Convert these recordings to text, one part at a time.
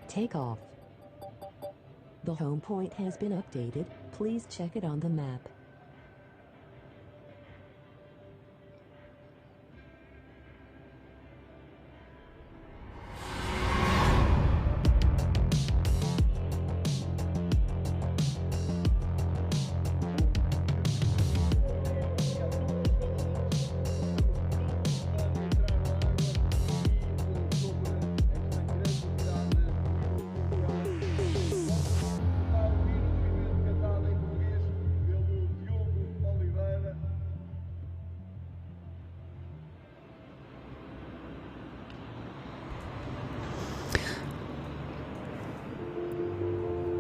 Take off. The home point has been updated. Please check it on the map.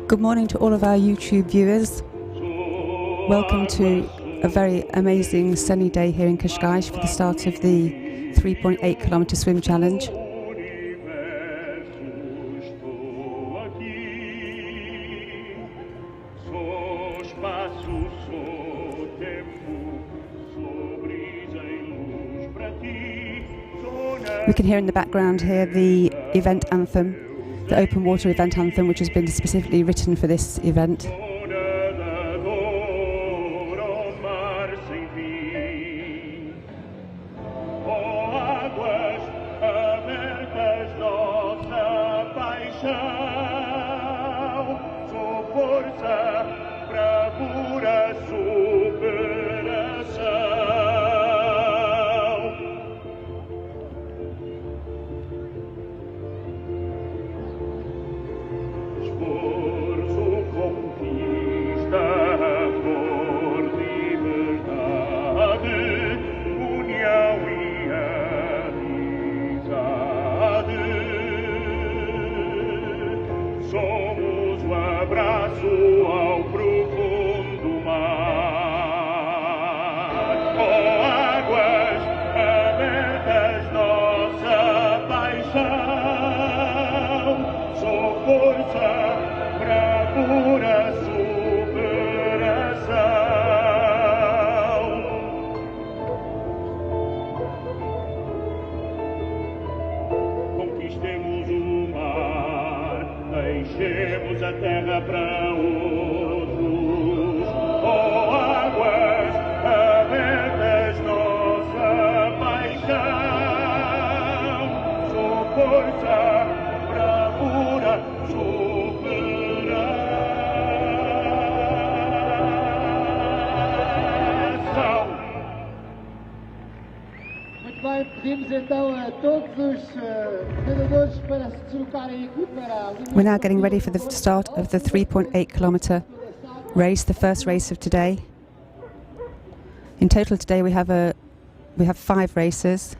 Good morning to all of our YouTube viewers. Welcome to a very amazing sunny day here in Cascais for the start of the 3.8 kilometre swim challenge. We can hear in the background here the event anthem, the open water event anthem, which has been specifically written for this event. Deixemos a terra para outros, oh águas abertas, nossa paixão, sou força, bravura, superação. Muito bem, pedimos então a todos os nadadores para se deslocarem aqui para a linha. We're now getting ready for the start of the 3.8 kilometre race, the first race of today. In total today we have 5 races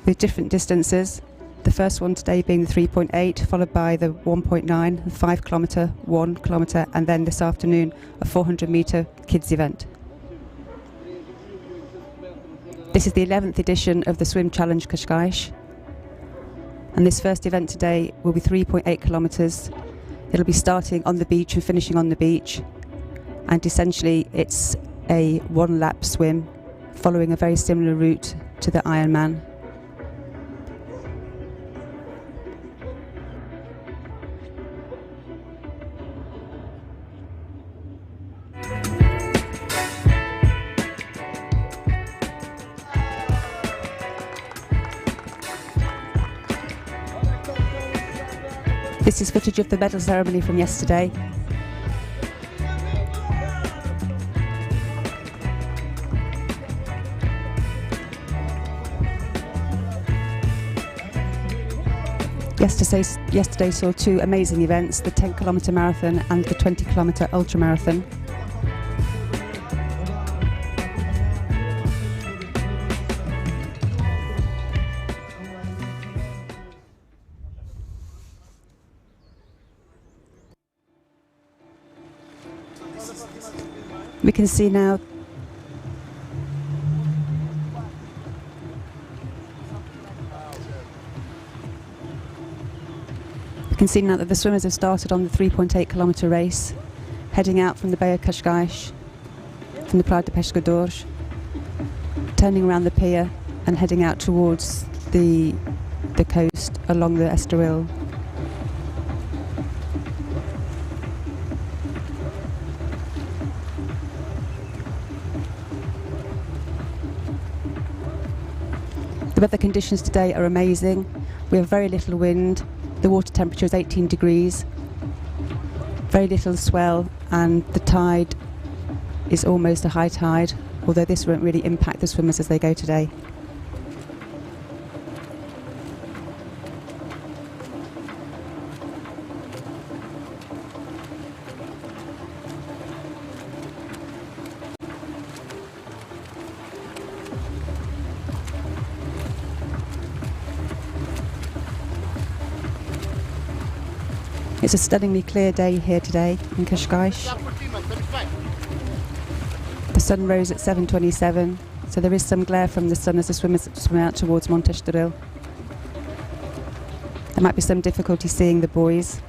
with different distances. The first one today being the 3.8, followed by the 1.9, the 5 kilometre, 1 kilometre, and then this afternoon a 400 metre kids event. This is the 11th edition of the Swim Challenge Cascais, and this first event today will be 3.8 kilometres. It'll be starting on the beach and finishing on the beach, and essentially it's a one-lap swim following a very similar route to the Ironman. This is footage of the medal ceremony from yesterday. Yesterday saw 2 amazing events, the 10 kilometre marathon and the 20 kilometre ultra marathon. We can see now that the swimmers have started on the 3.8 kilometre race, heading out from the Bay of Cascais, from the Praia de Pescadores, turning around the pier and heading out towards the coast along the Estoril weather conditions today are amazing. We have very little wind, the water temperature is 18 degrees, very little swell, and the tide is almost a high tide, although this won't really impact the swimmers as they go today. It's a stunningly clear day here today in Cascais. The sun rose at 7:27, so there is some glare from the sun as the swimmers swim out towards Monte Estoril. There might be some difficulty seeing the buoys,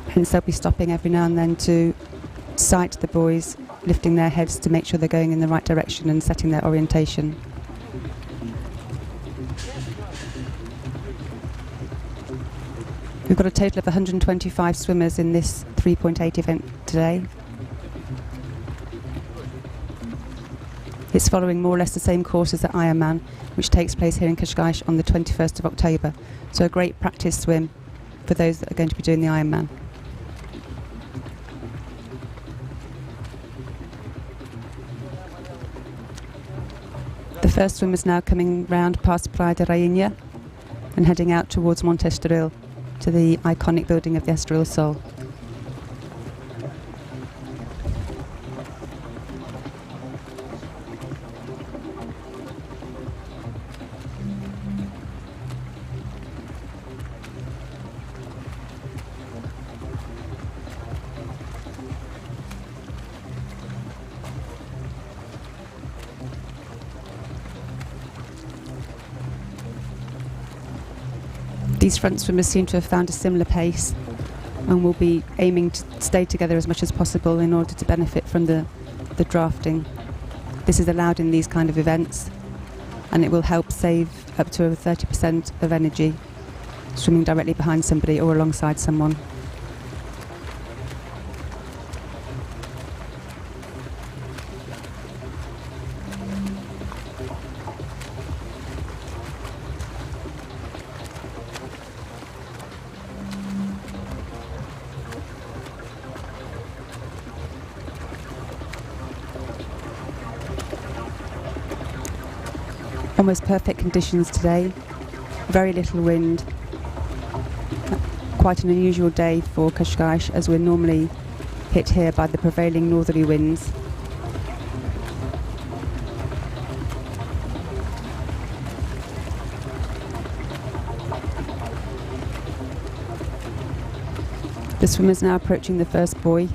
hence they'll be stopping every now and then to sight the buoys, lifting their heads to make sure they're going in the right direction and setting their orientation. We've got a total of 125 swimmers in this 3.8 event today. It's following more or less the same course as the Ironman, which takes place here in Cascais on the 21st of October. So a great practice swim for those that are going to be doing the Ironman. The first swim is now coming round past Praia de Rainha and heading out towards Monte Estoril, to the iconic building of the Estoril Sol. These front swimmers seem to have found a similar pace and will be aiming to stay together as much as possible in order to benefit from the drafting. This is allowed in these kind of events, and it will help save up to 30% of energy swimming directly behind somebody or alongside someone. Almost perfect conditions today, very little wind, quite an unusual day for Cascais as we're normally hit here by the prevailing northerly winds. The swimmer's now approaching the first buoy.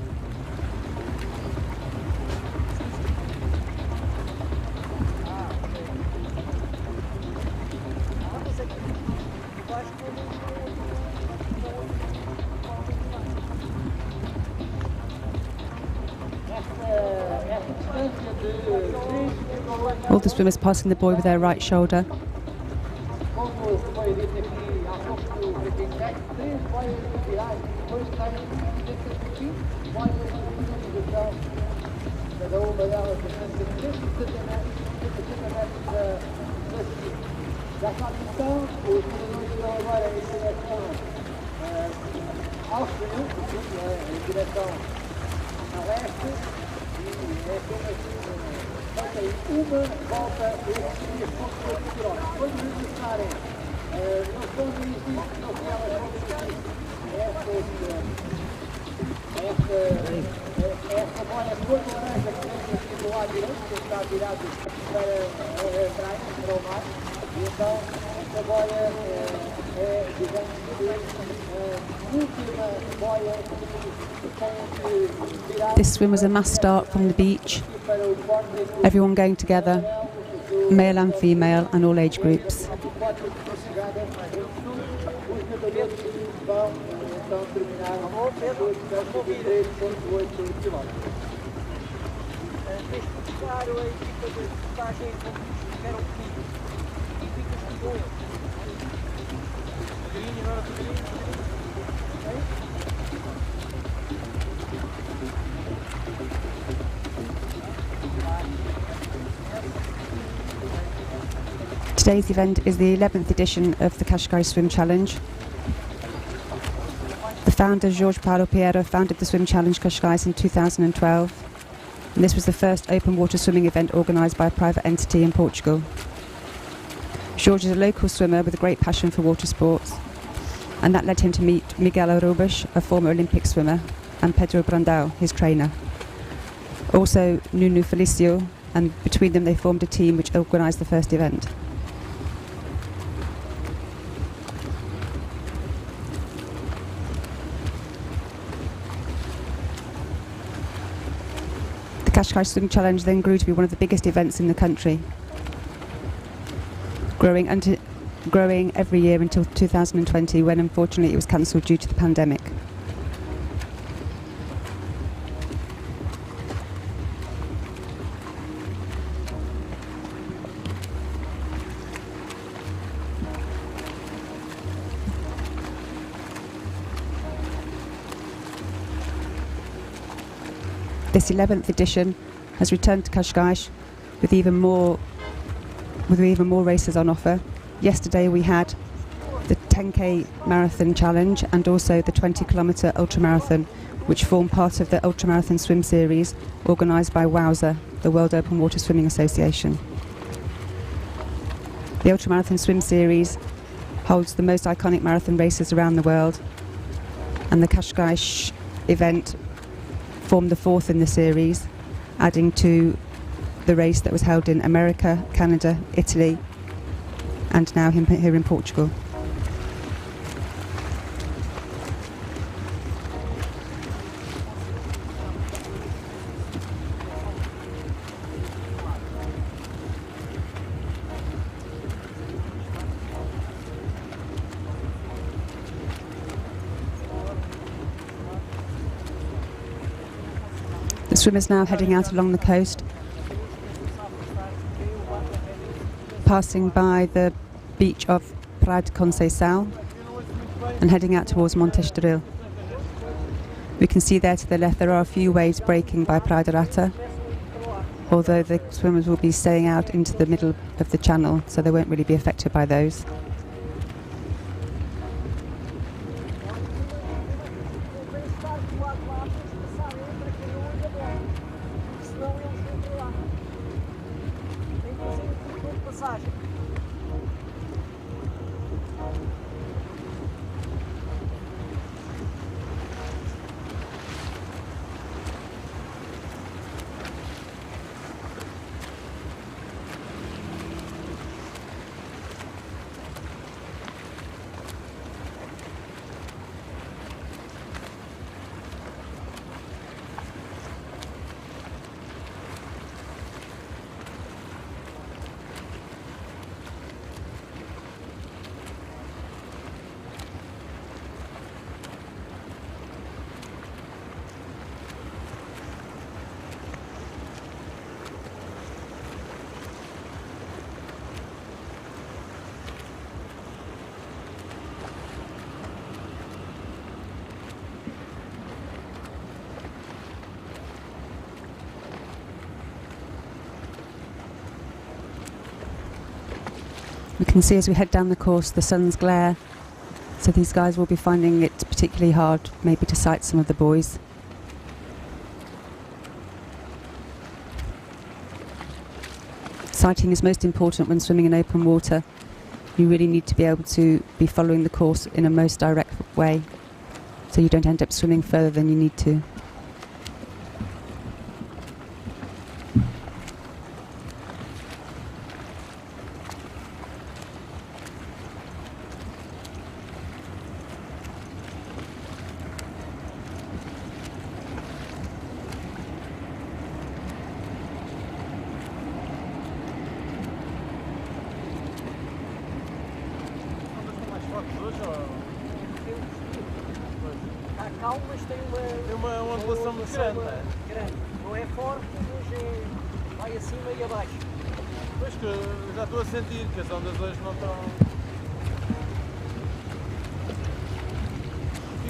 All the swimmers passing the buoy with their right shoulder. Uma volta estes pontos culturais. Quando regressarem, não são dirigidos, não são elas esta boia cor de laranja que vem aqui do lado direito, que está virado para a praia, para o mar, e então esta boia é, digamos, a última boia que tem que virar. This swim was a mass start from the beach. Everyone going together, male and female and all age groups. Today's event is the 11th edition of the Cascais Swim Challenge. The founder, Jorge Paulo Piero, founded the Swim Challenge Cascais in 2012. And this was the first open water swimming event organised by a private entity in Portugal. Jorge is a local swimmer with a great passion for water sports, and that led him to meet Miguel Arrobas, a former Olympic swimmer, and Pedro Brandão, his trainer. Also Nuno Felicio, and between them they formed a team which organised the first event. The Cascais Swim Challenge then grew to be one of the biggest events in the country, growing every year until 2020, when unfortunately it was cancelled due to the pandemic. This 11th edition has returned to Cascais with even more races on offer. Yesterday we had the 10k marathon challenge and also the 20-kilometre ultramarathon, which form part of the ultramarathon swim series organised by WOWSA, the World Open Water Swimming Association. The ultramarathon swim series holds the most iconic marathon races around the world, and the Cascais event formed the fourth in the series, adding to the race that was held in America, Canada, Italy, and now here in Portugal. The swimmers now heading out along the coast, passing by the beach of Praia de Conceição and heading out towards Monte Estoril. We can see there to the left there are a few waves breaking by Praia de Rata, although the swimmers will be staying out into the middle of the channel, so they won't really be affected by those. We can see as we head down the course the sun's glare, so these guys will be finding it particularly hard maybe to sight some of the buoys. Sighting is most important when swimming in open water. You really need to be able to be following the course in a most direct way, so you don't end up swimming further than you need to. Calmo, mas tem uma ondulação muito grande. Não é forte, mas vai acima e abaixo. Pois que já estou a sentir que as ondas hoje não estão...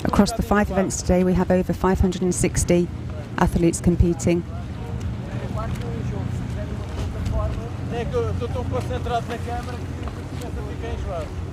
Across the 5 events today we have over 560 athletes competing. É que eu estou tão concentrado na câmara que abraço.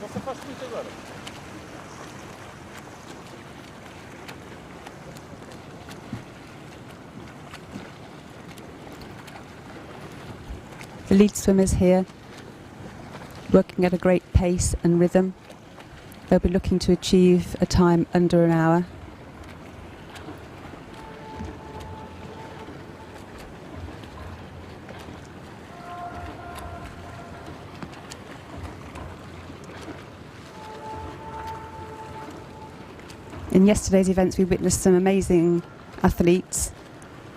Não se afaste muito agora. The lead swimmers here, working at a great pace and rhythm. They'll be looking to achieve a time under an hour. In yesterday's events we witnessed some amazing athletes,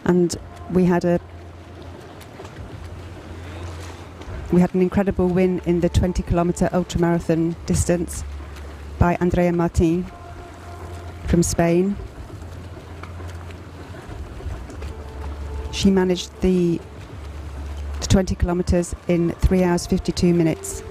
and we had an incredible win in the 20-kilometre ultramarathon distance by Andrea Martin from Spain. She managed the 20 kilometres in 3 hours 52 minutes.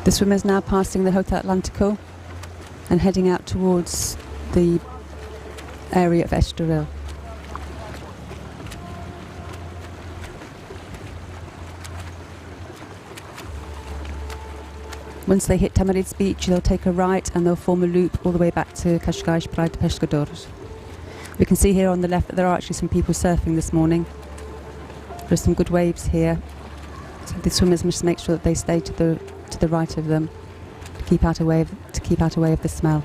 The swimmers now passing the Hotel Atlântico and heading out towards the area of Estoril. Once they hit Tamariz Beach, they'll take a right and they'll form a loop all the way back to Cascais, Praia de Pescadores. We can see here on the left that there are actually some people surfing this morning. There's some good waves here, so the swimmers must make sure that they stay to the right of them to keep out away of the smell.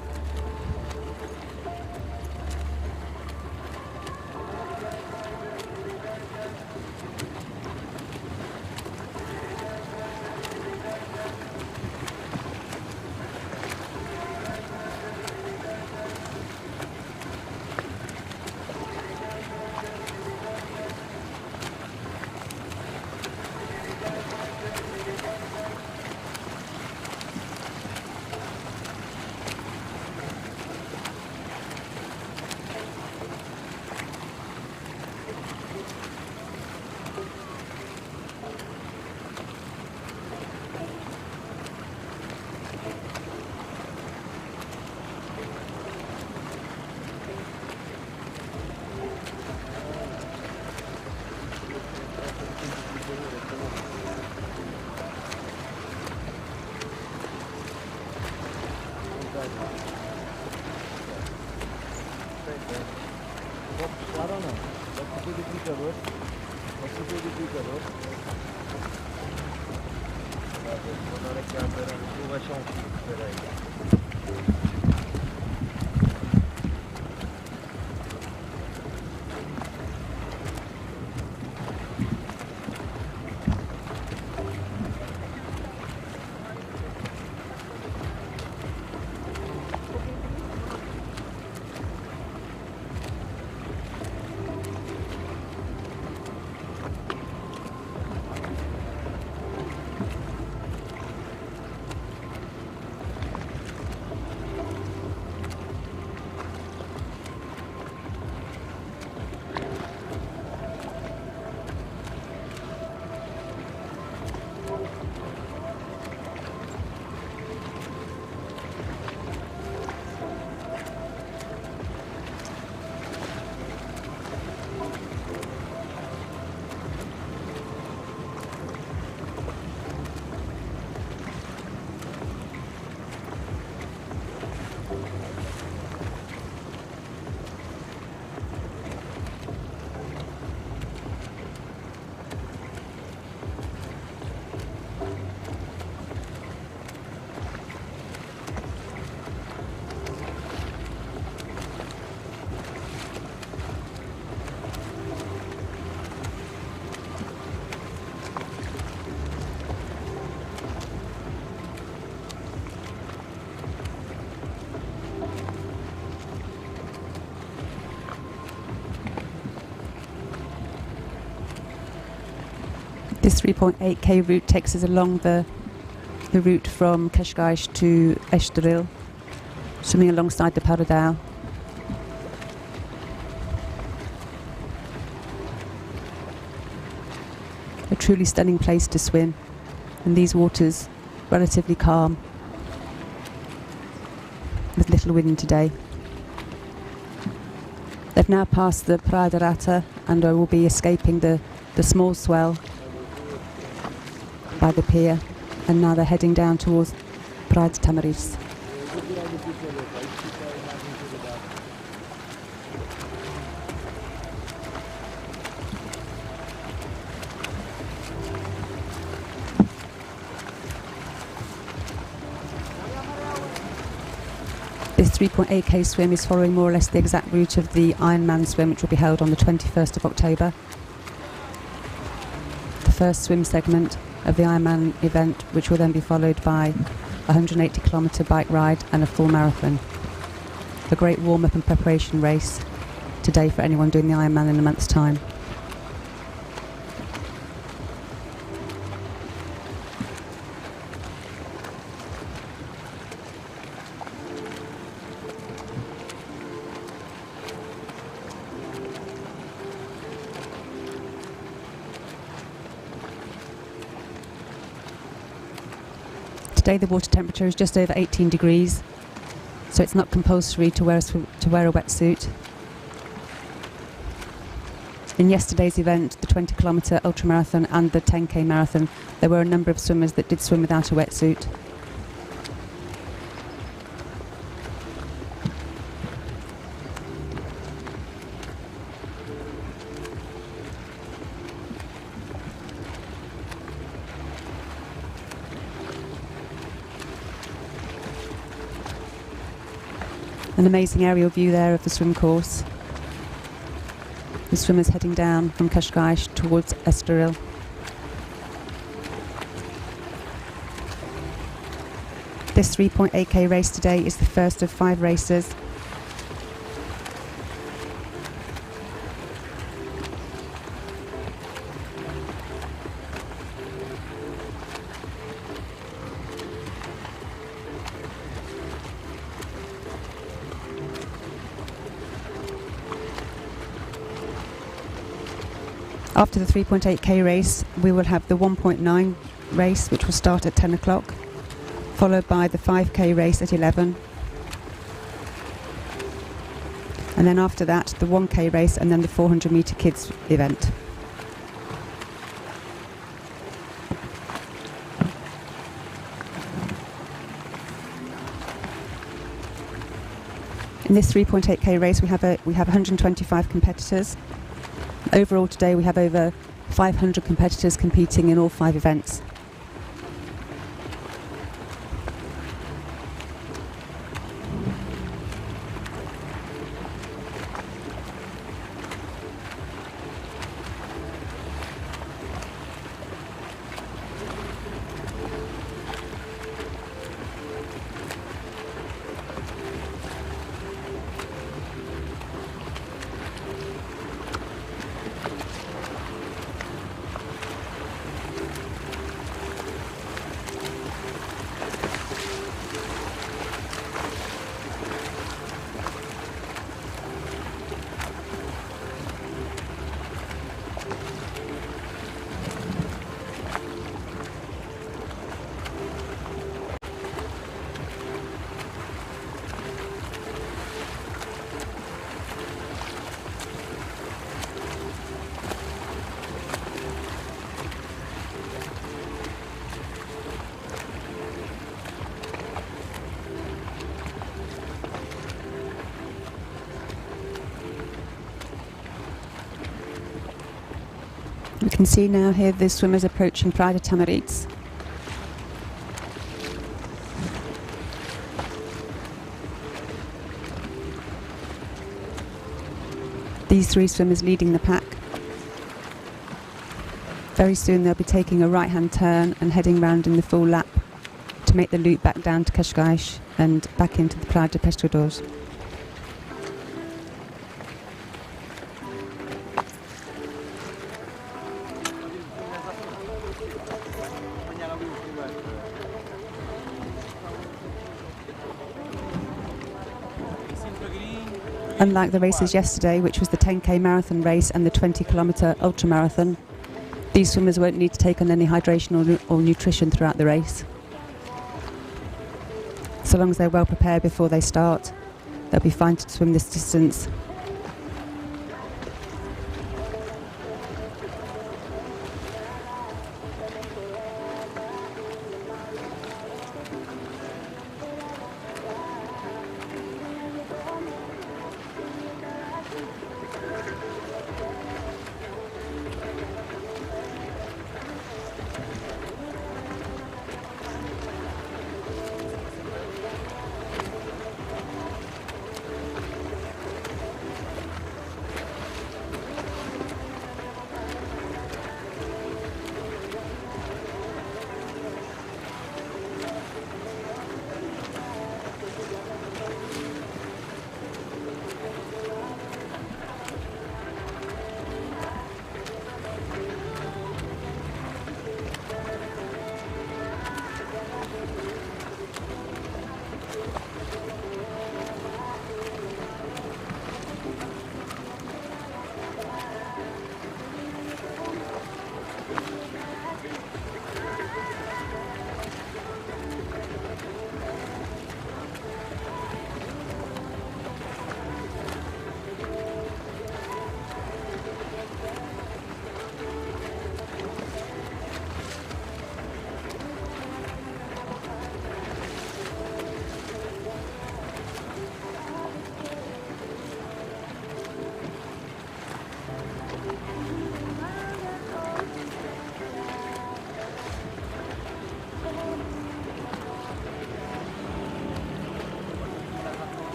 Claro ou não? Vai subir o duplicador. Vai subir o duplicador. Vou dar aqui à beira. Vou baixar um pouco. Espera aí. This 3.8k route takes us along the route from Cascais to Estoril, swimming alongside the Paradal. A truly stunning place to swim, and these waters relatively calm with little wind today. They've now passed the Praia da Rata and I will be escaping the small swell by the pier, and now they're heading down towards Praia de Tamariz. This 3.8k swim is following more or less the exact route of the Ironman swim, which will be held on the 21st of October. The first swim segment of the Ironman event, which will then be followed by a 180-kilometre bike ride and a full marathon. A great warm-up and preparation race today for anyone doing the Ironman in a month's time. Today the water temperature is just over 18 degrees, so it's not compulsory to wear a wetsuit. In yesterday's event, the 20-kilometre ultramarathon and the 10k marathon, there were a number of swimmers that did swim without a wetsuit. An amazing aerial view there of the swim course. The swimmers heading down from Cascais towards Estoril. This 3.8k race today is the first of 5 races. After the 3.8k race, we will have the 1.9 race, which will start at 10 o'clock, followed by the 5k race at 11. And then after that, the 1k race and then the 400 metre kids event. In this 3.8k race, we have 125 competitors. Overall today we have over 500 competitors competing in all 5 events. You can see now here the swimmers approaching Praia de Tamariz. These 3 swimmers leading the pack. Very soon they'll be taking a right-hand turn and heading round in the full lap to make the loop back down to Cascais and back into the Praia de Pescadores. Unlike the races yesterday, which was the 10k marathon race and the 20-kilometre ultramarathon, these swimmers won't need to take on any hydration or nutrition throughout the race. So long as they're well prepared before they start, they'll be fine to swim this distance.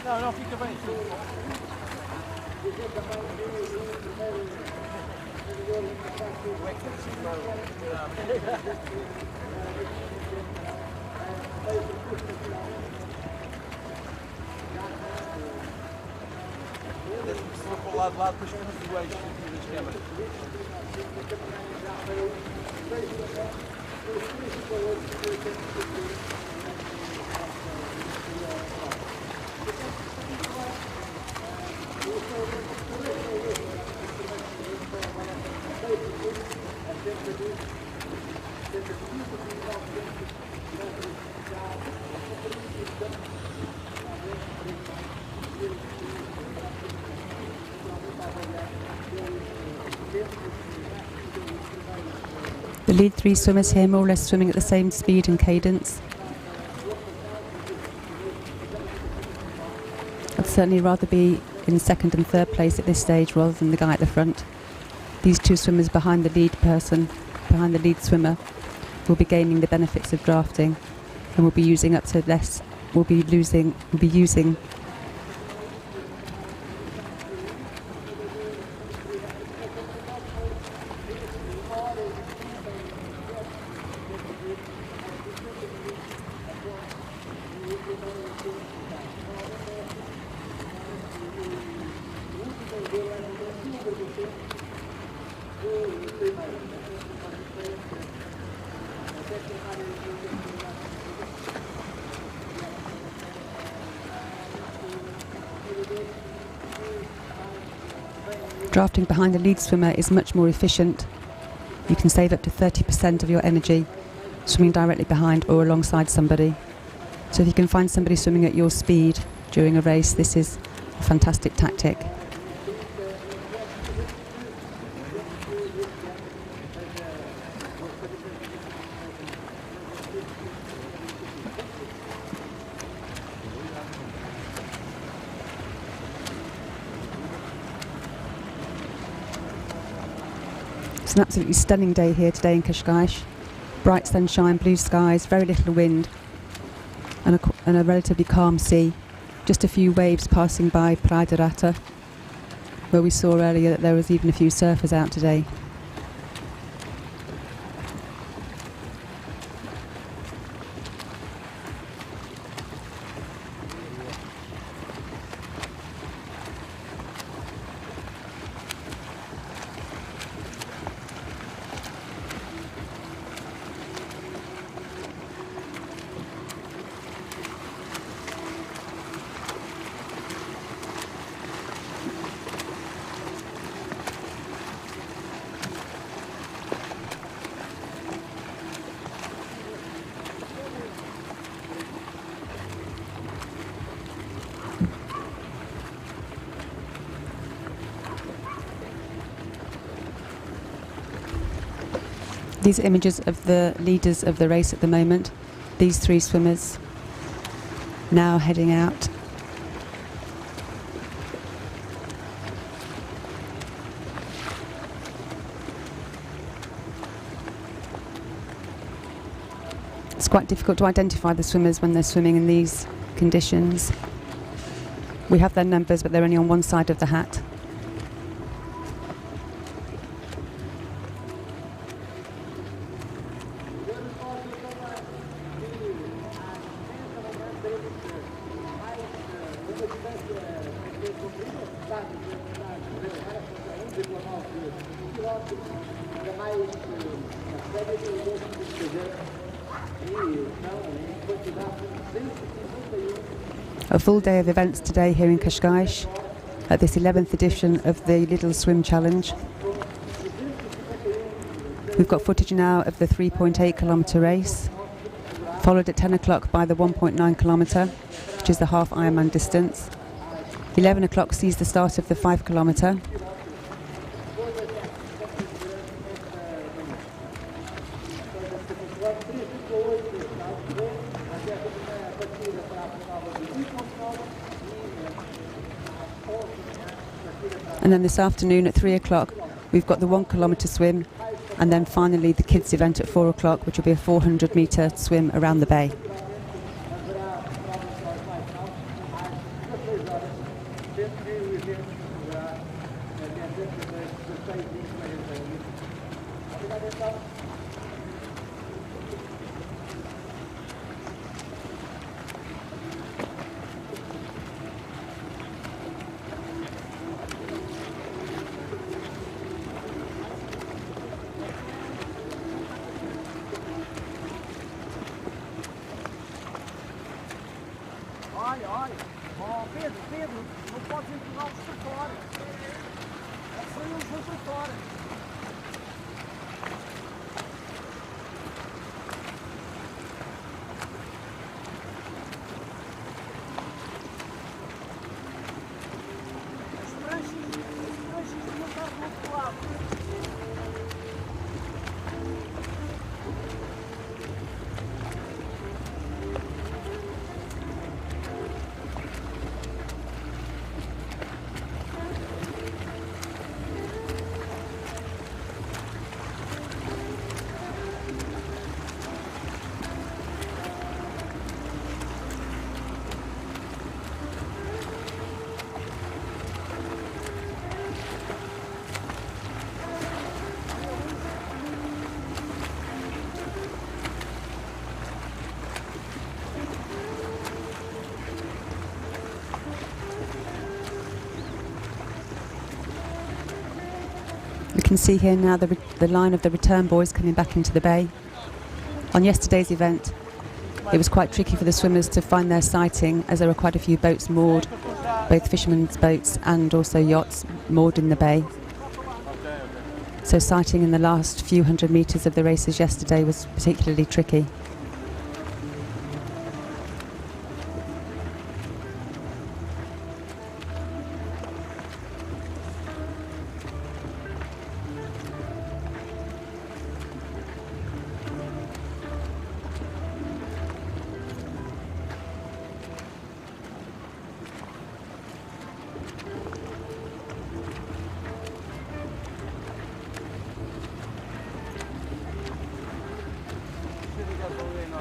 Não, não, fica bem. Se for para o lado de lá, depois fica o eixo das câmaras. The lead three swimmers here more or less swimming at the same speed and cadence. I'd certainly rather be in second and third place at this stage rather than the guy at the front. These two swimmers behind the lead swimmer, will be gaining the benefits of drafting and will be using up to less, will be using Drafting behind the lead swimmer is much more efficient. You can save up to 30% of your energy swimming directly behind or alongside somebody. So if you can find somebody swimming at your speed during a race, this is a fantastic tactic. It's an absolutely stunning day here today in Cascais. Bright sunshine, blue skies, very little wind, and a relatively calm sea. Just a few waves passing by Praia de Rata, where we saw earlier that there was even a few surfers out today. These are images of the leaders of the race at the moment. These three swimmers now heading out. It's quite difficult to identify the swimmers when they're swimming in these conditions. We have their numbers, but they're only on one side of the hat. A full day of events today here in Cascais at this 11th edition of the Little Swim Challenge. We've got footage now of the 3.8 kilometre race, followed at 10 o'clock by the 1.9 kilometre, which is the half Ironman distance. 11 o'clock sees the start of the 5 kilometre. And then this afternoon at 3 o'clock, we've got the 1 kilometre swim, and then finally the kids' event at 4 o'clock, which will be a 400 metre swim around the bay. Olha, ó, Pedro, não pode empurrar os para fora. Assim eles vão para fora. As pranchas não estão do outro lado. You can see here now the line of the return buoys coming back into the bay. On yesterday's event, it was quite tricky for the swimmers to find their sighting, as there were quite a few boats moored, both fishermen's boats and also yachts moored in the bay. So sighting in the last few hundred metres of the races yesterday was particularly tricky.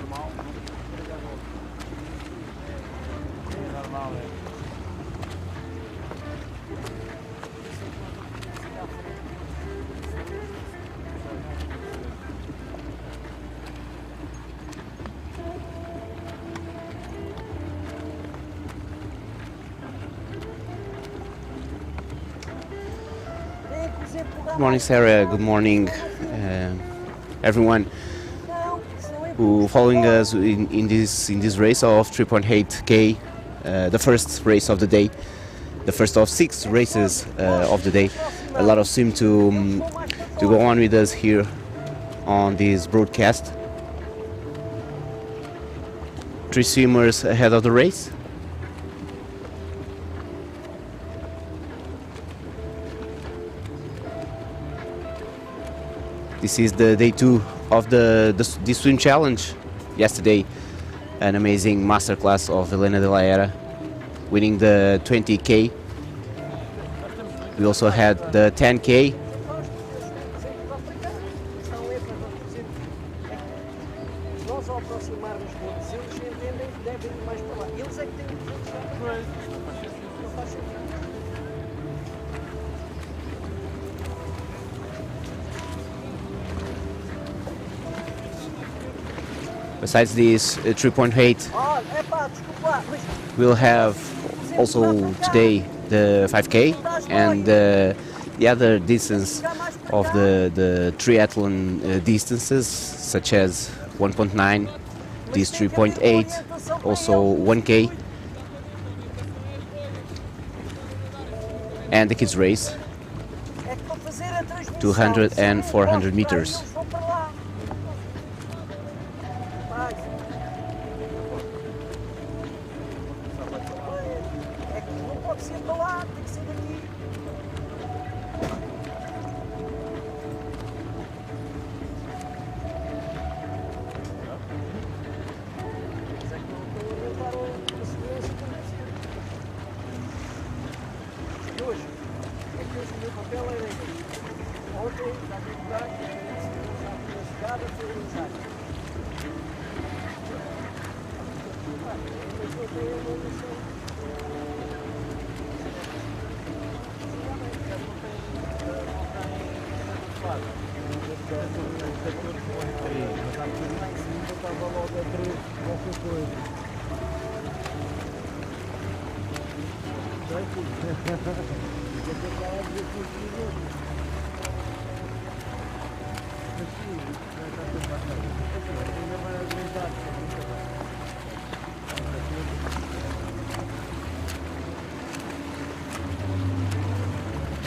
Good morning, Sarah. Good morning, everyone who following us in this race of 3.8k, the first race of the day, the first of 6 races of the day. A lot of swim to go on with us here on this broadcast. 3 swimmers ahead of the race. This is the day 2 of the swim challenge. Yesterday, an amazing masterclass of Helena de la Era, winning the 20k. We also had the 10k. Nós ao aproximarmos deles, eles entendem que devem ir mais para lá. Eles é que têm que puxar. Não faz sentido. Besides this 3.8, we'll have also today the 5k and the other distance of the triathlon distances, such as 1.9, this 3.8, also 1k, and the kids race, 200 and 400 meters.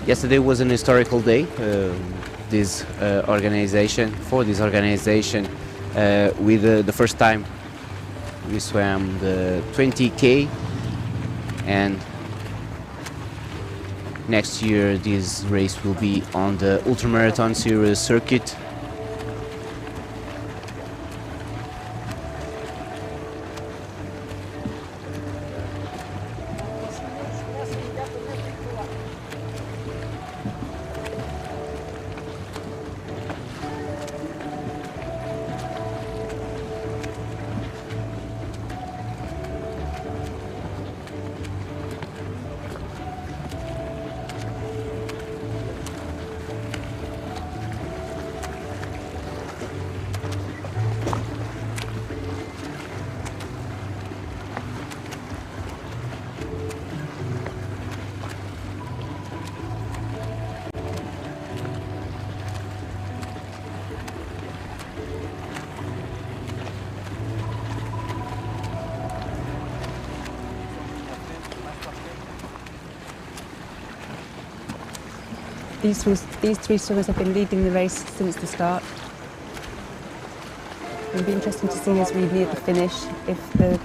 Yesterday was an historical day. This organization, with the first time we swam the 20k, and next year this race will be on the ultramarathon series circuit. These three swimmers have been leading the race since the start. It'll be interesting to see as we near the finish if the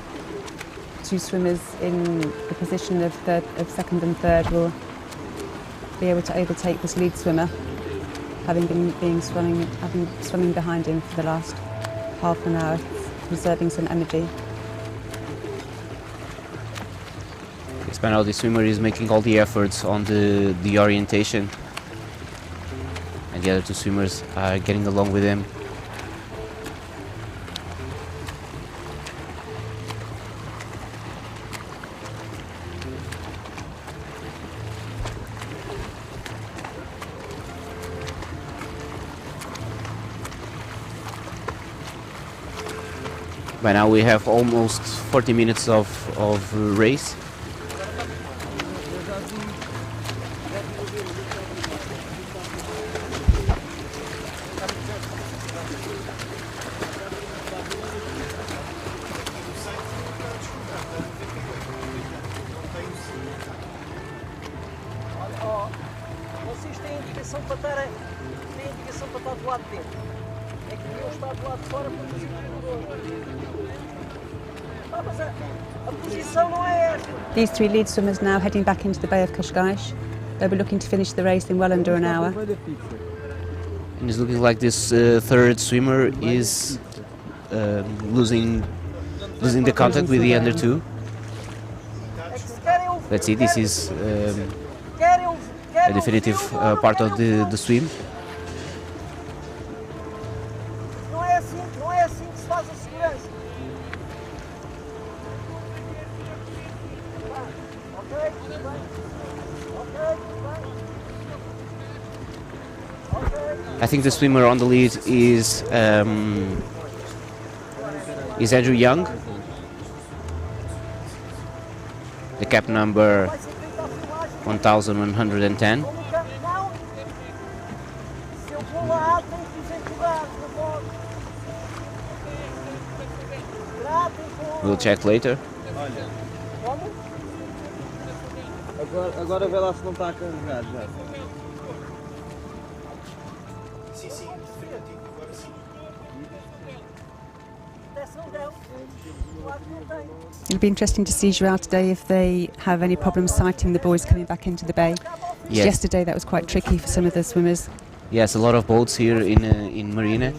2 swimmers in the position of second and third will be able to overtake this lead swimmer, having been swimming behind him for the last half an hour, conserving some energy. The swimmer is making all the efforts on the orientation, and the other 2 swimmers are getting along with him. By now we have almost 40 minutes of race. Vocês têm indicação para estar do lado de dentro. É que deviam estar do lado de fora para fazer mas a posição não é esta. These three lead swimmers now heading back into the Bay of Cascais. They'll be looking to finish the race in well under an hour. And it's looking like this third swimmer is losing the contact with the under two. Let's see, this is a definitive part of the swim. Não é assim que se faz a segurança. Ok, tudo bem. Ok, tudo bem. I think the swimmer on the lead is Andrew Young, the cap number 1110. Não, se eu vou lá, tenho que os empurrar, não posso. We'll check later. Como? Agora vê lá se não está a carregar já. It'll be interesting to see Joao today if they have any problems sighting the boys coming back into the bay. Yes. Yesterday that was quite tricky for some of the swimmers. Yes, a lot of boats here in Marina,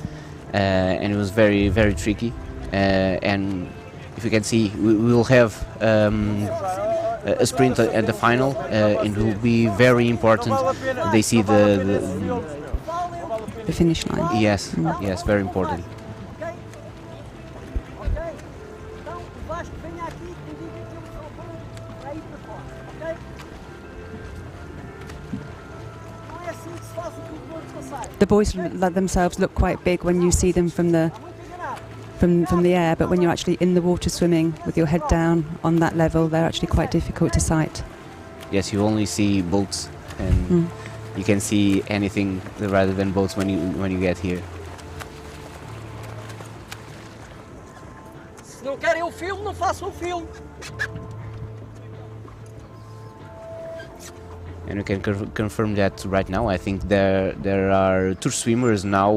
and it was very, very tricky. And if you can see, we will have a sprint at the final. It will be very important. They see the finish line. yes, yes, very important. The boys themselves look quite big when you see them from the air, but when you're actually in the water swimming with your head down on that level, they're actually quite difficult to sight. Yes, you only see boats, and you can see anything rather than boats when you get here. Se não querem o filme, não façam o filme. And we can confirm that right now. I think there are two swimmers now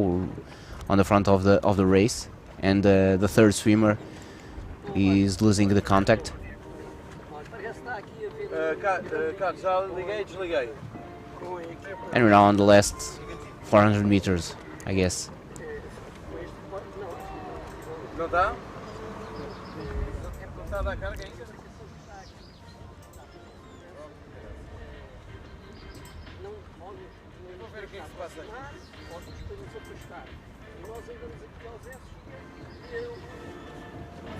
on the front of the race, and the third swimmer is losing the contact. Carlos, já liguei e desliguei. And we're now on the last 400 meters, I guess. Não está? Não está a dar carga ainda? Vou ver o que é que se passa aqui. Nós andamos aqui aos esses e o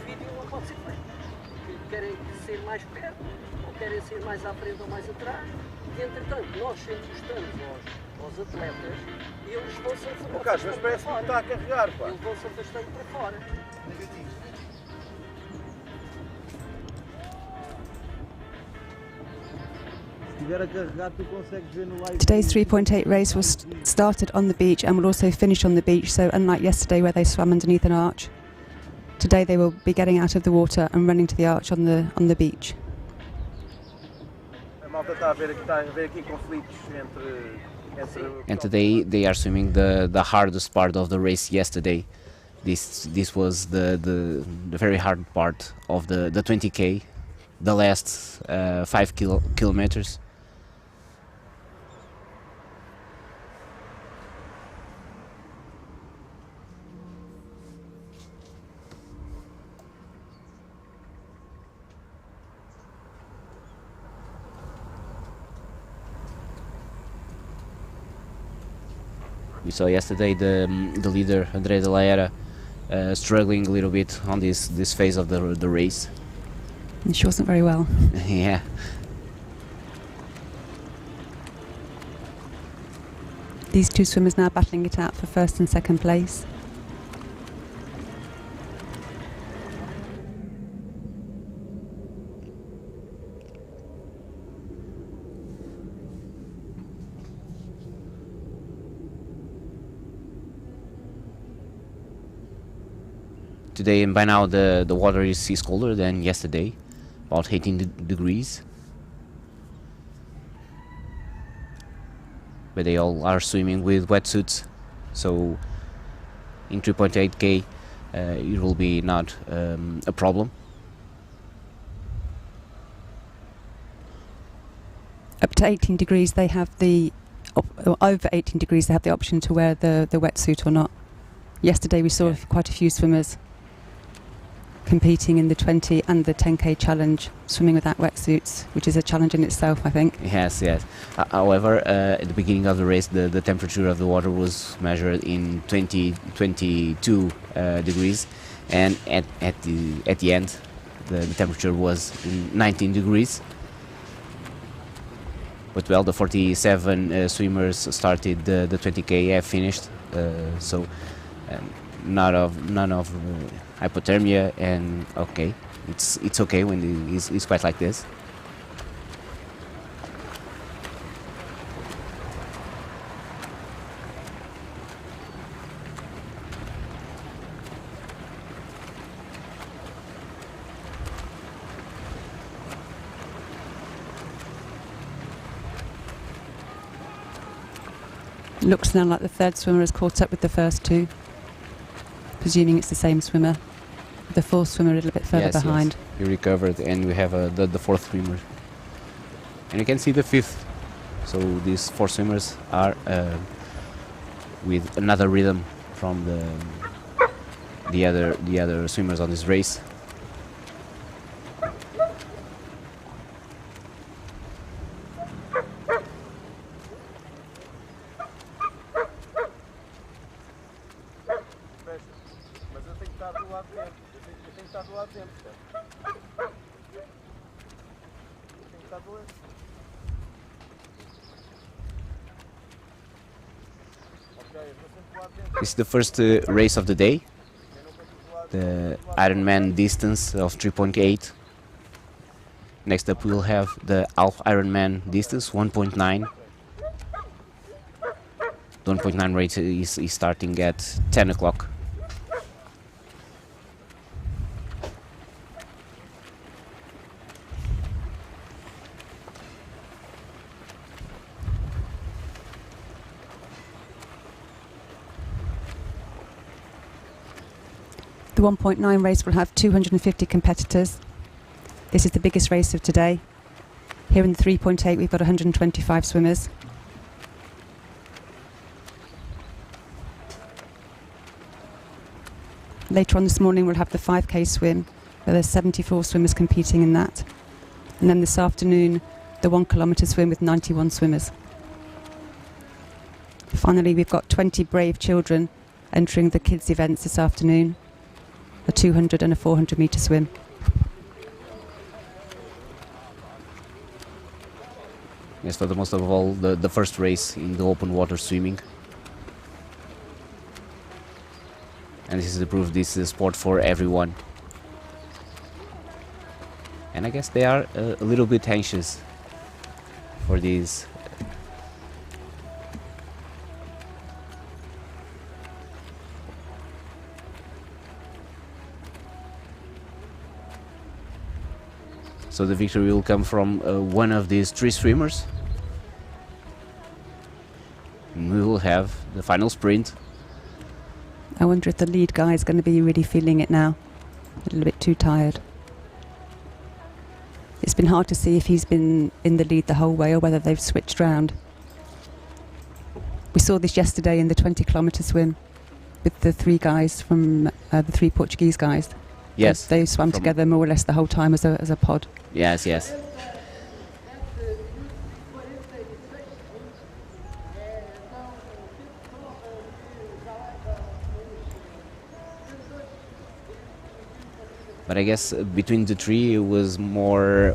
vídeo não pode ser feito. Querem ser mais perto, ou querem ser mais à frente ou mais atrás. E entretanto, nós sempre gostamos aos atletas e eles vão-se afastando. Oh, Carlos, mas parece que não está a carregar, pá. Eles vão-se afastando para fora. Today's 3.8 race was started on the beach and will also finish on the beach, so unlike yesterday where they swam underneath an arch, today they will be getting out of the water and running to the arch on the beach. And today they are swimming the hardest part of the race. Yesterday, this was the very hard part of the 20K, the last 5 kilometers. We saw yesterday the leader André de la Era struggling a little bit on this phase of the race. And she wasn't very well. Yeah. These two swimmers now battling it out for first and second place. Today and by now the water is colder than yesterday, about 18 degrees. But they all are swimming with wetsuits, so in 3.8K it will be not a problem. Up to 18 degrees they have the over 18 degrees they have the option to wear the wetsuit or not. Yesterday we saw quite a few swimmers competing in the 20 and the 10K challenge swimming without wetsuits, which is a challenge in itself, I think. Yes. However, at the beginning of the race the temperature of the water was measured in 22 degrees, and at the end the temperature was 19 degrees. But well, the 47 swimmers started the 20K have finished, so none of hypothermia, and okay, it's okay when it's quite like this. Looks now like the third swimmer has caught up with the first two, presuming it's the same swimmer. The fourth swimmer a little bit further behind. Yes. He recovered, and we have the fourth swimmer, and you can see the fifth. So these four swimmers are with another rhythm from the other swimmers on this race. Mas eu tenho que estar do lado de dentro. Eu tenho que estar do lado de dentro. Eu tenho que estar do lado. Ok, eu estou sempre do lado de dentro. This is the first race of the day, the Ironman distance of 3.8. Next up we'll have the half Ironman distance, 1.9. The 1.9 race is starting at 10 o'clock. The 1.9 race will have 250 competitors. This is the biggest race of today. Here in the 3.8 we've got 125 swimmers. Later on this morning we'll have the 5K swim, where there's 74 swimmers competing in that. And then this afternoon the 1 kilometre swim with 91 swimmers. Finally we've got 20 brave children entering the kids events this afternoon, a 200 and a 400 metre swim. Yes, for the most of all, the first race in the open water swimming. And this is the proof this is a sport for everyone. And I guess they are a little bit anxious for this. So the victory will come from one of these three swimmers. And we will have the final sprint. I wonder if the lead guy is going to be really feeling it now. A little bit too tired. It's been hard to see if he's been in the lead the whole way or whether they've switched round. We saw this yesterday in the 20 kilometre swim with the three guys from the three Portuguese guys. Yes. They swam together more or less the whole time as a pod. Yes, yes. But I guess between the three it was more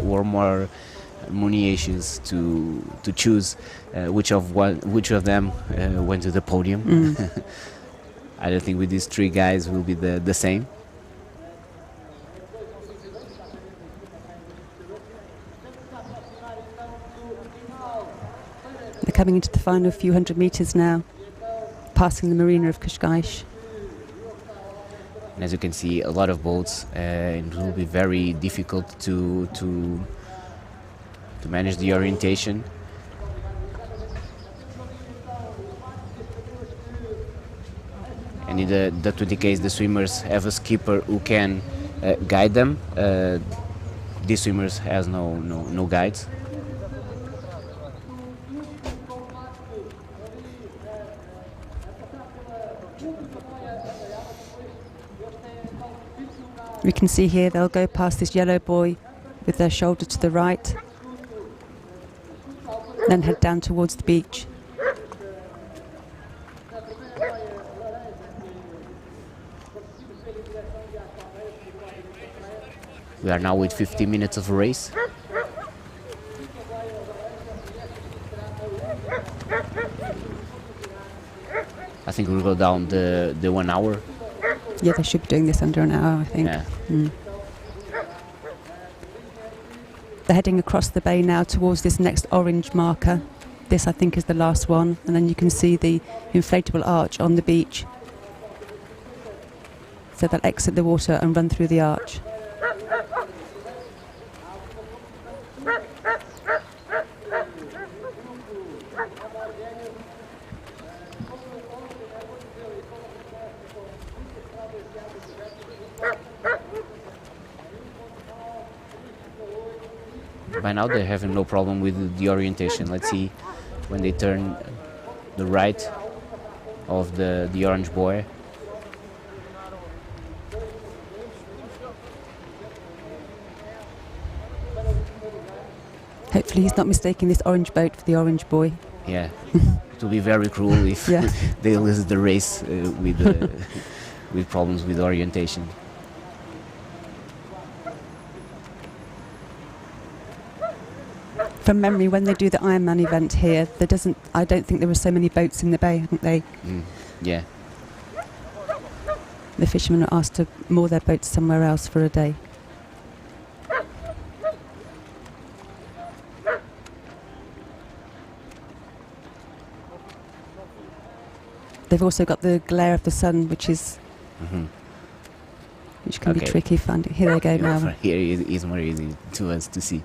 money issues to choose which of them went to the podium. I don't think with these three guys will be the same. They're coming into the final few hundred metres now, passing the marina of Cascais. And as you can see, a lot of boats, and it will be very difficult to manage the orientation. And in the 20 case, the swimmers have a skipper who can guide them. These swimmers has no guides. We can see here they'll go past this yellow buoy with their shoulder to the right, then head down towards the beach. We are now with 50 minutes of a race. I think we'll go down the 1 hour. Yeah, they should be doing this under an hour, I think. Yeah. They're heading across the bay now towards this next orange marker. This, I think, is the last one. And then you can see the inflatable arch on the beach. So they'll exit the water and run through the arch. By now they're having no problem with the orientation. Let's see when they turn the right of the orange buoy. Hopefully he's not mistaking this orange boat for the orange buoy. Yeah, it will be very cruel if Yeah. they lose the race with problems with orientation. From memory, when they do the Ironman event here, I don't think there were so many boats in the bay, haven't they? Yeah. The fishermen are asked to moor their boats somewhere else for a day. They've also got the glare of the sun, which can be tricky finding. Here they go now. Here is more easy to us to see.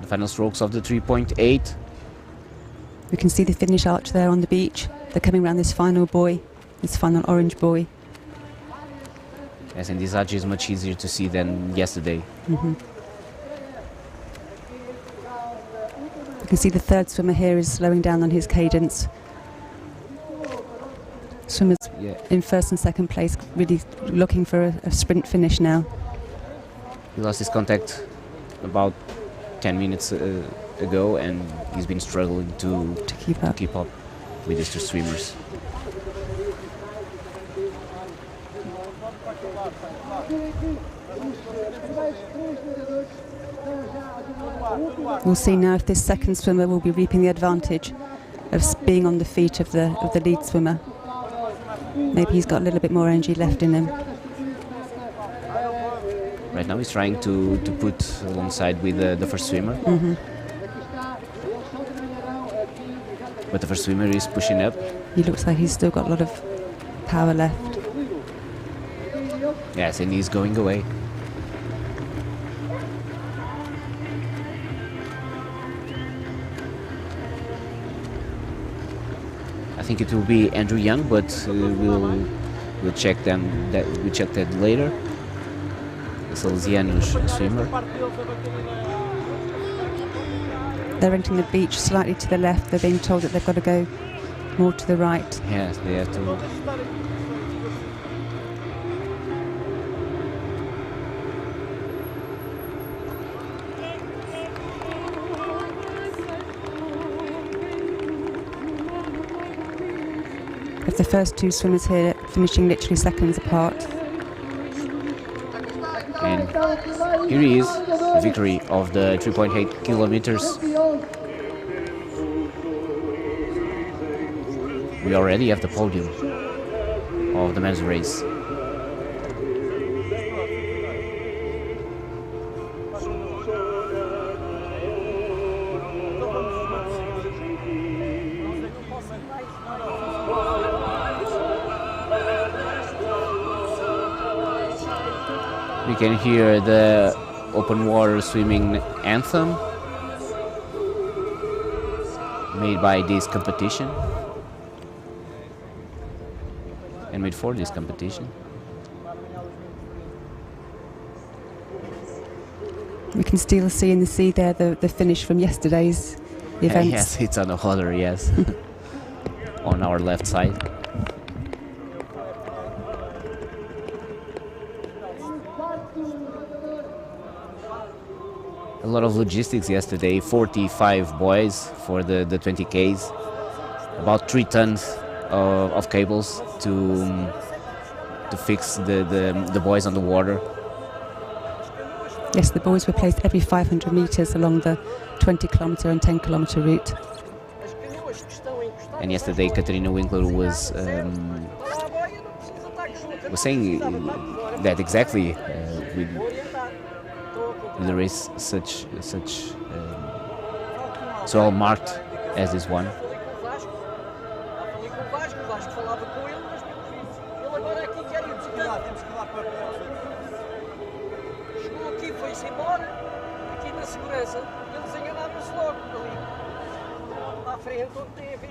The final strokes of the 3.8. We can see the finish arch there on the beach. They're coming around this final buoy, this final orange buoy. Yes, and this arch is much easier to see than yesterday. You can see the third swimmer here is slowing down on his cadence. Swimmers in first and second place really looking for a sprint finish now. He lost his contact about 10 minutes ago, and he's been struggling to keep up with these two swimmers. We'll see now if this second swimmer will be reaping the advantage of being on the feet of the lead swimmer. Maybe he's got a little bit more energy left in him. Right now he's trying to put alongside with the first swimmer. But the first swimmer is pushing up. He looks like he's still got a lot of power left. Yes, and he's going away. I think it will be Andrew Young, but we'll check that later. The Salesianos swimmer. They're entering the beach slightly to the left. They're being told that they've got to go more to the right. Yes, they have to. With the first two swimmers here finishing literally seconds apart. And here he is, the victory of the 3.8 kilometers. We already have the podium of the men's race. We can hear the open water swimming anthem made by this competition and made for this competition. We can still see in the sea there the finish from yesterday's events. Yes, it's on the water, yes. On our left side. A lot of logistics yesterday, 45 boys for the 20Ks, about 3 tons of cables to fix the boys on the water. Yes, the boys were placed every 500 meters along the 20-kilometer and 10-kilometer route. And yesterday, Katarina Winkler was saying that exactly with the race such so well marked as this one.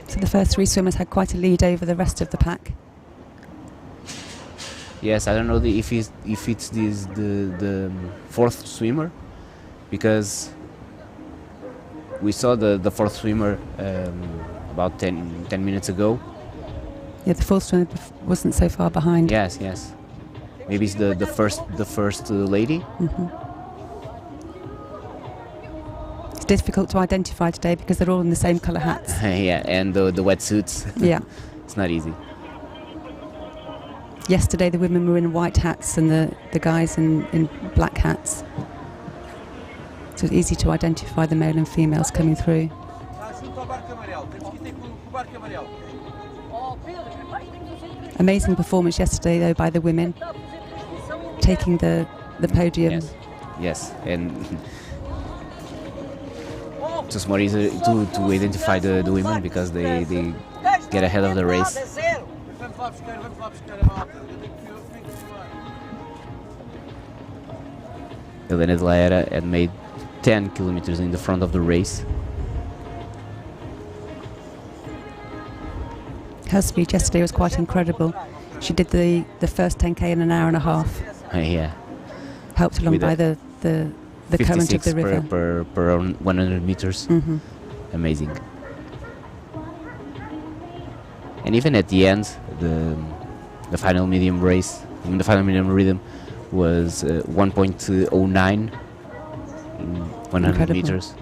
So the first 3 swimmers had quite a lead over the rest of the pack. Yes, I don't know if it's the 4th swimmer, because we saw the 4th swimmer about 10 minutes ago. Yeah, the 4th swimmer wasn't so far behind. Yes. Maybe it's the first lady. Mm-hmm. It's difficult to identify today because they're all in the same colour hats. Yeah, and the wetsuits. Yeah. It's not easy. Yesterday the women were in white hats and the guys in black hats. So it's easy to identify the male and females coming through. Amazing performance yesterday though by the women, taking the podium. Yes, and just more easy to identify the women because they get ahead of the race. Helena de la Era had made 10 kilometers in the front of the race. Her speed yesterday was quite incredible. She did the first 10k in an hour and a half. Yeah. Helped along by the current of the river. per 100 meters. Mm-hmm. Amazing. And even at the end, the final medium race, the final medium rhythm was 1.09 in 100 Incredible. meters.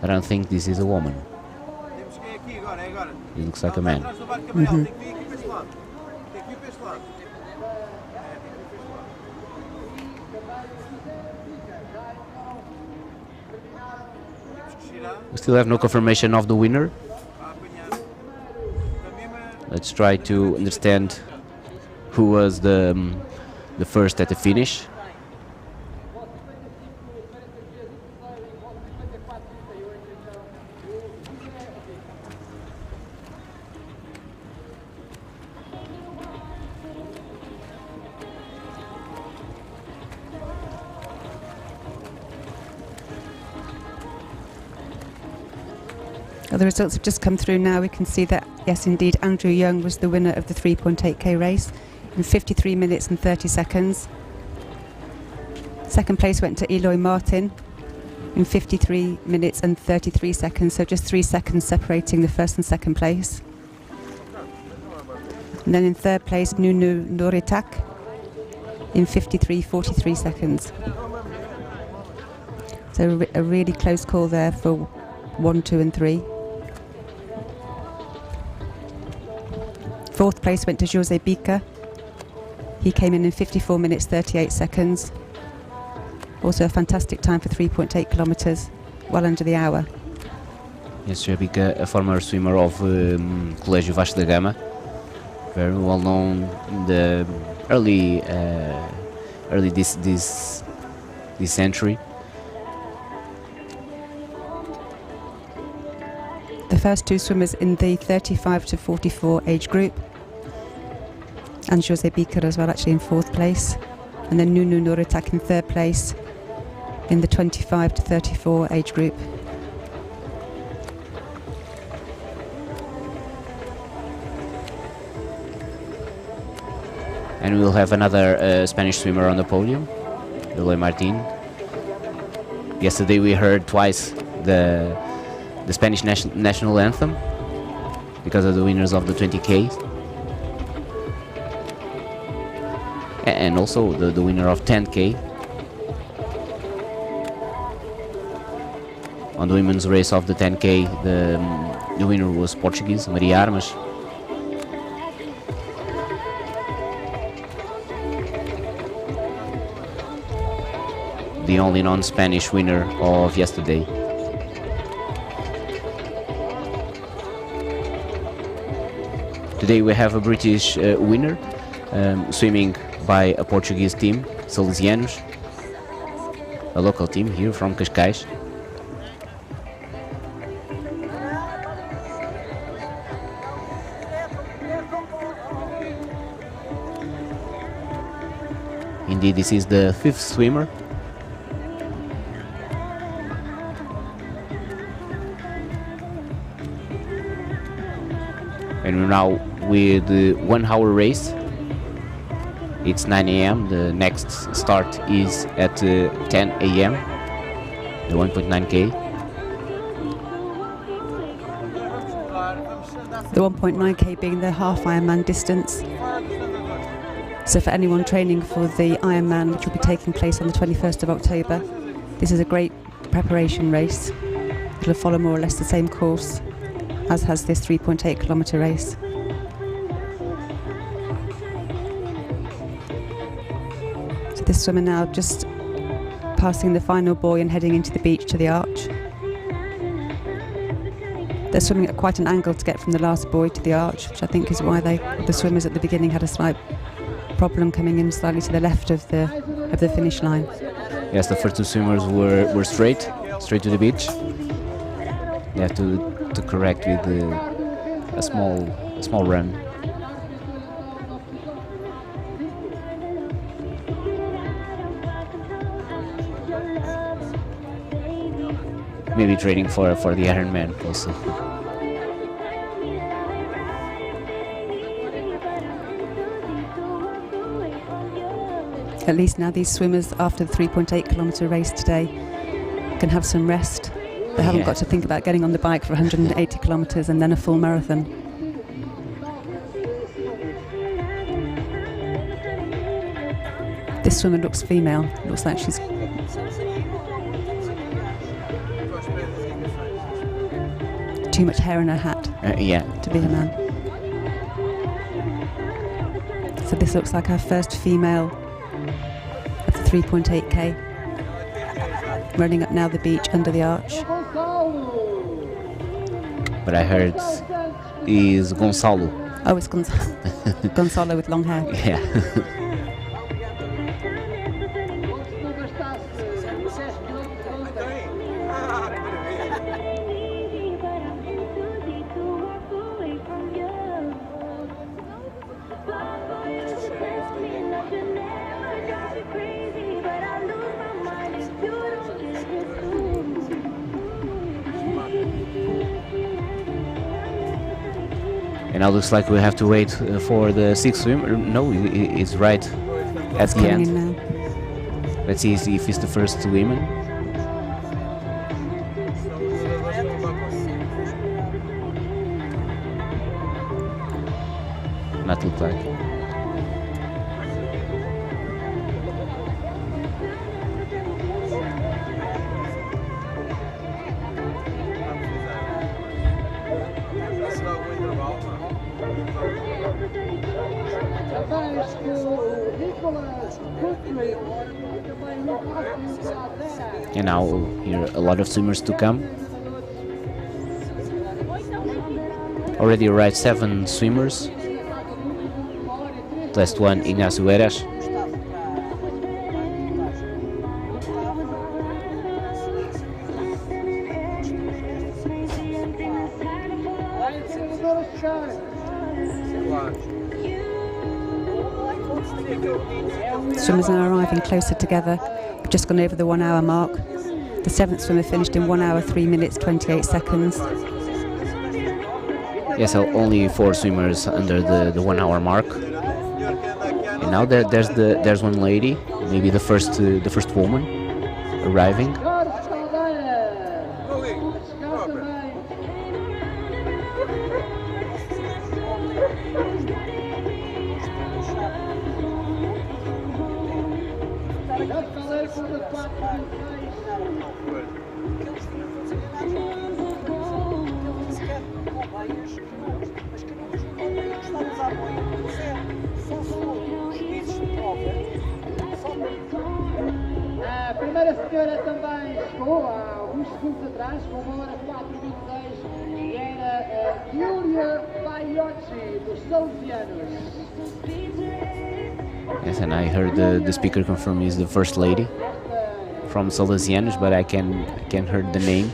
I don't think this is a woman. It looks like a man. Mm-hmm. We still have no confirmation of the winner. Let's try to understand who was the first at the finish. The results have just come through now. We can see that, yes, indeed, Andrew Young was the winner of the 3.8k race in 53 minutes and 30 seconds. Second place went to Eloy Martin in 53 minutes and 33 seconds, so just 3 seconds separating the first and second place. And then in third place, Nunu Noritak in 53:43 seconds. So a really close call there for 1, 2 and 3. Fourth place went to Jose Bica. He came in 54 minutes 38 seconds. Also a fantastic time for 3.8 kilometres, well under the hour. Yes, Jose Bica, a former swimmer of Colégio Vasco da Gama, very well known in the early this century. The first two swimmers in the 35 to 44 age group, and Jose Bica as well, actually in fourth place, and then Nunu Nuritak in third place in the 25 to 34 age group. And we'll have another Spanish swimmer on the podium, Eloy Martin. Yesterday we heard twice the Spanish national anthem because of the winners of the 20K, and also the winner of 10K. On the women's race of the 10K, the winner was Portuguese, Maria Armas. The only non-Spanish winner of yesterday. Today we have a British winner, swimming by a Portuguese team, Salesianos, a local team here from Cascais. Indeed, this is the fifth swimmer. And we're now with the 1 hour race. It's 9 a.m. The next start is at 10 a.m. The 1.9K. The 1.9K being the half Ironman distance. So for anyone training for the Ironman, which will be taking place on the 21st of October, this is a great preparation race. It'll follow more or less the same course as has this 3.8 kilometre race. So this swimmer now just passing the final buoy and heading into the beach to the arch. They're swimming at quite an angle to get from the last buoy to the arch, which I think is why the swimmers at the beginning had a slight problem coming in slightly to the left of the finish line. Yes, the first two swimmers were straight to the beach. They have to correct with a small run. Maybe training for the Ironman also. At least now these swimmers, after the 3.8 kilometre race today, can have some rest. They haven't got to think about getting on the bike for 180 kilometres and then a full marathon. This swimmer looks female. Looks like she's too much hair in her hat to be a man. So this looks like our first female of the 3.8K. Running up now the beach under the arch. But I heard is Gonçalo. Oh, it's Gonçalo with long hair. Yeah. And now looks like we have to wait for the sixth swimmer. No, it's right at the end. Now. Let's see if it's the first woman. Not look like. And now here a lot of swimmers to come. Already arrived 7 swimmers. Last one, Ignacio Eras. Swimmers are arriving closer together. We've just gone over the 1 hour mark. The 7th swimmer finished in 1 hour 3 minutes 28 seconds. Yes, so only 4 swimmers under the 1 hour mark. And now there's one lady, maybe the first woman arriving. A primeira senhora também chegou há alguns segundos atrás, com 1 hora 4:26, e era Giulia Baiocchi, dos Salesianos. Yes, and I heard the speaker confirm is the first lady from Salesianos, but I can heard the name.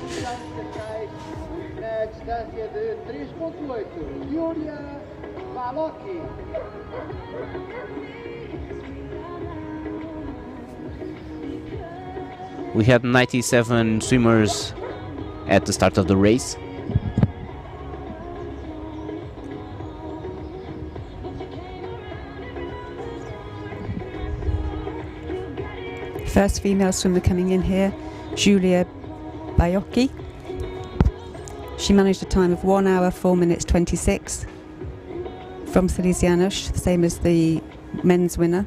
Na distância de 3.8, Giulia Baiocchi. We had 97 swimmers at the start of the race. First female swimmer coming in here, Giulia Baiocchi. She managed a time of 1 hour 4 minutes 26 from Salesianos, the same as the men's winner.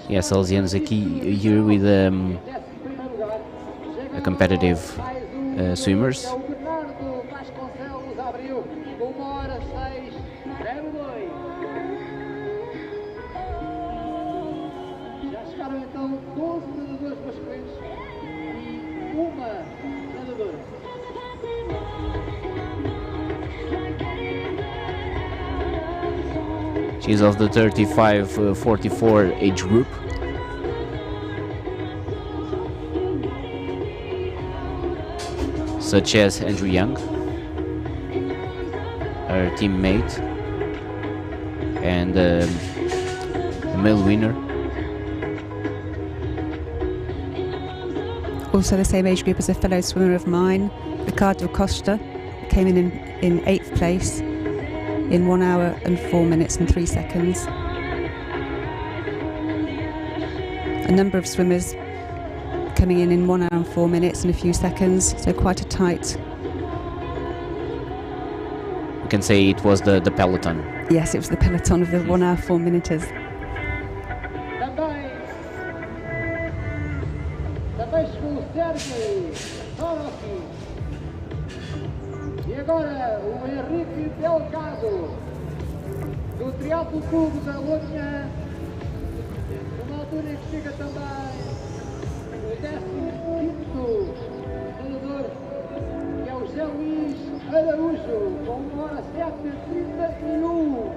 Yes, Salesianos here with a competitive swimmers. She's of the 35-44 age group. Such as Andrew Young, her teammate, and the male winner. Also the same age group as a fellow swimmer of mine, Ricardo Costa, came in 8th place in 1 hour and 4 minutes and 3 seconds. A number of swimmers coming in 1 hour and 4 minutes and a few seconds, so quite a tight. You can say it was the peloton. Yes, it was the peloton of the 1 hour 4 minuters. Também chegou o Sérgio Torocchi. E agora o Henrique Delgado, do Triatlo Clube da Lourinhã, numa altura em que chega também o 15º nadador, que é o José Luís Araújo, com 1 hora 7:31.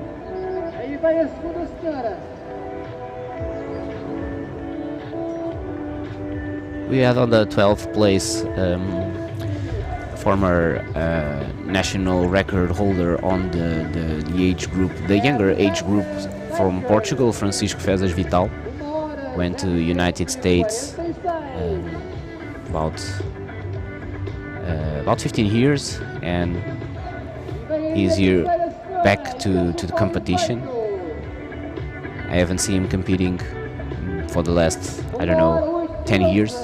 Aí vem a segunda senhora. We had on the 12th place former national record holder on the age group, the younger age group from Portugal, Francisco Fezes Vital. Went to United States about 15 years, and he's here back to the competition. I haven't seen him competing for the last, I don't know, 10 years.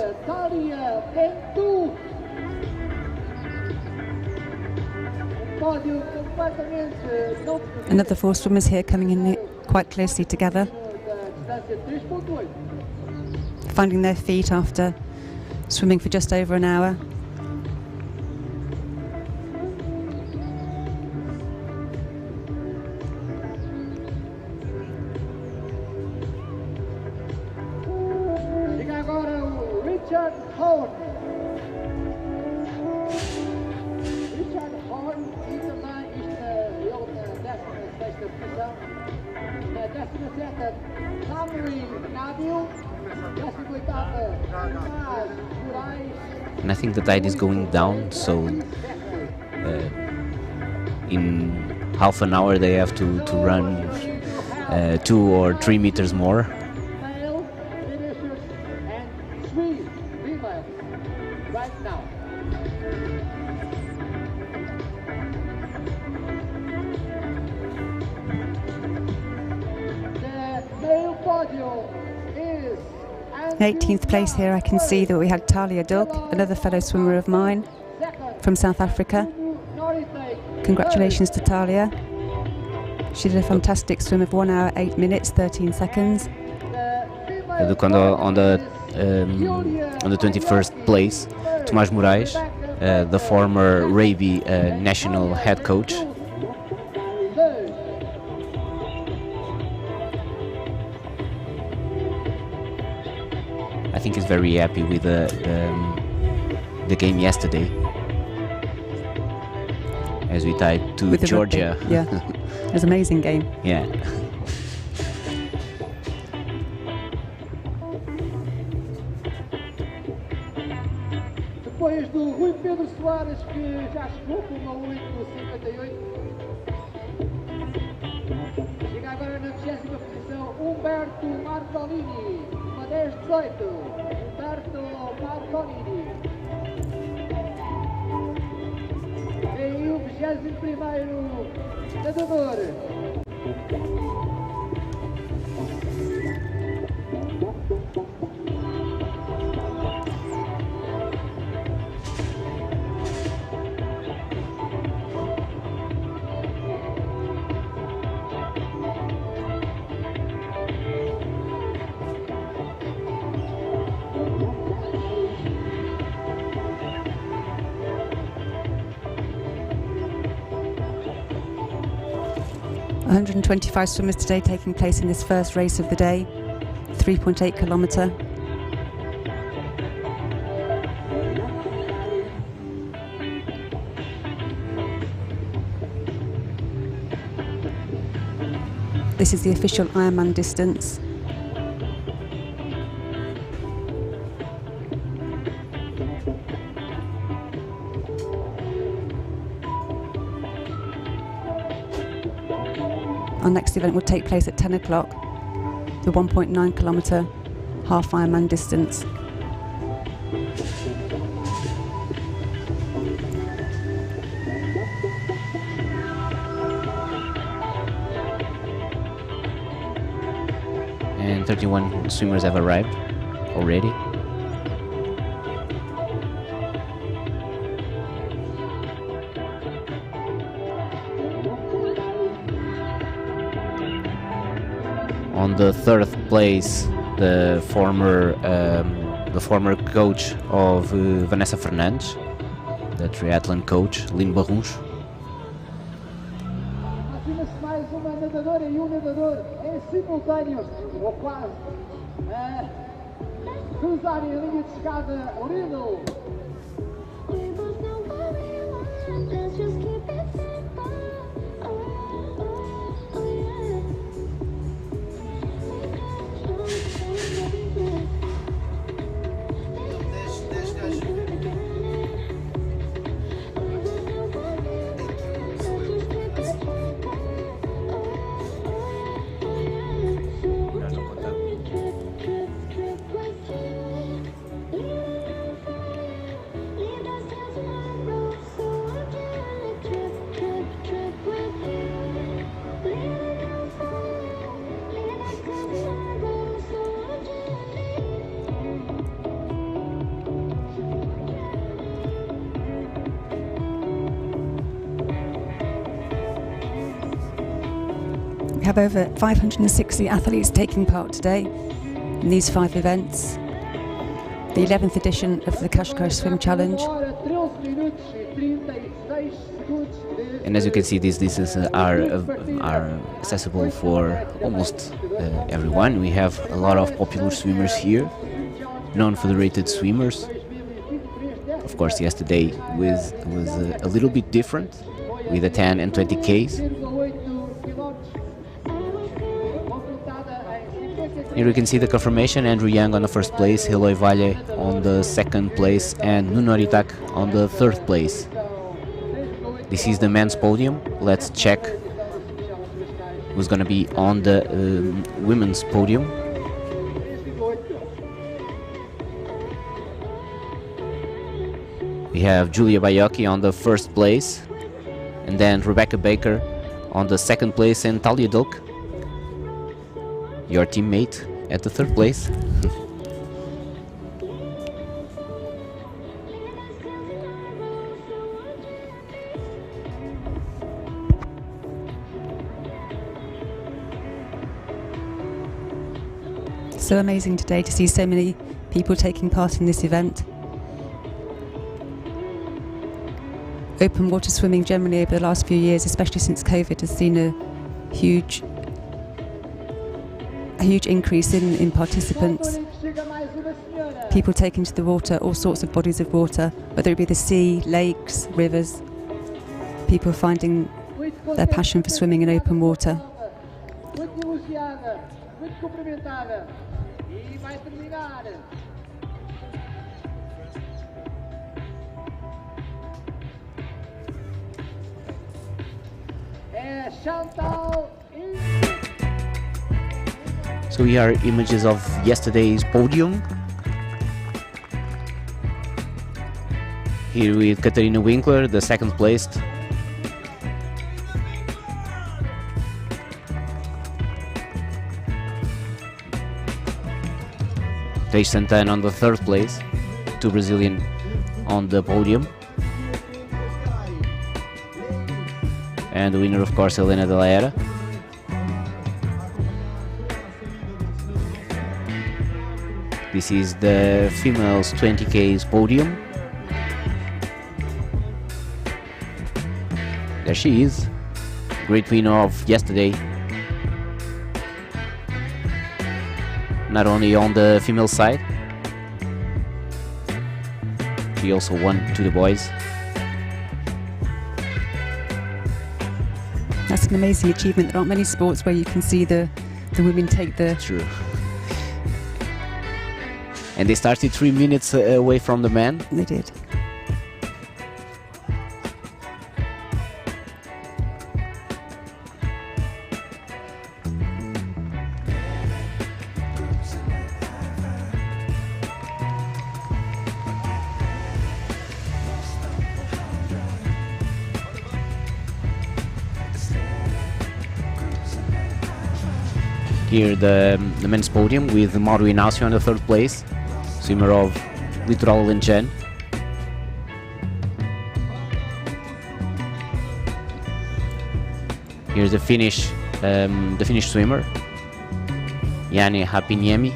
Another 4 swimmers here coming in quite closely together, finding their feet after swimming for just over an hour. Richard Horn. Richard Horn e também ele na 16ª posição. Na 17ª, Cameron Nabil. 18ª, Tomás Moraes. And I think the tide is going down, so in half an hour they have to run 2 or 3 meters more. Male finishers and 3 females right now. The male podium is 18th place here, I can see that we had Talia Dug, another fellow swimmer of mine from South Africa. Congratulations to Talia. She did a fantastic swim of 1 hour 8 minutes 13 seconds. Look on the 21st place, Tomás Moraes, the former Rabi national head coach. I think he's very happy with the game yesterday, as we tied to With the Georgia. rugby, yeah, it was an amazing game. Yeah. Depois do Rui Pedro Soares, que já chegou com uma 8,58. Chega agora na 20ª posição Humberto Marcolini, uma 10,18. Humberto Marcolini. E o 21º nadador. One 125 swimmers today taking place in this first race of the day, 3.8 kilometre. This is the official Ironman distance. Our next event will take place at 10 o'clock, the 1.9 kilometre half Ironman distance. And 31 swimmers have arrived already. On the 3rd place, the former coach of Vanessa Fernandes, the triathlon coach, Lino Barros. Afina-se mais uma nadadora e um nadador em simultâneo, ou quase, cruzarem a linha de chegada Lidl. We have over 560 athletes taking part today in these 5 events. The 11th edition of the Cascais Swim Challenge. And as you can see, these distances are accessible for almost everyone. We have a lot of popular swimmers here. non-federated swimmers. Of course, yesterday was a little bit different with the 10 and 20 Ks. Here we can see the confirmation: Andrew Young on the first place, Eloy Valle on the second place, and Nuno Aritak on the third place. This is the men's podium. Let's check who's going to be on the women's podium. We have Julia Baiocchi on the first place, and then Rebecca Baker on the second place, and Talia Dulk, your teammate, at the third place. So amazing today to see so many people taking part in this event. Open water swimming generally over the last few years, especially since COVID, has seen a huge increase in participants. People taking to the water, all sorts of bodies of water, whether it be the sea, lakes, rivers. People finding their passion for swimming in open water. So here are images of yesterday's podium. Here with Katarina Winkler, the second placed. Teix Santana on the third place, two Brazilian on the podium. And the winner, of course, Helena de la Era. This is the females 20Ks podium. There she is, great winner of yesterday. Not only on the female side, she also won to the boys. That's an amazing achievement. There aren't many sports where you can see the women take the... True. And they started 3 minutes away from the men. They did. Here the men's podium with Mauro Inácio on the third place, swimmer of Litoral Alentejano. Here's the Finnish swimmer, Jani Hapiniemi.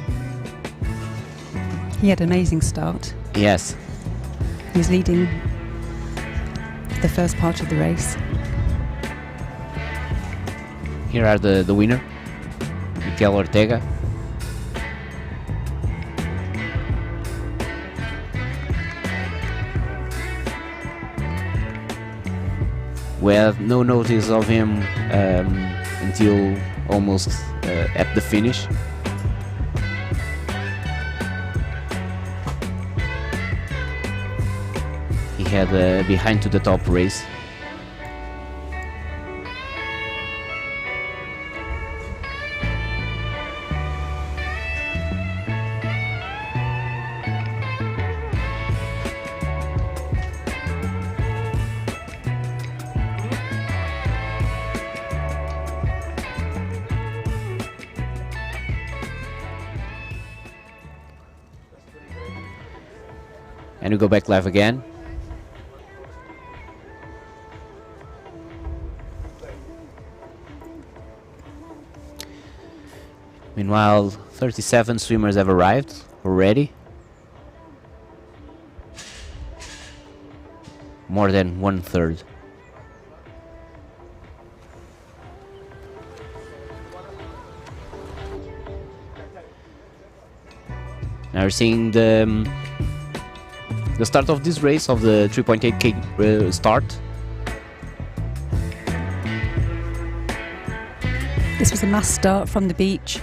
He had an amazing start. Yes. He's leading the first part of the race. Here are the winner, Miquel Ortega. We had no notice of him until almost at the finish. He had a behind to the top race. And we go back live again. Meanwhile, 37 swimmers have arrived already. More than 1/3. Now we're seeing the start of this race, of the 3.8k start. This was a mass start from the beach.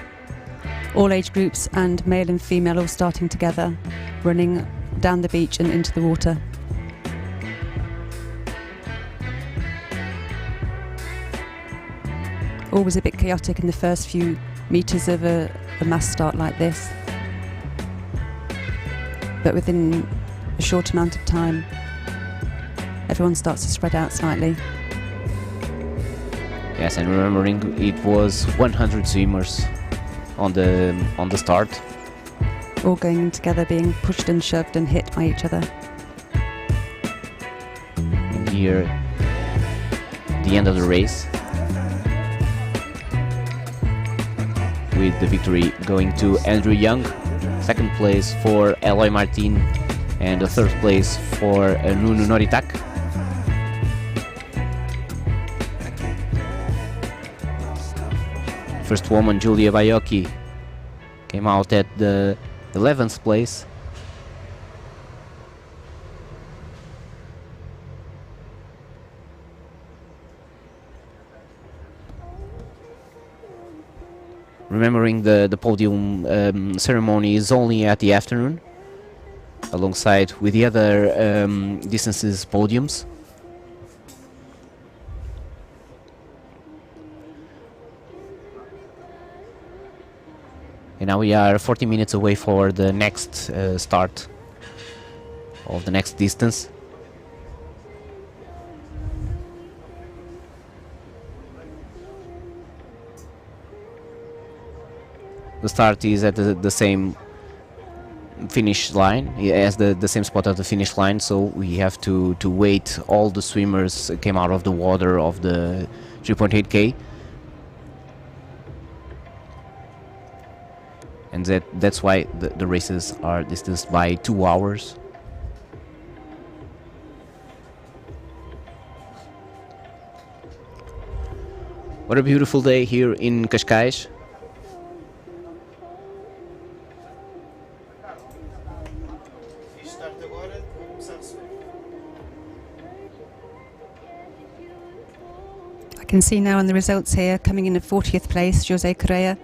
All age groups and male and female all starting together, running down the beach and into the water. Always a bit chaotic in the first few metres of a mass start like this. But within a short amount of time, everyone starts to spread out slightly. Yes, and remembering it was 100 swimmers on the start. All going together, being pushed and shoved and hit by each other. And here, the end of the race, with the victory going to Andrew Young, second place for Eloy Martin, and the third place for Nuno Noritak. First woman, Julia Baiocchi, came out at the 11th place. Remembering the podium ceremony is only at the afternoon, alongside with the other distances podiums. And now we are 40 minutes away for the next start of the next distance. The start is at the same finish line, as the same spot at the finish line, so we have to wait. All the swimmers came out of the water of the 3.8k. And that's why the races are distanced by 2 hours. What a beautiful day here in Cascais. I can see now on the results here, coming in at 40th place, Jose Correa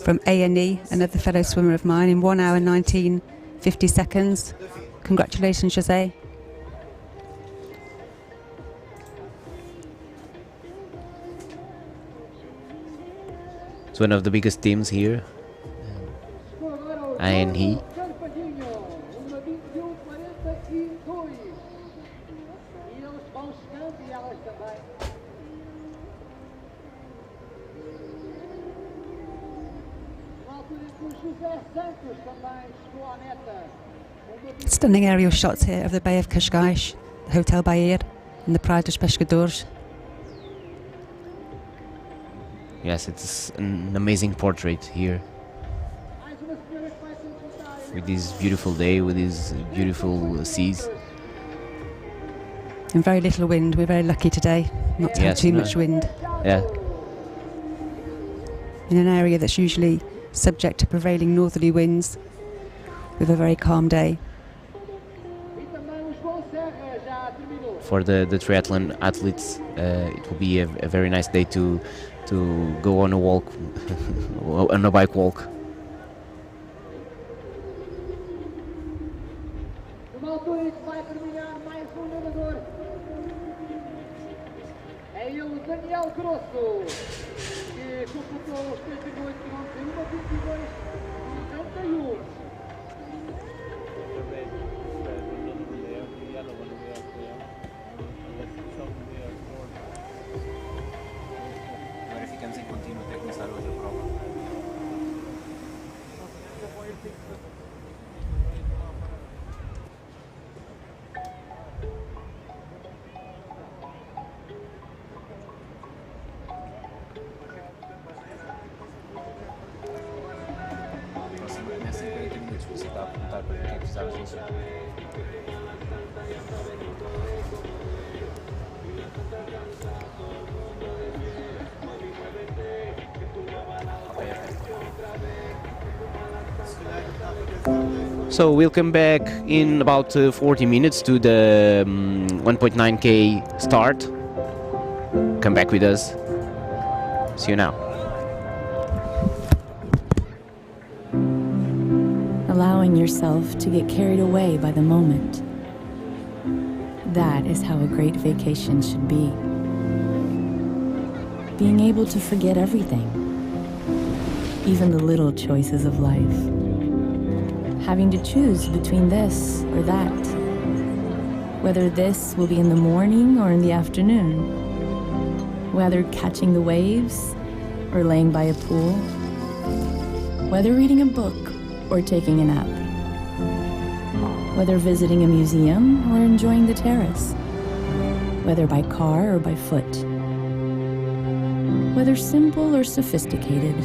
from A&E, another fellow swimmer of mine, in 1 hour 19:50 seconds. Congratulations, Jose. It's one of the biggest teams here, A&E. Stunning aerial shots here of the Bay of Cascais, Hotel Bahia and the Praia dos Pescadores. Yes, it's an amazing portrait here. With this beautiful day, with these beautiful seas. And very little wind. We're very lucky today not to have too much wind. Yeah. In an area that's usually subject to prevailing northerly winds, with a very calm day. For the triathlon athletes, it will be a very nice day to go on a walk, on a bike walk. So we'll come back in about 40 minutes to the 1.9K start. Come back with us. See you now. Allowing yourself to get carried away by the moment. That is how a great vacation should be. Being able to forget everything, even the little choices of life. Having to choose between this or that. Whether this will be in the morning or in the afternoon. Whether catching the waves or laying by a pool. Whether reading a book or taking a nap. Whether visiting a museum or enjoying the terrace. Whether by car or by foot. Whether simple or sophisticated.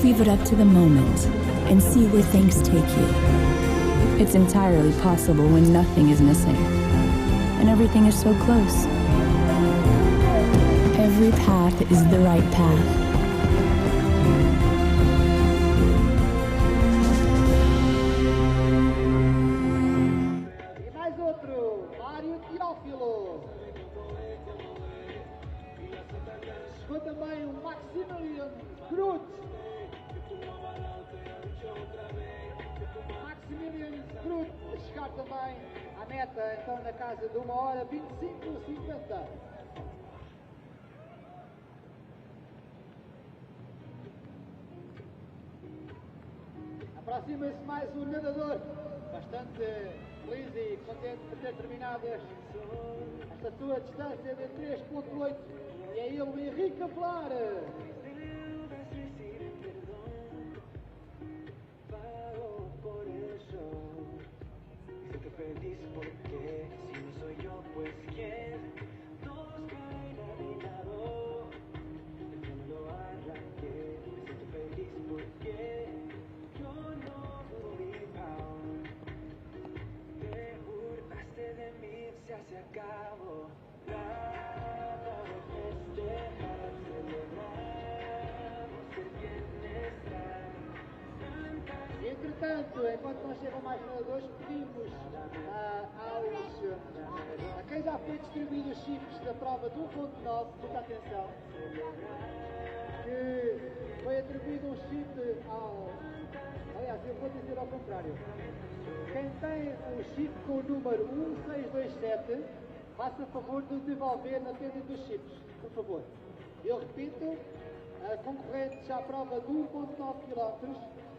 Leave it up to the moment and see where things take you. It's entirely possible when nothing is missing and everything is so close. Every path is the right path. Também a meta, então, na casa de 1h25:50. Aproxima-se mais um nadador, bastante feliz e contente por ter terminado esta sua distância de 3.8, e é ele, o Henrique Avelar. Feliz porque si no soy yo, pues quién nos caerá de lado. Yo no lo arranqué, me siento feliz porque yo no voy out. Te burlaste de mí, se hace a cabo. Nada de festejar, celebramos el bienestar. Entretanto, enquanto não chegam mais nadadores, pedimos a quem já foi distribuído os chips da prova do 1.9, muita atenção, que foi atribuído um chip ao... Aliás, eu vou dizer ao contrário. Quem tem o chip com o número 1627, faça favor de devolver na tenda dos chips, por favor. Eu repito, concorrentes à prova de 1.9 km,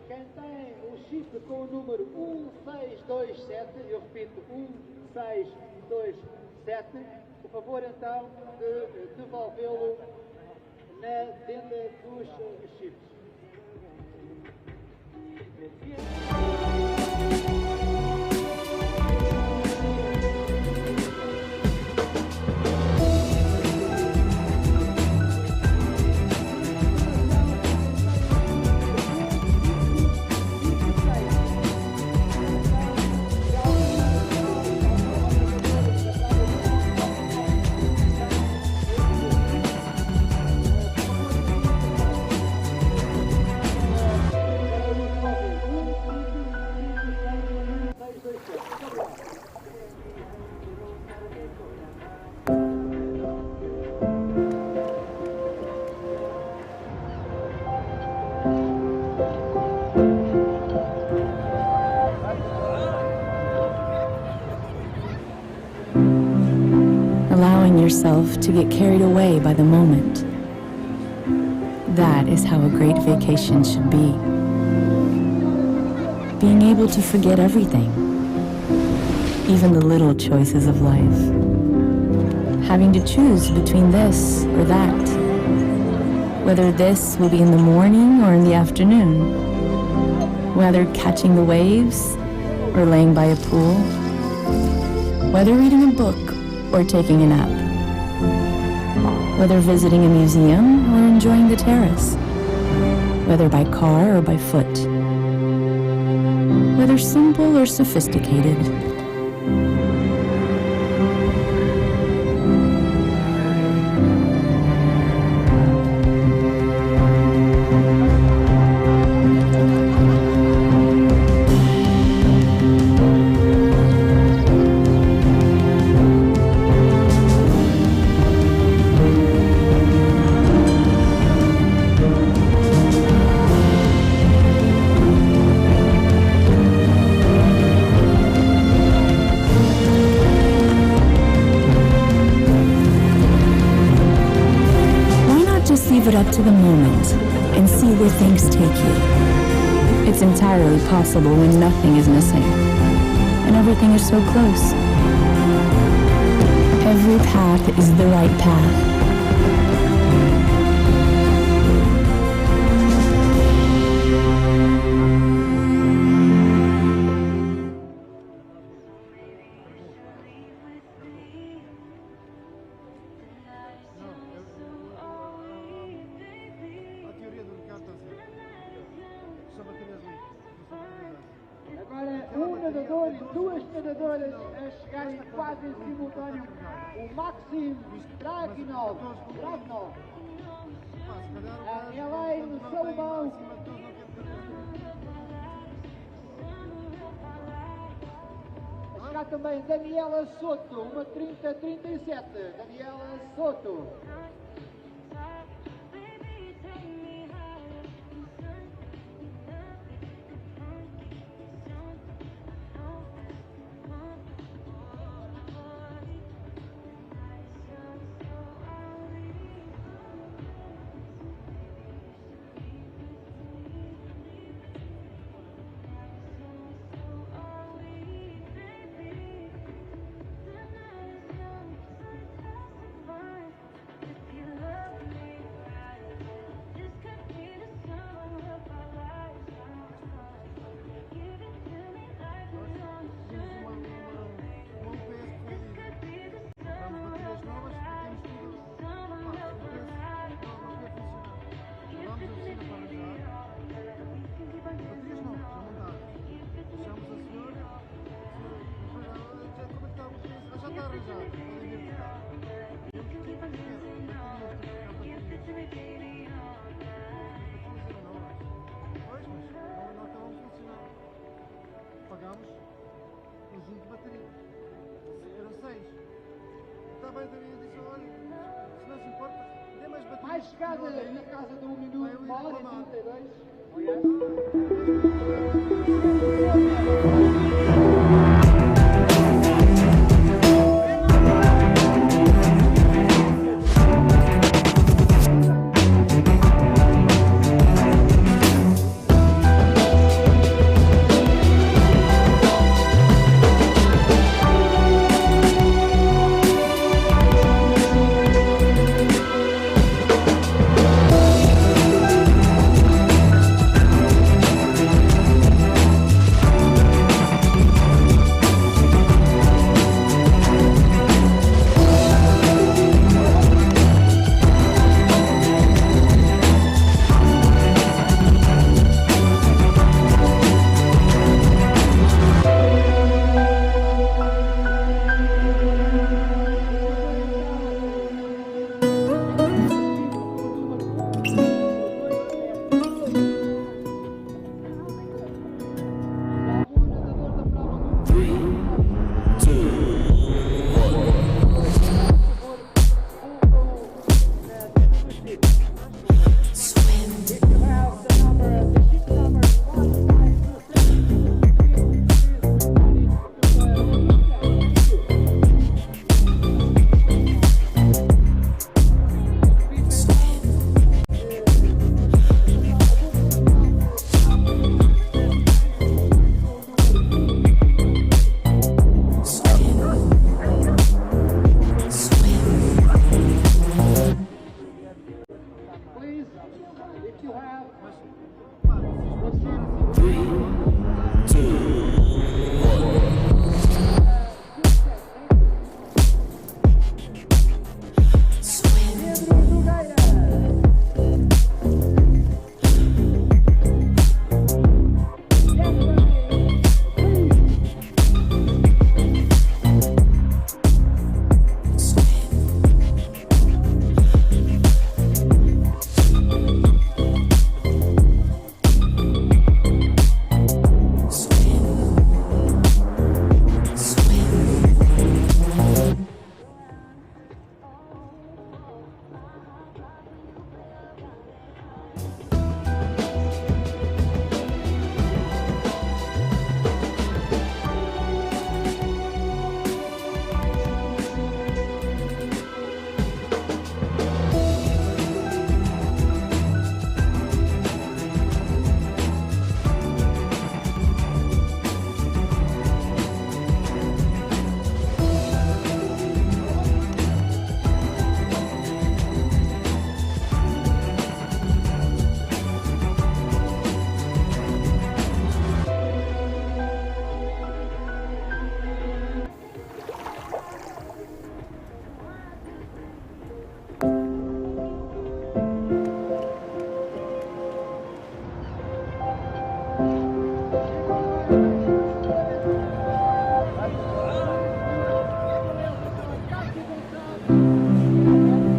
quem tem o chip com o número 1627, eu repito, 1627, por favor então de devolvê-lo na tenda dos chips. Allowing yourself to get carried away by the moment. That is how a great vacation should be. Being able to forget everything, even the little choices of life. having to choose between this or that, whether this will be in the morning or in the afternoon, whether catching the waves or laying by a pool, whether reading a book or taking a nap, whether visiting a museum or enjoying the terrace, whether by car or by foot, whether simple or sophisticated. Leave it up to the moment and see where things take you. It's entirely possible when nothing is missing and everything is so close. Every path is the right path. Agora duas nadadoras a chegarem quase em simultâneo, o Maxim Dragunov, a Elaine Salomão, a chegar também Daniela Soto, uma 30-37, Daniela Soto. Pagámos conjunto de bateria. Eram 6. Está bem, Daniel disse, olha, se não se importa, dê mais bateria. Mais chegada na casa de 1 minuto, 1h32. que you have. Mas, pá, vocês vão ser assim.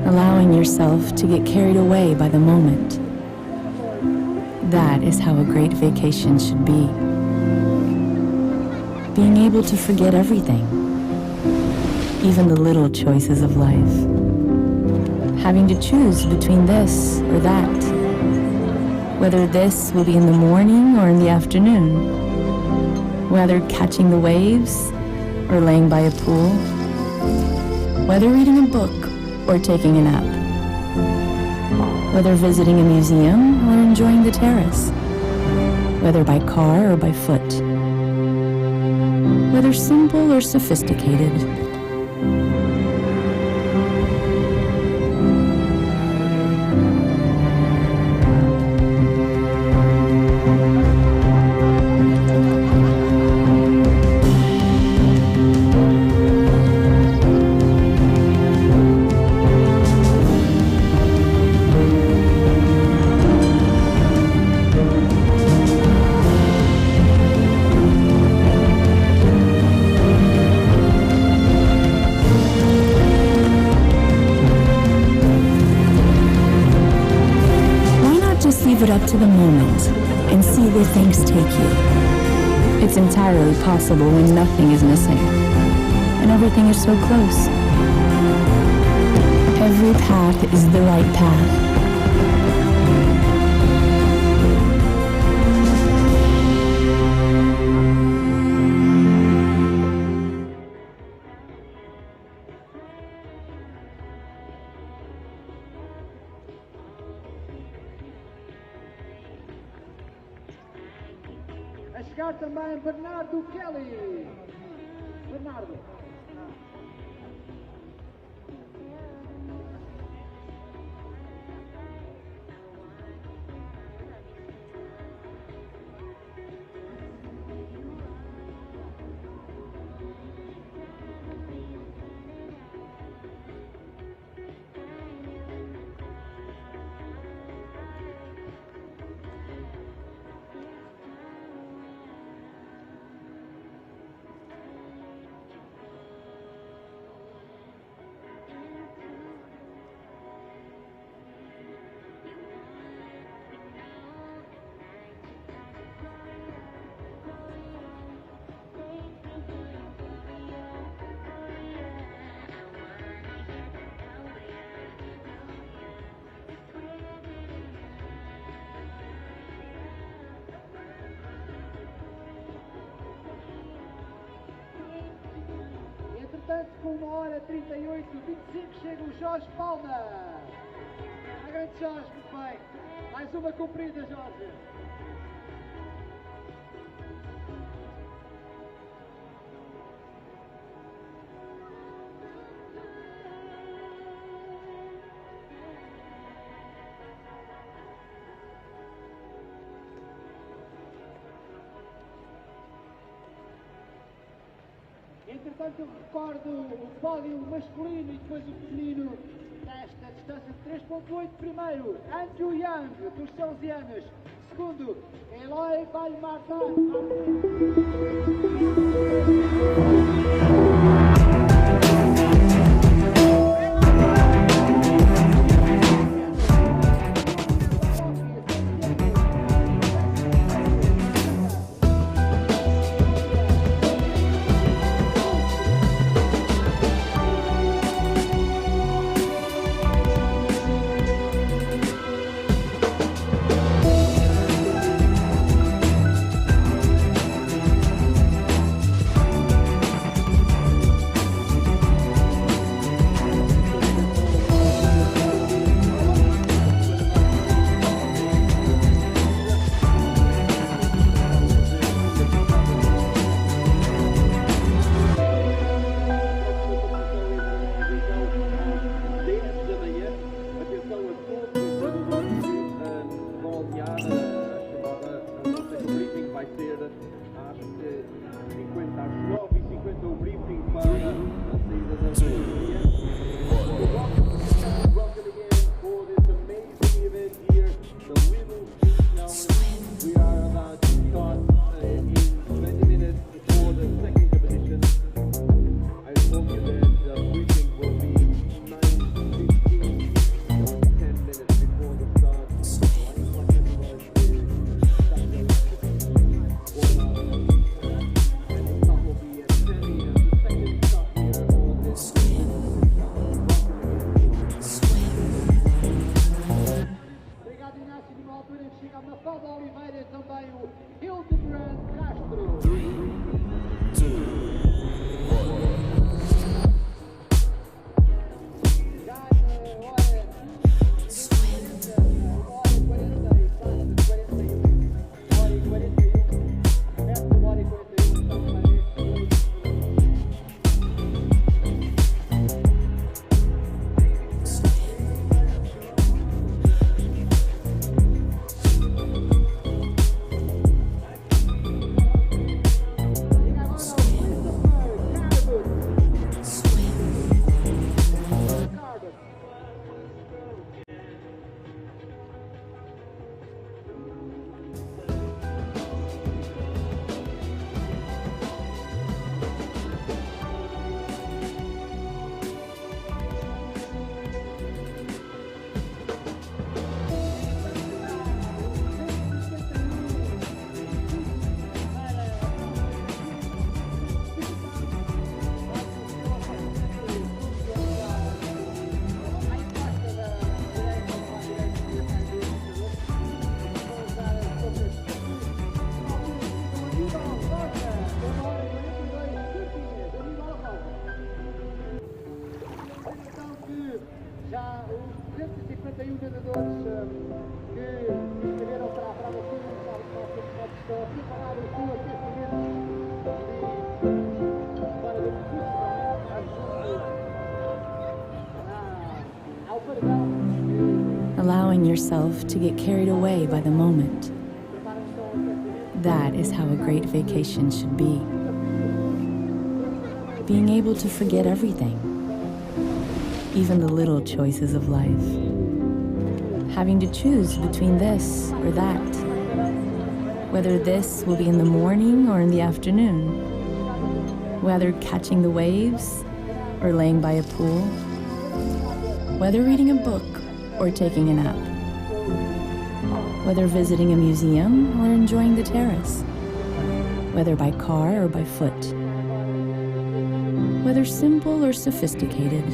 Allowing yourself to get carried away by the moment. That is how a great vacation should be. Being able to forget everything, even the little choices of life. Having to choose between this or that. Whether this will be in the morning or in the afternoon. Whether catching the waves or laying by a pool. Whether reading a book or taking a nap. Whether visiting a museum or enjoying the terrace. Whether by car or by foot. Whether simple or sophisticated. Leave it up to the moment and see where things take you. It's entirely possible when nothing is missing and everything is so close. Every path is the right path. A chegar também Bernardo Kelly. Bernardo. Entretanto, com 1h38:25 chega o Jorge Palma. A grande Jorge, muito bem. Mais uma cumprida, Jorge. Entretanto, eu recordo o pódio masculino e depois o feminino nesta distância de 3.8. Primeiro, Andrew Young, dos Salesianos. Segundo, Eloy Valmartin. Já os 251 nadadores que se inscreveram para a prova pública estão a preparar o seu aquecimento fora do percurso ao paredão. Allowing yourself to get carried away by the moment. That is how a great vacation should be. Being able to forget everything, even the little choices of life. Having to choose between this or that. Whether this will be in the morning or in the afternoon. Whether catching the waves or laying by a pool. Whether reading a book or taking a nap. Whether visiting a museum or enjoying the terrace. Whether by car or by foot. Whether simple or sophisticated.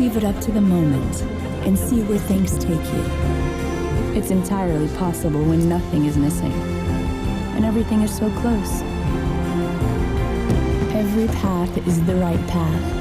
Leave it up to the moment and see where things take you. It's entirely possible when nothing is missing, and everything is so close. Every path is the right path.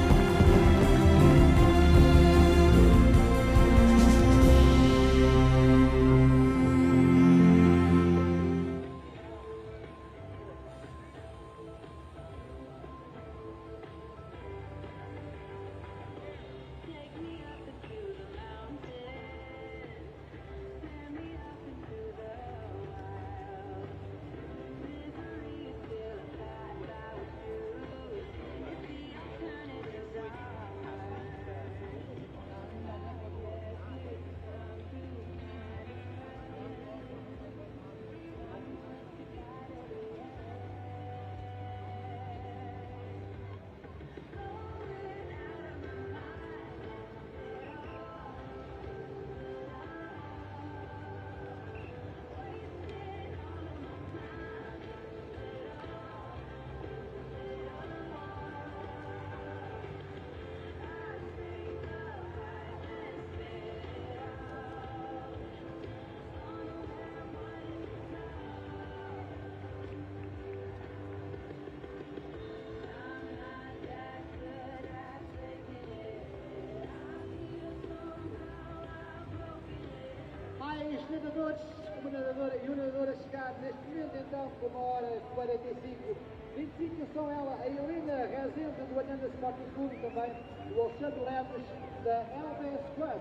Mais nadadores, uma nadadora e um nadador a chegar neste momento então com 1h45. 25 são ela, a Helena Rezende do Ananda Sporting Club e também o Alexandre Leves da LBS Club.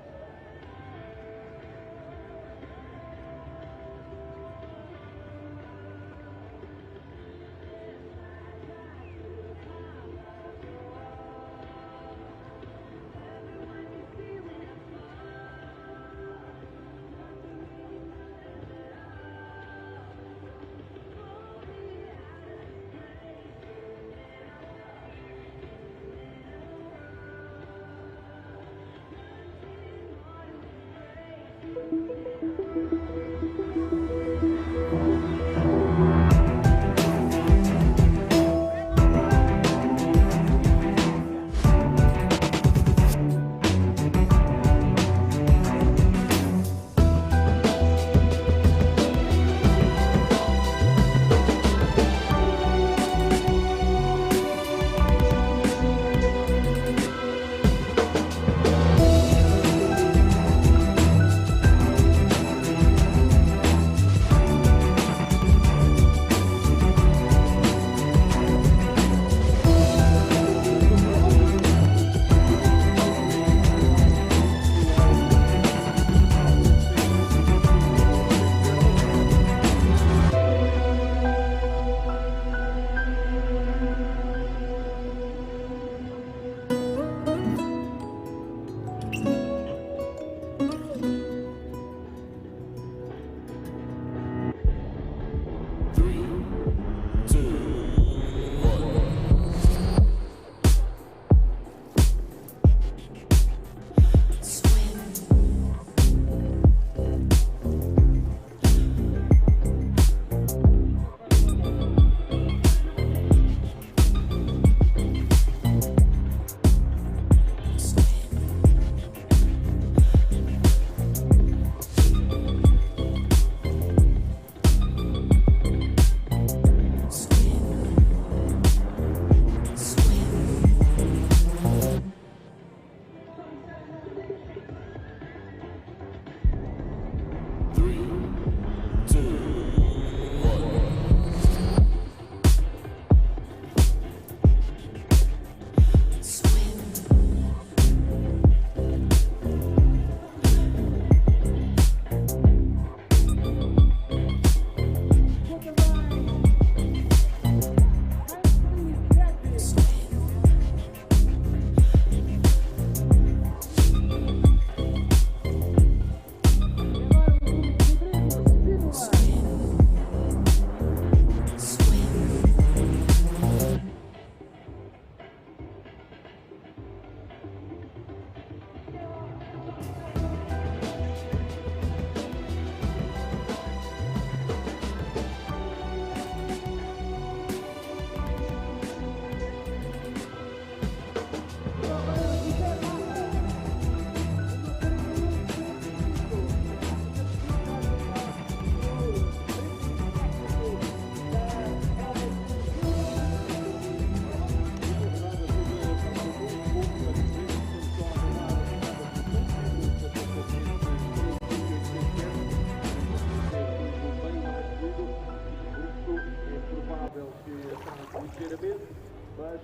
mas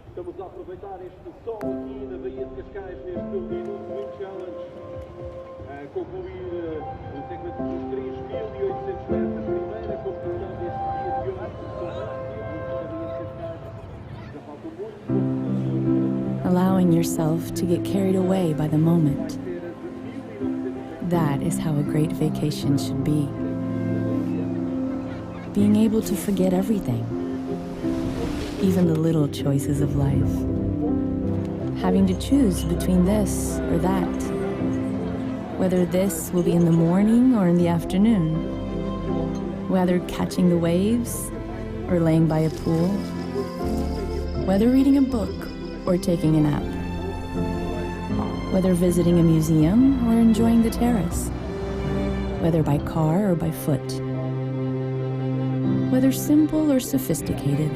estamos a aproveitar este sol aqui na Baía de Cascais neste Minuto Wind Challenge. A concluir o segmento dos 3.800 metros, primeira competição deste dia de hoje. São mais tempos na Baía de Cascais. Já faltam muito pouco. Allowing yourself to get carried away by the moment. That is how a great vacation should be. Being able to forget everything, even the little choices of life. Having to choose between this or that. Whether this will be in the morning or in the afternoon. Whether catching the waves or laying by a pool. Whether reading a book or taking a nap. Whether visiting a museum or enjoying the terrace. Whether by car or by foot. Whether simple or sophisticated.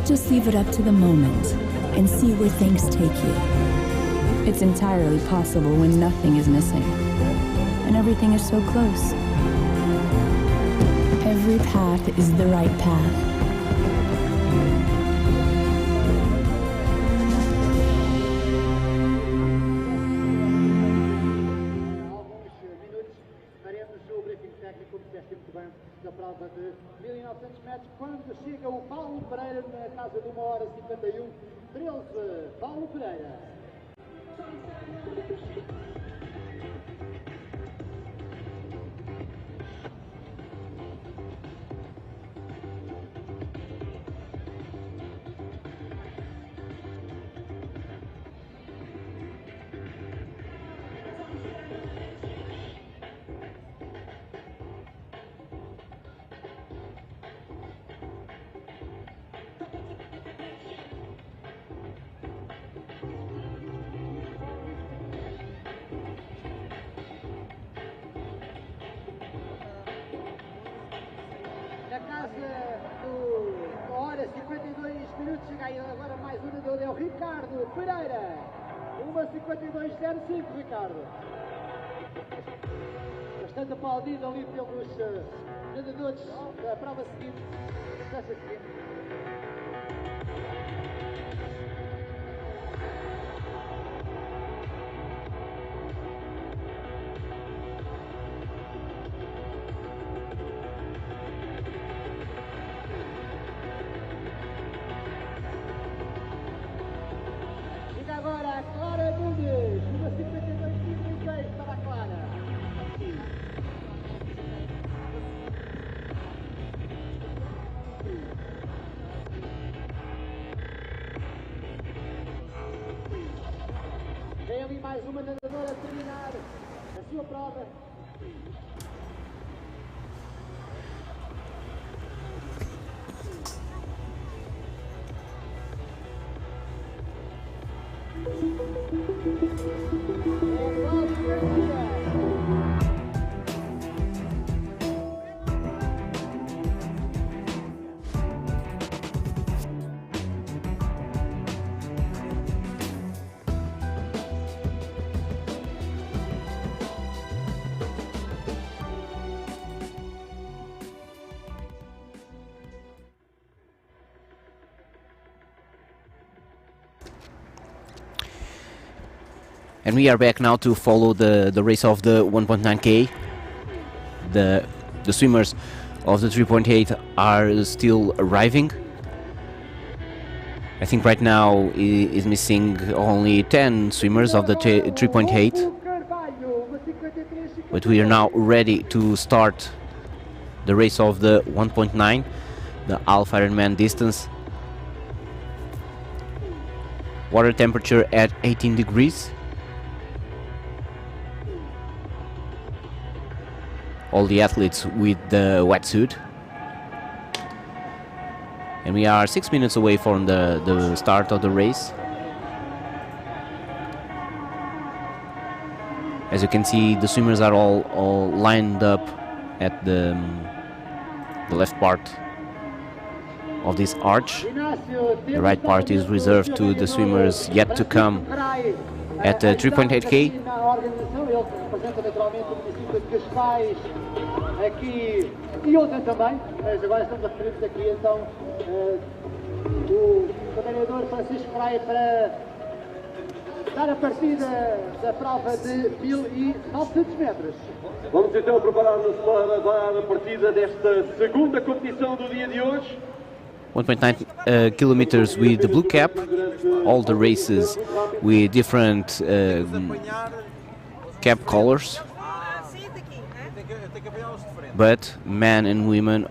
Just leave it up to the moment and see where things take you. It's entirely possible when nothing is missing and everything is so close. Every path is the right path. Da prova de 1900 metros, quando chega o Paulo Pereira na casa de 1h51, 13, Paulo Pereira. Na casa do 1h52, chega aí agora mais um nadador, é o Ricardo Pereira. 1h52,05, Ricardo. Bastante aplaudido ali pelos nadadores da prova seguinte, da distância seguinte. Agora a Clara Nunes, 1h52,36 para a Clara. Tem ali mais uma nadadora a terminar a sua prova. And we are back now to follow the race of the 1.9k. The swimmers of the 3.8 are still arriving. I think right now is missing only 10 swimmers of the 3.8. But we are now ready to start the race of the 1.9, the half Ironman distance. Water temperature at 18 degrees. all the athletes with the wetsuit. And we are 6 minutes away from the start of the race. As you can see, the swimmers are all lined up at the left part of this arch. The right part is reserved to the swimmers yet to come at 3.8K. Na organização, ele representa naturalmente o município de Cascais aqui e outra também, mas agora estamos a referir-nos aqui então o treinador Francisco Praia para dar a partida da prova de 1900 metros. Vamos então preparar-nos para dar a partida desta segunda competição do dia de hoje. 1.9 kilometers with the blue cap, all the races with different cap colors, but men and women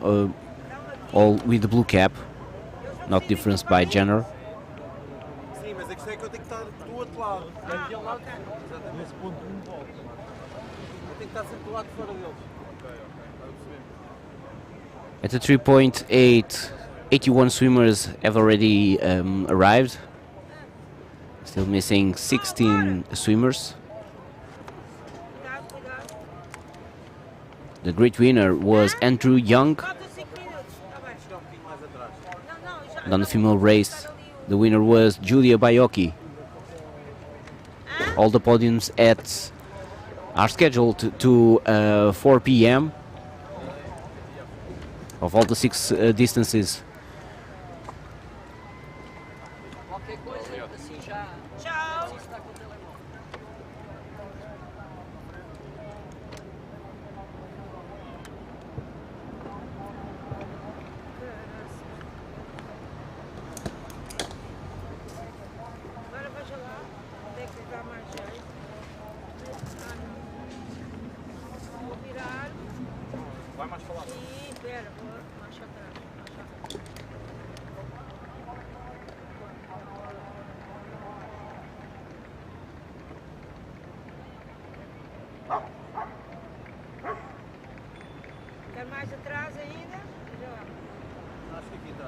all with the blue cap, not different by gender. Sim, mas a questão é que eu tenho que estar do outro lado. Daquele lado, exatamente. Nesse ponto não volto. Eu tenho que estar sempre do lado de fora deles. At the 3.8, 81 swimmers have already arrived. Still missing 16 swimmers. The great winner was Andrew Young. And on the female race, the winner was Julia Baiocchi. All the podiums are scheduled to 4 p.m. of all the 6 distances. Mais atrás ainda? Acho que aqui está.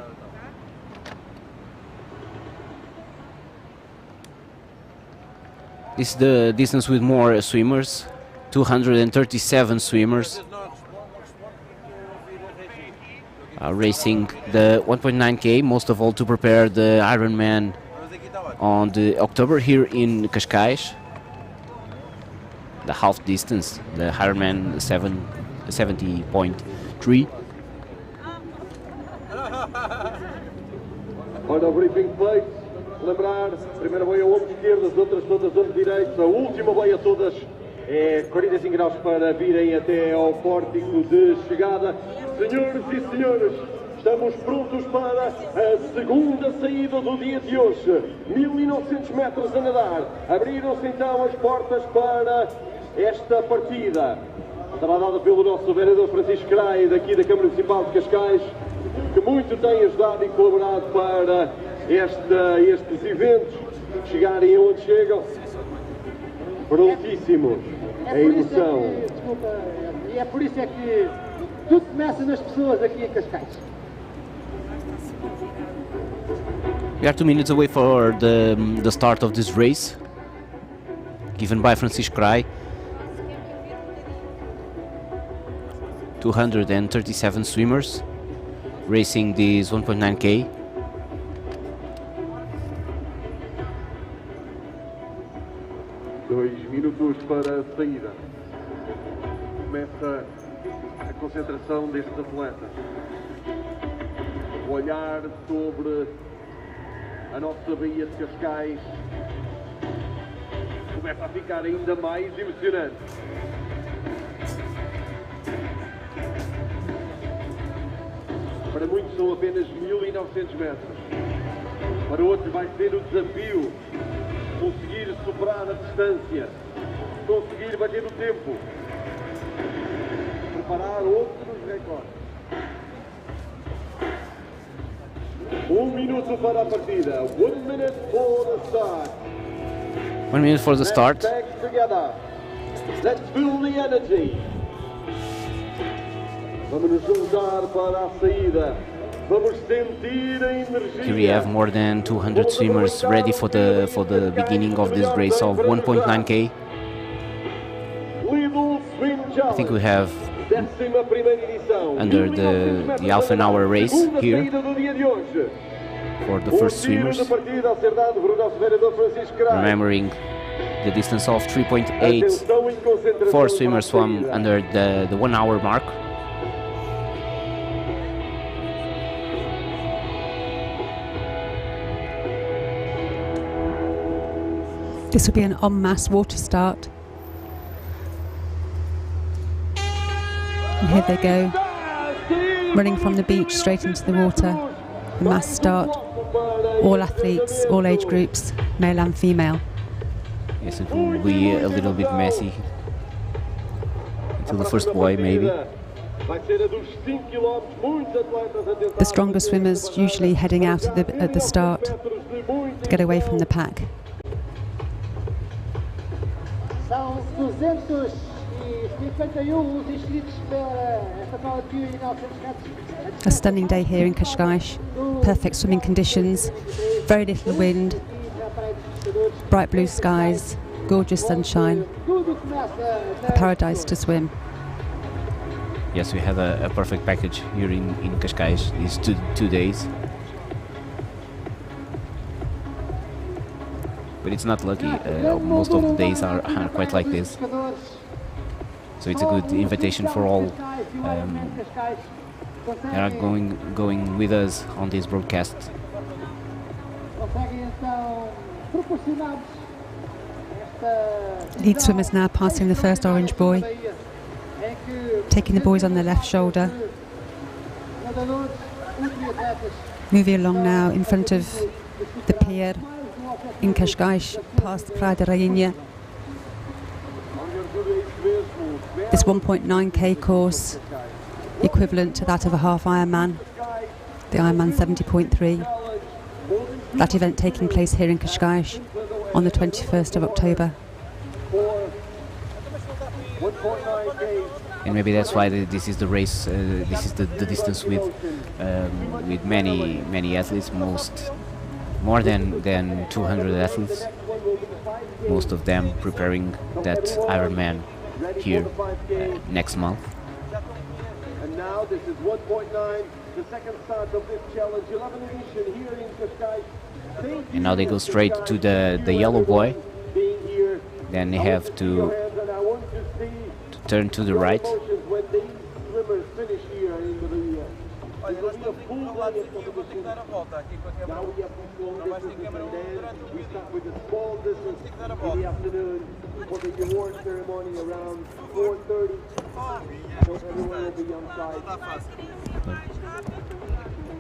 This is the distance with more swimmers, 237 swimmers are racing the 1.9K, most of all to prepare the Ironman on the October here in Cascais. The half distance, the Ironman 70.3. Olha o briefing feito. Lembrar, primeira boia ao ombro esquerdo, as outras todas ombro direito, a última boia todas é 45 graus para virem até ao pórtico de chegada. Senhoras e senhores, estamos prontos para a segunda saída do dia de hoje. 1900 metros a nadar. Abriram-se então as portas para esta partida. Será dada pelo nosso vereador Francisco Praia, daqui da Câmara Municipal de Cascais, que muito tem ajudado e colaborado para estes eventos chegarem aonde chegam. Prontíssimos. A emoção. E é por isso é que tudo começa nas pessoas aqui em Cascais. We are 2 minutes away for the start of this race, given by Francisco Praia. 237 swimmers racing this 1.9K. Dois minutos para a saída. Começa a concentração destes atletas. O olhar sobre a nossa Baía de Cascais começa a ficar ainda mais emocionante. Para muitos são apenas 1900 metros. Para outros vai ser o desafio conseguir superar a distância, conseguir bater o tempo, preparar outros recordes. 1 minuto para a partida. 1 minute for the start. 1 minute for the start. Let's back together. Let's feel the energy. Vamos nos juntar para a saída. Vamos sentir a energia. Here we have more than 200 swimmers ready for the beginning of this race of 1.9k. I think we have under the half an hour race here for the first swimmers. Remembering the distance of 3.8, 4 swimmers swam under the 1 hour mark. This will be an en masse water start. And here they go, running from the beach straight into the water. A mass start, all athletes, all age groups, male and female. Yes, it will be a little bit messy until the first boy, maybe. The stronger swimmers usually heading out at the start to get away from the pack. São 251 os inscritos para esta prova de 1900 metros. A stunning day here in Cascais. Perfect swimming conditions, very little wind, bright blue skies, gorgeous sunshine, a paradise to swim. Yes, we have a perfect package here in Cascais these two days. But it's not lucky, most of the days are quite like this. So it's a good invitation for all that are going with us on this broadcast. Lead swimmers now passing the first orange buoy, taking the buoys on their left shoulder. Moving along now in front of the pier in Cascais, past the Praia da Rainha. This 1.9k course, equivalent to that of a half Ironman, the Ironman 70.3. That event taking place here in Cascais on the 21st of October. And maybe that's why this is the race, this is the distance with many athletes, more than 200 athletes, most of them preparing that Ironman here next month. And now this is 1.9, the second start of this challenge, 11 edition here in Cascais. And now they go straight to the yellow buoy. Then they have to turn to the right. Olha, nós estamos no lado de aqui, eu vou ter que dar a volta aqui com a câmera. Não vais ter câmera 1 durante o vídeo. Tens que dar a volta. Não está fácil.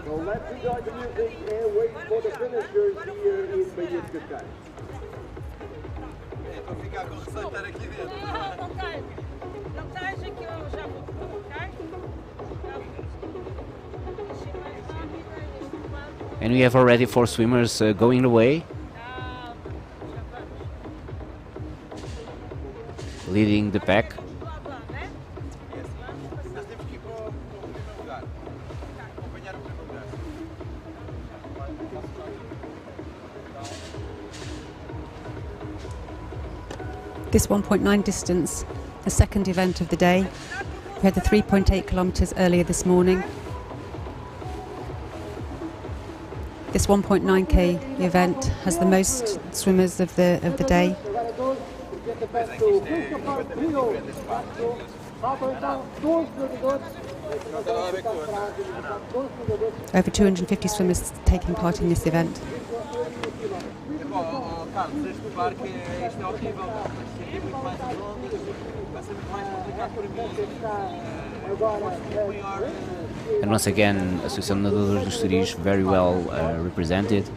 So let's enjoy the music and wait for the finishers here in Bahia de Cascais. Estou a ficar com receio de estar aqui dentro. Não tens. Não tens aqui, eu já vou colocar. And we have already 4 swimmers going away, leading the pack. Nós temos que ir para o primeiro lugar. Acompanhar o primeiro lugar. This 1.9 distance, the second event of the day. We had the 3.8 kilometres earlier this morning. This 1.9k event has the most swimmers of the day. Over 250 swimmers taking part in this event. Carlos, este claro que isto é horrível, é muito mais longo, vai ser muito mais complicado para mim. And once again, Associação de Nadadores dos Estoril very well represented.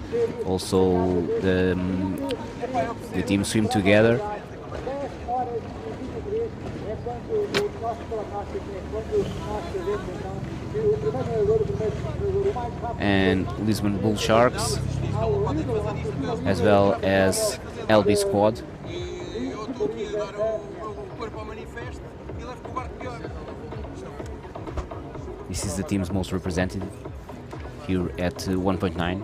Also, the team swim together. And Lisbon Bull Sharks, as well as LB Squad. This is the team's most represented here at 1.9.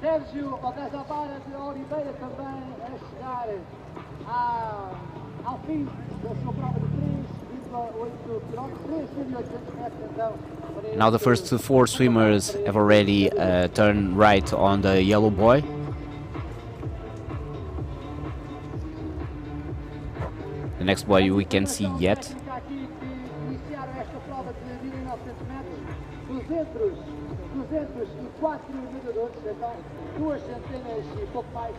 Sérgio Ocasabara de Oliveira também a chegar ao fim da sua prova de 3,8 km, 3.800 metros então. Now the first four swimmers have already turned right on the yellow buoy. The next buoy we can see yet. Iniciaram esta prova de 1.900 metros, 204 nadadores, então 2 centenas e pouco mais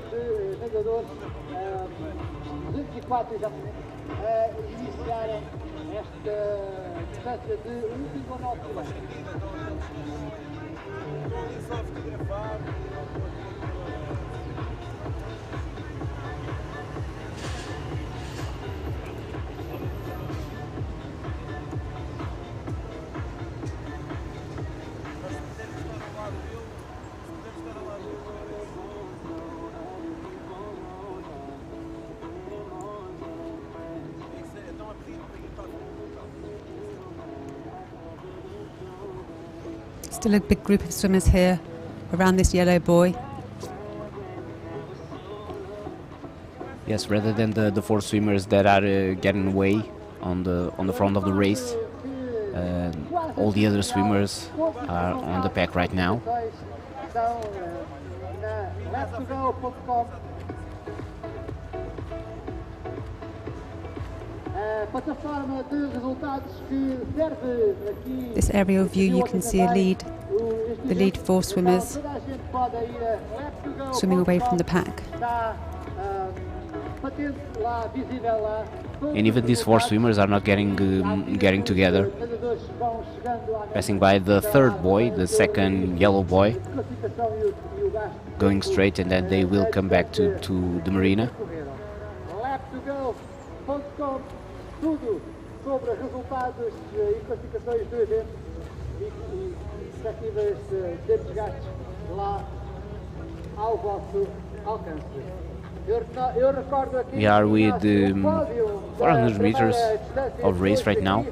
de nadadores, 204 exatamente, iniciaram esta distância de 1,9 km. Still a big group of swimmers here around this yellow buoy. Yes, rather than the four swimmers that are getting away on the front of the race, all the other swimmers are on the pack right now. This aerial view, you can see the lead four swimmers swimming away from the pack. And even these four swimmers are not getting together. Passing by the third buoy, the second yellow buoy, going straight, and then they will come back to the marina. Tudo sobre resultados e classificações do evento e perspectivas de desgastes lá ao vosso alcance. Eu recordo aqui We are with 400 meters of race right now,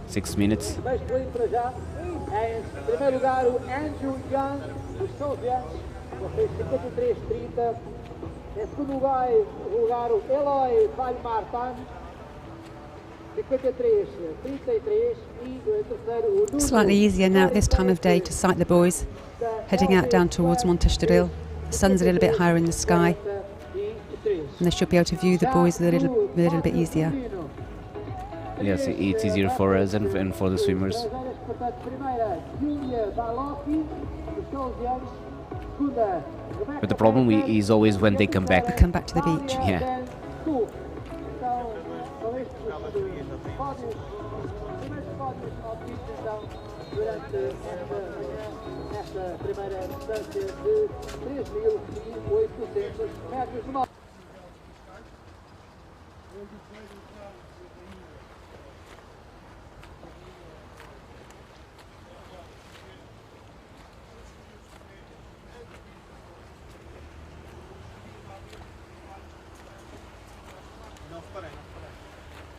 6 minutes. Em primeiro lugar o Andrew Young dos Soviets, que fez 53,30. Em segundo lugar o Eloy Valmartan, 53,33, e o terceiro o Slightly easier now at this time of day to sight the buoys heading out down towards Montestoril. The sun's a little bit higher in the sky, and they should be able to view the buoys a little bit easier. Yes, it's easier for us and for the swimmers. But the problem is always when they come back. They come back to the beach. Yeah.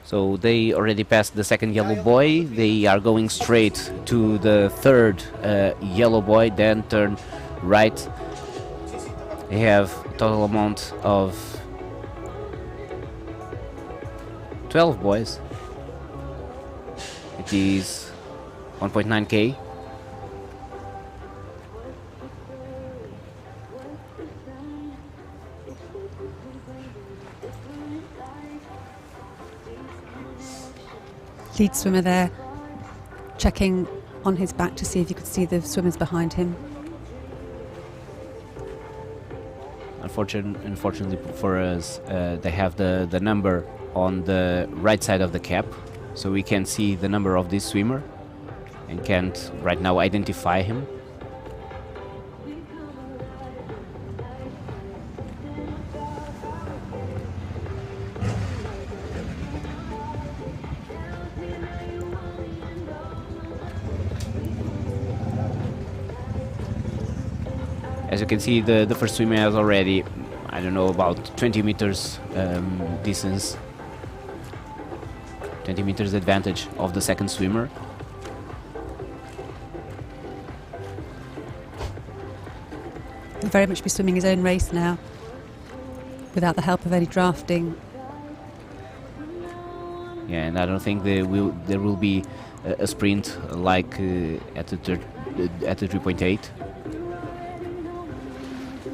So they already passed the second yellow buoy. They are going straight to the third yellow buoy, then turn right. They have a total amount of 12 buoys. It is 1.9k. Lead swimmer there, checking on his back to see if you could see the swimmers behind him. Unfortunately for us, they have the number on the right side of the cap, so we can see the number of this swimmer and can't right now identify him. As you can see, the first swimmer has already, I don't know, about 20 meters distance, 20 meters advantage of the second swimmer. He'll very much be swimming his own race now, without the help of any drafting. Yeah, and I don't think there will be a sprint like at the 3.8.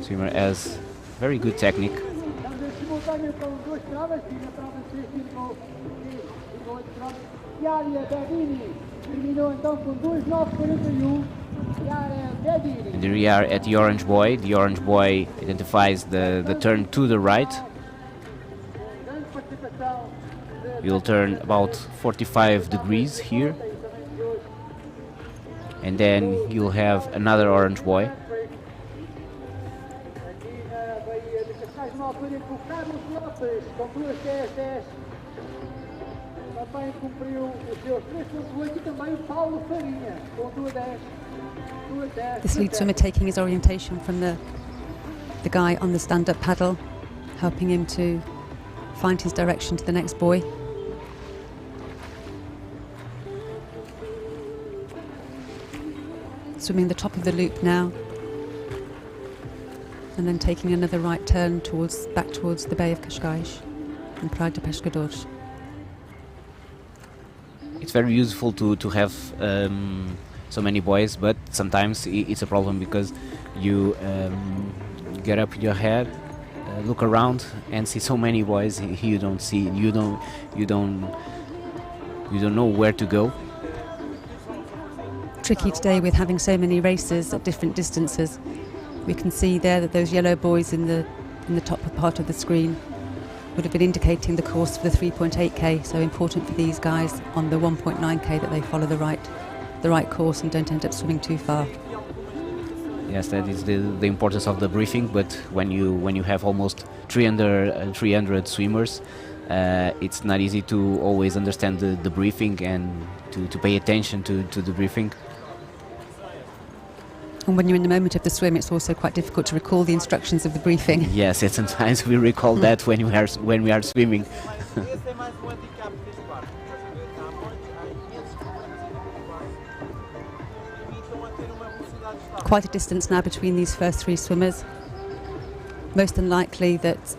Swimmer has very good technique. And here we are at the orange buoy. The orange buoy identifies the turn to the right. You'll turn about 45 degrees here. And then you'll have another orange buoy. This lead swimmer taking his orientation from the guy on the stand-up paddle, helping him to find his direction to the next buoy. Swimming the top of the loop now, and then taking another right turn back towards the Bay of Cascais and Praia de Pescadores. It's very useful to have so many buoys, but sometimes it's a problem because you get up in your head, look around, and see so many buoys. You don't know where to go. Tricky today with having so many races at different distances. We can see there that those yellow buoys in the top part of the screen would have been indicating the course for the 3.8k, so important for these guys on the 1.9k that they follow the right course and don't end up swimming too far. Yes, that is the importance of the briefing, but when you have almost 300 swimmers, it's not easy to always understand the briefing and to pay attention to the briefing. And when you're in the moment of the swim, it's also quite difficult to recall the instructions of the briefing. Yes, and sometimes we recall that when we are swimming. Quite a distance now between these first three swimmers. Most unlikely that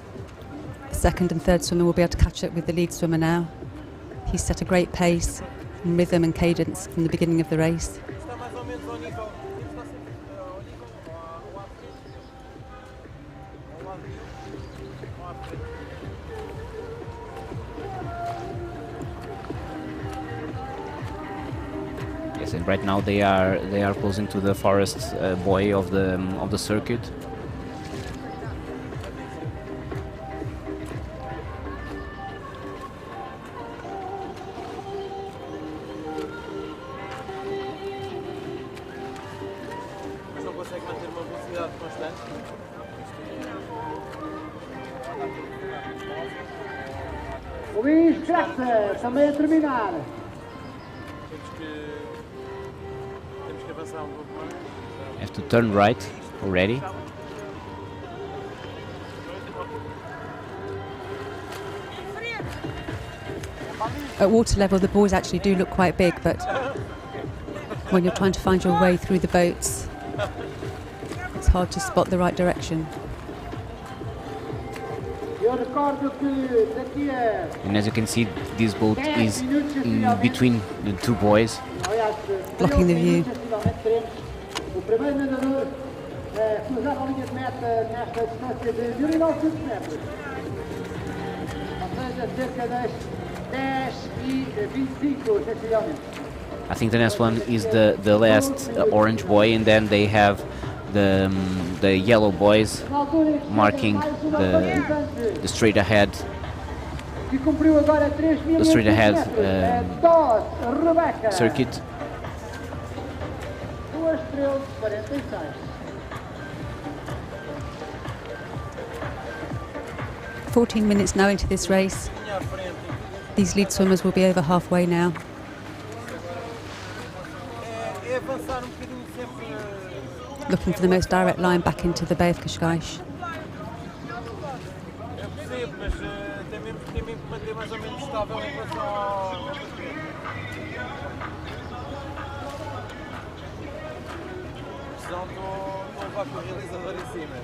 the second and third swimmer will be able to catch up with the lead swimmer now. He's set a great pace and rhythm and cadence from the beginning of the race. Yes, and right now they are closing to the forest buoy of the circuit. Luís Graça, também a terminar. Temos que avançar pouco mais. Have to turn right already. At water level, the buoys actually do look quite big, but when you're trying to find your way through the boats, it's hard to spot the right direction. And as you can see, this boat is in between the two buoys, blocking the view. O primeiro nadador cruzava a linha de meta nesta distância de 1900 metros. Ou seja, cerca das 10 e 25, sensivelmente. I think the next one is the last orange buoy, and then they have the yellow buoys marking the straight ahead. The straight ahead circuit. 14 minutes now into this race. These lead swimmers will be over halfway now. Looking for the most direct line back into the Bay of Cascais. saudável em relação ao... Senão estou a levar com o realizador em cima.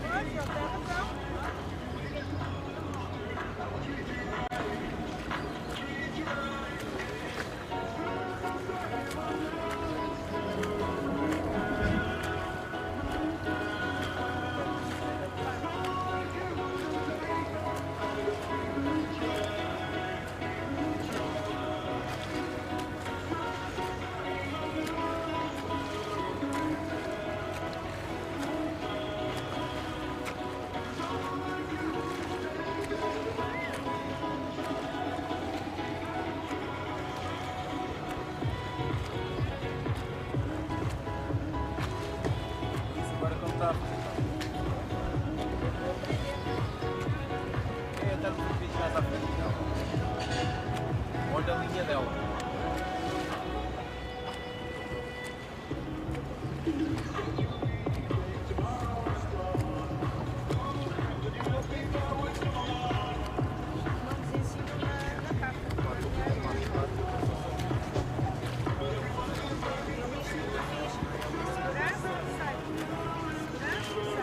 Olha a linha dela.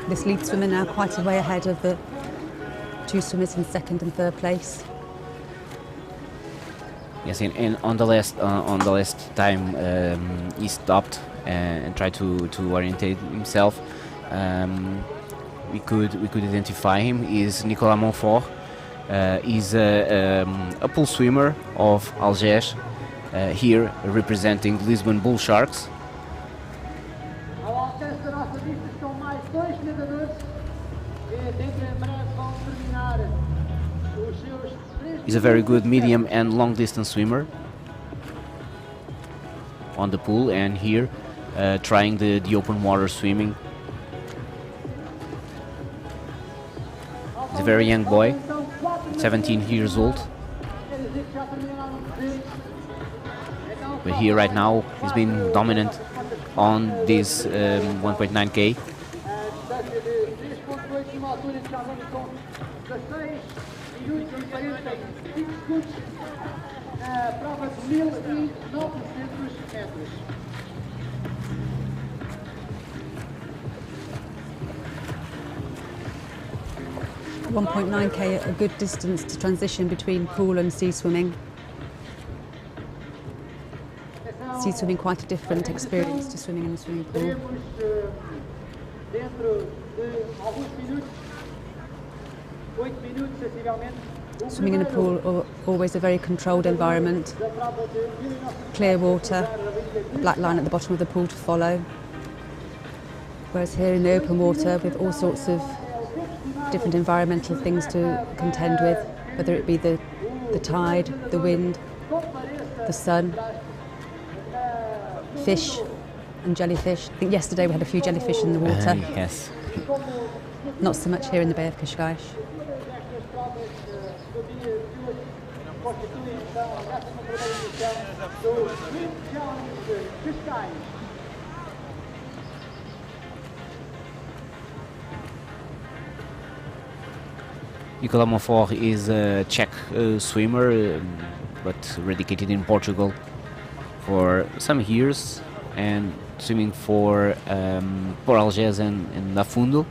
This lead swimmer now quite a way ahead of the two swimmers in second and third place. Yes, and on the last time he stopped and tried to orientate himself. We could identify him. Is Nicolas Montfort. He's a pool swimmer of Algés, here representing Lisbon Bull Sharks. Ao alcance da nossa vista estão mais dois nadadores que dentro em breve vão terminar os seus 3 He's a very good medium and long distance swimmer on the pool, and here trying the open water swimming. He's a very young boy, 17 years old. But here right now he's been dominant on this 1.9k. Prova de 1900 metros. 1.9k, a good distance to transition between pool and sea swimming. Sea swimming quite a different experience to swimming in a swimming pool. Dentro de alguns minutos, 8 minutos sensivelmente. Swimming in a pool always a very controlled environment, clear water, black line at the bottom of the pool to follow. Whereas here in the open water with all sorts of different environmental things to contend with, whether it be the tide, the wind, the sun, fish and jellyfish. I think yesterday we had a few jellyfish in the water. Yes. Not so much here in the Bay of Cascais. Nicolas Montfort is a Czech swimmer, but dedicated in Portugal for some years and swimming for Algés and La Fundo.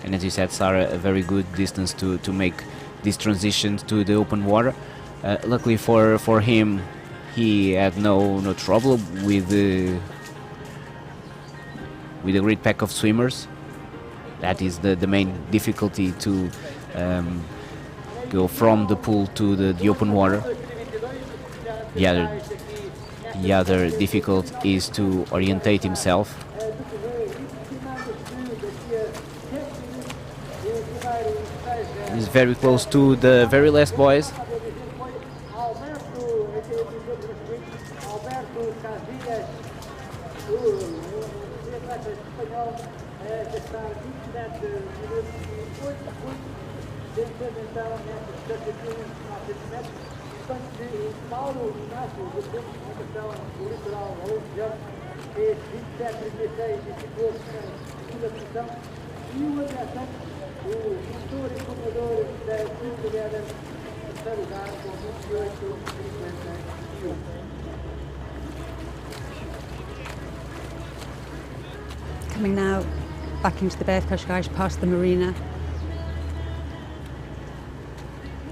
And as you said, Sarah, a very good distance to make this transition to the open water. Luckily for him, he had no trouble with a great pack of swimmers. That is the main difficulty to go from the pool to the open water. The other difficulty is to orientate himself. He's very close to the very last boys. Pensando então nessa distância de 900 metros, enquanto que Paulo Inácio, do Centro de Comunicação do Litoral Alentejano, fez 27,36 e situou-se na segunda posição, e o ameaçante, o gestor e formador da Team Together, em terceiro lugar com 28,51. Coming now back into the Bay of Cascais, past the marina,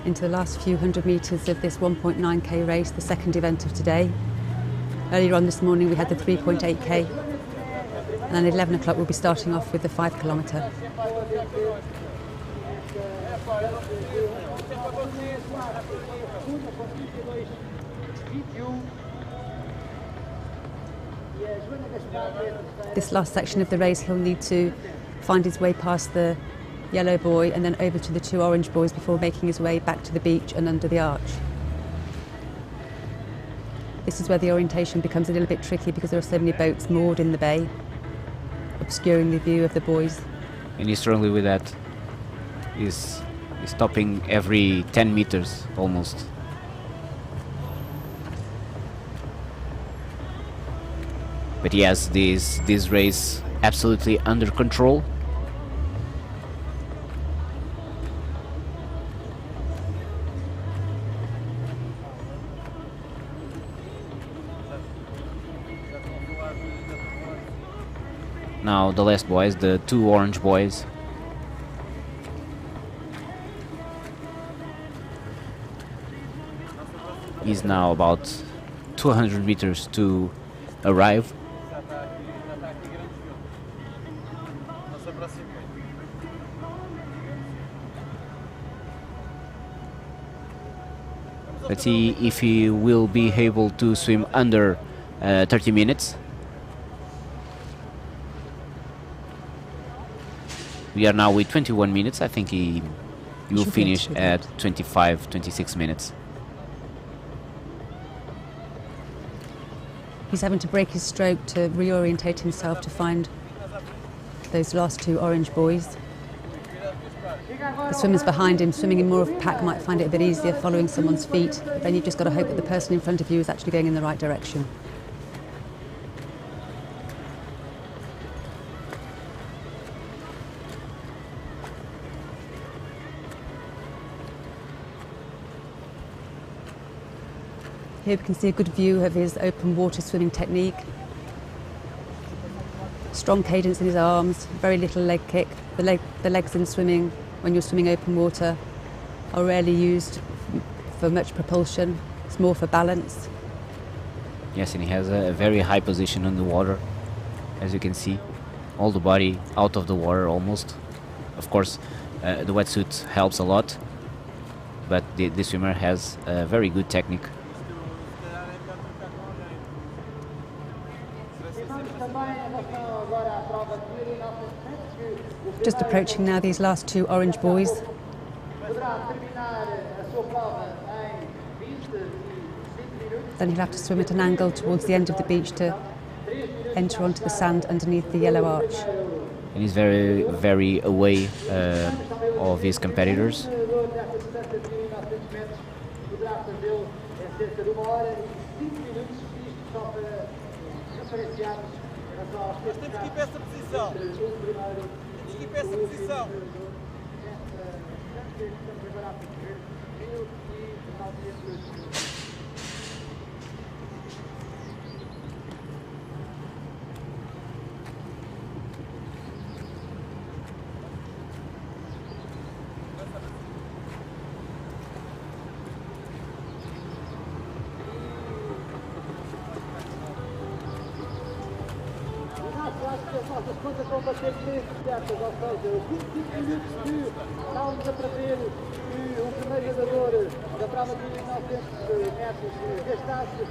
into the last few hundred metres of this 1.9k race, the second event of today. Earlier on this morning we had the 3.8k, and then at 11 o'clock we'll be starting off with the 5 kilometre. This last section of the race he'll need to find his way past the yellow boy and then over to the 2 orange boys before making his way back to the beach and under the arch. This is where the orientation becomes a little bit tricky because there are so many boats moored in the bay, obscuring the view of the boys. And he's struggling with that. He's stopping every 10 meters almost. But he has this race absolutely under control. Now the last boys, the 2 orange boys. He's now about 200 meters to arrive. Let's see if he will be able to swim under 30 minutes. We are now with 21 minutes. I think he will finish at 25, 26 minutes. He's having to break his stroke to reorientate himself to find those last 2 orange boys. The swimmers behind him, swimming in more of a pack, might find it a bit easier following someone's feet, but then you've just got to hope that the person in front of you is actually going in the right direction. Here we can see a good view of his open water swimming technique. Strong cadence in his arms, very little leg kick. The legs in swimming, when you're swimming open water, are rarely used for much propulsion. It's more for balance. Yes, and he has a very high position on the water, as you can see. All the body out of the water almost. Of course, the wetsuit helps a lot, but the swimmer has a very good technique. Just approaching now these last 2 orange boys. Then he'll have to swim at an angle towards the end of the beach to enter onto the sand underneath the yellow arch. And he's very, very away of his competitors. Temos que ir para essa posição. Temos que ir para essa posição. As contas vão bater bem certas, ou seja, os 25 minutos que estávamos a prever que o primeiro jogador da prova de 900 metros gastasse,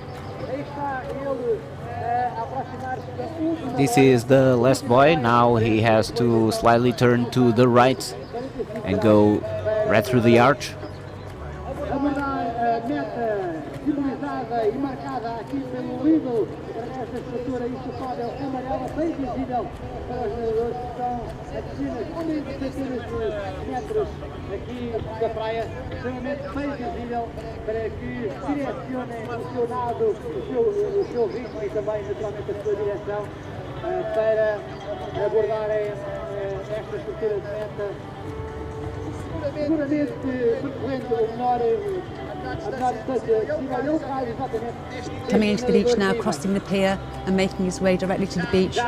aí está ele a aproximar-se da última. This is the last boy. Now he has to slightly turn to the right and go right through the arch. Abordar a meta simbolizada e marcada aqui pelo líder através da estrutura insuflável amarela, bem visível para os nadadores que estão a piscinas a menos de centenas de metros aqui da praia, extremamente bem visível para que direcionem o seu nado, o seu ritmo e também naturalmente a sua direção para abordarem esta estrutura de meta, seguramente percorrendo a menor distância possível. Ele faz exatamente. Coming into the beach now, crossing the pier and making his way directly to the beach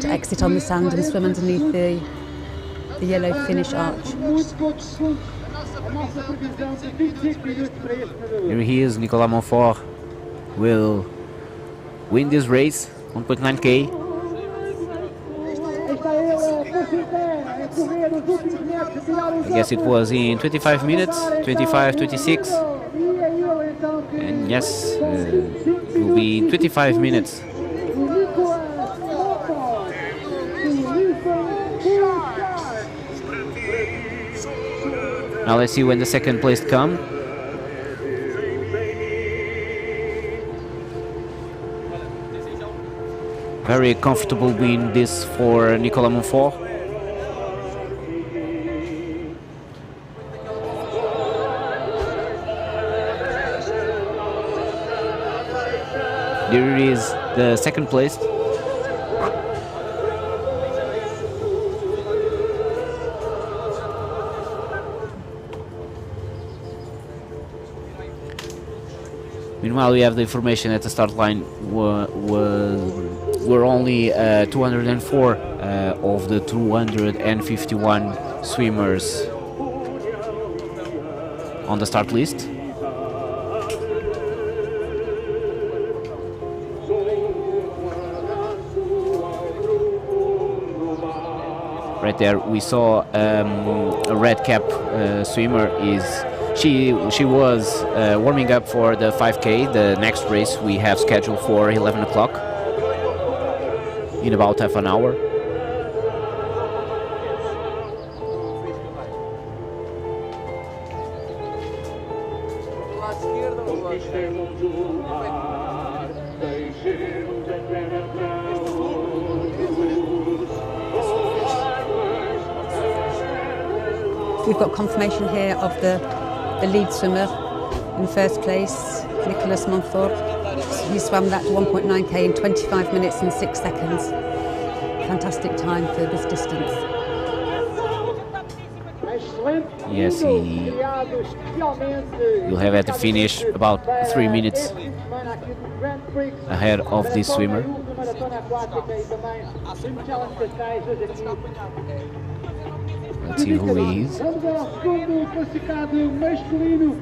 to exit on the sand and swim underneath the yellow finish arch. Here he is, Nicolas Montfort will win this race, 1.9k. I guess it was in 25 minutes, 25, 26. And yes, it will be 25 minutes. Now let's see when the second place come. Very comfortable win this for Nicolas Montfort. Here is the second place. Meanwhile, we have the information that the start line were only 204 of the 251 swimmers on the start list. Right there, we saw a red cap swimmer. She was warming up for the 5K, the next race we have scheduled for 11 o'clock in about half an hour. We've got confirmation here of the lead swimmer in first place, Nicolas Montfort. He swam that 1.9k in 25 minutes and 6 seconds. Fantastic time for this distance. Yes, you'll have at the finish about 3 minutes ahead of this swimmer. Let's see who he is. Vamos ao segundo classificado masculino,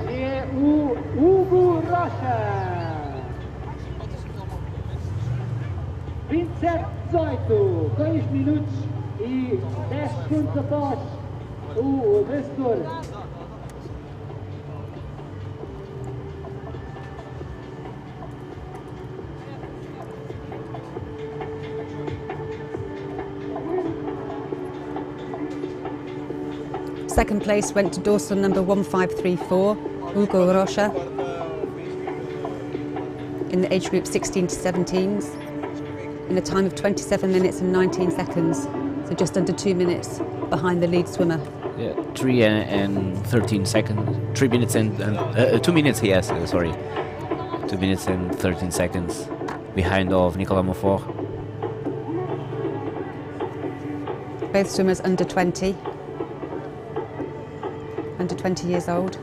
que é o Hugo Rocha. 27:18, 2 minutos e 10 segundos após o vencedor. Second place went to dorsal number 1534, Hugo Rocha, in the age group 16 to 17s, in a time of 27 minutes and 19 seconds, so just under 2 minutes behind the lead swimmer. Yeah, 3 and 13 seconds. 3 minutes and 2 minutes. Yes, sorry, 2 minutes and 13 seconds behind of Nicolas Montfort. Both swimmers under 20. Under 20 years old.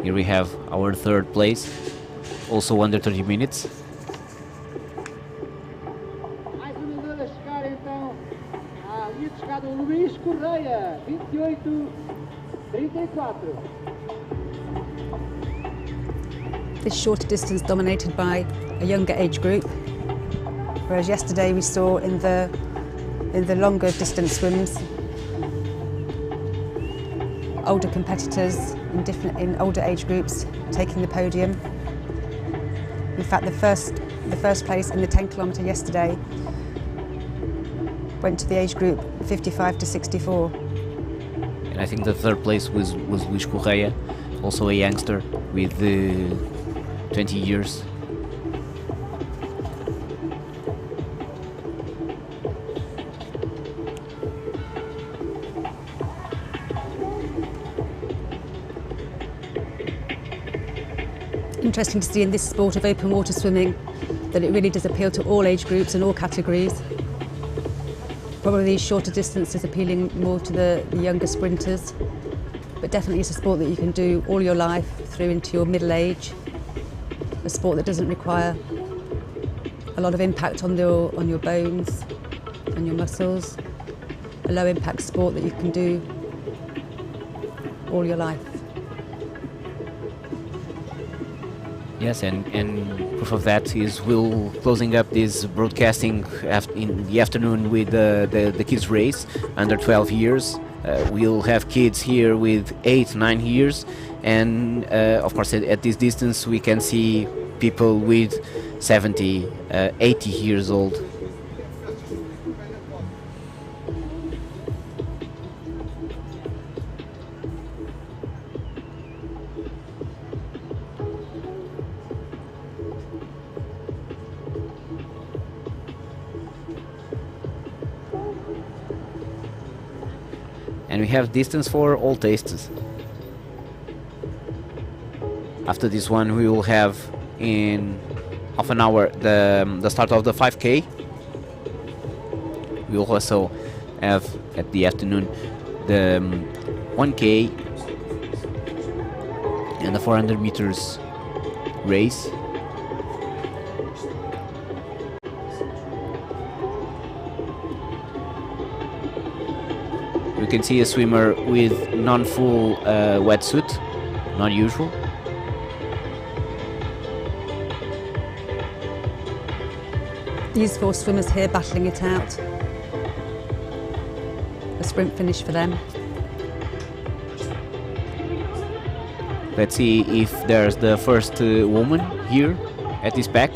Here we have our third place, also under 30 minutes. Mais um nadador a chegar então à linha de chegada, o Luís Correia, 28:34. This shorter distance dominated by a younger age group, whereas yesterday we saw in the longer distance swims older competitors in older age groups taking the podium. In fact, the first place in the 10 kilometre yesterday went to the age group 55 to 64. And I think the third place was Luís Correia, also a youngster with 20 years. Interesting to see in this sport of open water swimming that it really does appeal to all age groups and all categories. Probably these shorter distances appealing more to the younger sprinters, but definitely it's a sport that you can do all your life through into your middle age. A sport that doesn't require a lot of impact on your bones and your muscles. A low impact sport that you can do all your life. Yes, and proof of that is we'll closing up this broadcasting in the afternoon with the kids race under 12 years. We'll have kids here with 8, 9 years, and of course at this distance we can see people with 70, 80 years old. And we have distance for all tastes. After this one we will have in half an hour the start of the 5K. We will also have at the afternoon the 1K and the 400 meters race. You can see a swimmer with non-full wetsuit, not usual. These 4 swimmers here battling it out. A sprint finish for them. Let's see if there's the first woman here at this pack.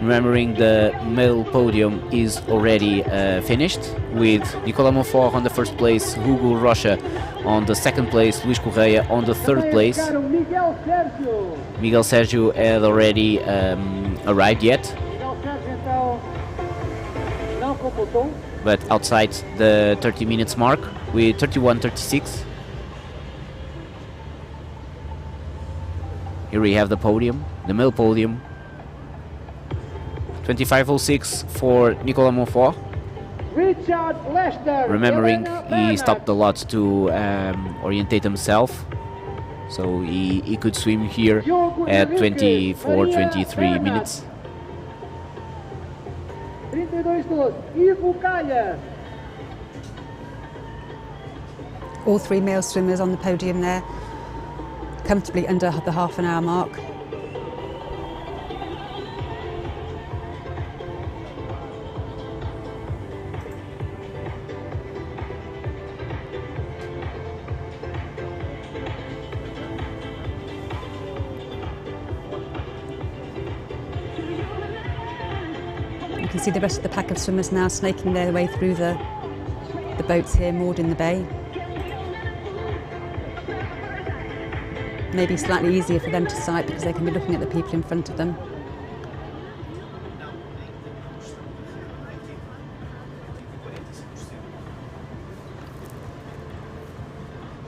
Remembering the male podium is already finished, with Nicolas Monfort on the first place, Hugo Rocha on the second place, Luís Correia on the third place. Miguel Sergio had already arrived yet, but outside the 30 minutes mark with 31:36. Here we have the podium, the male podium. 25:06 for Nicolas Monfort. Remembering he stopped a lot to orientate himself, so he could swim here at 24:23 minutes. All 3 male swimmers on the podium there, comfortably under the half an hour mark. You can see the rest of the pack of swimmers now snaking their way through the boats here moored in the bay. Maybe slightly easier for them to sight because they can be looking at the people in front of them.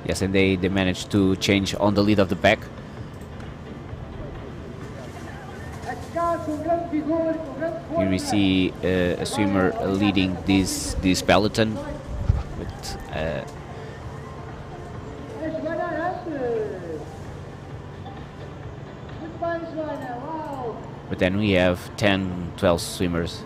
Yes, and they managed to change on the lead of the pack. Here we see a swimmer leading this peloton, but then we have 10, 12 swimmers.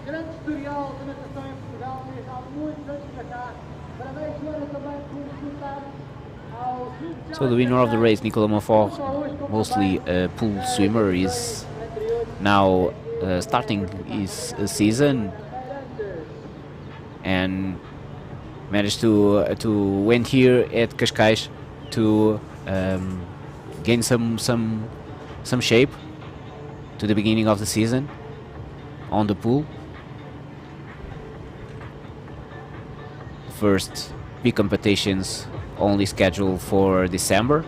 grande historial da natação em Portugal, desde há muitos anos para cá. Parabéns, Joana, também por resultar ao... So the winner of the race, Nicolas Monfort, mostly a pool swimmer, is now starting his season and managed to win here at Cascais to gain some shape to the beginning of the season on the pool. First big competitions only scheduled for December.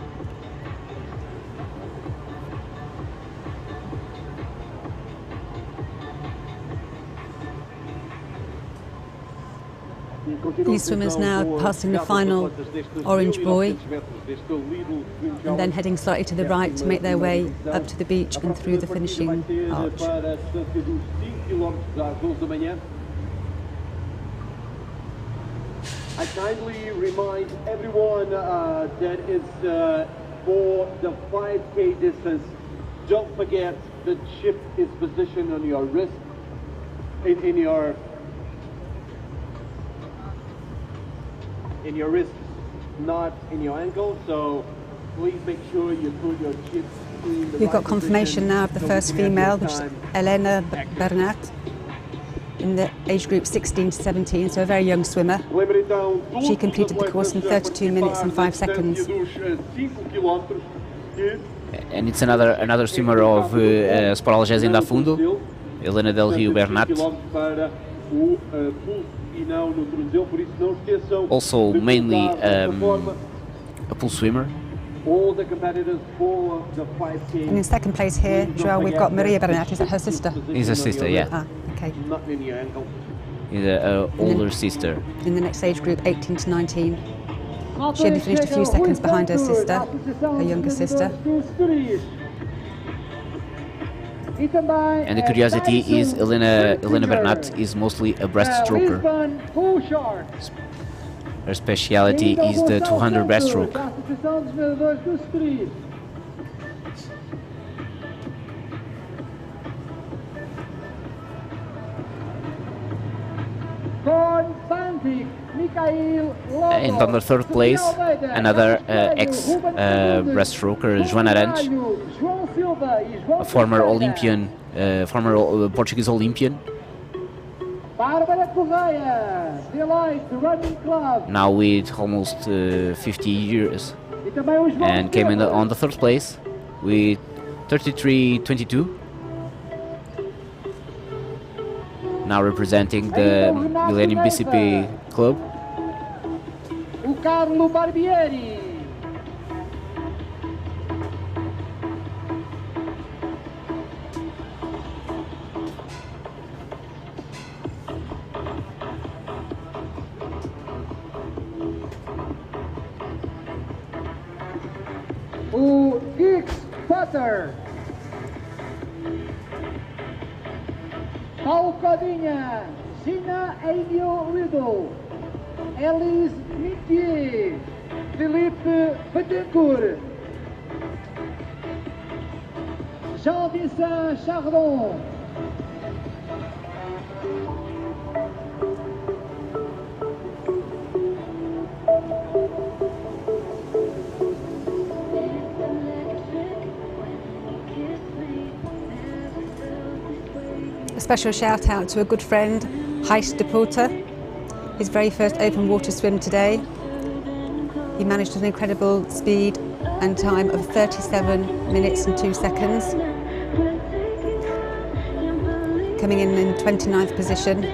These swimmers now passing the final orange buoy and then heading slightly to the right to make their way up to the beach and through the finishing arch. I kindly remind everyone that is for the 5K distance, don't forget the chip is positioned on your wrist, in your wrist, not in your ankle. So please make sure you put your chip in the We've got right confirmation position. now of the Don't first forget female, this which is time. Elena Bernat, in the age group 16 to 17, so a very young swimmer. She completed the course in 32 minutes and 5 seconds. And it's another swimmer of Sport Algésio da Fundo, Helena del Rio Bernat. Also mainly a pool swimmer. All the competitors for the 5K. And in second place here, Joel, we've got Maria Bernat. Is that her sister? Is her sister, yeah. Ah, okay. Not in your ankle. Is an older sister. In the next age group, 18 to 19. She only finished a few seconds behind her sister, her younger sister. And the curiosity is Helena Bernat is mostly a breaststroker. Her speciality is the 200 breaststroke. And on the third place, another ex-breaststroker, Joana Arantes, a former Olympian, former Portuguese Olympian. Now with almost 50 years, and came in on the third place with 33.22. Now representing the Millennium BCP club. O Carlo Barbieri. O Giggs Potter. Paulo Codinha, Gina Emil Riddle, Elise Mitier, Felipe Betancourt, Jean-Vincent Chardon. A special shout out to a good friend, Gijs de Poorter, his very first open water swim today. He managed an incredible speed and time of 37 minutes and 2 seconds, coming in 29th position,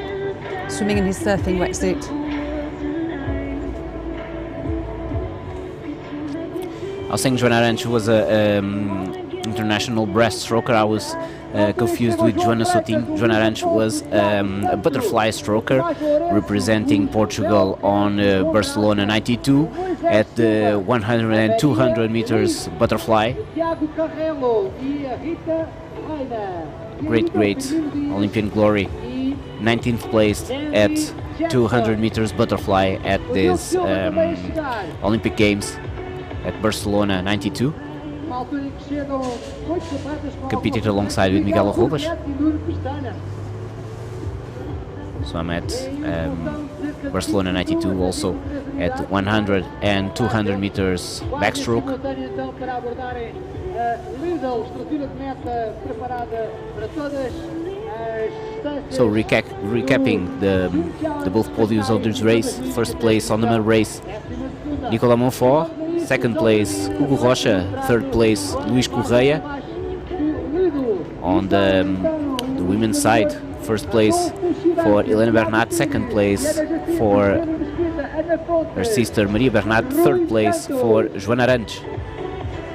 swimming in his surfing wetsuit. I was saying Joana Arantes was an international breaststroker. I was confused with Joana Soutinho. Joana Arantes was a butterfly stroker representing Portugal on Barcelona 92 at the 100 and 200 meters butterfly. Great Olympian glory. 19th place at 200 meters butterfly at this Olympic Games at Barcelona 92. Competed alongside with Miguel Arrobas. So I'm at Barcelona 92 also at 100 and 200 meters backstroke. So recapping the both podiums of this race. First place on the medal race, Nicolas Monfort, second place Hugo Rocha, third place Luís Correia. On the women's side, first place for Helena Bernat, second place for her sister Maria Bernat, third place for Joana Arantes.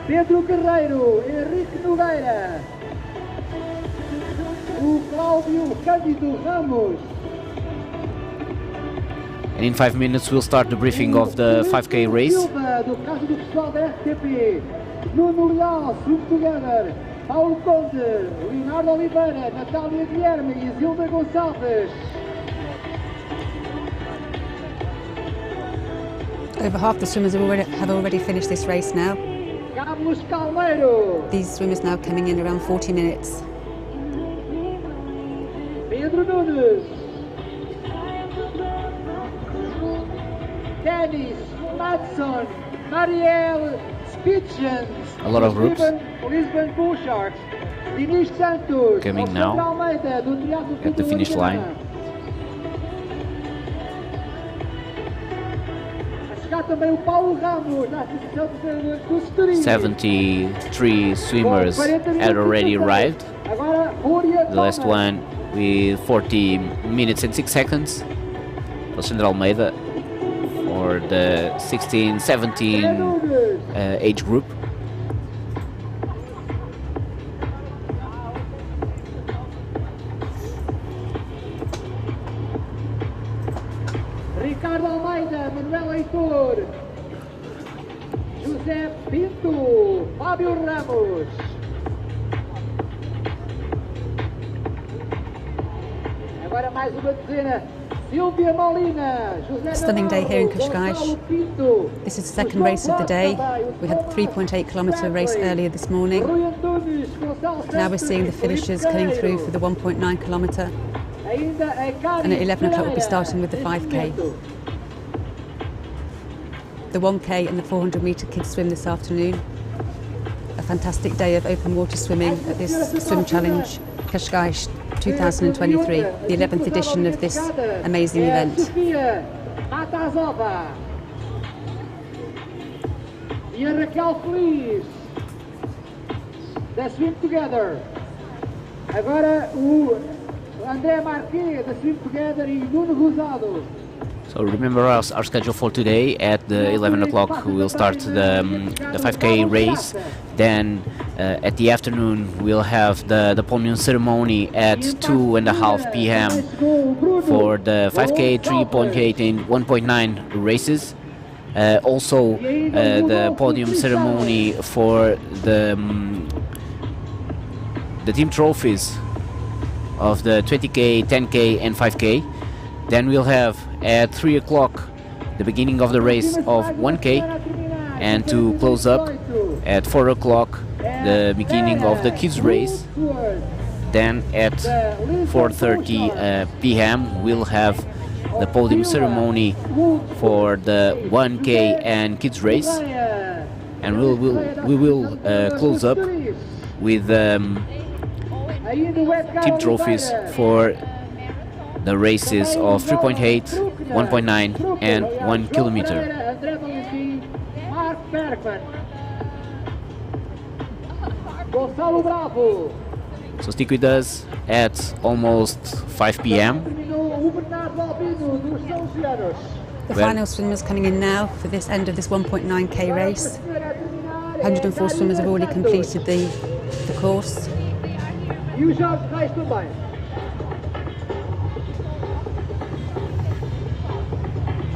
Pedro Guerreiro, Henrique Nogueira, o Cláudio Cândido Ramos. And in 5 minutes we'll start the briefing of the 5K race. Silva, do caso do pessoal da RTP, Nuno Leal, Swim Together, Paulo Conde, Leonardo Oliveira, Natália Guilherme e Zilda Gonçalves. Over half the swimmers have already finished this race now. Carlos Calmeiro. These swimmers now coming in around 40 minutes. Pedro Nunes. Dennis Madsen, Marielle Spitchens. A lot of groups Lisbon Bull Sharks. Dinis Santos. coming now at the finish line. 73 swimmers had already arrived. The last one with 40 minutes and 6 seconds. Alexandre Almeida for the 16-17 age group. Ricardo Almeida, Manuel Heitor, José Pinto, Fábio Ramos. Agora mais uma dezena. Silvia Molina, José Stunning day here in Navarro, Cascais. Gonçalo Pinto, This is the second race of the day. We had the 3.8 kilometre race earlier this morning. Rui Antunes, Gonçalo Now we're seeing the Santos, finishers Felipe coming through Guerreiro. for the 1.9 kilometre. Ainda a Cádiz And at 11 o'clock we'll be Pereira, starting with the neste 5K. momento. The 1K and the 400 metre kids swim this afternoon. A fantastic day of open water swimming at this Swim Challenge Cascais 2023, the 11th edition of this amazing event. Sofia Matazova e a Raquel Feliz da Swim Together. Agora o André Marquet da Swim Together e Nuno Rosado. So remember our schedule for today. At the 11 o'clock we'll start the 5K race. Then at the afternoon we'll have the podium ceremony at 2:30 p.m. for the 5K, 3.8 and 1.9 races. Also the podium ceremony for the team trophies of the 20K, 10K and 5K. Then we'll have at 3 o'clock the beginning of the race of 1K, and to close up at 4 o'clock the beginning of the kids race. Then at 4:30 p.m. we'll have the podium ceremony for the 1K and kids race, and we will close up with team trophies for the races of 3.8, 1.9 and 1 kilometer. So stick with us at almost 5 p.m. The final swimmers coming in now for this end of this 1.9k race. 104 swimmers have already completed the course.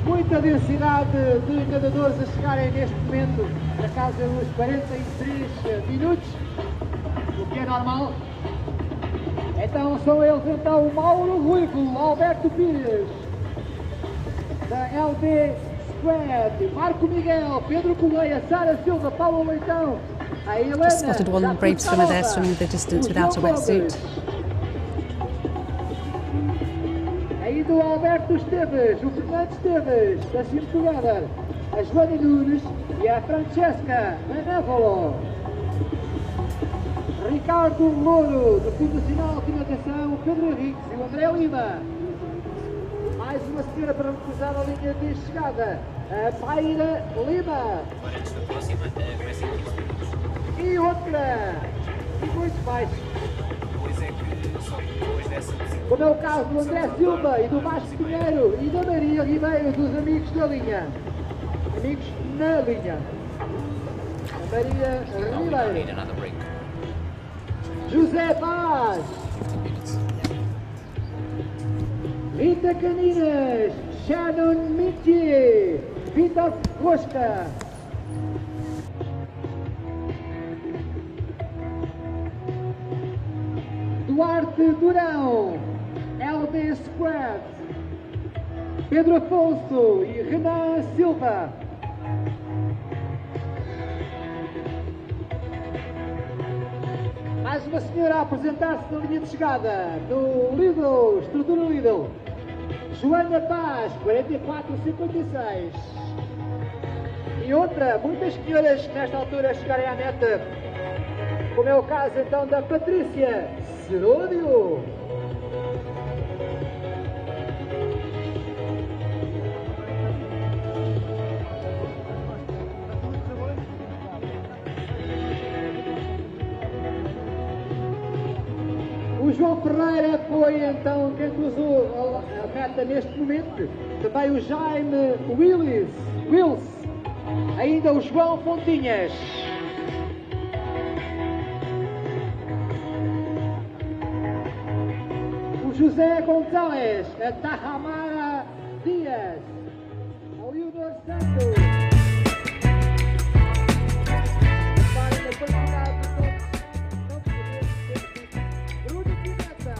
Muita densidade de nadadores a chegarem neste momento na casa dos 43 minutos, o que é normal. Então são eles então o Mauro Ruivo, Alberto Pires, da LB Squad, Marco Miguel, Pedro Correia, Sara Silva, Paulo Leitão, a Helena. Just spotted one brave swimmer there swimming the distance without a wetsuit. Ainda o Alberto Esteves, o Fernando Esteves, da Swim Together, a Joana Nunes e a Francesca Benévolo. Ricardo Louro, do Fundo Nacional de Natação, o Pedro Henriques e o André Lima. Mais uma senhora para me cruzar a linha de chegada. Paira Lima. E outra. E muito mais. Como é o caso do André Silva e do Vasco Pinheiro e da Maria Ribeiro, dos amigos da linha. Amigos na linha. A Maria Ribeiro. José Paz. Rita Caninas. Shannon Mitchie. Vitor Costa. Duarte Durão, LB Squad, Pedro Afonso e Renan Silva. Mais uma senhora a apresentar-se na linha de chegada, no Lidl, estrutura Lidl. Joana Paz, 44,56. E outra, muitas senhoras que nesta altura chegarem à meta, como é o caso então da Patrícia Seródio. O João Ferreira foi então quem cruzou a meta neste momento. Também o Jaime Wills. Ainda o João Fontinhas. José González, a Tahamara Dias, a Leonor Santos. Para a quantidade de todos, não podemos ter Bruno Pimenta.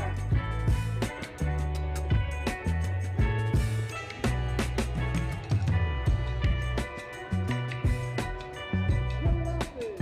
João Lopes.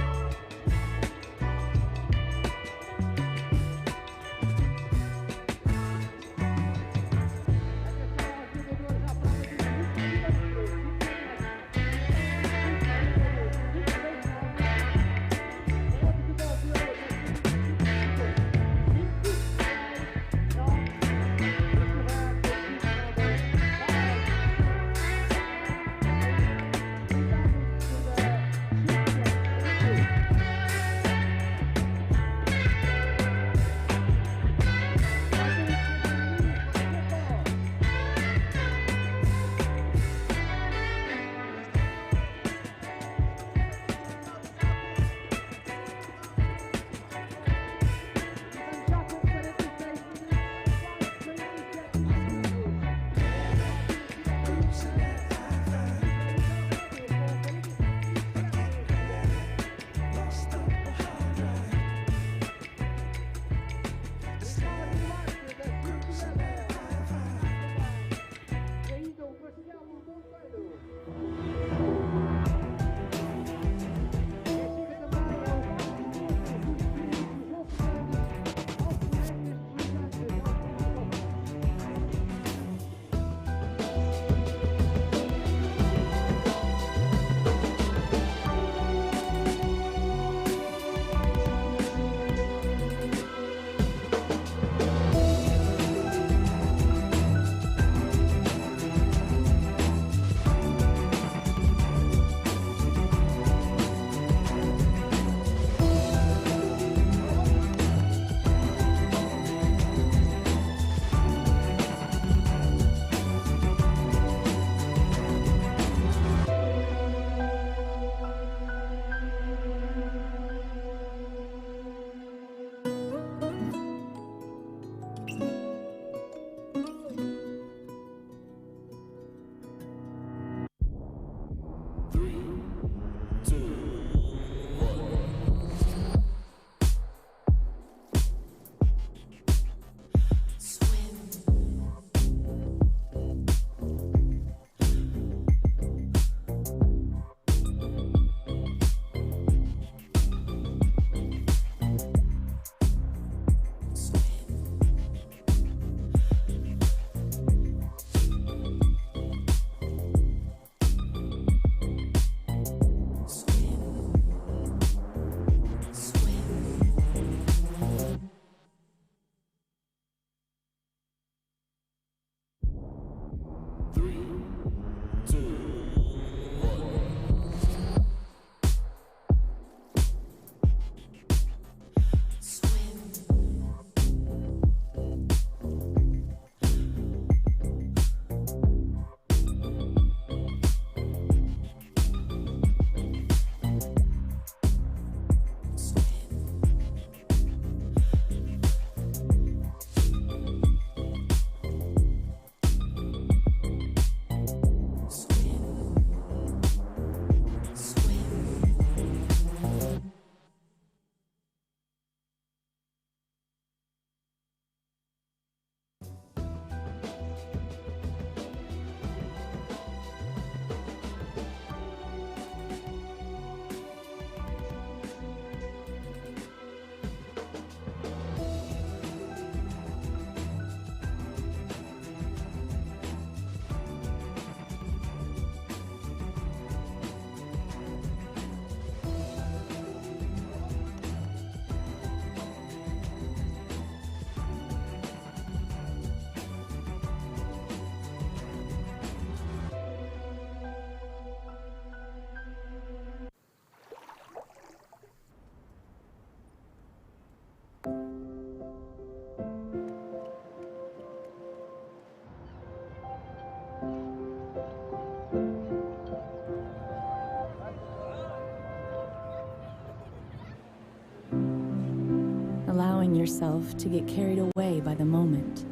allowing yourself to get carried away by the moment.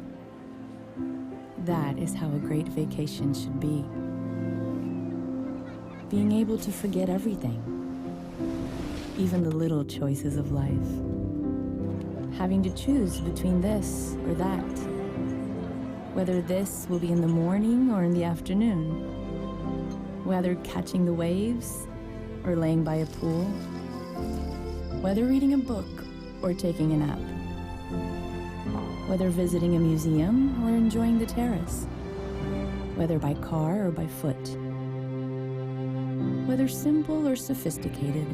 That is how a great vacation should be. Being able to forget everything, even the little choices of life. Having to choose between this or that, whether this will be in the morning or in the afternoon, whether catching the waves or laying by a pool, whether reading a book or taking a nap, whether visiting a museum or enjoying the terrace, whether by car or by foot, whether simple or sophisticated.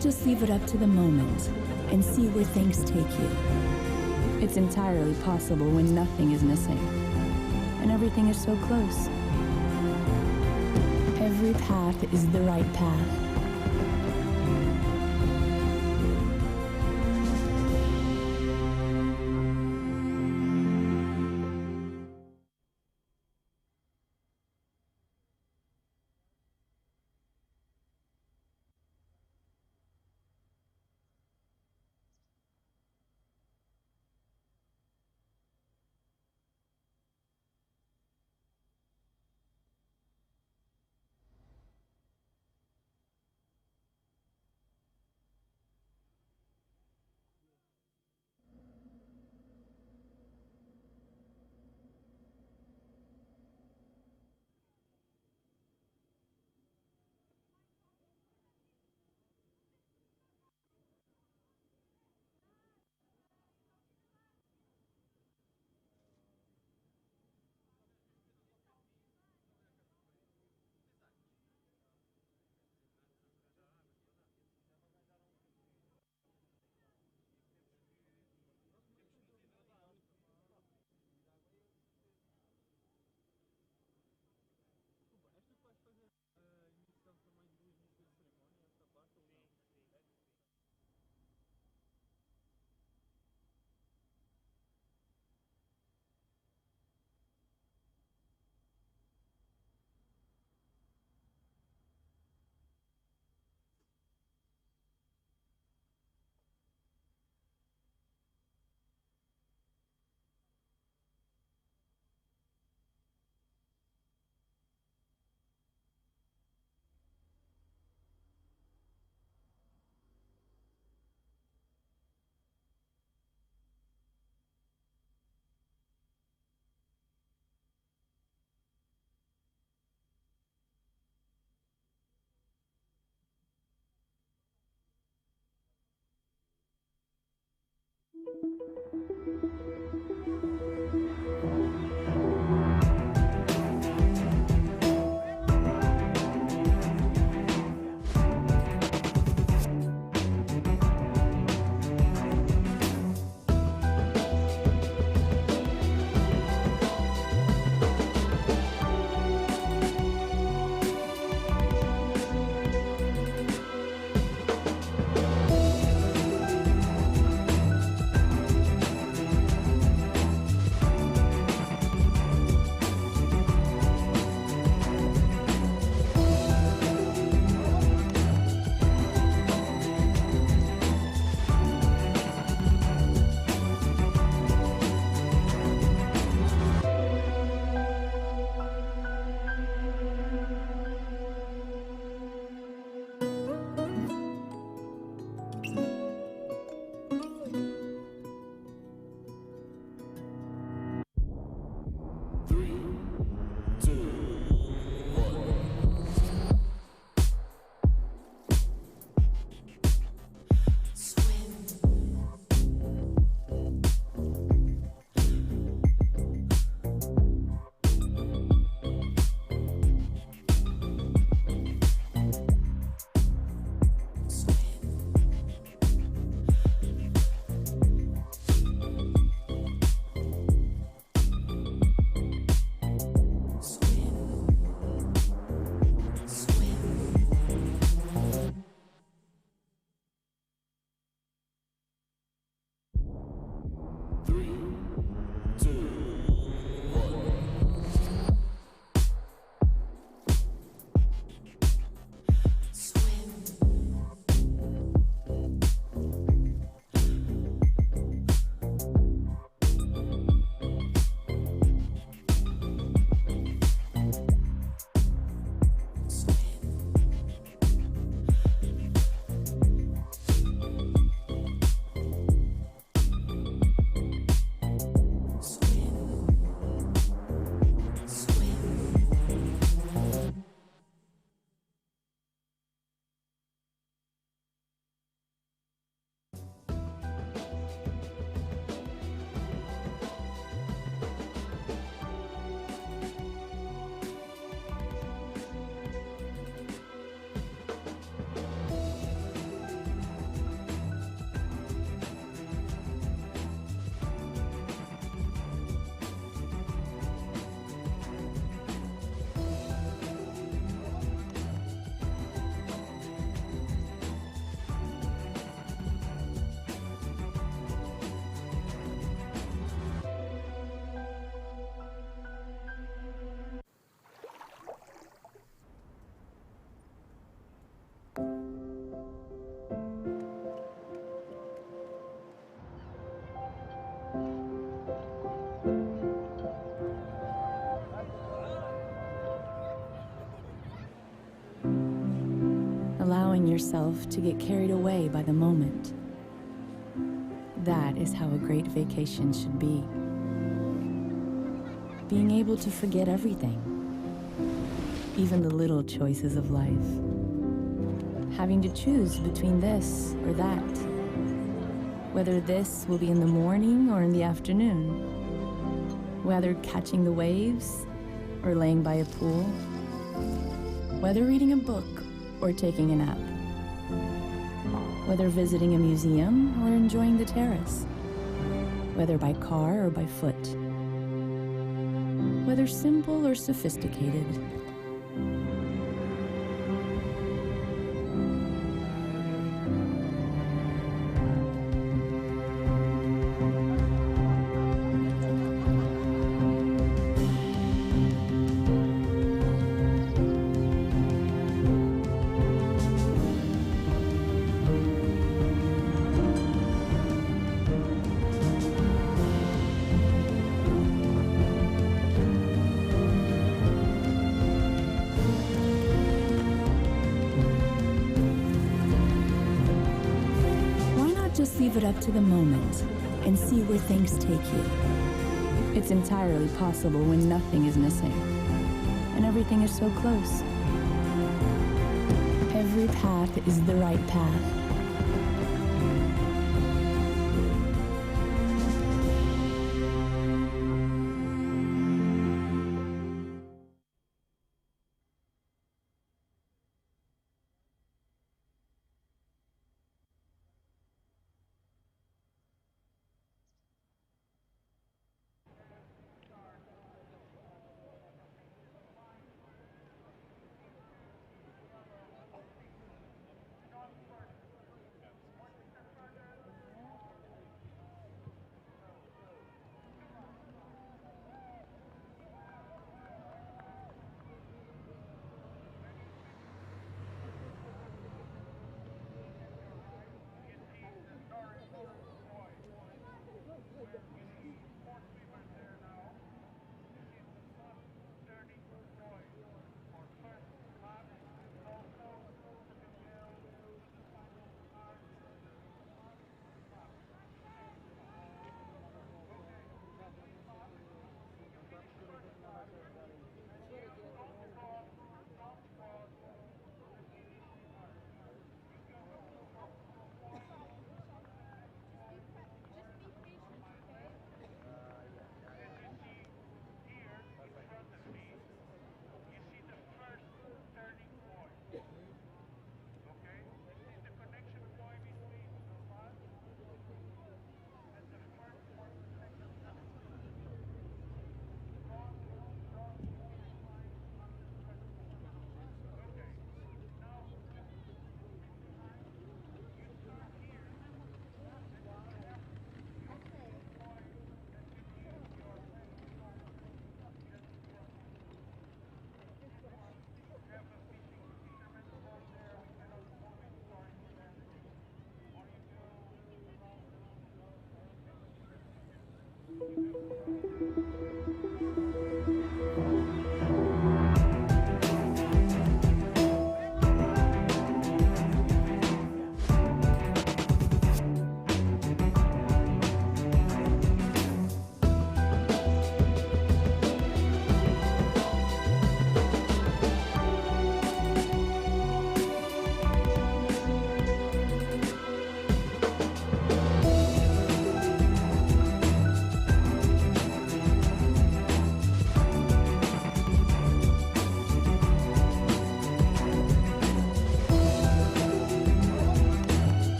Just leave it up to the moment and see where things take you. It's entirely possible when nothing is missing and everything is so close. Every path is the right path. allowing yourself to get carried away by the moment. That is how a great vacation should be. Being able to forget everything, even the little choices of life. Having to choose between this or that. Whether this will be in the morning or in the afternoon. Whether catching the waves or laying by a pool. Whether reading a book or taking a nap. Whether visiting a museum or enjoying the terrace. Whether by car or by foot. Whether simple or sophisticated. Just leave it up to the moment and see where things take you. It's entirely possible when nothing is missing and everything is so close. Every path is the right path.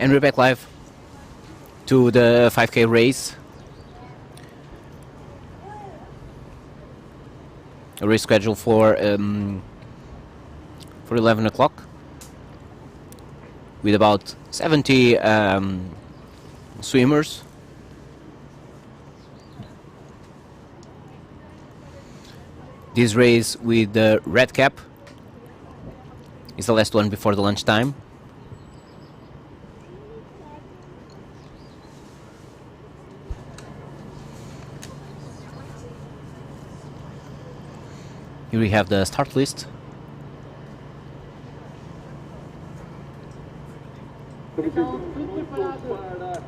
And we're back live to the 5K race. A race scheduled for 11 o'clock with about 70 swimmers. This race with the red cap is the last one before the lunchtime. Here we have the start list. Estamos muito preparados para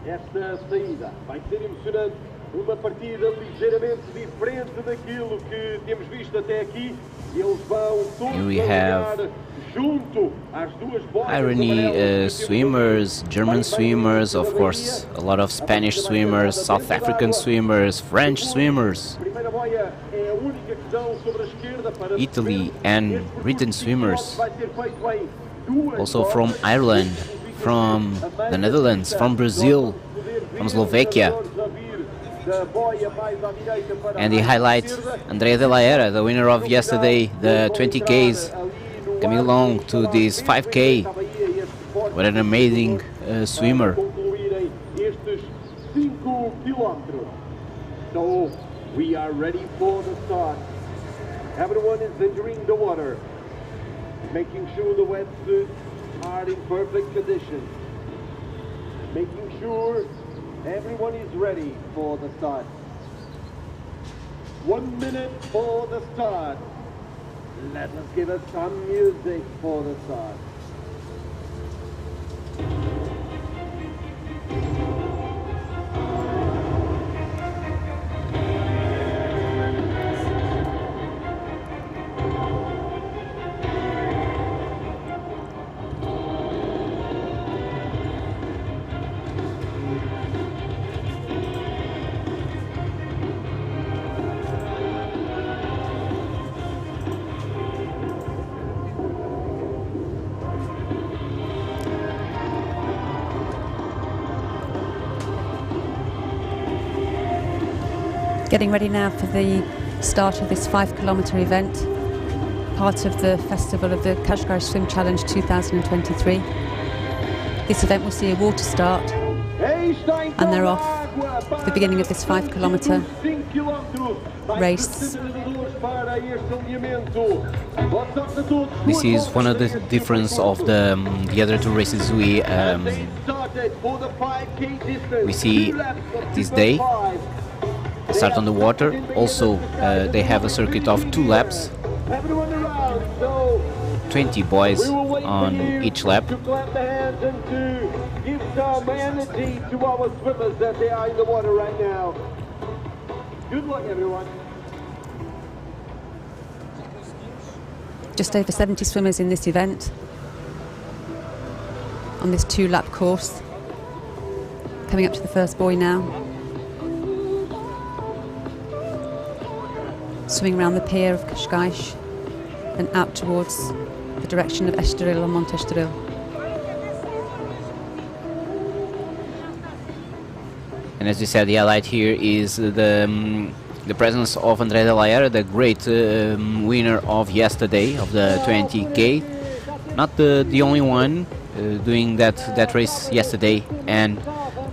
esta saída. Vai ser emocionante. Uma partida ligeiramente diferente daquilo que temos visto até aqui. Eles vão todos jogar junto às duas bolas. Irony swimmers, German swimmers, of course, a lot of Spanish swimmers, South African swimmers, French swimmers, Italy and Britain swimmers, also from Ireland, from the Netherlands, from Brazil, from Slovakia. And the highlight, Andrea de la Era, the winner of yesterday, the 20Ks, coming along to this 5K. What an amazing swimmer. So we are ready for the start. Everyone is entering the water, making sure the wetsuits are in perfect condition, making sure everyone is ready for the start. 1 minute for the start. Let us give us some music for the start. Getting ready now for the start of this 5-kilometre event, part of the festival of the Cascais Swim Challenge 2023. This event will see a water start and they're off. The beginning of this 5-kilometre race. This is one of the difference of the other two races we see this day. Start on the water. Also, they have a circuit of 2 laps. 20 boys on each lap. To clap the hands and to give some energy to our swimmers that they are in the water right now. Good luck, everyone. Just over 70 swimmers in this event on this 2-lap course. Coming up to the first buoy now. Swimming around the pier of Cascais and out towards the direction of Estoril and Montestoril. And as you said, the highlight here is the presence of Andrea de la Era, the great winner of yesterday of the 20K. Not the only one doing that race yesterday and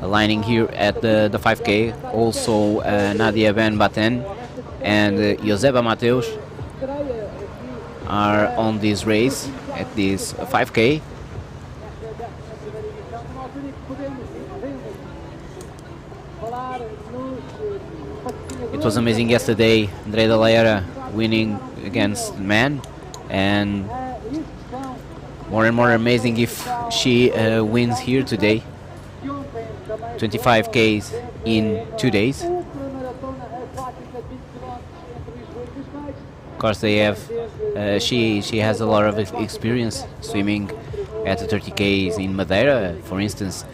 aligning here at the 5K. Also Nadia Ben Baten and Joseba Mateus are on this race at this 5K. It was amazing yesterday, Andrea de la Era winning against men, and more and more amazing if she wins here today. 25Ks in 2 days. Of course, they have. She has a lot of experience swimming at the 30Ks in Madeira, for instance,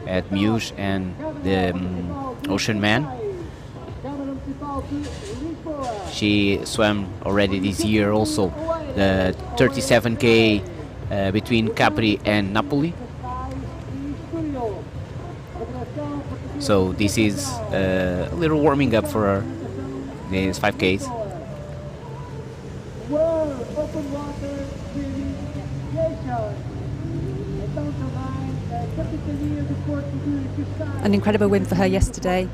at Muse and the Ocean Man. She swam already this year also the 37K between Capri and Napoli. So this is a little warming up for her. These 5Ks. Open water purification. Então também a capitania do Porto de Cascais. An incredible win for her yesterday,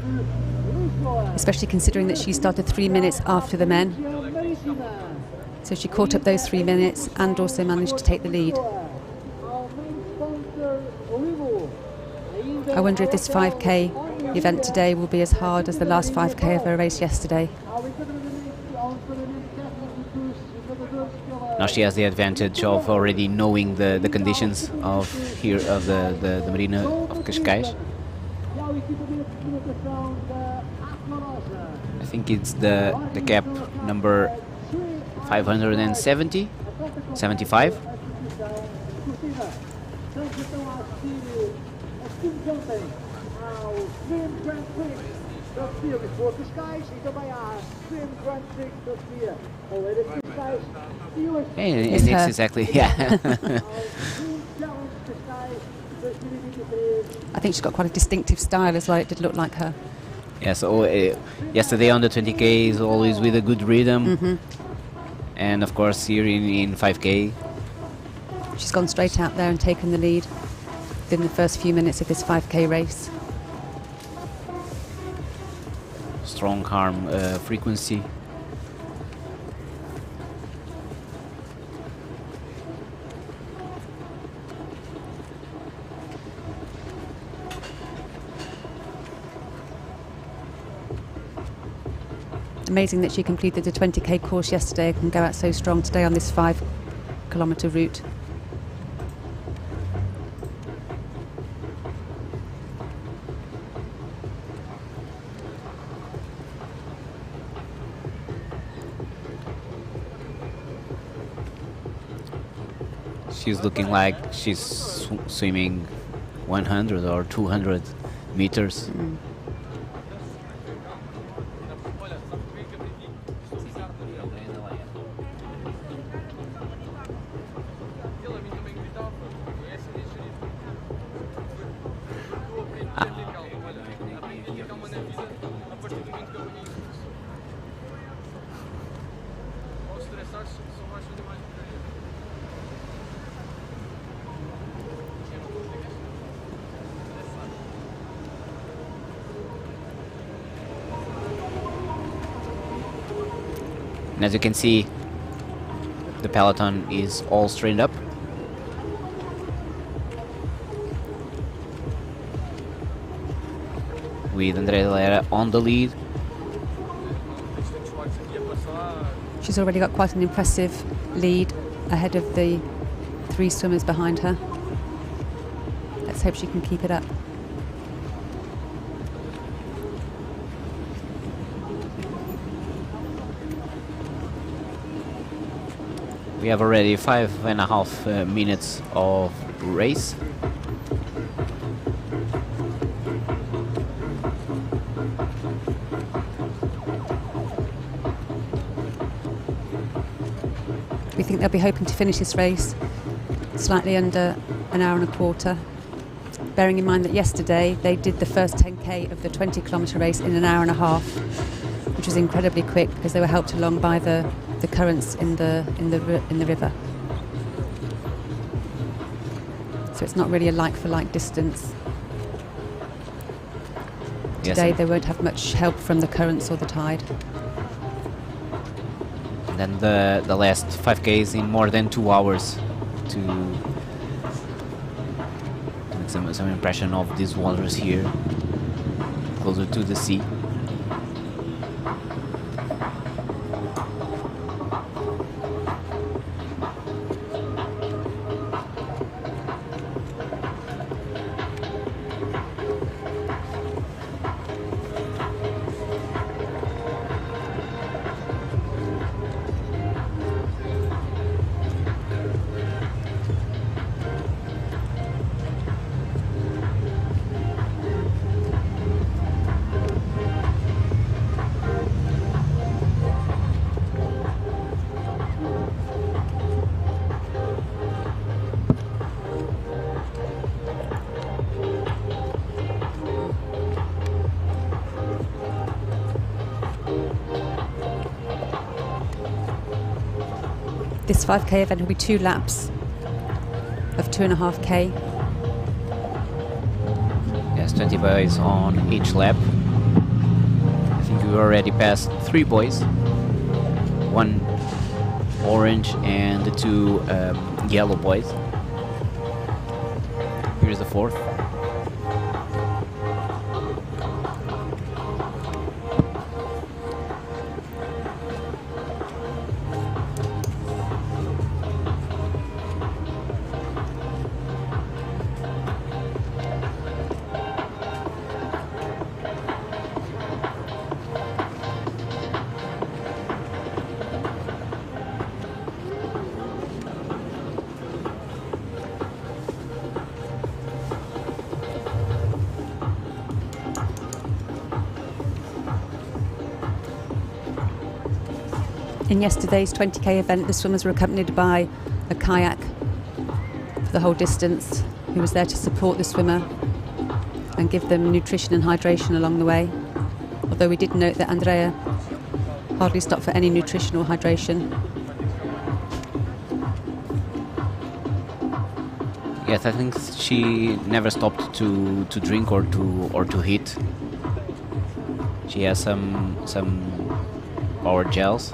especially considering that she started 3 minutes after the men. So she caught up those 3 minutes and also managed to take the lead. I wonder if this 5K event today will be as hard as the last 5K of her race yesterday. Now she has the advantage of already knowing the conditions of here of the Marina of Cascais. I think it's the cap number 570, 75. Hey, it's exactly, yeah. I think she's got quite a distinctive style as well. It did look like her. Yeah, so yesterday on the 20K is always with a good rhythm. And of course here in 5K. She's gone straight out there and taken the lead within the first few minutes of this 5K race. Strong arm frequency. Amazing that she completed the 20K course yesterday and can go out so strong today on this 5-kilometre route. She's looking like she's swimming 100 or 200 meters. And as you can see, the peloton is all straightened up. With Andrea Lera on the lead. She's already got quite an impressive lead ahead of the 3 swimmers behind her. Let's hope she can keep it up. We have already 5.5 minutes of race. We think they'll be hoping to finish this race slightly under an hour and a quarter. Bearing in mind that yesterday they did the first 10K of the 20-kilometre race in an hour and a half, which was incredibly quick because they were helped along by the currents in the river. So it's not really a like-for-like distance. Yes, Today they won't have much help from the currents or the tide. And then the last 5Ks in more than 2 hours to make some impression of these waters here, closer to the sea. This 5k event will be 2 laps of 2.5k. Yes, 20 boys on each lap. I think we already passed 3 boys. 1 orange and the 2 yellow boys. Here's the 4th. In yesterday's 20k event, the swimmers were accompanied by a kayak for the whole distance, who was there to support the swimmer and give them nutrition and hydration along the way. Although we did note that Andrea hardly stopped for any nutrition or hydration. Yes, I think she never stopped to drink or to eat. She has some power gels.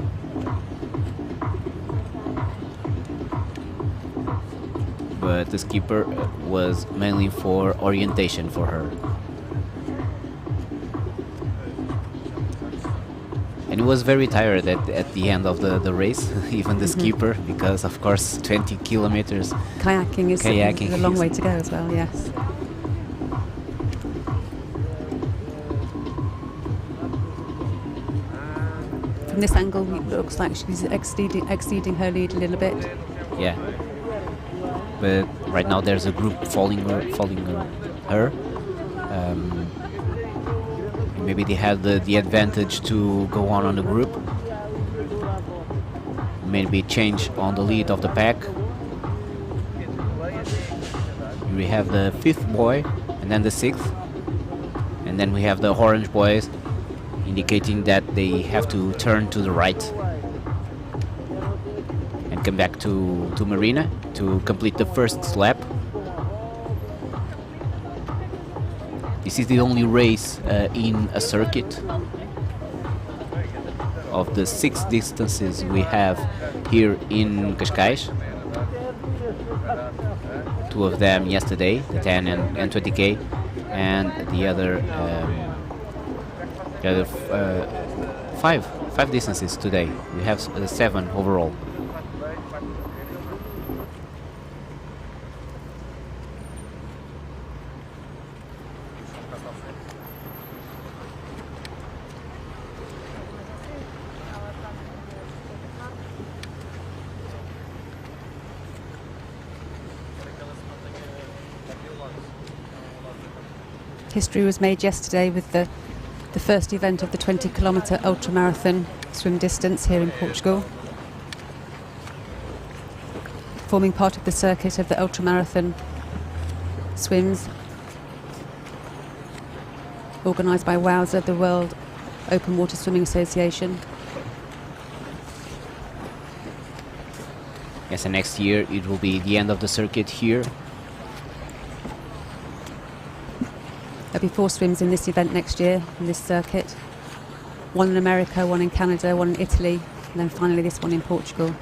But the skipper was mainly for orientation for her. And he was very tired at the end of the race, even the skipper, because of course 20 kilometers. Kayaking is a long way to go as well, yes. From this angle, it looks like she's exceeding her lead a little bit. Yeah. But right now there's a group following her. Maybe they had the advantage to go on the group. Maybe change on the lead of the pack. We have the 5th boy and then the 6th. And then we have the orange boys indicating that they have to turn to the right and come back to Marina to complete the first lap. This is the only race in a circuit. Of the 6 distances we have here in Cascais. 2 of them yesterday, the 10 and 20k, and the other 5 distances today. We have 7 overall. History was made yesterday with the first event of the 20-kilometre ultramarathon swim distance here in Portugal. Forming part of the circuit of the ultramarathon swims organised by WOWSA, the World Open Water Swimming Association. Yes, and next year it will be the end of the circuit here. There'll be 4 swims in this event next year, in this circuit. 1 in America, 1 in Canada, 1 in Italy, and then finally this one in Portugal.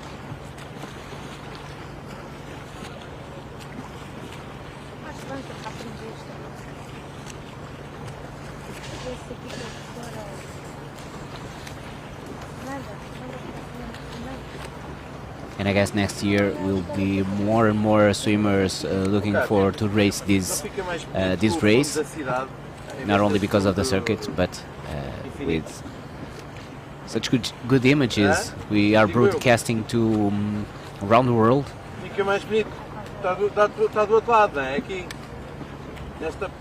And I guess next year will be more and more swimmers looking for to race this race, not only because of the circuit, but with such good images we are broadcasting to around the world. Fica mais bonito. Está do outro lado, não é? Aqui. Nesta.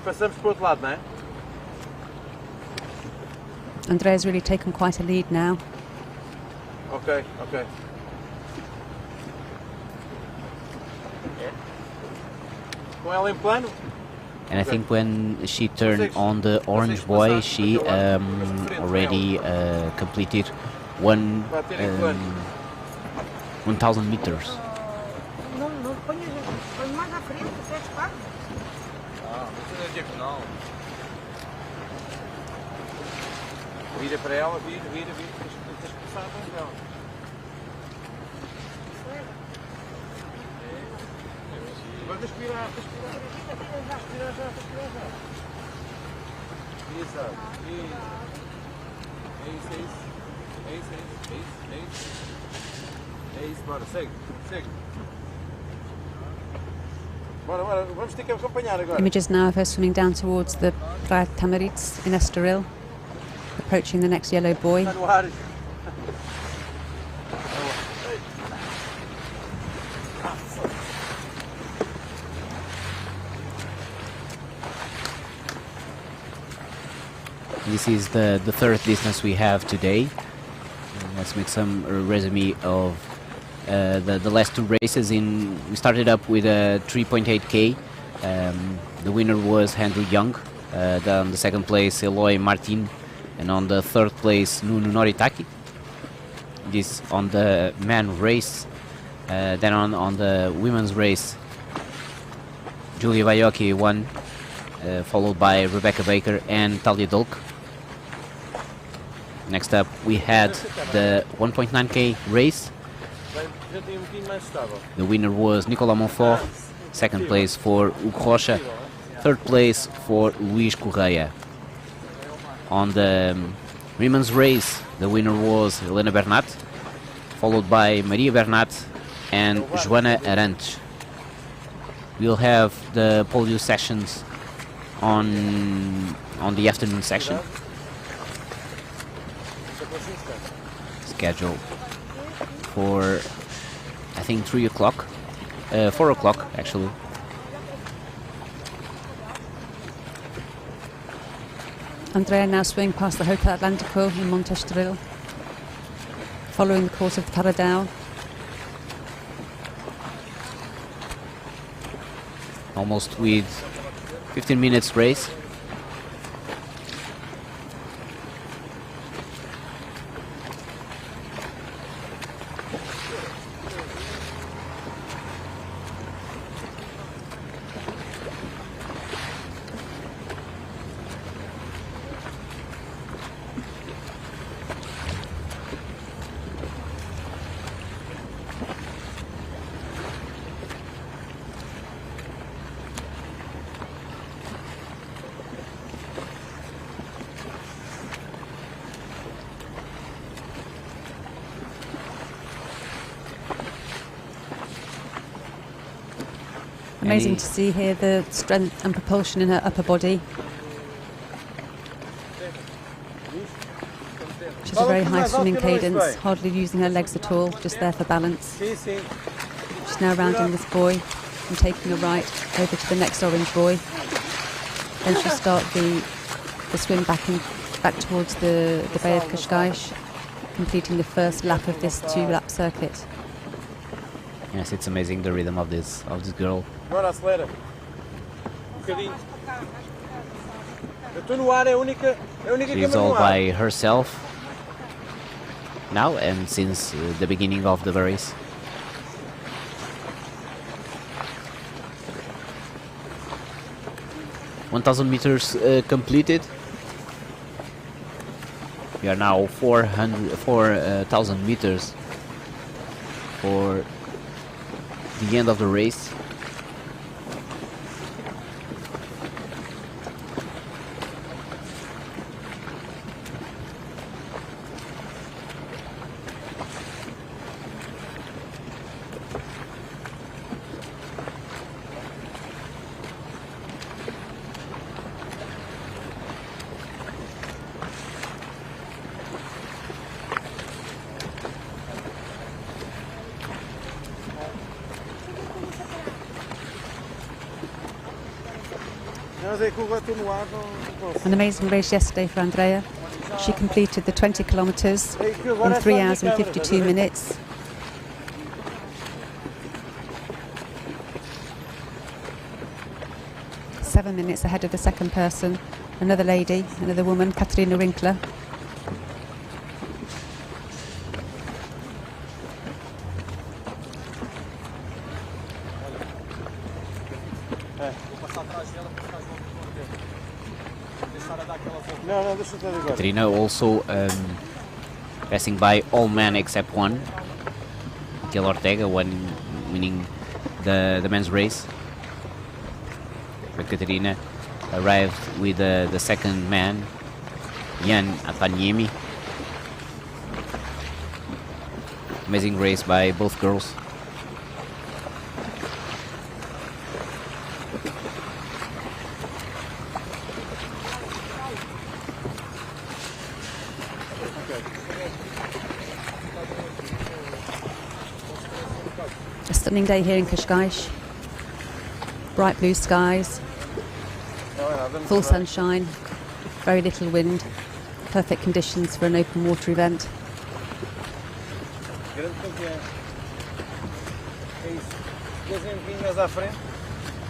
Passamos para o outro lado, não é? Andrea's really taken quite a lead now. Ok. Com ela em plano? And I think when she turned on the orange boy, she already completed 1,000 meters. Não, não põe mais à frente, até espaço. Ah, mas é diagonal. Vira para ela, vira. Tens que passar atrás dela. Agora tens que virar. Respirar já. Exato. É isso, bora, segue. Bora, vamos ter que acompanhar agora. Images now of her swimming down towards the Praia de Tamaritz in Estoril, approaching the next yellow buoy. Está no ar. This is the third distance we have today. Let's make some resume of the last two races. We started up with a 3.8k. The winner was Andrew Young. On the second place, Eloy Martin, and on the third place, Nuno Noritaki. This on the men race. Then on the women's race, Julia Baiocchi won, followed by Rebecca Baker and Talia Dolk. Next up, we had the 1.9k race. The winner was Nicolas Monfort. Second place for Hugo Rocha. Third place for Luís Correia. On the women's race, the winner was Helena Bernat, followed by Maria Bernat and Joana Arantes. We'll have the polio sessions on the afternoon section. Schedule for, I think, 3 o'clock, 4 o'clock actually. Andrea now swimming past the Hotel Atlantico in Montestoril, following the course of the Paradão. Almost with 15 minutes race. Amazing to see here the strength and propulsion in her upper body. She's a very high swimming cadence, hardly using her legs at all, just there for balance. She's now rounding this buoy and taking a right over to the next orange buoy. Then she'll start the swim back towards the Bay of Cascais, completing the first lap of this 2-lap circuit. Yes, it's amazing the rhythm of this girl. Agora acelera. Bocadinho. Eu estou no ar, é a única She's all by herself now and since the beginning of the race. (1,000 meters completed. We are now 4,000 meters for the end of the race. An amazing race yesterday for Andrea. She completed the 20 kilometres in 3 hours and 52 minutes. Seven minutes ahead of the second person, another lady, another woman, Katarina Winkler. Não, deixa eu estar agora. Catarina also passing by all men except one, Miguel Ortega, winning the men's race. But Catarina arrived with the second man, Jan Apaniemi. Amazing race by both girls. A stunning day here in Cascais. Bright blue skies, full sunshine, very little wind, perfect conditions for an open water event.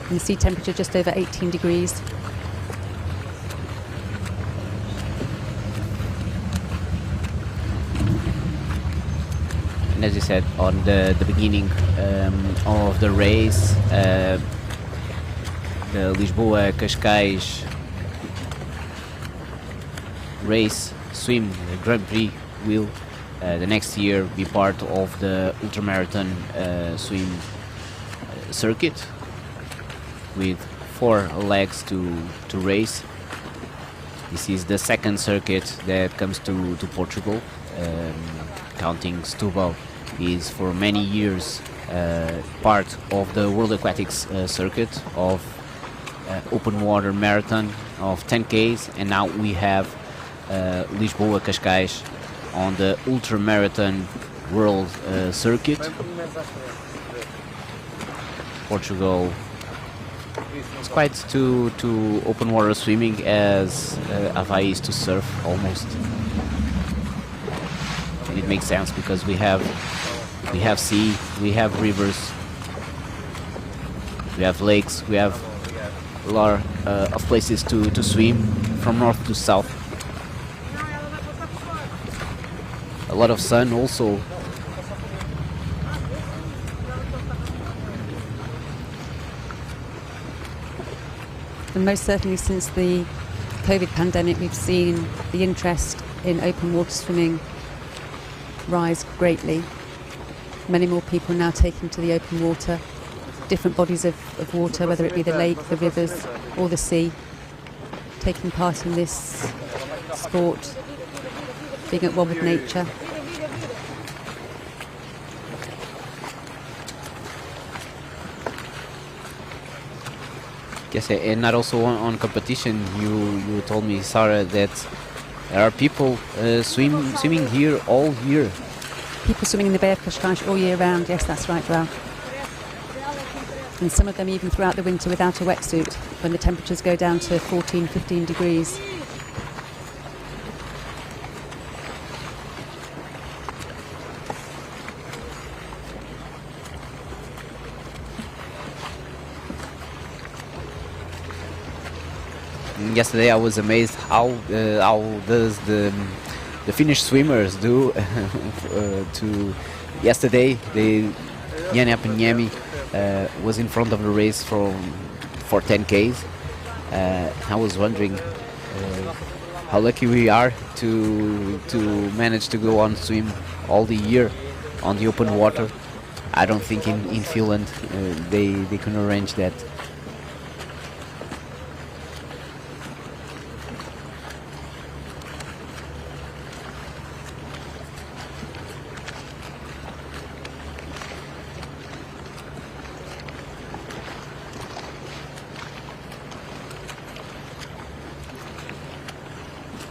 And the sea temperature just over 18 degrees. And as you said on the beginning of the race, the Lisboa Cascais race swim Grand Prix will the next year be part of the ultramarathon swim circuit with 4 legs to race. This is the second circuit that comes to Portugal. Counting Setúbal is for many years part of the World Aquatics circuit of open water marathon of 10Ks, and now we have Lisboa Cascais on the ultramarathon world circuit. Portugal is quite to open water swimming as Havaí is to surf almost. And it makes sense because we have sea, we have rivers, we have lakes, we have a lot of places to swim from north to south. A lot of sun also. And most certainly since the COVID pandemic, we've seen the interest in open water swimming rise greatly. Many more people now taking to the open water, different bodies of water, whether it be the lake, the rivers or the sea, taking part in this sport, being at one with nature. Yes, and not also on competition. You told me, Sarah, that there are people swimming here all year. People swimming in the Bay of Cascais all year round. Yes, that's right, Ralph. And some of them even throughout the winter without a wetsuit when the temperatures go down to 14, 15 degrees. Yesterday I was amazed how does the Finnish swimmers do to yesterday Jan Apaniemi was in front of the race for 10Ks. I was wondering how lucky we are to manage to go on swim all the year on the open water. I don't think in Finland they can arrange that.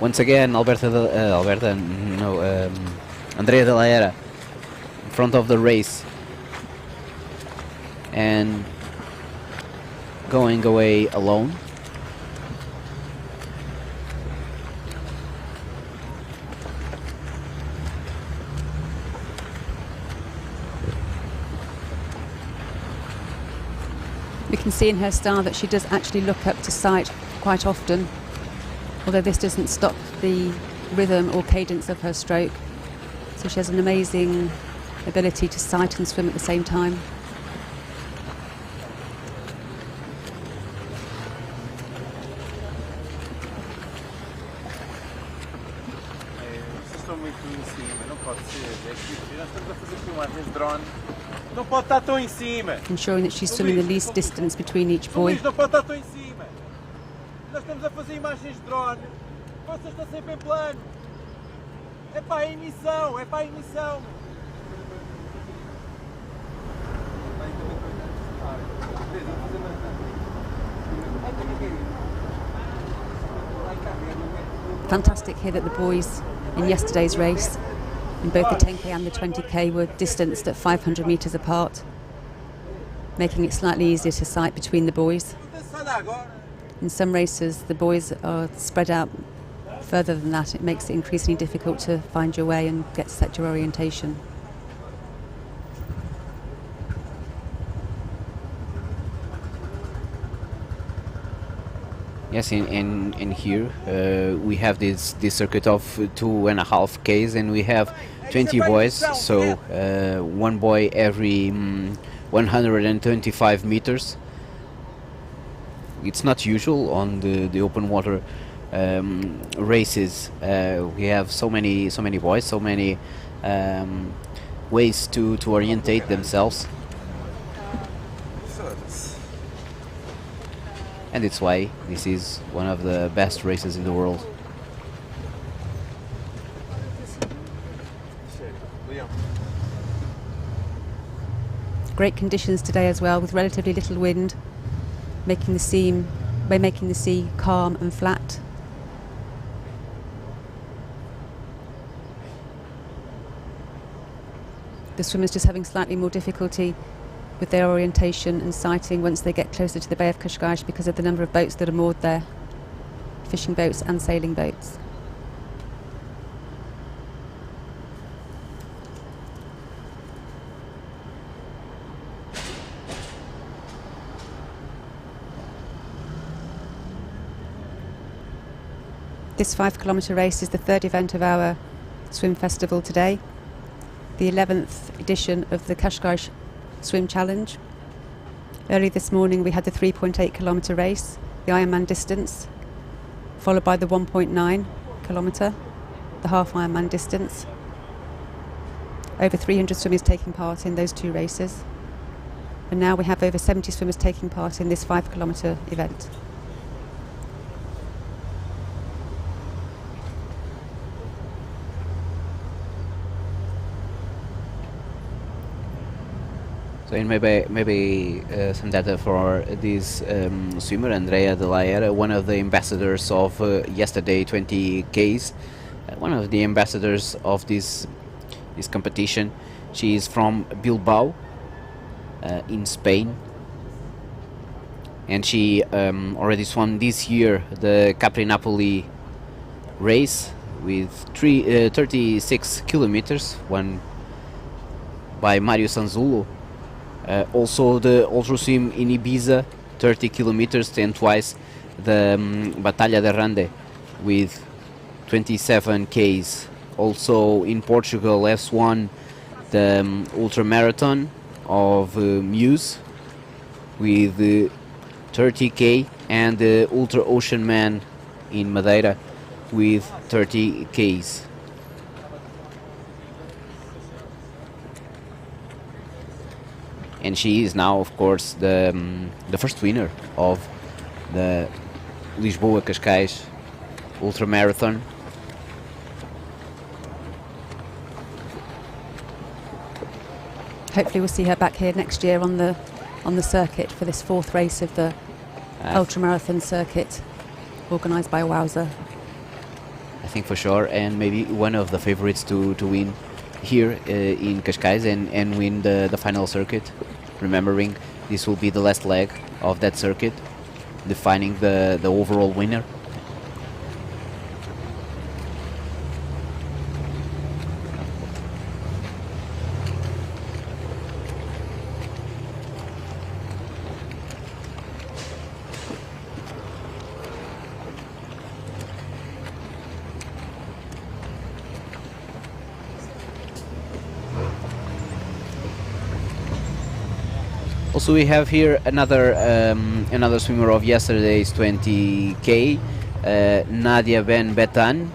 Once again, Andrea de la Era in front of the race and going away alone. We can see in her style that she does actually look up to sight quite often, although this doesn't stop the rhythm or cadence of her stroke. So she has an amazing ability to sight and swim at the same time. Nós estamos a fazer filmagens de drone. Não pode estar tão em cima. Ensuring that she's swimming the least distance between each buoy. Luís, não pode estar tão em cima. Nós estamos a fazer imagens de drone. Vocês estão sempre em plano. É para a emissão, é para a emissão. Fantastic here that the boys in yesterday's race, in both the 10k and the 20k, were distanced at 500 metres apart, making it slightly easier to sight between the boys. In some races, the boys are spread out further than that. It makes it increasingly difficult to find your way and get set your orientation. Yes, in here we have this circuit of 2.5 Ks, and we have 20 boys, so one boy every 125 meters. It's not usual on the open water races. We have so many boys, so many ways to orientate themselves. And it's why this is one of the best races in the world. Great conditions today as well, with relatively little wind, making the sea calm and flat. The swimmers just having slightly more difficulty with their orientation and sighting once they get closer to the Bay of Cascais because of the number of boats that are moored there, fishing boats and sailing boats. This 5-kilometre race is the third event of our swim festival today, the 11th edition of the Cascais Swim Challenge. Early this morning we had the 3.8 kilometre race, the Ironman distance, followed by the 1.9 kilometre, the half Ironman distance. Over 300 swimmers taking part in those two races. And now we have over 70 swimmers taking part in this 5-kilometre event. So in maybe some data for this swimmer, Andrea de la Era, one of the ambassadors of yesterday 20 Ks, one of the ambassadors of this competition. She is from Bilbao, in Spain, and she already swam this year the Capri Napoli race with 36 kilometers, won by Mario Sanzullo. Also the Ultra Swim in Ibiza, 30 kilometers, and twice the Batalha de Rande with 27 Ks. Also in Portugal has won the Ultra Marathon of Muse with 30k, and the Ultra Ocean Man in Madeira with 30 Ks. And she is now, of course, the first winner of the Lisboa Cascais Ultra Marathon. Hopefully we'll see her back here next year on the circuit for this fourth race of the ultramarathon circuit organised by Wowza. I think for sure, and maybe one of the favourites to win here in Cascais and win the final circuit. Remembering this will be the last leg of that circuit, defining the overall winner. Also, we have here another swimmer of yesterday's 20k, Nadia Ben Betan.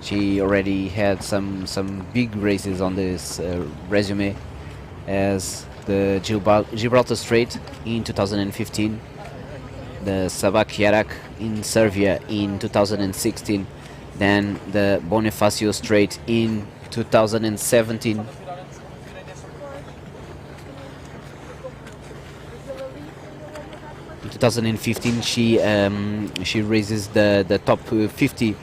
She already had some big races on this resume, as the Gibraltar Strait in 2015, the Sabak Yarak in Serbia in 2016, then the Bonifacio Strait in 2017. In 2015, she raises the top 50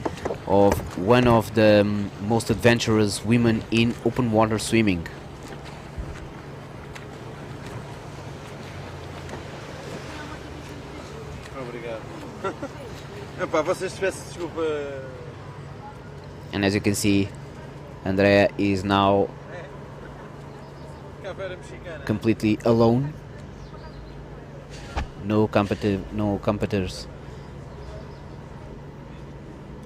of one of the most adventurous women in open water swimming. Obrigado. Epá, vocês tivessem desculpa. And as you can see, Andrea is now Caveira mexicana. completely alone. No competitors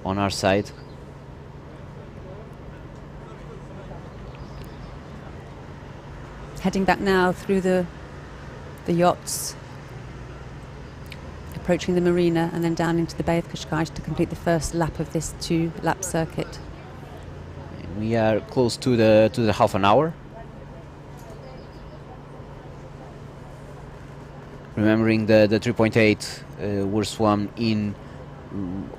on our side. Heading back now through the yachts, approaching the marina and then down into the Bay of Cascais to complete the first lap of this 2-lap circuit. We are close to the half an hour. Remembering the 3.8 were swum in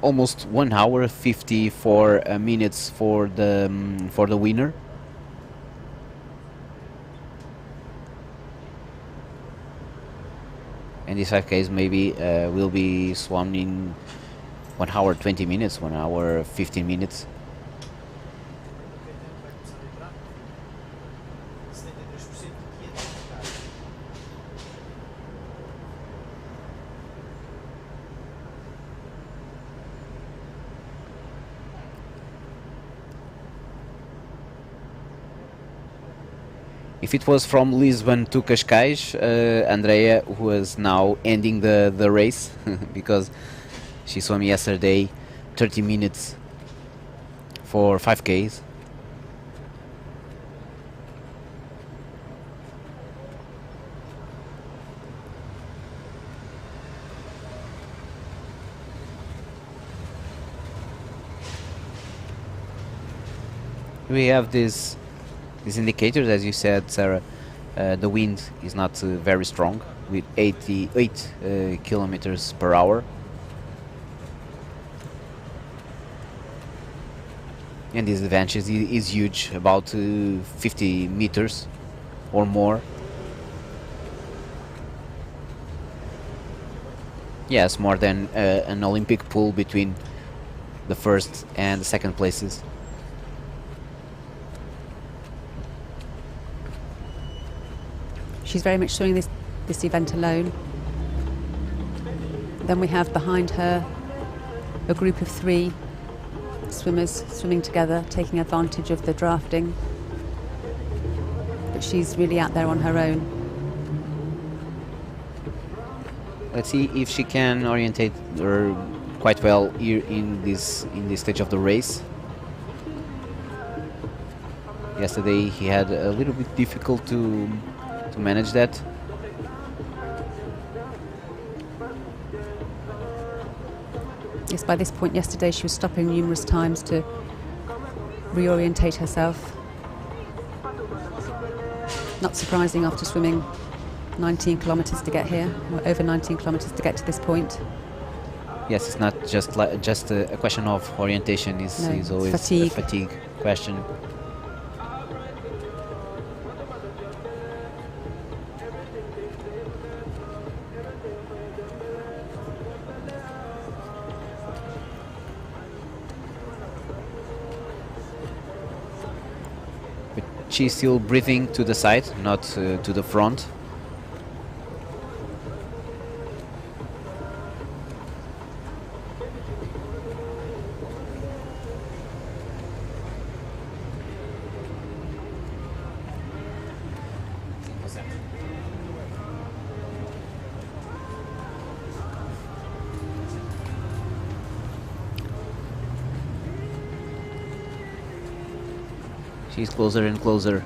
almost 1 hour 54 minutes for the winner. And this 5Ks maybe will be swum in 1 hour 20 minutes, 1 hour 15 minutes. If it was from Lisbon to Cascais, Andrea was now ending the race because she swam yesterday 30 minutes for 5Ks. We have these indicators, as you said, Sarah. The wind is not very strong, with 88 kilometers per hour. And this advantage is huge, about 50 meters or more. Yes, more than an Olympic pool between the first and the second places. She's very much swimming this event alone. Then we have behind her a group of 3 swimmers swimming together, taking advantage of the drafting. But she's really out there on her own. Let's see if she can orientate her quite well here in this stage of the race. Yesterday he had a little bit difficult to manage that. Yes, by this point yesterday she was stopping numerous times to reorientate herself. Not surprising after swimming 19 kilometers to get here, or over 19 kilometers to get to this point. Yes, it's not just a question of orientation. Is always fatigue. a fatigue question. She's still breathing to the side, not to the front. She's closer and closer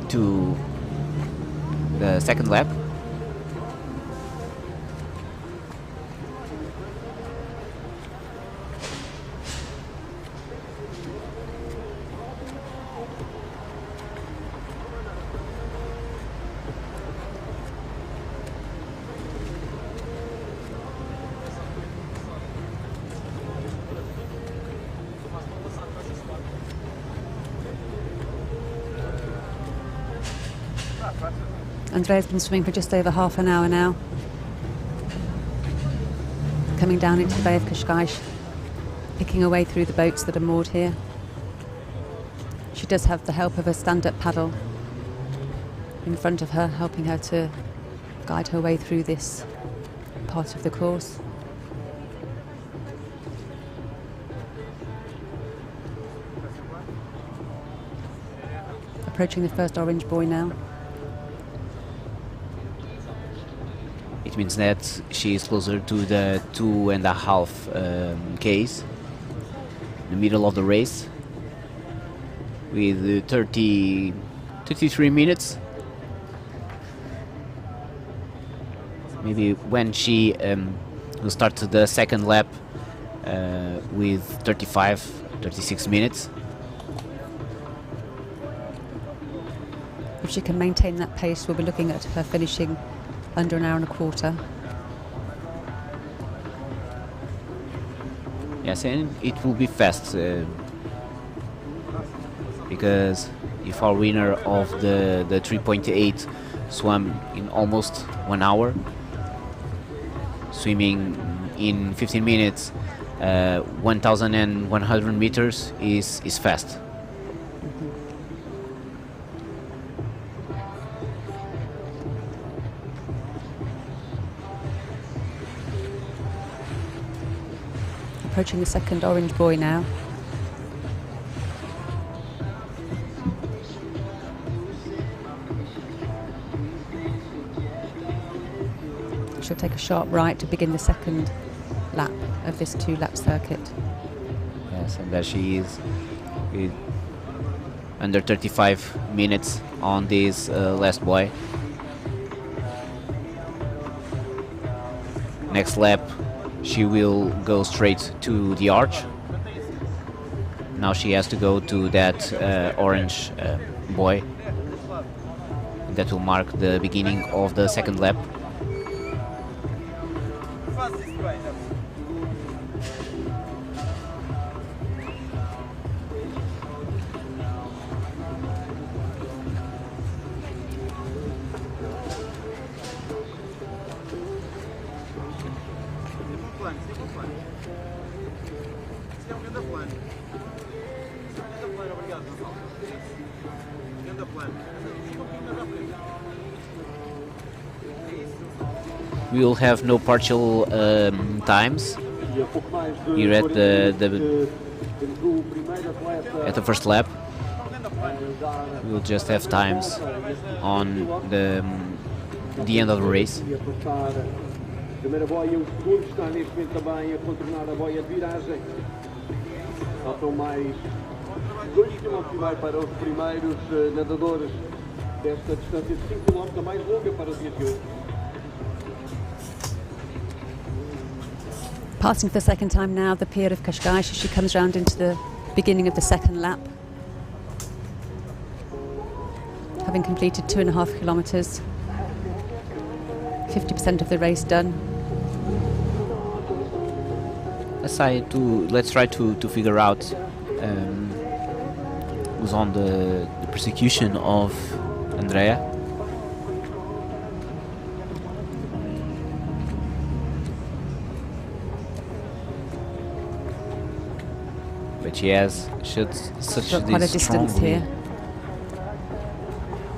to the second lap. Andrea's been swimming for just over half an hour now. Coming down into the Bay of Cascais, picking her way through the boats that are moored here. She does have the help of a stand-up paddle in front of her, helping her to guide her way through this part of the course. Approaching the first orange buoy now. It means that she is closer to the 2.5 Ks, the middle of the race, with 33 minutes. Maybe when she will start the second lap with 36 minutes. If she can maintain that pace, we'll be looking at her finishing under an hour and a quarter. Yes, and it will be fast because if our winner of the 3.8 swam in almost 1 hour, swimming in 15 minutes 1,100 meters is fast. Approaching the second orange buoy now. She'll take a sharp right to begin the second lap of this 2-lap circuit. Yes, and there she is with under 35 minutes on this last buoy. Next lap she will go straight to the arch. Now she has to go to that orange buoy. That will mark the beginning of the second lap. We will have no partial times here at the first lap. We will just have times on the end of the race. Primeira boia, o segundo está neste momento também a contornar a boia de viragem. Faltam mais 2 km para os primeiros nadadores desta distância de 5 km, a mais longa para o dia de hoje. Passing for the second time now the pier of Cascais as she comes round into the beginning of the second lap. Having completed 2.5 kilometres, 50% of the race done. Let's try to figure out who's on the persecution of Andrea. But she has such quite a distance here.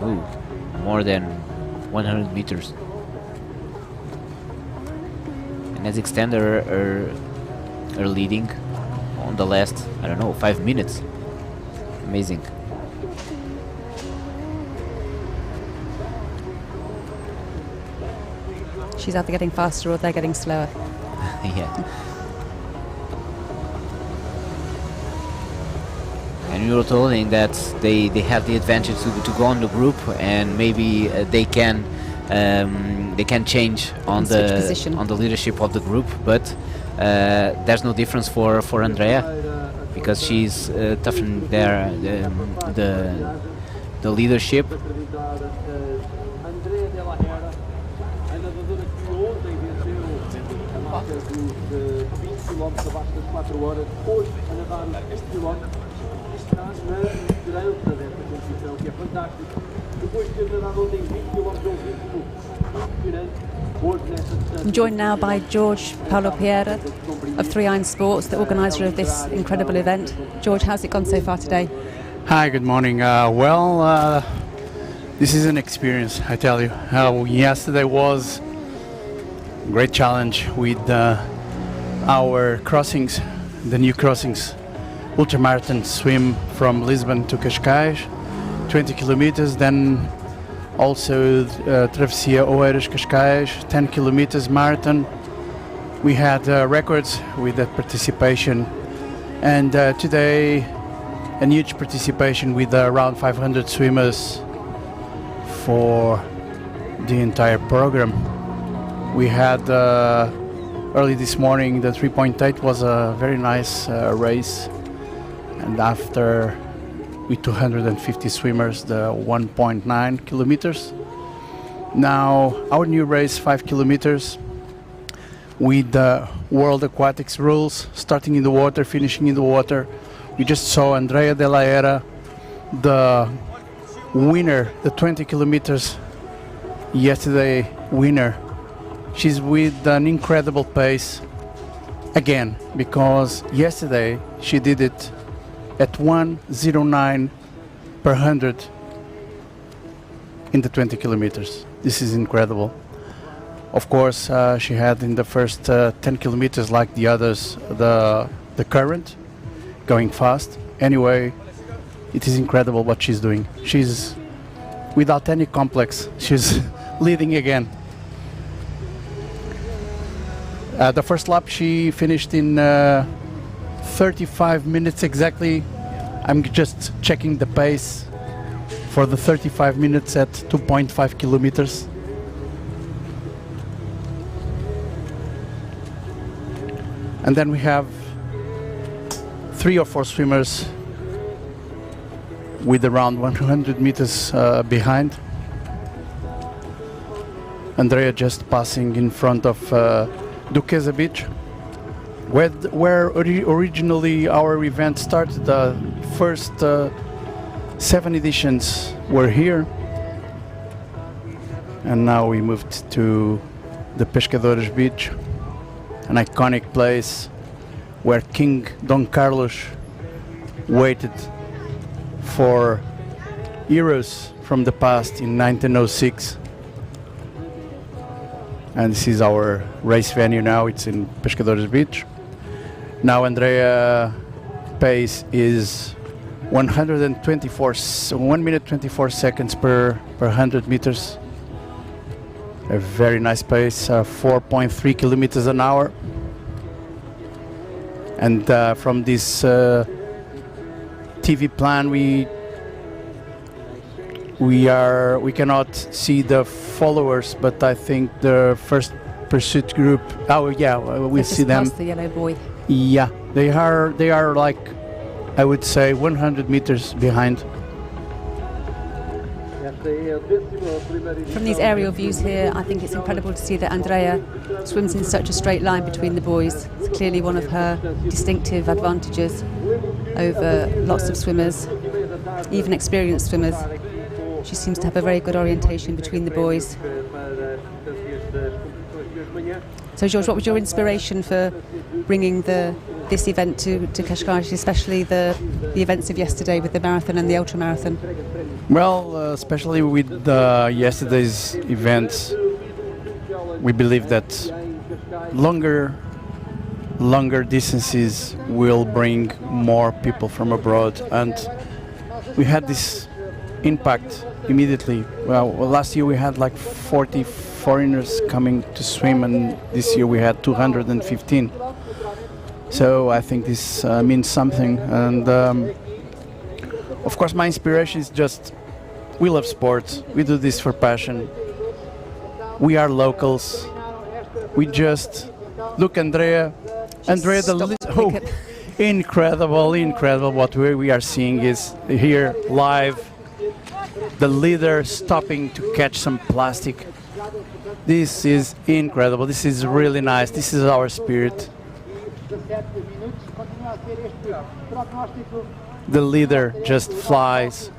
Ooh, more than 100 meters. And has extended her leading on the last, I don't know, 5 minutes. Amazing. She's either getting faster or they're getting slower. Yeah. And we were told that they have the advantage to go on the group, and maybe they can change on the leadership of the group, but there's no difference for Andrea, because she's toughening the leadership. Depois de ter nadado ontem 20 km, um ritmo impressionante. Hoje, nesta distância, I'm joined now by George Paulo Pereira of Three Iron Sports, the organiser of this incredible event. George, how's it gone so far today? Hi, good morning. This is an experience, I tell you. Yesterday was a great challenge with our crossings, the new crossings. Ultramarathon swim from Lisbon to Cascais, 20 kilometers, then also Travessia Oeiras Cascais, 10 kilometers marathon. We had records with that participation, and today a huge participation with around 500 swimmers for the entire program. We had early this morning the 3.8 was a very nice race, and after with 250 swimmers the 1.9 kilometers. Now our new race 5 kilometers with the World Aquatics rules, starting in the water, finishing in the water. We just saw Andrea de la Era, the winner, the 20 kilometers yesterday winner. She's with an incredible pace again, because yesterday she did it at 1:09 per 100 in the 20 kilometers. This is incredible. Of course, she had in the first 10 kilometers, like the others, the current going fast. Anyway, it is incredible what she's doing. She's without any complex. She's leading again. The first lap she finished in 35 minutes exactly. I'm just checking the pace for the 35 minutes at 2.5 kilometers. And then we have 3 or 4 swimmers with around 100 meters behind. Andrea just passing in front of Duquesa Beach, where originally our event started. The first 7 editions were here, and now we moved to the Pescadores Beach, an iconic place where King Don Carlos waited for heroes from the past in 1906. And this is our race venue now. It's in Pescadores Beach. Now Andrea pace is 1 minute 24 seconds per 100 meters. A very nice pace, 4.3 kilometers an hour. And from this TV plan, we cannot see the followers, but I think the first pursuit group. Oh yeah, we see them. The yellow buoy. Yeah, they are like, I would say, 100 meters behind. From these aerial views here, I think it's incredible to see that Andrea swims in such a straight line between the buoys. It's clearly one of her distinctive advantages over lots of swimmers, even experienced swimmers. She seems to have a very good orientation between the buoys. So George, what was your inspiration for bringing this event to Cascais, especially the events of yesterday with the marathon and the ultra marathon? Well, especially with yesterday's events, we believe that longer distances will bring more people from abroad, and we had this impact immediately. Well, last year we had like 40 foreigners coming to swim, and this year we had 215. So I think this means something, and of course my inspiration is just, we love sports, we do this for passion, we are locals, we just look incredible what we are seeing is here live, the leader stopping to catch some plastic. This is incredible, this is really nice, this is our spirit. the leader just flies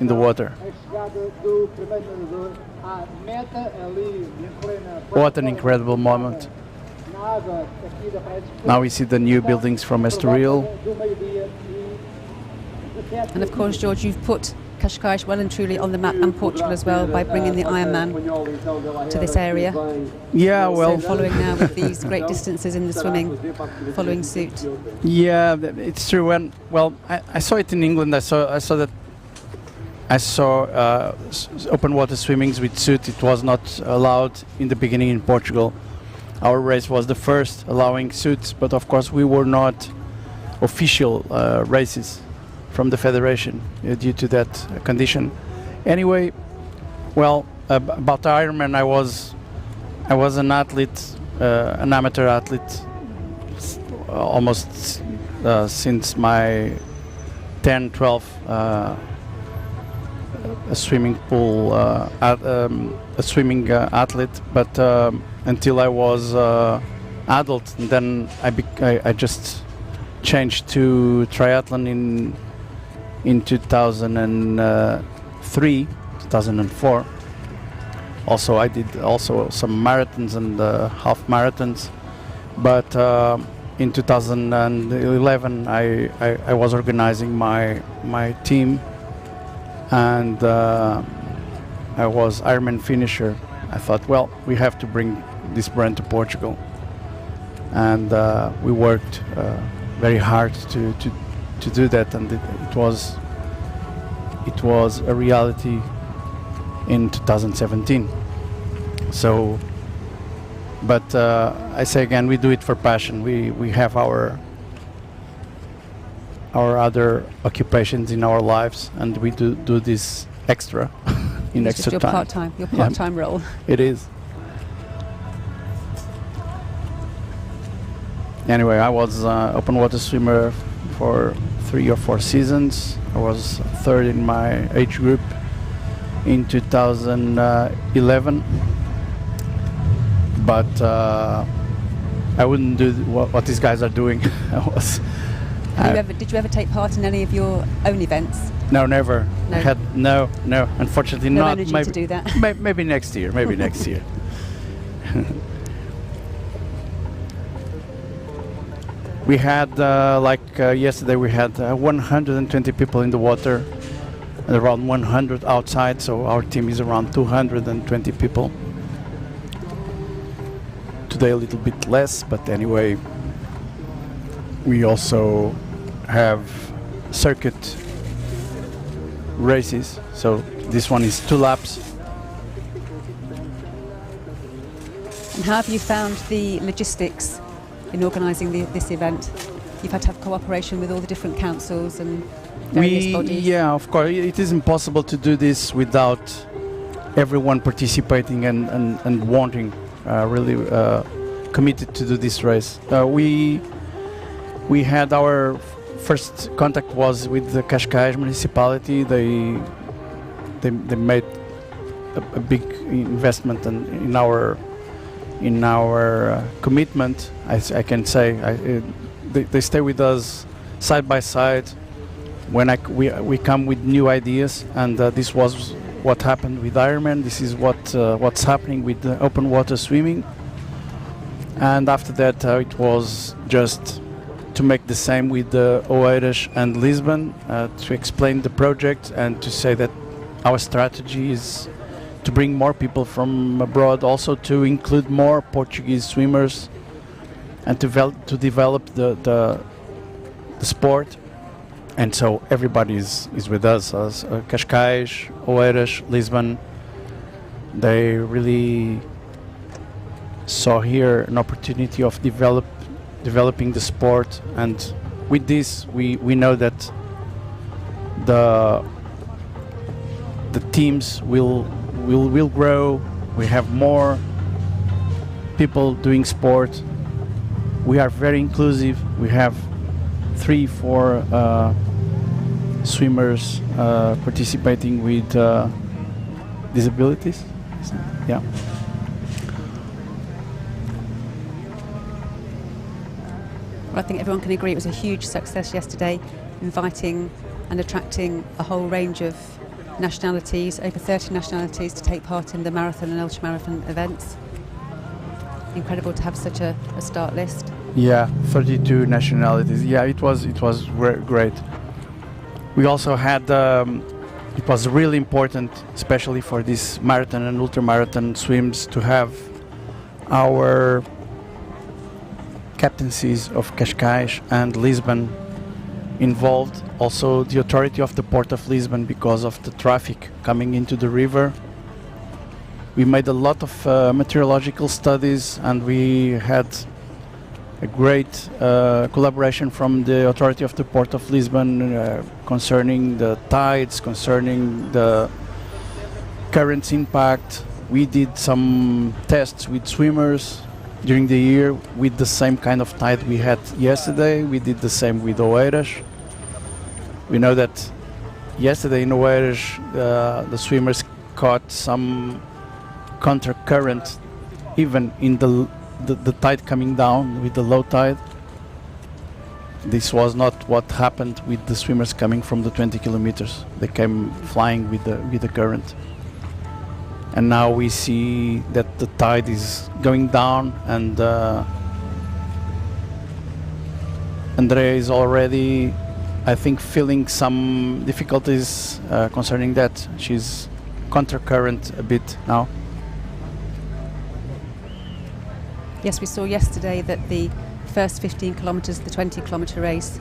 in the water. What an incredible moment. Now we see the new buildings from Estoril. And of course, George, you've put Cascais well and truly on the map, and Portugal as well, by bringing the Ironman to this area. Yeah, well, so following now with these great distances in the swimming, following suit. Yeah, it's true. And well, I saw it in England. I saw open water swimmings with suit. It was not allowed in the beginning in Portugal. Our race was the first allowing suits, but of course we were not official races from the federation due to that condition. Anyway, well, about Ironman, I was an athlete, an amateur athlete, almost since my 10, 12. A swimming pool, a swimming athlete, but until I was adult, and then I just changed to triathlon in 2003, 2004. Also, I did also some marathons and half marathons, but in 2011 I was organizing my team. And I was Ironman finisher. I thought, well, we have to bring this brand to Portugal, and we worked very hard to do that, and it was a reality in 2017. So, but I say again, we do it for passion. We have our other occupations in our lives, and we do this extra in It's extra just time. Your part-time role. It is. Anyway, I was open water swimmer for 3 or 4 seasons. I was third in my age group in 2011, but I wouldn't do what these guys are doing. Did you ever take part in any of your own events? No, never. No. I had no. Unfortunately, No not. energy Maybe, to do that. Maybe next year. Maybe next year. We had yesterday. We had 120 people in the water, and around 100 outside. So our team is around 220 people. Today a little bit less, but anyway. We also have circuit races, so this one is 2 laps. And how have you found the logistics in organising this event? You've had to have cooperation with all the different councils and various bodies. Yeah, of course. It is impossible to do this without everyone participating and wanting, really committed to do this race. We had our first contact was with the Cascais municipality. They made a big investment in our commitment. I can say they stay with us side by side when we come with new ideas, and this was what happened with Ironman. This is what's happening with the open water swimming, and after that it was just to make the same with Oeiras and Lisbon, to explain the project and to say that our strategy is to bring more people from abroad, also to include more Portuguese swimmers, and to develop the sport. And so everybody is with us, as Cascais, Oeiras, Lisbon. They really saw here an opportunity of developing the sport, and with this we know that the teams will grow. We have more people doing sport. We are very inclusive. We have 3-4 swimmers participating with disabilities. Yeah. Well, I think everyone can agree it was a huge success yesterday, inviting and attracting a whole range of nationalities, over 30 nationalities, to take part in the marathon and ultramarathon events. Incredible to have such a start list. Yeah, 32 nationalities. Yeah, it was great. We also had it was really important, especially for this marathon and ultramarathon swims, to have our captaincies of Cascais and Lisbon involved. Also the authority of the port of Lisbon, because of the traffic coming into the river. We made a lot of meteorological studies, and we had a great collaboration from the authority of the port of Lisbon concerning the tides, concerning the currents impact. We did some tests with swimmers during the year with the same kind of tide we had yesterday. We did the same with Oeiras. We know that yesterday in Oeiras the swimmers caught some counter current even in the tide coming down with the low tide. This was not what happened with the swimmers coming from the 20 kilometers. They came flying with the current. And now we see that the tide is going down, and Andrea is already, I think, feeling some difficulties concerning that. She's counter current a bit now. Yes, we saw yesterday that the first 15 kilometres, the 20-kilometre race,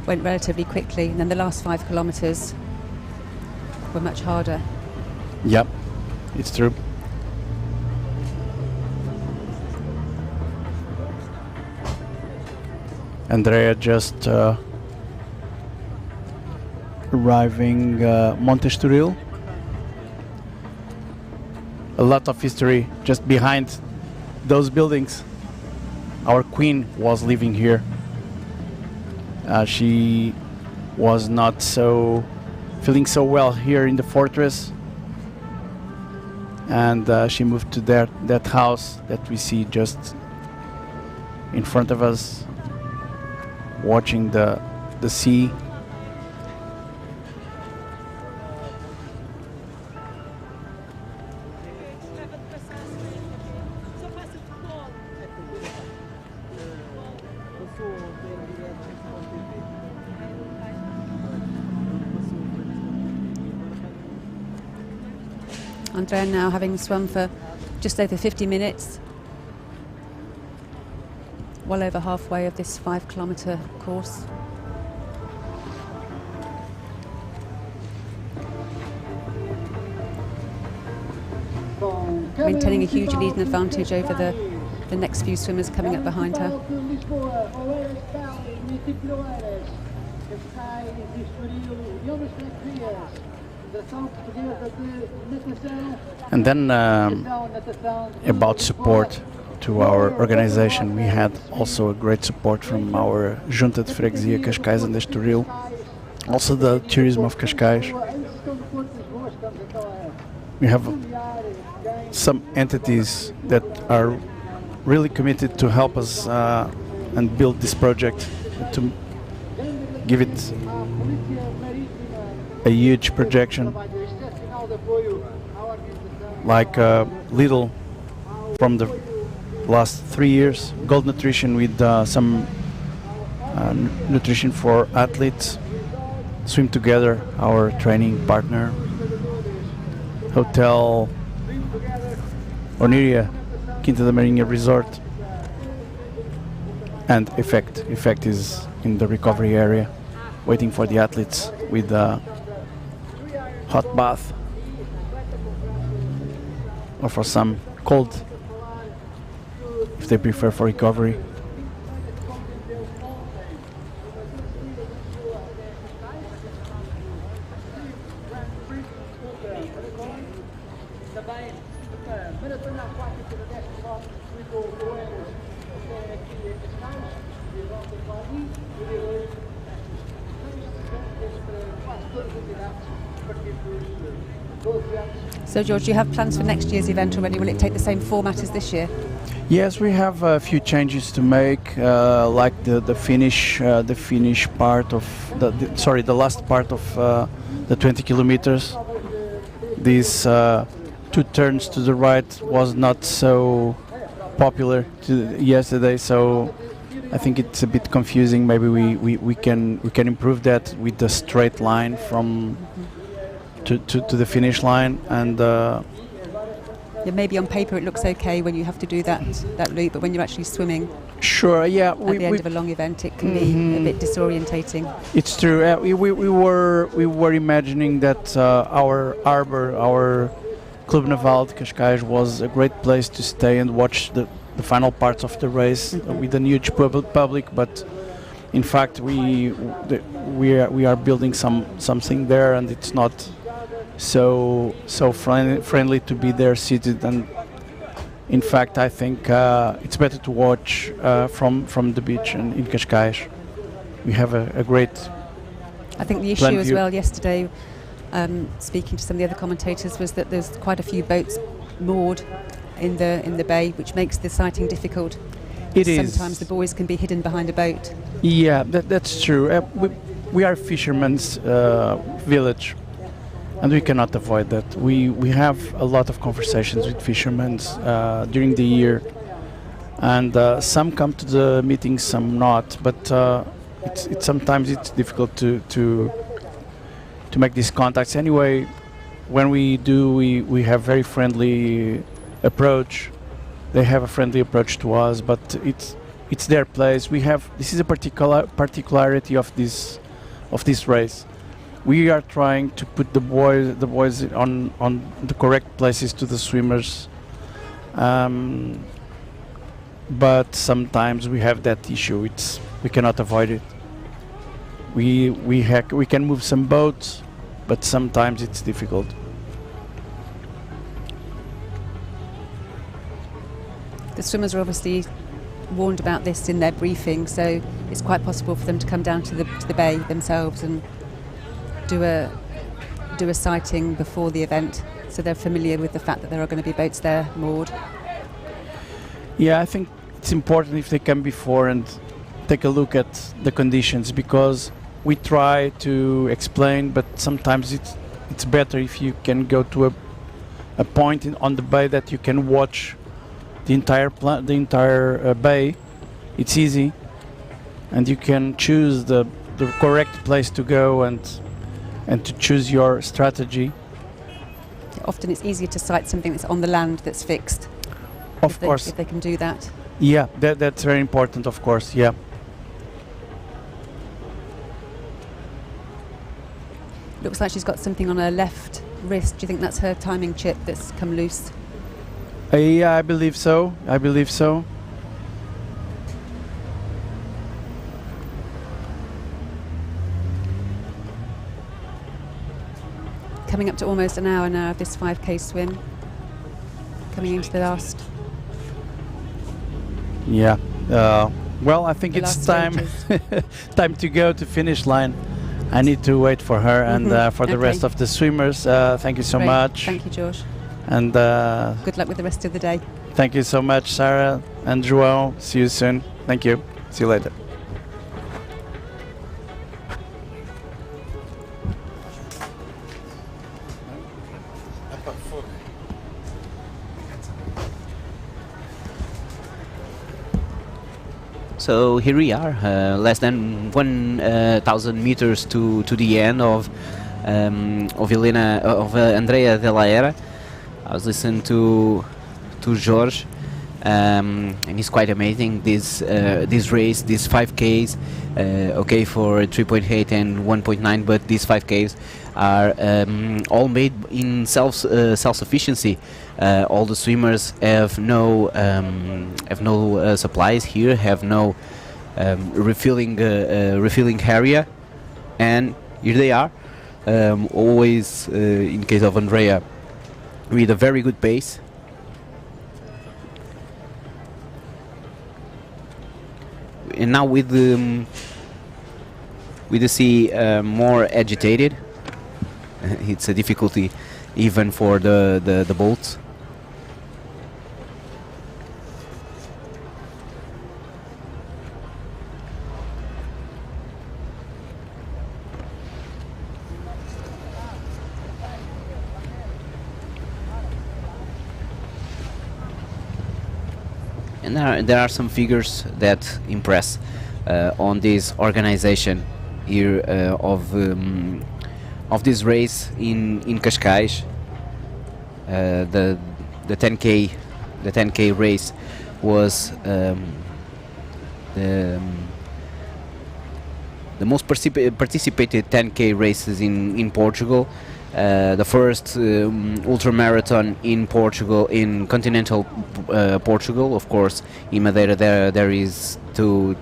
went relatively quickly, and then the last 5 kilometres were much harder. Yep, it's true. Andrea just arriving Monte Estoril. A lot of history just behind those buildings. Our queen was living here. She was not feeling so well here in the fortress, and she moved to that house that we see just in front of us, watching the sea. Andrea now having swum for just over 50 minutes, well over halfway of this 5-kilometre course. Maintaining a huge lead and advantage over the next few swimmers coming up behind her. And then about support to our organization, we had also a great support from our Junta de Freguesia Cascais and Estoril, also the tourism of Cascais. We have some entities that are really committed to help us and build this project, to give it a huge projection, like Lidl from the last 3 years, Gold Nutrition with some nutrition for athletes, Swim Together, our training partner, Hotel Oniria, Quinta da Marinha Resort, and Effect. Effect is in the recovery area, waiting for the athletes with hot bath, or for some cold, if they prefer, for recovery. So, George, do you have plans for next year's event already? Will it take the same format as this year? Yes, we have a few changes to make, like the finish part of the last part of the 20 kilometers. These 2 turns to the right was not so popular yesterday, so I think it's a bit confusing. Maybe we can improve that with the straight line from to the finish line, and yeah, maybe on paper it looks okay when you have to do that route, but when you're actually swimming, sure, yeah, at the end of a long event, it can be a bit disorientating. It's true. We were imagining that our arbor, our Club Naval de Cascais, was a great place to stay and watch the final parts of the race with a huge public, but in fact we are building something there, and it's not so friendly to be there seated. And in fact, I think it's better to watch from the beach and in Cascais. We have a great. I think the issue as well yesterday, speaking to some of the other commentators, was that there's quite a few boats moored in the bay, which makes the sighting difficult. Sometimes the boys can be hidden behind a boat. Yeah, that's true. We are fishermen's village, and we cannot avoid that. We have a lot of conversations with fishermen during the year, and some come to the meetings, some not. But sometimes it's difficult to make these contacts. Anyway, when we do, we have very friendly approach. They have a friendly approach to us, but it's their place. This is a particularity of this race. We are trying to put the boys on the correct places to the swimmers, but sometimes we have that issue. We cannot avoid it. We can move some boats, but sometimes it's difficult. The swimmers are obviously warned about this in their briefing, so it's quite possible for them to come down to the bay themselves and do a sighting before the event, so they're familiar with the fact that there are going to be boats there moored. Yeah, I think it's important if they come before and take a look at the conditions, because we try to explain, but sometimes it's better if you can go to a point on the bay that you can watch the entire bay. It's easy, and you can choose the correct place to go and to choose your strategy. Often it's easier to sight something that's on the land, that's fixed. Of course, if they can do that. Yeah, that's very important. Of course, yeah. Looks like she's got something on her left wrist. Do you think that's her timing chip that's come loose? Yeah, I believe so. Coming up to almost an hour now of this 5k swim. Coming into the last. Yeah. Well, I think it's time time to go to finish line. I need to wait for her and for the rest of the swimmers. Thank you so much. Thank you, George. And good luck with the rest of the day. Thank you so much, Sarah and João. See you soon. Thank you. See you later. So here we are, less than 1,000 meters to the end of Andrea de la Era. I was listening to Jorge, and it's quite amazing. This race, these 5Ks, okay for 3.8 and 1.9, but these 5Ks are all made in self-sufficiency. All the swimmers have no supplies here, have no refilling area, and here they are. Always, in case of Andrea, with a very good pace. And now with the sea more agitated, it's a difficulty even for the boats. And there are some figures that impress on this organization here of this race in Cascais. The 10K race was the most participated 10K races in Portugal. The first ultramarathon in Portugal, in continental Portugal. Of course, in Madeira there is two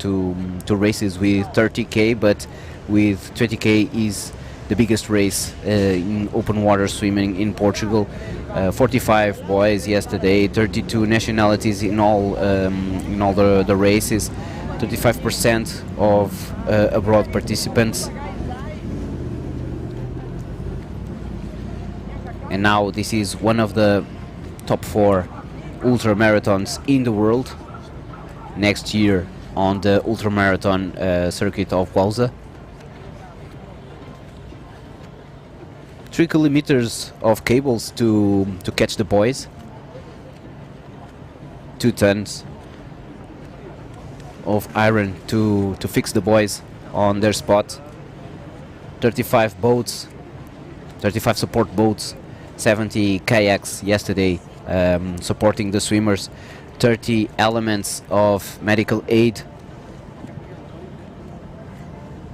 races with 30K, but with 20K is the biggest race in open water swimming in Portugal. 45 boys yesterday, 32 nationalities in all the races, 35% of abroad participants. And now this is one of the top 4 ultramarathons in the world. Next year on the ultramarathon circuit of Guausa. 3 kilometers of cables to catch the boys. 2 tons of iron to fix the boys on their spot. 35 boats, 35 support boats. 70 kayaks yesterday supporting the swimmers, 30 elements of medical aid,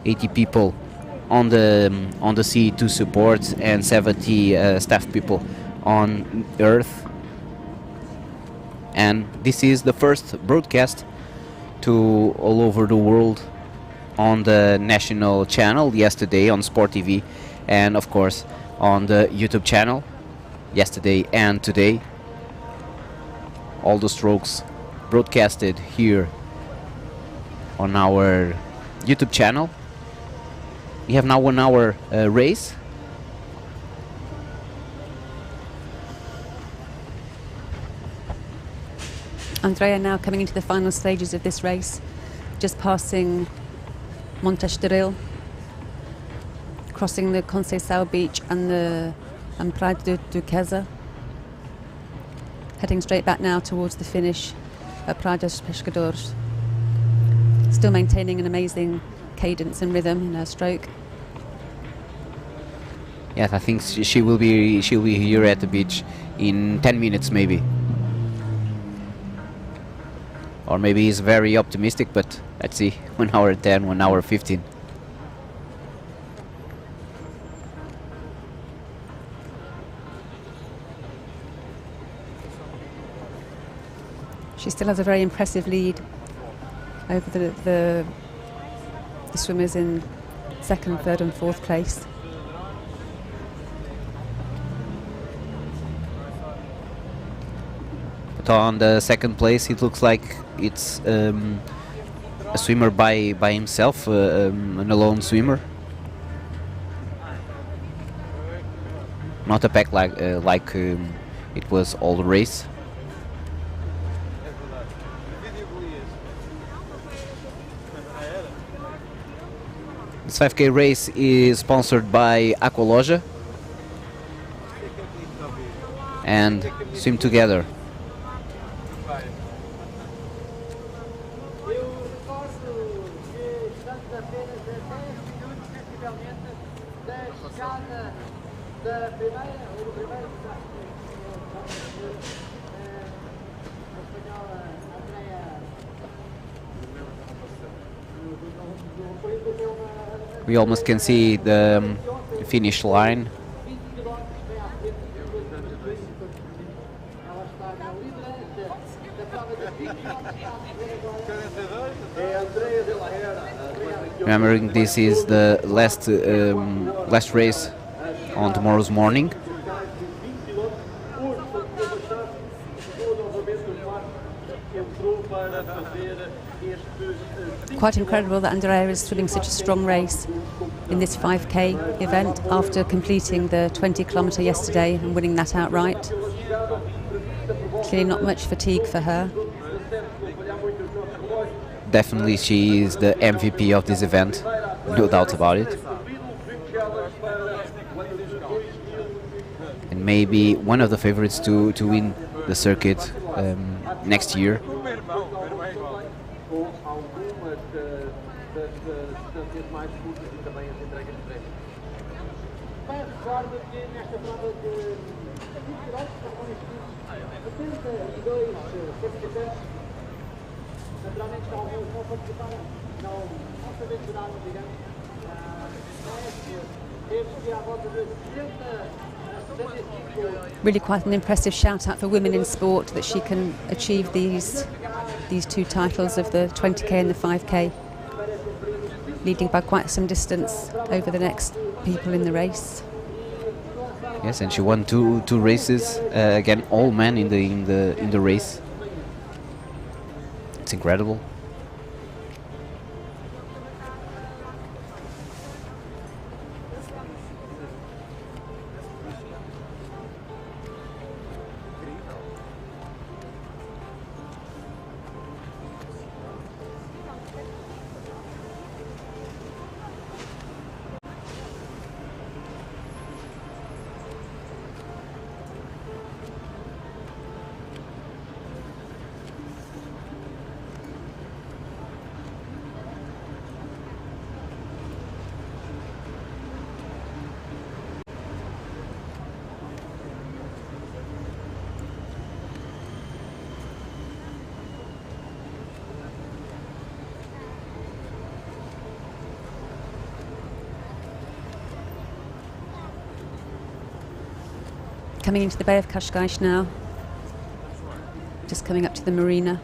80 people on the sea to support, and 70 staff people on earth. And this is the first broadcast to all over the world on the national channel yesterday on Sport TV, and of course on the YouTube channel yesterday and today. All the strokes broadcasted here on our YouTube channel. We have now 1 hour race. Andrea now coming into the final stages of this race, just passing Montestoril, crossing the Conceição beach and Praia do Duquesa, heading straight back now towards the finish at Praia dos Pescadores, still maintaining an amazing cadence and rhythm in her stroke. Yes, I think she'll be here at the beach in 10 minutes maybe. Or maybe he's very optimistic, but let's see. 1 hour 10, 1 hour 15. She still has a very impressive lead over the swimmers in 2nd, 3rd and 4th place. But on the 2nd place it looks like it's a swimmer by himself, an alone swimmer. Not a pack like it was all the race. This 5K race is sponsored by Aqualoja and Swim Together. We almost can see the finish line. Remembering this is the last race on tomorrow's morning. quite incredible that Andrea is swimming such a strong race in this 5K event after completing the 20-kilometre yesterday and winning that outright. Clearly not much fatigue for her. Definitely she is the MVP of this event, no doubt about it. And maybe one of the favorites to win the circuit next year. Really quite an impressive shout out for women in sport that she can achieve these two titles of the 20k and the 5k, leading by quite some distance over the next people in the race. Yes, and she won two races again, all men in the race. It's incredible. Coming into the Bay of Cascais now, just coming up to the marina.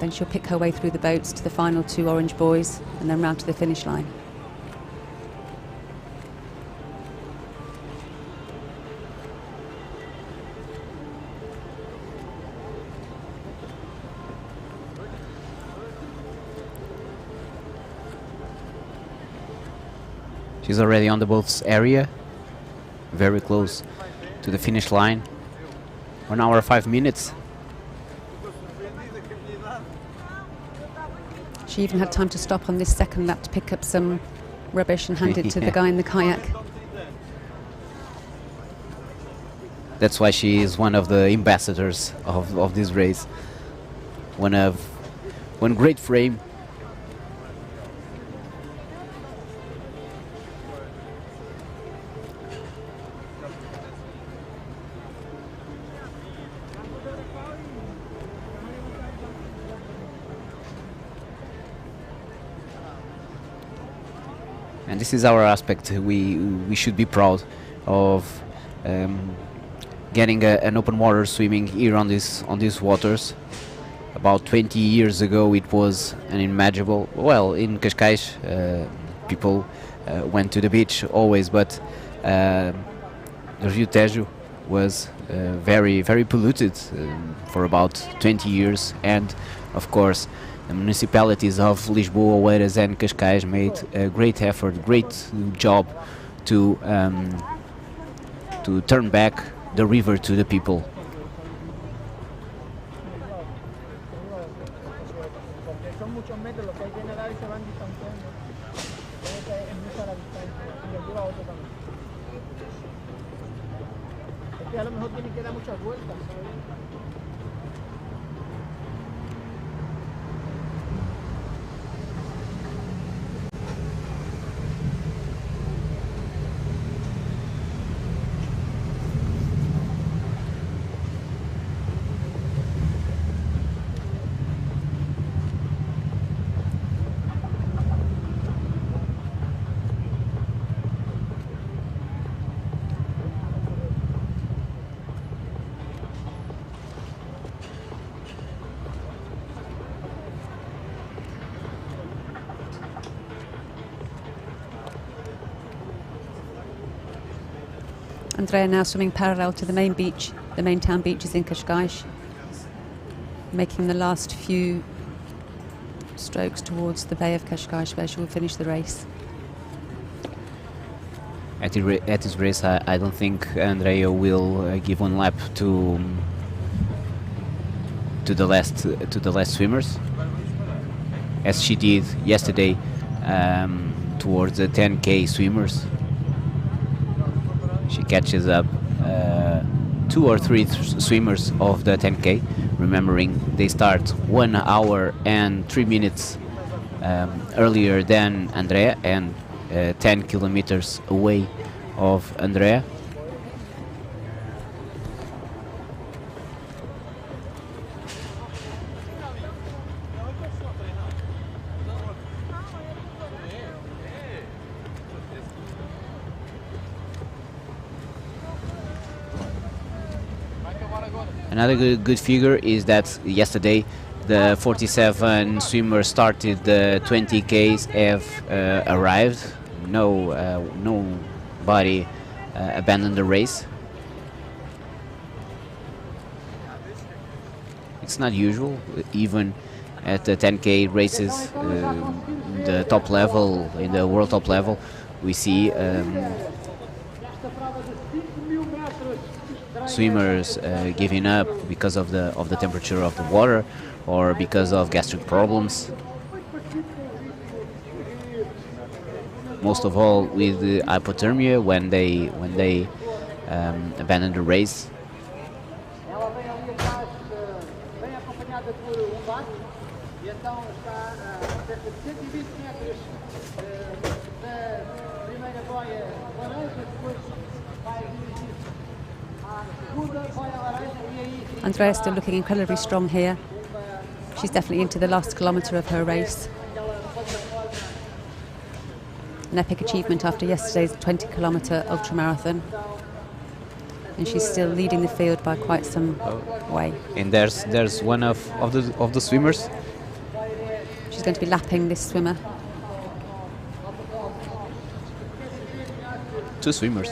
Then she'll pick her way through the boats to the final two orange buoys and then round to the finish line. She's already on the boats area, very close to the finish line. 1 hour 5 minutes. She even had time to stop on this second lap to pick up some rubbish and hand it to the guy in the kayak. That's why she is one of the ambassadors of this race. One great frame. And this is our aspect. We should be proud of getting an open water swimming here on these waters. About 20 years ago, it was unimaginable. Well, in Cascais, people went to the beach always, but the Rio Tejo was very, very polluted for about 20 years, and of course, the municipalities of Lisboa, Oeiras and Cascais made a great effort, great job to turn back the river to the people. Andrea now swimming parallel to the main beach. The main town beach is in Cascais, making the last few strokes towards the Bay of Cascais, where she will finish the race. At this race, I don't think Andrea will give one lap to the last swimmers, as she did yesterday towards the 10K swimmers. She catches up 2 or 3 swimmers of the 10K. Remembering they start 1 hour and 3 minutes earlier than Andrea and 10 kilometers away of Andrea. Another good figure is that yesterday the 47 swimmers started the 20Ks have arrived. Nobody abandoned the race. It's not usual, even at the 10K races, the top level, in the world top level, we see swimmers giving up because of the temperature of the water or because of gastric problems. Most of all with hypothermia when they abandon the race. Ela vem ali atrás, bem acompanhada por barco, e então está a cerca de 120 metros da primeira boia laranja, depois vai dirigir-se à segunda boia laranja e aí... Andrea's still looking incredibly strong here. She's definitely into the last kilometre of her race. An epic achievement after yesterday's 20-kilometre ultramarathon. And she's still leading the field by quite some way. And there's one of the swimmers. She's going to be lapping this swimmer. 2 swimmers.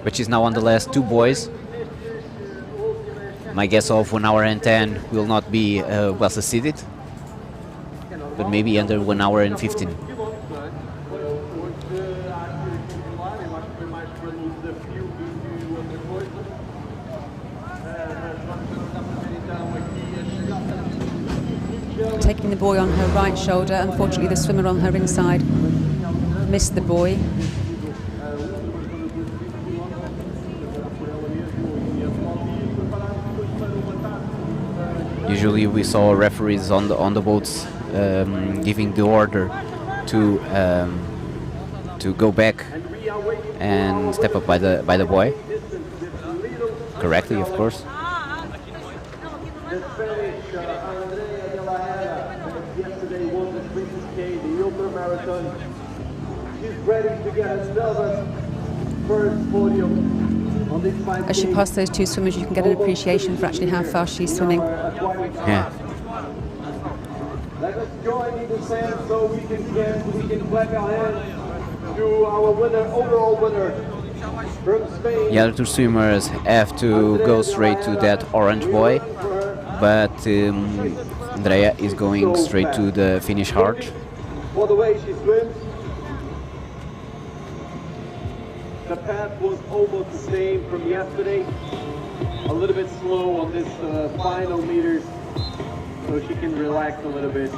But she's now on the last 2 boys. My guess of 1 hour and 10 will not be well succeeded, but maybe under 1 hour and 15. Taking the buoy on her right shoulder, unfortunately the swimmer on her inside missed the buoy. Usually we saw referees on the boats giving the order to go back and step up by the buoy. Correctly, of course. Yesterday won the 20K, the ultramarathon. She's ready to get herself first podium on this 5K. As she passed those 2 swimmers, you can get an appreciation for actually how fast she's swimming. Yeah. Let us join in the sand so we can clap our hands to our winner, overall winner from Spain. The other 2 swimmers have to go straight to that orange buoy, but Andrea is going straight to the finish hard. For the way she swims, the path was almost the same from yesterday. A little bit slow on this final meters, so she can relax a little bit.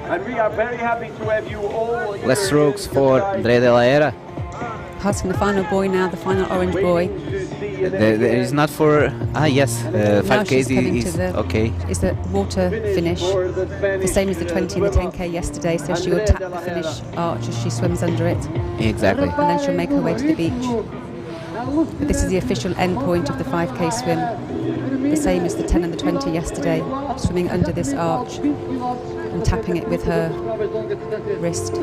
And we are very happy to have you all. Last strokes for Andrea de la Era. Passing the final buoy now, the final orange buoy. There is not for 5Ks is okay. Is the water finish, the same as the 20 and the 10K yesterday, so she will tap the finish arch as she swims under it. Exactly. And then she'll make her way to the beach. But this is the official end point of the 5K swim, the same as the 10 and the 20 yesterday, swimming under this arch and tapping it with her wrist.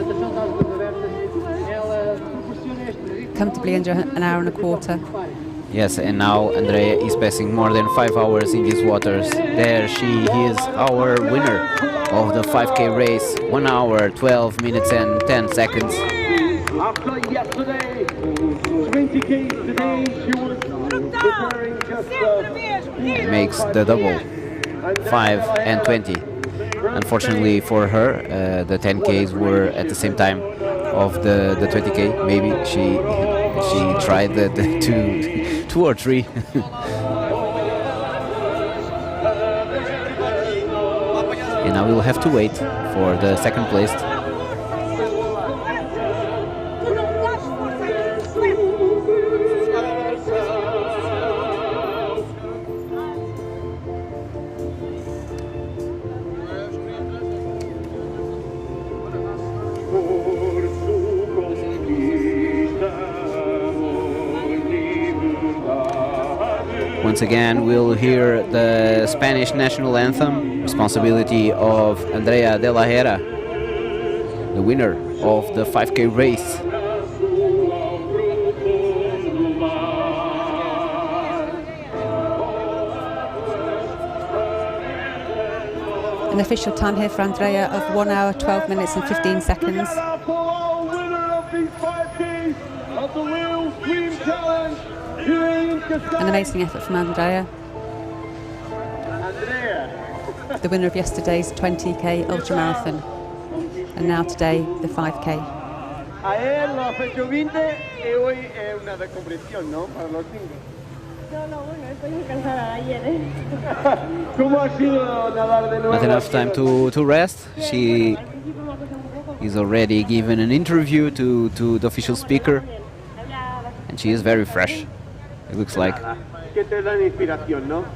Comfortably under an hour and a quarter. Yes, and now Andrea is passing more than 5 hours in these waters. There she is, our winner of the 5K race. 1 hour, 12 minutes and 10 seconds. After yesterday, 20K today, she was preparing just Makes the double. 5 and 20. Unfortunately for her, the 10Ks were at the same time of the 20K. Maybe she tried the two or three. And now we'll have to wait for the second place. Once again, we'll hear the Spanish national anthem, responsibility of Andrea de la Hera, the winner of the 5K race. An official time here for Andrea of 1 hour, 12 minutes and 15 seconds. An amazing effort from Andrea, the winner of yesterday's 20K ultramarathon, and now today the 5K. Ayer lo ha hecho 20 y hoy es una descompresión, ¿no? Para los 5. No, bueno, estoy muy cansada ayer, ¿Cómo ha sido nadar de nuevo? Not enough time to rest. She is already given an interview to the official speaker, and she is very fresh. It looks like. Que te dan inspiración, ¿no?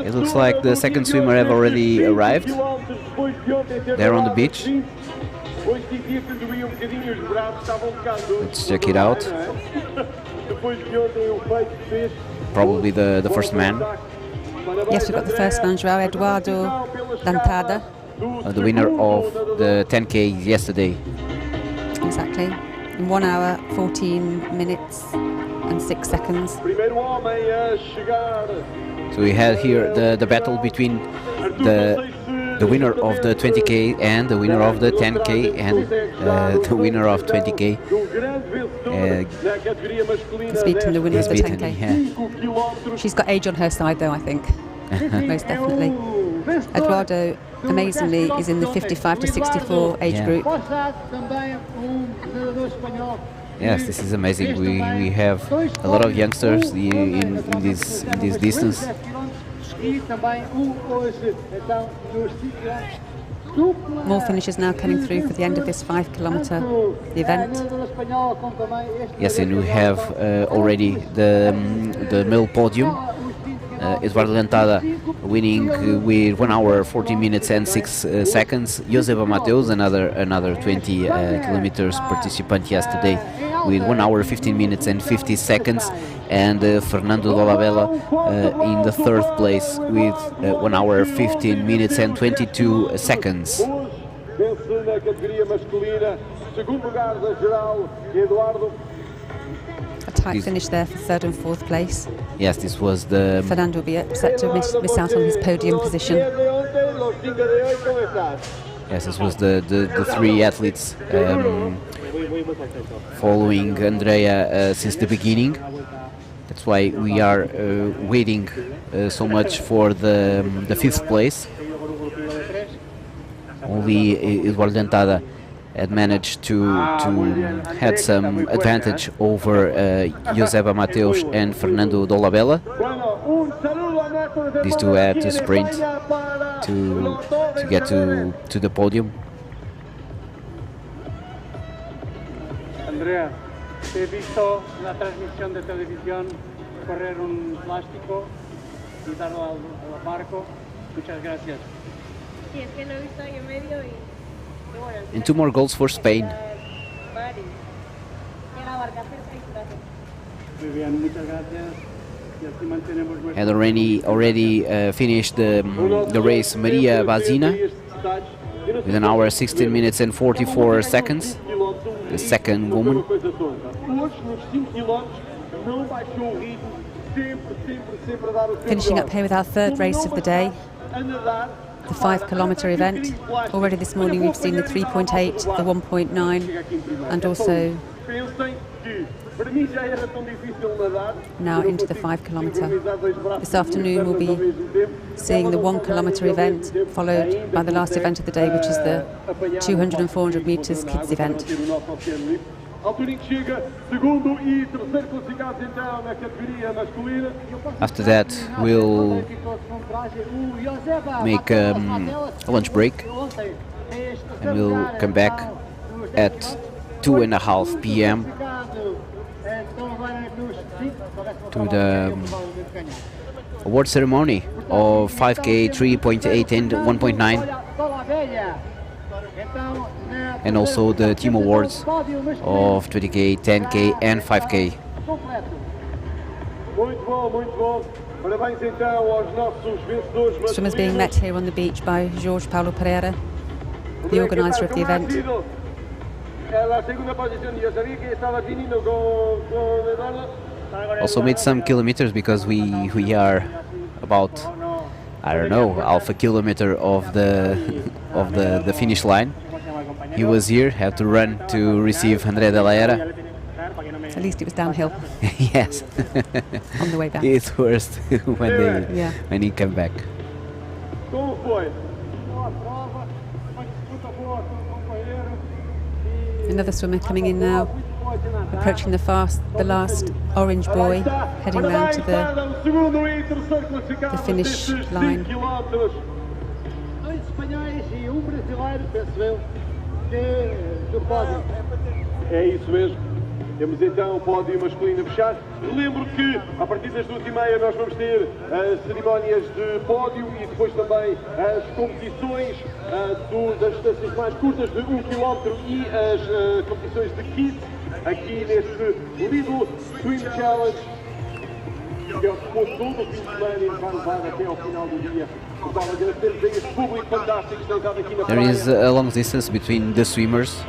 It looks like the second swimmer have already arrived. They're on the beach. Let's check it out. Probably the first man. Yes, we've got the first man, João Eduardo Dantada. The winner of the 10K yesterday. Exactly. In 1 hour, 14 minutes and 6 seconds. So we had here the battle between the winner of the 20K and the winner of the 10K and the winner of 20K. He's beaten the winner of the 10K. Yeah. She's got age on her side though, I think. Most definitely. Eduardo, amazingly, is in the 55 to 64 age group. Yes, this is amazing. We have a lot of youngsters in this distance. More finishers now coming through for the end of this 5-kilometer event. Yes, and we have already the male podium. Eduardo Dantada winning with 1 hour 14 minutes and 6 seconds. Joseba Mateus, another 20 kilometers participant yesterday, with 1 hour 15 minutes and 50 seconds, and Fernando Dolabella in the third place with 1 hour 15 minutes and 22 seconds. A tight finish there for third and fourth place. Yes, this was the... Fernando will be upset to miss out on his podium position. Yes, this was the three athletes following Andrea since the beginning. That's why we are waiting so much for the fifth place. Only Eduardo Dantada had managed to had some advantage over Joseba Mateus and Fernando Dolabella. These two had to sprint to get to the podium. Andrea, te he visto en la transmisión de televisión correr un plástico y darlo al barco. Muchas gracias. Sí, es que lo he visto ahí en medio y bueno. And 2 more goals for Spain. Muy bien, muchas gracias. Y así mantenemos nuestro... Had already finished the race Maria Bazina with 1 hour 16 minutes and 44 seconds. The second woman. Finishing up here with our third race of the day, the 5-kilometer event. Already this morning we've seen the 3.8, the 1.9 and also pensem que para mim já era tão difícil nadar. Now into the 5 kilometre. This afternoon we'll be seeing the 1 kilometre event, followed by the last event of the day, which is the 200 and 400 metres kids event. After that, we'll make a lunch break, and we'll come back at 2:30 p.m. to the award ceremony of 5K, 3.8 and 1.9, and also the team awards of 20K, 10K and 5K. Swimmers being met here on the beach by Jorge Paulo Pereira, the organiser of the event. Also made some kilometers because we are about, I don't know, half a kilometer of the finish line. He was here, had to run to receive André de la Era. At least it was downhill. Yes. On the way back. It's worst when he came back. Another swimmer coming in now, approaching the last orange boy, heading round to the finish line. É isso mesmo. Temos então o pódio masculino a fechar. Lembro que a partir das 2:30 nós vamos ter as cerimónias de pódio e depois também as competições das distâncias mais curtas de 1 km e as competições de kids aqui neste Lidl Swim Challenge, que é o todo o fim de semana e vai levar até ao final do dia. There is a long distance between the swimmers.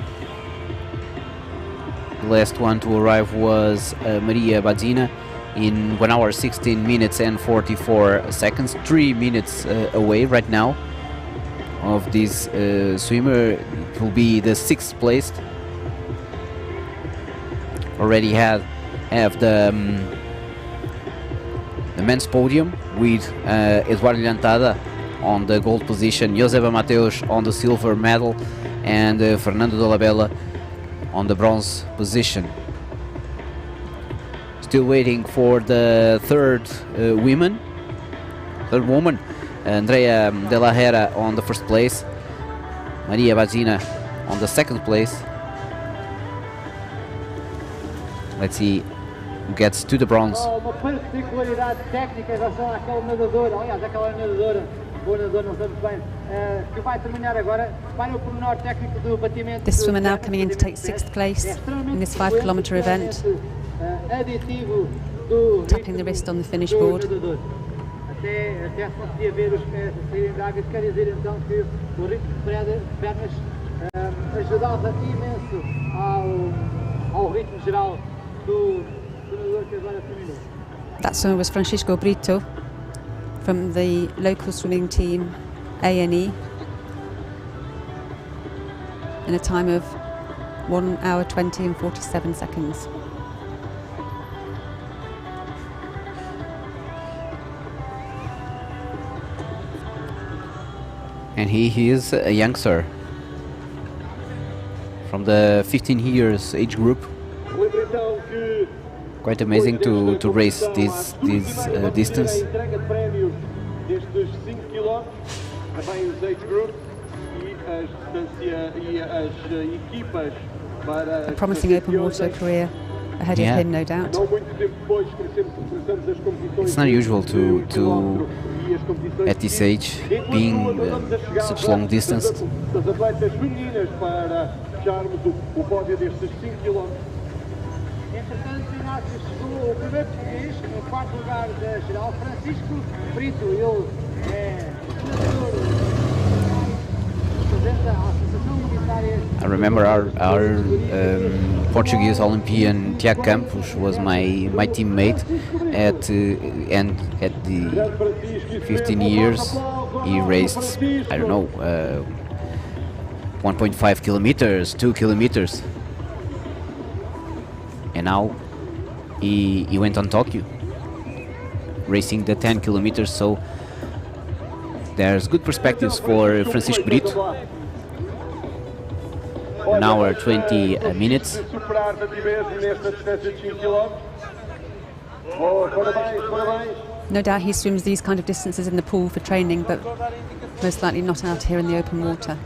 The last one to arrive was Maria Badzina in 1 hour 16 minutes and 44 seconds, 3 minutes away right now of this swimmer. It will be the 6th placed. Already have the men's podium with Eduardo Lhantada on the gold position, Joseba Mateus on the silver medal, and Fernando Dolabella on the bronze position. Still waiting for the third woman, Andrea de la Hera on the first place, Maria Badzina on the second place. Let's see who gets to the bronze. Uma particularidade técnica em relação àquela nadadora, aliás, aquela nadadora, boa nadadora, não sei muito bem, que vai terminar agora. Para o pormenor técnico do batimento. This swimmer now coming in to take 6th place in this 5 kilometre event, tapping the wrist on the finish board. Até se podia ver os pés saírem da água, isso quer dizer então que o ritmo de pernas ajudava imenso ao ritmo geral do nadador que agora terminou. That swimmer was Francisco Brito from the local swimming team A&E in a time of 1 hour 20 and 47 seconds. And he is a youngster from the 15 years age group. Quite amazing to race this distance. A promising open water career ahead of him, no doubt. It's not usual to at this age being such long distance. Entretanto, Inácio chegou o primeiro português, no 4º lugar da geral, Francisco Brito. Ele é nadador, representa a Associação Militar. I remember our Portuguese Olympian Tiago Campos was my teammate at the 15 years. He raced, I don't know, 1.5 kilometers, 2 kilometers. and now he went on Tokyo, racing the 10 kilometers. So there's good perspectives for Francisco Brito. 1 hour 20 minutes. Superar a ti mesmo nesta distância de 5 km. Oh, parabéns, parabéns. No doubt he swims these kind of distances in the pool for training, but most likely not out here in the open water.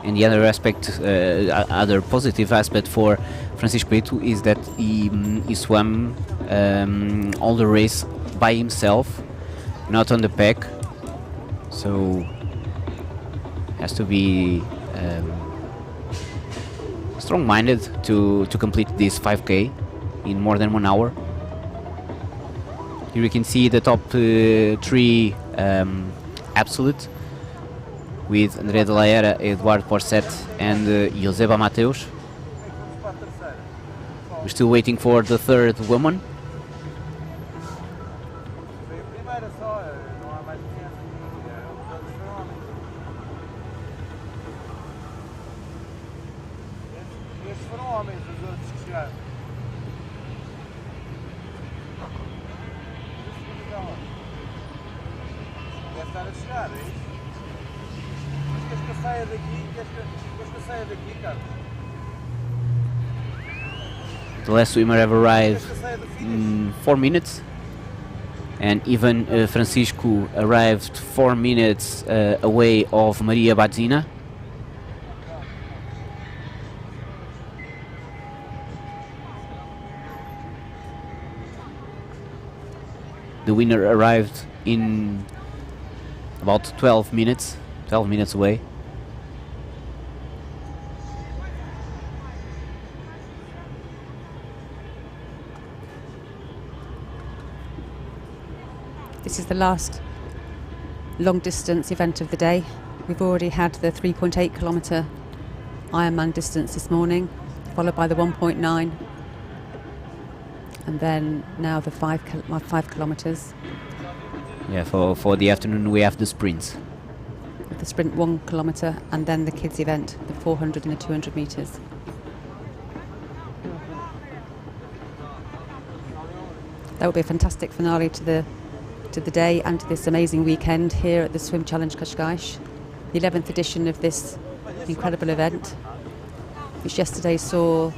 And the other aspect, other positive aspect for Francisco Brito is that he swam all the race by himself, not on the pack. So has to be strong-minded to complete this 5K in more than 1 hour. Here you can see the top 3 absolute, with André de la Era, Eduardo Porcet and Joseba Mateus. We're still waiting for the third woman. Estes foram homens, os outros que chegaram. Deve estar a chegar, é isso? Queres que eu saia daqui? Queres que eu saia daqui, Carlos? The last swimmer have arrived in 4 minutes, and even Francisco arrived 4 minutes away of Maria Bazzina. The winner arrived in about 12 minutes away. This is the last long distance event of the day. We've already had the 3.8 kilometre Ironman distance this morning, followed by the 1.9, and then now the 5 kilometres. Yeah, for the afternoon we have the sprints. With the sprint 1 kilometre and then the kids event, the 400 and the 200 metres. That will be a fantastic finale to the day and to this amazing weekend here at the Swim Challenge Cascais, the 11th edition of this incredible event, which yesterday saw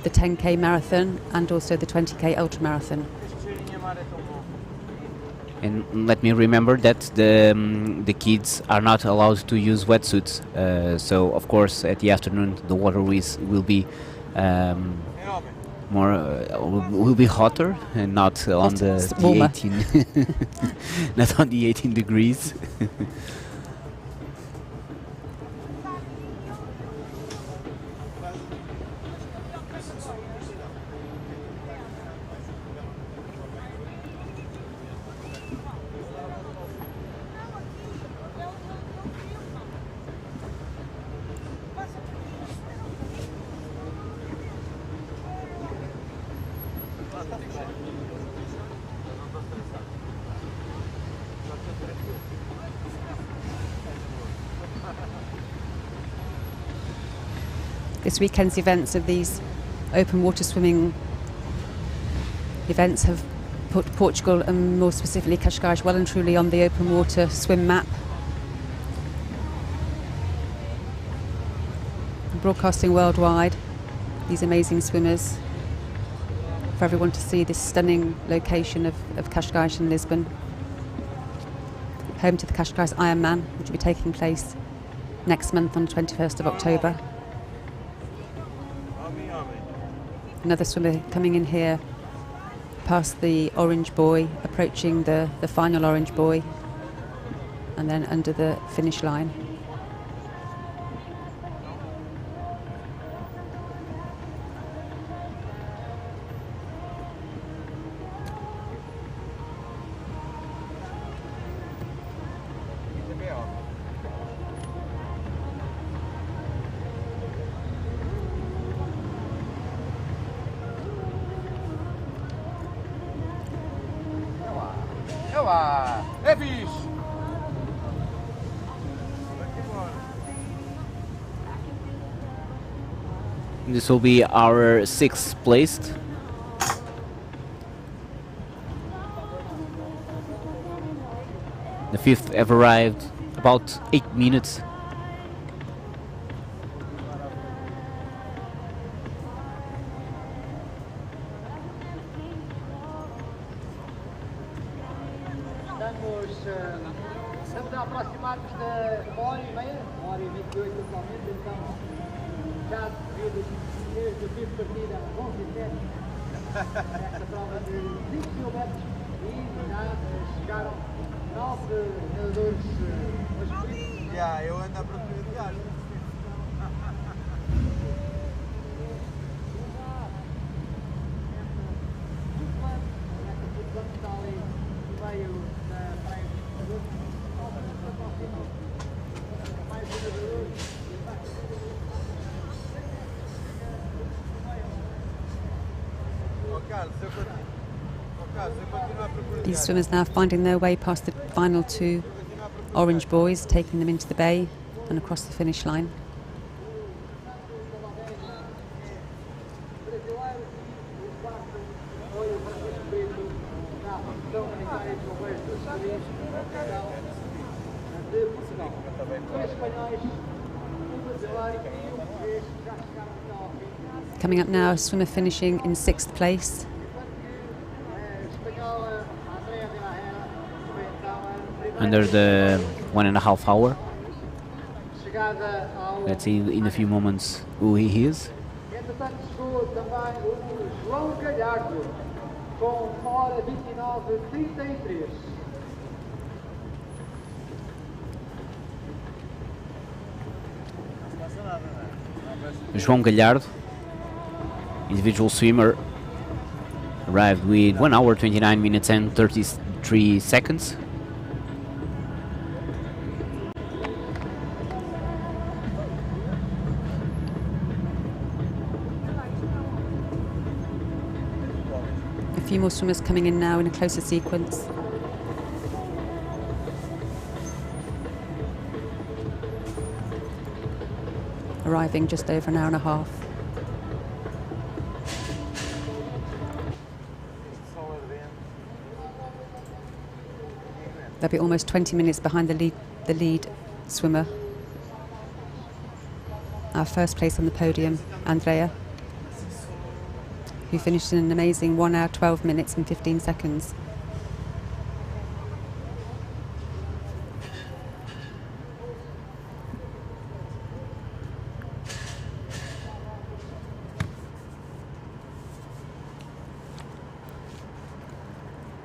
the 10k marathon and also the 20k ultra marathon. And let me remember that the kids are not allowed to use wetsuits, so of course at the afternoon the water will be more will be hotter and not on the 18 not on the 18 degrees. This weekend's events of these open water swimming events have put Portugal and more specifically Cascais well and truly on the open water swim map. Broadcasting worldwide these amazing swimmers for everyone to see this stunning location of Cascais in Lisbon, home to the Cascais Ironman, which will be taking place next month on the 21st of October. Another swimmer coming in here past the orange buoy, approaching the final orange buoy, and then under the finish line. lá! É fixe! This will be our 6th placed. The 5th have arrived about 8 minutes. Estamos a aproximar-nos de 1h30, 1h28 totalmente, então já devido desde o fim de partida bons e sérios esta prova de 20 km e já chegaram 9 nadadores masculinos. Já, eu ando à procura de ar. Está ali no meio da praia de mais nadadores. These swimmers now finding their way past the final 2 orange buoys, taking them into the bay and across the finish line. Coming up now, a swimmer finishing in 6th place. Under the 1.5 hour. Let's see in a few moments who he is. Entretanto chegou também o João Galhardo com 1h29:33. João Galhardo, individual swimmer, arrived with 1 hour 29 minutes and 33 seconds. A few more swimmers coming in now in a closer sequence. Arriving just over an hour and a half. They'll be almost 20 minutes behind the lead swimmer. Our first place on the podium, Andrea, who finished in an amazing 1 hour 12 minutes and 15 seconds.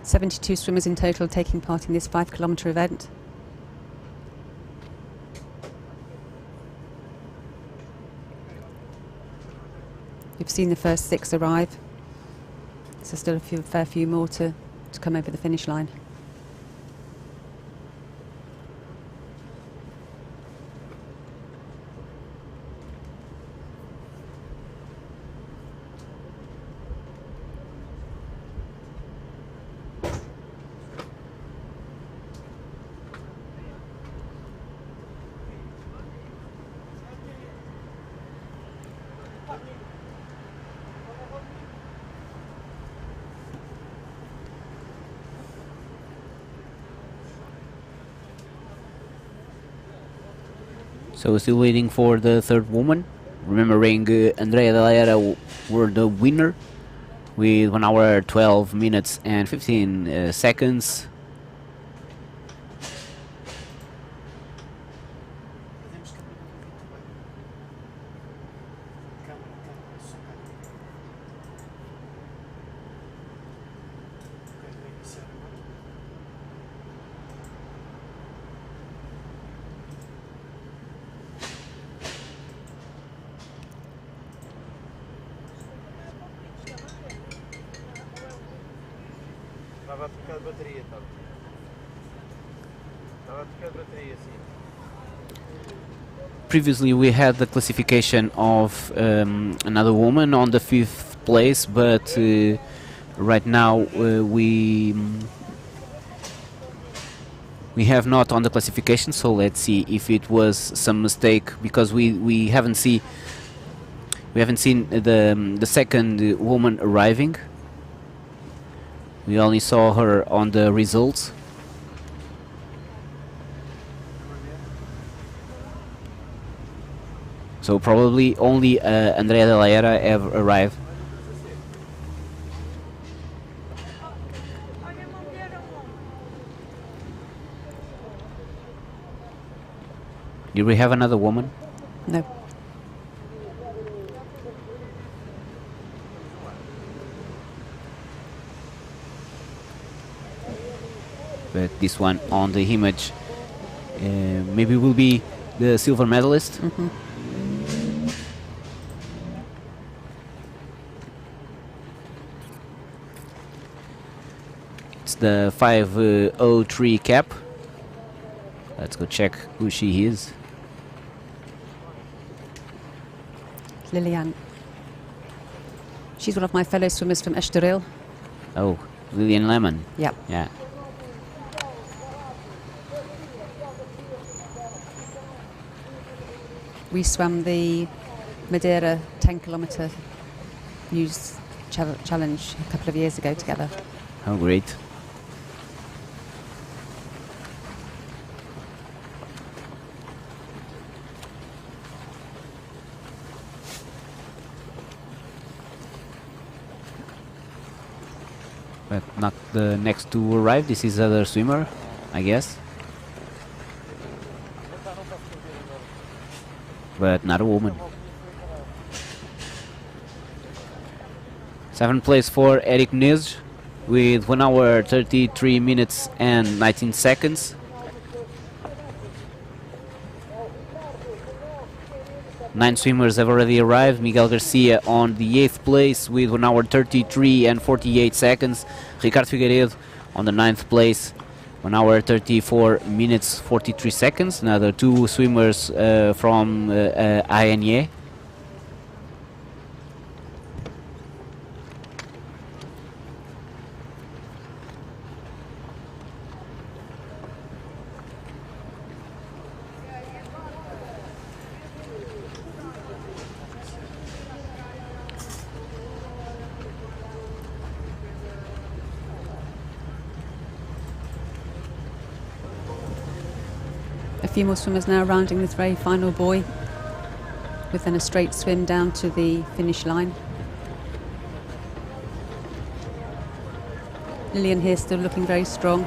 .72 swimmers in total taking part in this 5-kilometre event. We've seen the first 6 arrive, so still a fair few more to come over the finish line. So still waiting for the third woman. Remembering Andrea de la Era were the winner with 1 hour 12 minutes and 15 seconds. Estava a trocar de bateria, estava. Estava a trocar de bateria, sim. Previously we had the classification of another woman on the 5th place, but right now we We have not on the classification, so let's see if it was some mistake, because we haven't seen the second woman arriving. We only saw her on the results. So probably only Andrea de la Era have arrived. Did we have another woman? No. But this one on the image maybe will be the silver medalist. Mm-hmm. It's the 503 cap. Let's go check who she is. Liliane. She's one of my fellow swimmers from Estoril. Oh, Lilian Lemon. Yep. Yeah. We swam the Madeira 10-kilometre news challenge a couple of years ago together. Oh, great. But not the next to arrive. This is other swimmer, I guess. But not a woman. 7th place for Eric Nij with 1 hour 33 minutes and 19 seconds. 9 swimmers have already arrived. Miguel Garcia on the 8th place with 1 hour 33 and 48 seconds. Ricardo Figueiredo on the 9th place, 1 hour 34 minutes 43 seconds. Another 2 swimmers from ANE. A few more swimmers now rounding this very final buoy, with then a straight swim down to the finish line. Lilian here still looking very strong.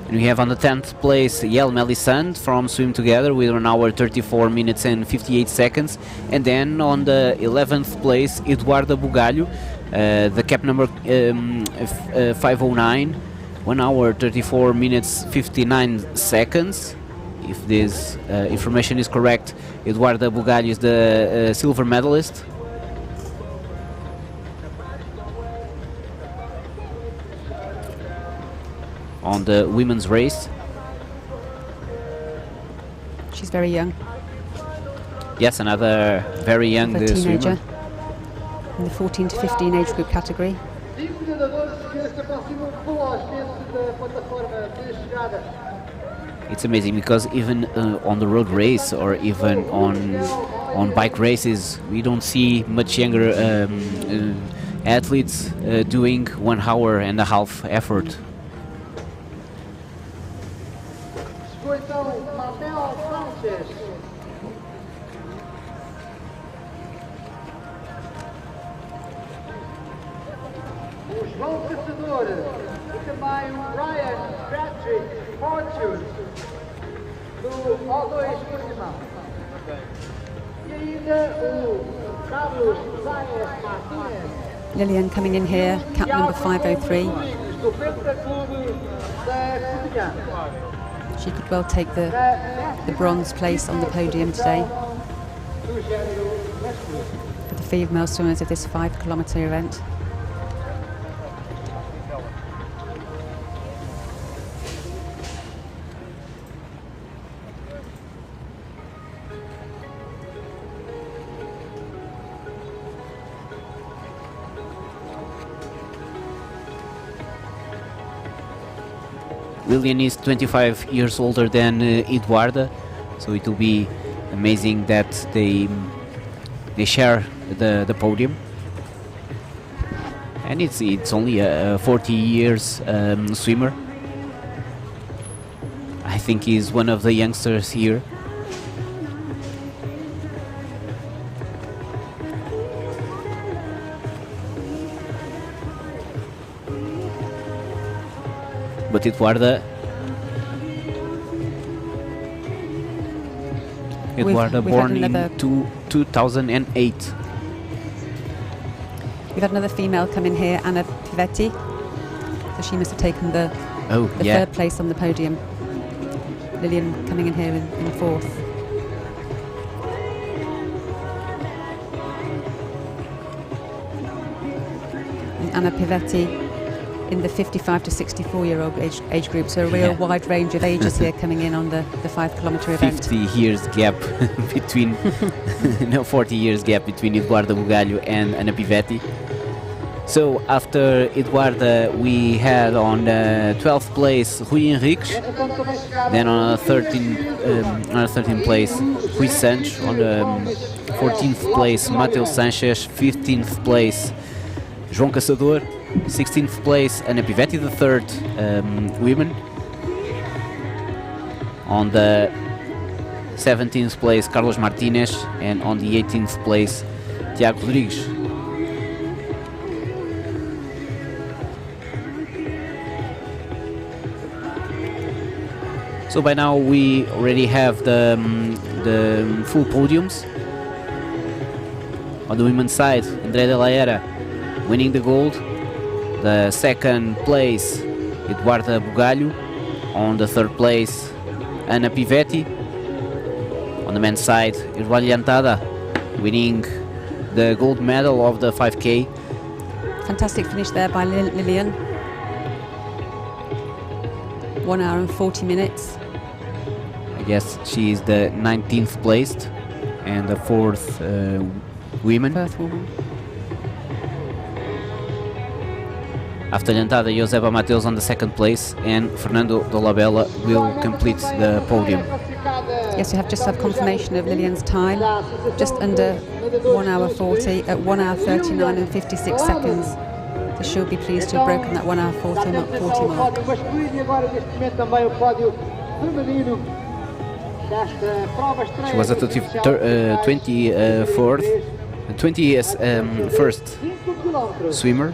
And we have on the 10th place Yael Melisande from Swim Together with 1 hour 34 minutes and 58 seconds. And then on the 11th place Eduarda Bugalho, the cap number 509, 1 hour 34 minutes 59 seconds. If this information is correct, Eduarda Bugalho is the silver medalist. On the women's race. She's very young. Yes, another very young teenager swimmer. In the 14 to 15 age group category. It's amazing because even on the road race or even on bike races, we don't see much younger athletes doing 1 hour and a half effort. Lilian coming in here, cap number 503. She could well take the bronze place on the podium today for the female swimmers of this 5-kilometre event. Lilian is 25 years older than Eduarda, so it will be amazing that they share the podium. And it's only a 40 years swimmer. I think he's one of the youngsters here. But Eduarda born in 2008. We've had another female come in here, Anna Pivetti. So she must have taken the third place on the podium. Lilian coming in here in fourth. And Anna Pivetti in the 55 to 64-year-old age group, so a real wide range of ages here coming in on the 5 kilometre event. 50 years gap between, no, 40 years gap between Eduarda Bugalho and Ana Pivetti. So after Eduarda we had on 12th place Rui Henriques, then on 13th place Rui Santos, on 14th place Mateus Sanchez, 15th place João Caçador, 16th place Ana Pivetti, the third women. On the 17th place Carlos Martinez, and on the 18th place Tiago Rodrigues. So by now we already have the full podiums. On the women's side, André de la Era winning the gold. The second place, Eduarda Bugalho. On the third place, Ana Pivetti. On the men's side, Eduardo Llantada winning the gold medal of the 5K. Fantastic finish there by Lilian. 1 hour and 40 minutes. I guess she is the 19th placed and the fourth woman. Fourth woman. After Llantada, Joseba Mateus on the second place, and Fernando Dolabella will complete the podium. Yes, we have just had confirmation of Lilian's time, just under 1 hour 40 at 1 hour 39 and 56 seconds. So she'll be pleased to have broken that 1 hour 40 mark. She was a 21st swimmer.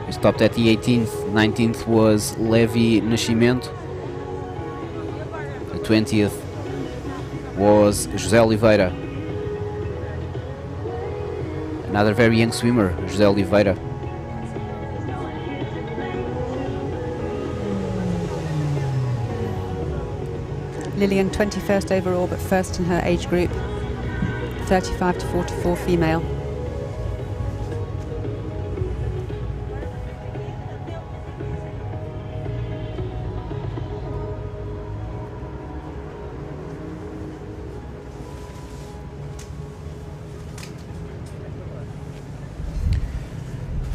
We stopped at the 18th. 19th was Levi Nascimento. The 20th was José Oliveira. Another very young swimmer, José Oliveira. Lilian 21st overall, but first in her age group, 35 to 44 female.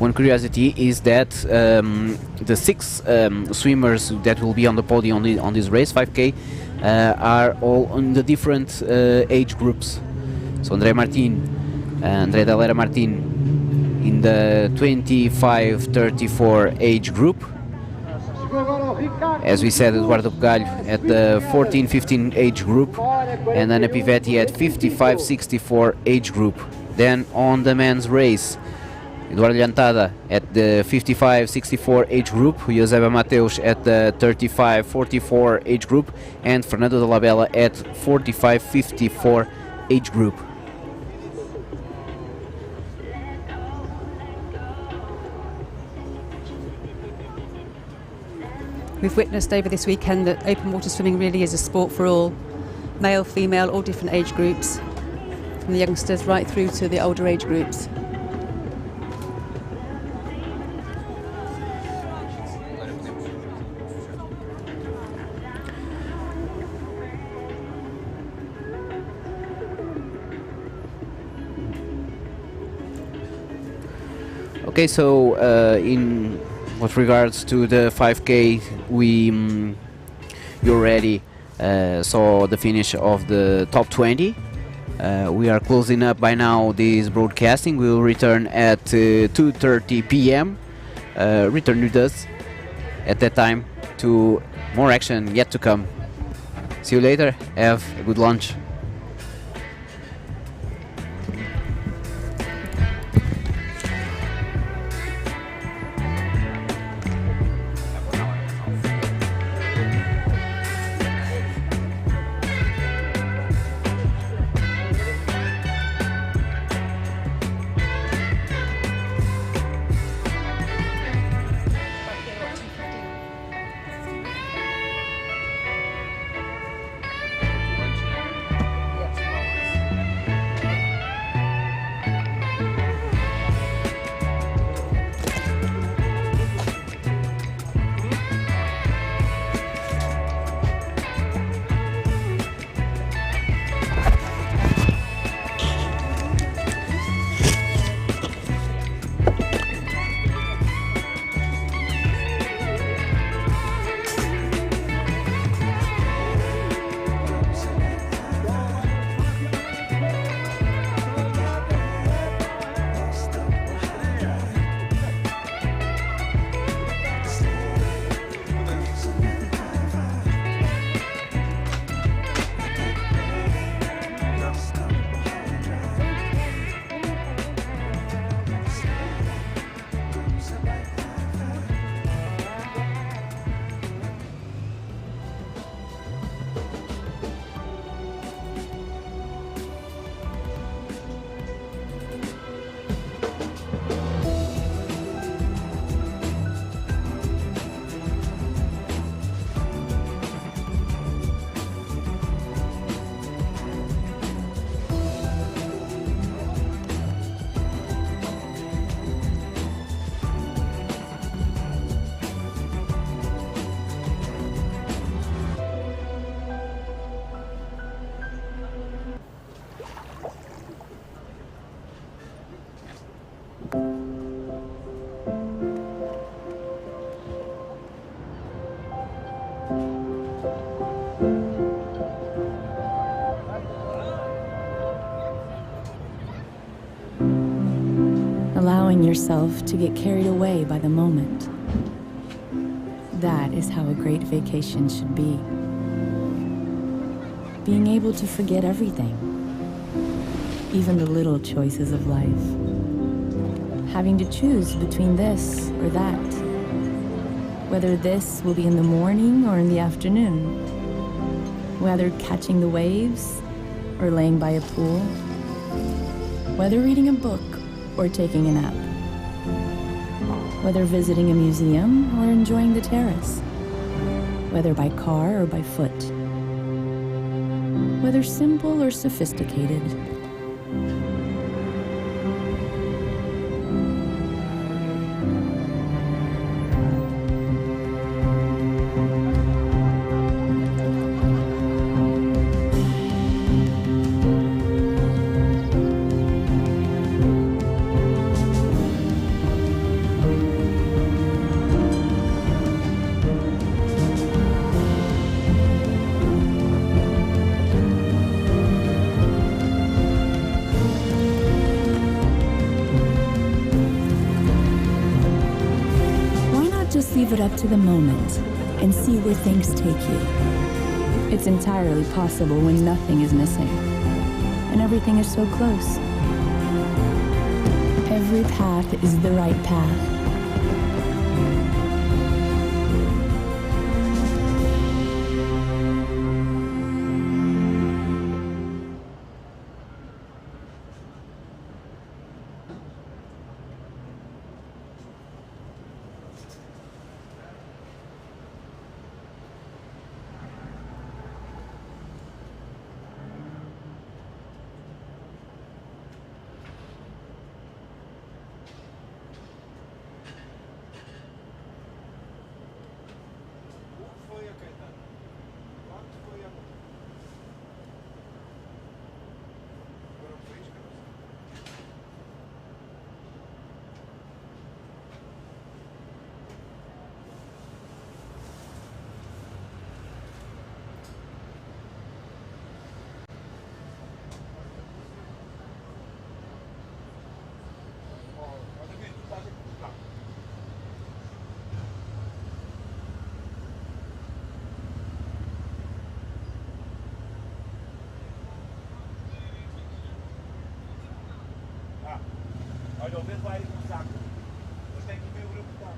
One curiosity is that the 6 swimmers that will be on the podium on this race, 5K, are all in the different age groups. So André Dalera Martin in the 25-34 age group. As we said, Eduardo Bugalho at the 14-15 age group, and Ana Pivetti at 55-64 age group. Then on the men's race, Eduardo Llantada at the 55-64 age group, Joseba Mateus at the 35-44 age group, and Fernando de la Bella at 45-54 age group. We've witnessed over this weekend that open water swimming really is a sport for all, male, female, all different age groups, from the youngsters right through to the older age groups. Okay, so With regards to the 5K, we already saw the finish of the top 20. We are closing up by now this broadcasting. We will return at 2:30 p.m. Return with us at that time to more action yet to come. See you later. Have a good lunch. Allowing yourself to get carried away by the moment. That is how a great vacation should be. Being able to forget everything, even the little choices of life. Having to choose between this or that. Whether this will be in the morning or in the afternoon. Whether catching the waves or laying by a pool. Whether reading a book or taking a nap. Whether visiting a museum or enjoying the terrace. Whether by car or by foot. Whether simple or sophisticated. Just leave it up to the moment and see where things take you. It's entirely possible when nothing is missing and everything is so close. Every path is the right path. Olha, o vento vai ir com um saco. Mas tem que ver o grupo que está.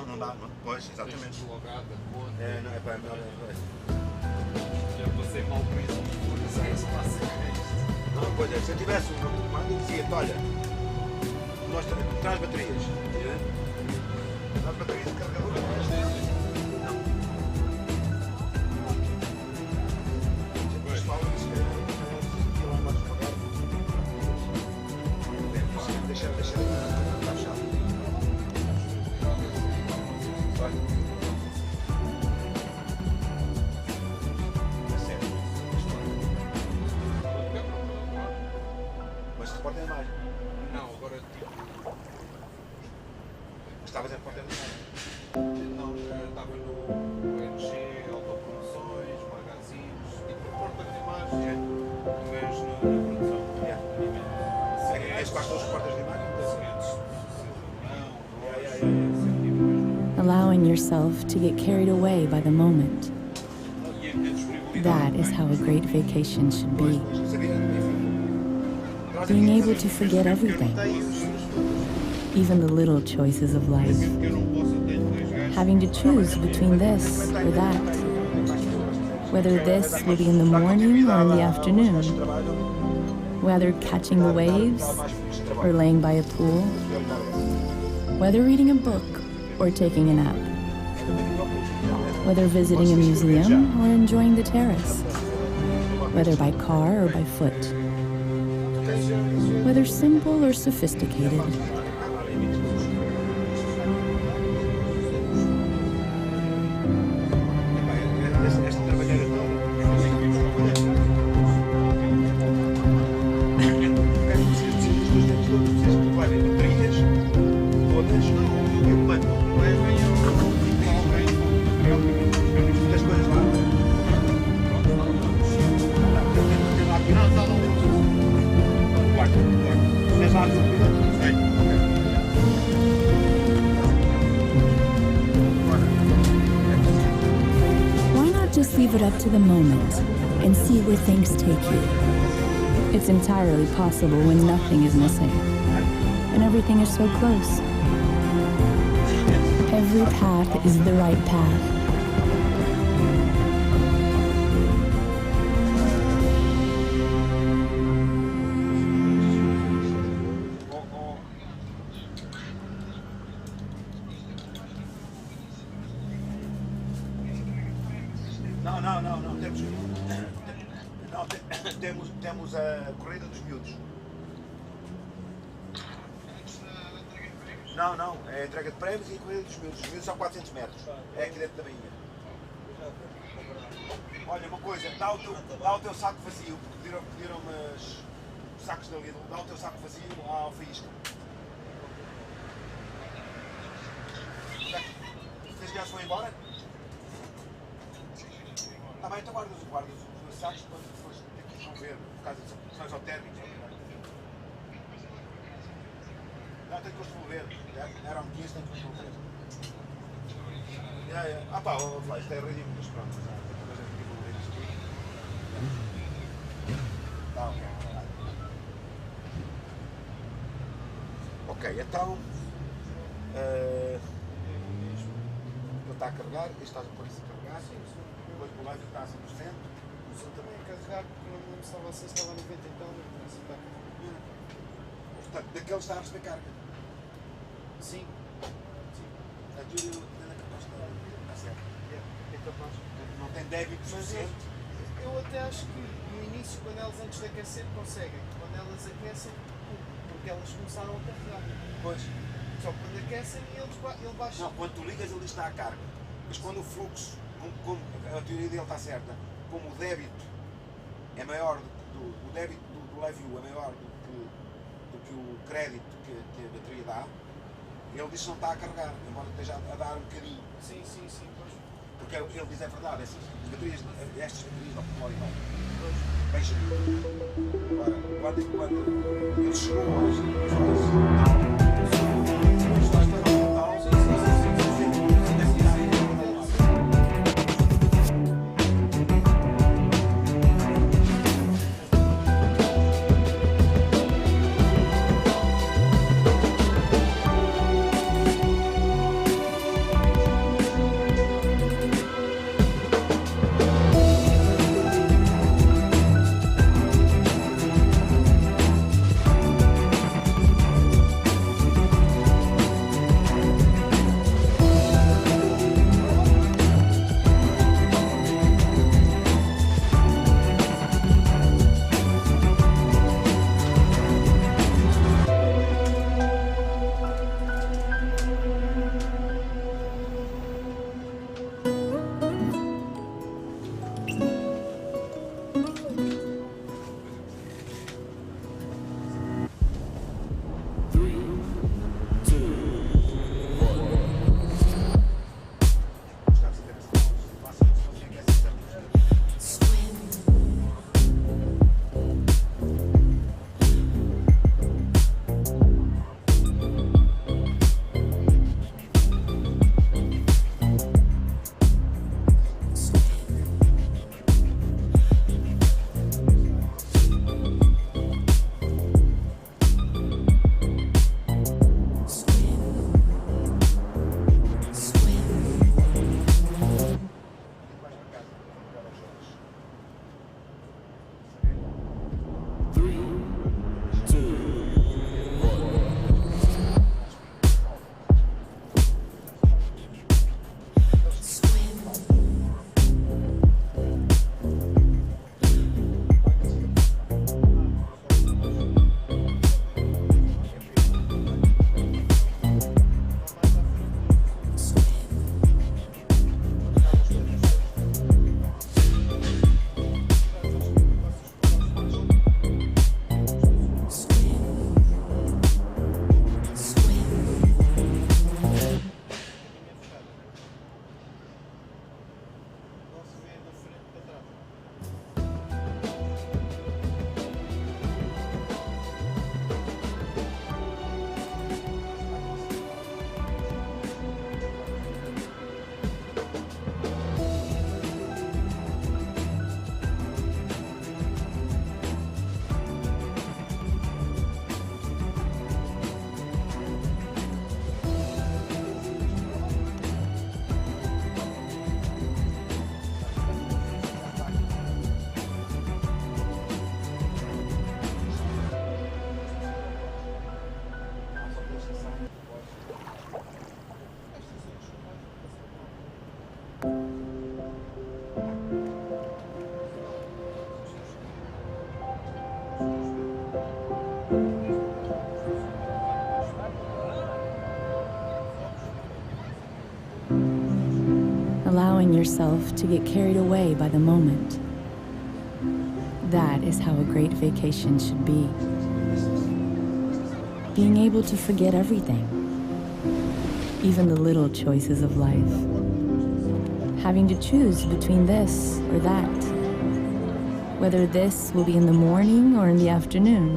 Não dá, não? Pois, exatamente. É, não, é para melhor. Eu passei mal por isso, não sei se passa isto. Não, pois é, se eu tivesse um comando, eu dizia-te, olha, traz baterias. Traz baterias de carregador. Não. Depois falam isso, que lá mais devagar. Deixa baixar. Mas reporta a imagem. Não, agora tipo. Estavas a reportar a imagem? Não, estava no NG, autopromoções, magazinos, tipo reporta de imagem, mas na produção. És quase todos os reportas de imagem? Allowing yourself to get carried away by the moment. That is how a great vacation should be. Being able to forget everything, even the little choices of life. Having to choose between this or that. Whether this will be in the morning or in the afternoon. Whether catching the waves or laying by a pool. Whether reading a book or taking a nap. Whether visiting a museum or enjoying the terrace. Whether by car or by foot. Whether simple or sophisticated. up to the moment and see where things take you. It's entirely possible when nothing is missing and everything is so close. Every path is the right path. Temos a corrida dos miúdos. Não, é a entrega de prémios e a corrida dos miúdos. Os miúdos são 400 metros. É aqui dentro da baía. Olha, uma coisa, dá o teu saco vazio, porque pediram-me os sacos da Lidl. Dá o teu saco vazio ao faísca. Vocês já se vão embora? Ah bem, então guardas os sacos quando fores aqui vão ver, por causa de são isotérmicos. Não, tem custo de devolver. Eram 15, tem custo de devolver. Ah pá, isto é ridículo, mas pronto, já tem que fazer aqui devolver isto tudo. Tá, ok. Ok, então. Está a carregar, isto está a pôr isso a carregar. Depois o live está a 100%. Mas eu também a carregar, porque não me lembro se vocês estavam a 90 e tal, mas está a carregar. Portanto, daquele está a receber carga. Sim. A teoria é capaz de estar certo. É capaz. Não tem débito suficiente. Eu até acho que no início, quando elas antes de aquecer, conseguem. Quando elas aquecem, porque elas começaram a carregar. Pois. Só quando aquecem ele baixa. Não, quando tu ligas ele está à carga. Mas quando o fluxo, como a teoria dele está certa, como o débito é maior o débito do live view é maior do que o crédito que a bateria dá, ele diz que não está a carregar, embora esteja a dar um bocadinho. Sim, pois. Porque ele diz é verdade, estas baterias não demorem bem gerido. Agora, quando ele chegou hoje, allowing yourself to get carried away by the moment. That is how a great vacation should be. Being able to forget everything, even the little choices of life. Having to choose between this or that. Whether this will be in the morning or in the afternoon.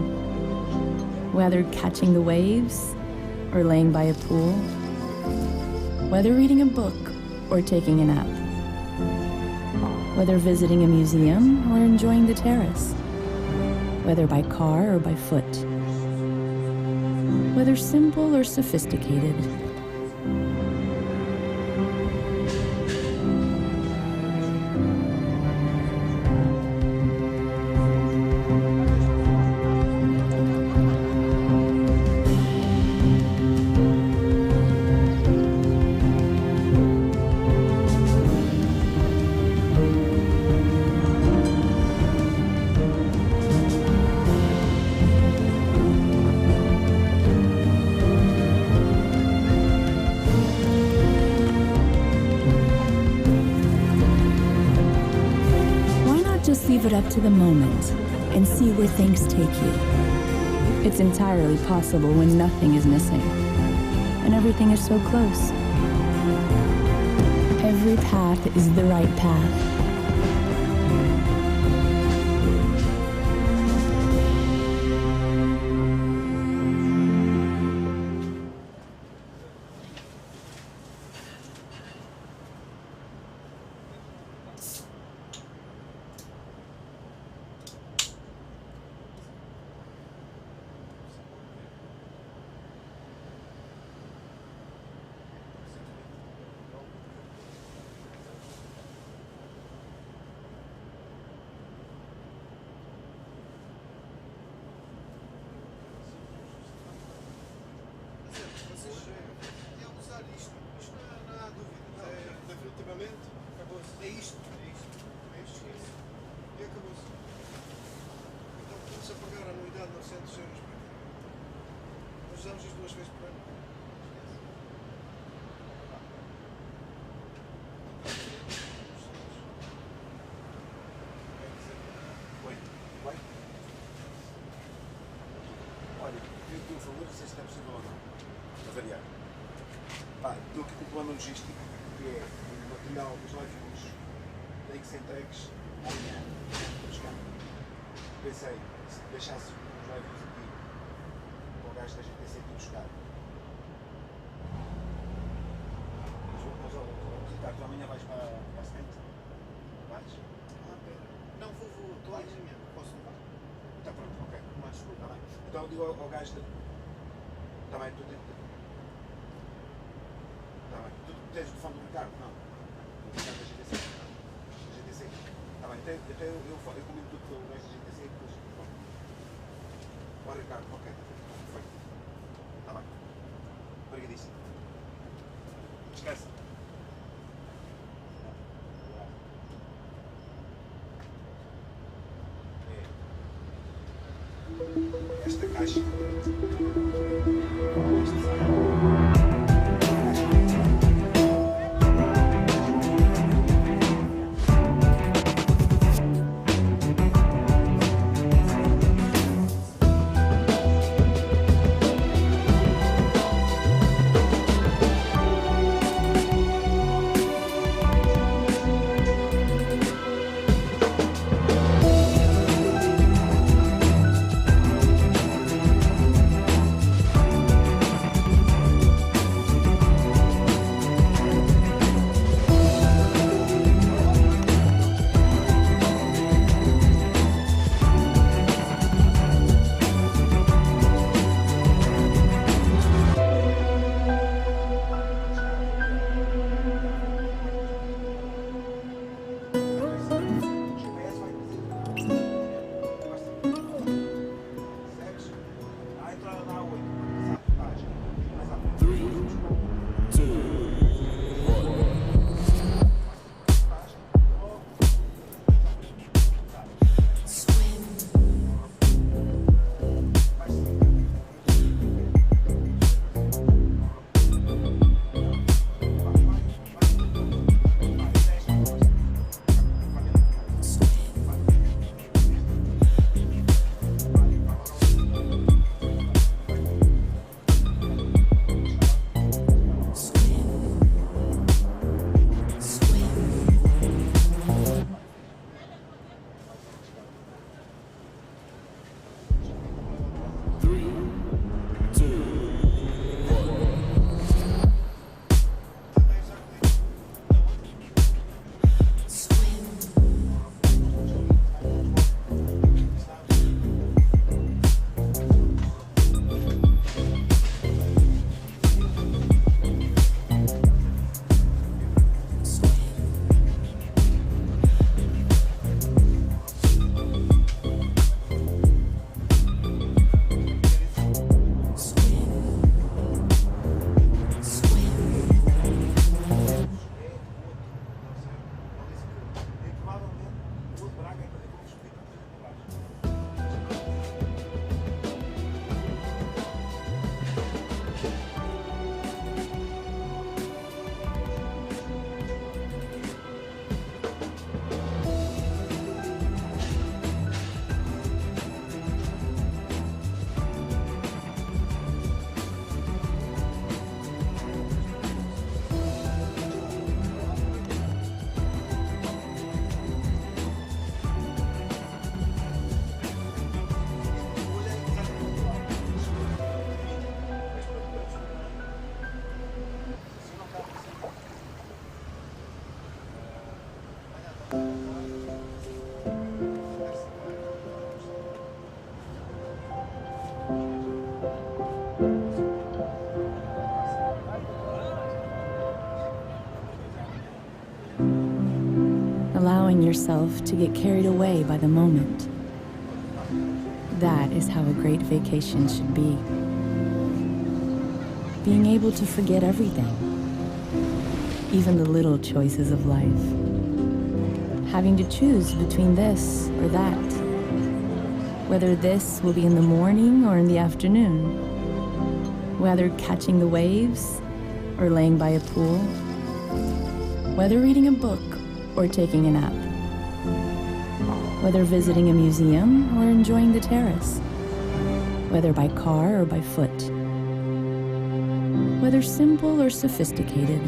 Whether catching the waves or laying by a pool. Whether reading a book or taking a nap. Whether visiting a museum or enjoying the terrace. Whether by car or by foot. Whether simple or sophisticated. Leave it up to the moment and see where things take you. It's entirely possible when nothing is missing and everything is so close. Every path is the right path. É isto. É isto. E acabou-se. Então podemos pagar a anuidade de 900 euros por ano. Nós usamos isto 2 vezes por ano. Olha, eu tenho um favor, não sei se é possível ou não. A variar. Estou aqui com o plano logístico, que é o material dos live-views tem que ser entregues amanhã. Pensei, se deixasse os live-views aqui, para o gajo da GTC aqui buscar. Mas, Ricardo, amanhã vais para a semente? Vais? Pera. Não, estou lá amanhã. Posso levar? Está pronto, ok. Mais seguro, está bem. Então eu digo ao gajo da... Está bem, tu tens... Está bem. Tu tens o telefone do Ricardo? Não. O Ricardo da GTC? Da GTC? Está bem. Até eu combino tudo com o gajo da GTC e depois... Ó Ricardo, ok. Perfeito. Está bem. Obrigadíssimo. Descansa. Esta caixa. yourself to get carried away by the moment. That is how a great vacation should be. Being able to forget everything, even the little choices of life. Having to choose between this or that. Whether this will be in the morning or in the afternoon. Whether catching the waves or laying by a pool. Whether reading a book or taking a nap. Whether visiting a museum or enjoying the terrace. Whether by car or by foot. Whether simple or sophisticated.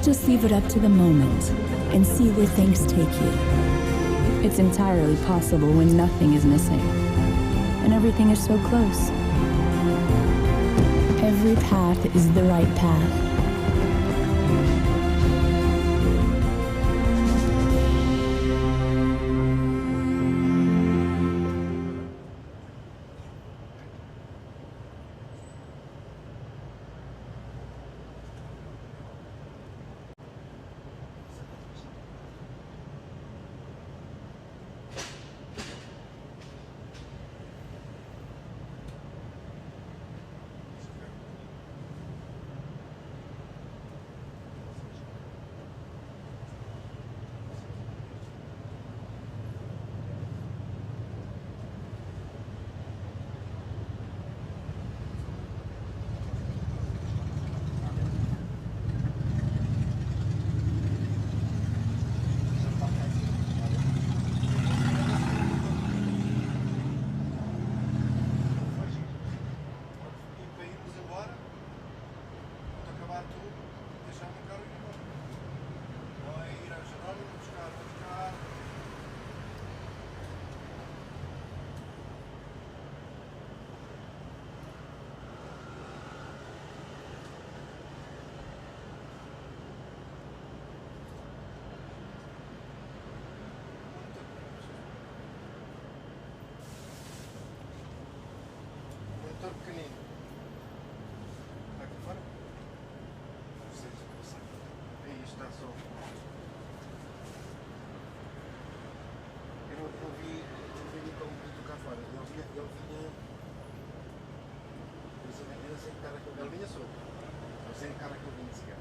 Just leave it up to the moment and see where things take you. It's entirely possible when nothing is missing and everything is so close. Every path is the right path. Pequenino. Aqui fora? Aí está só. Eu vi como cá fora. Ele vinha. Ele sem cara que ele vinha solto. Não sem cara que eu vinha sequer.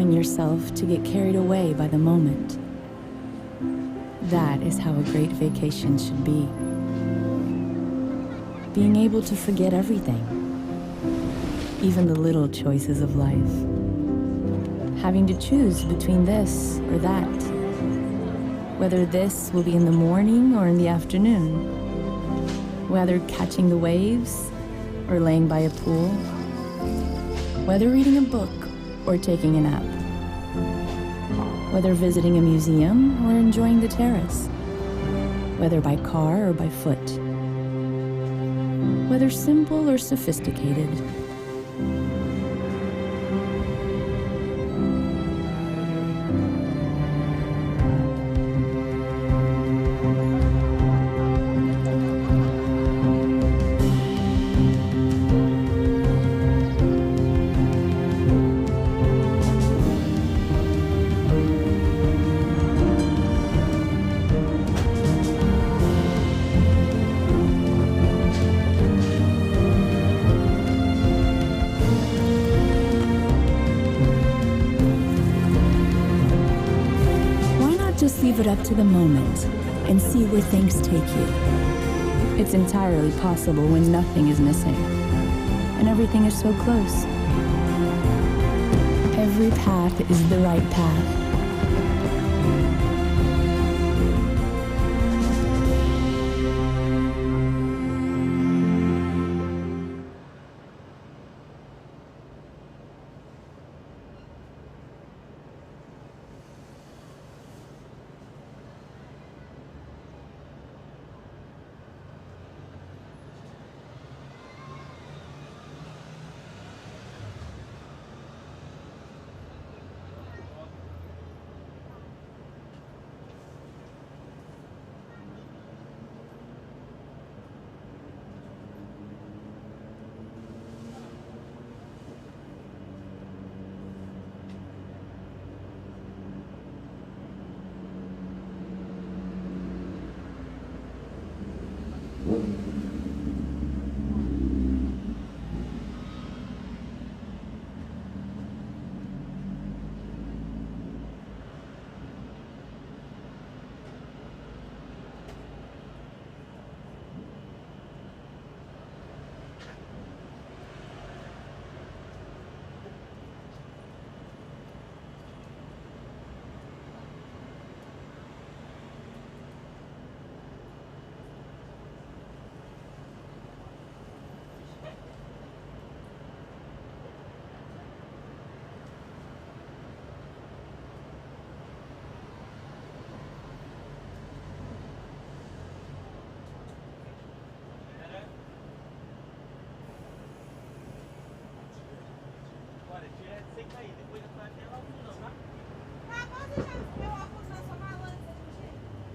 allowing yourself to get carried away by the moment. That is how a great vacation should be. Being able to forget everything, even the little choices of life. Having to choose between this or that. Whether this will be in the morning or in the afternoon. Whether catching the waves or laying by a pool. Whether reading a book or taking a nap. Whether visiting a museum or enjoying the terrace. Whether by car or by foot. Whether simple or sophisticated. Just leave it up to the moment and see where things take you. It's entirely possible when nothing is missing and everything is so close. Every path is the right path.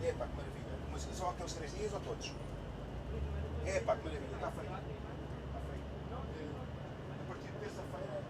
Epá, que maravilha. Mas só aqueles 3 dias ou todos? Epá, que maravilha. Está feito. Está feito. A partir de terça-feira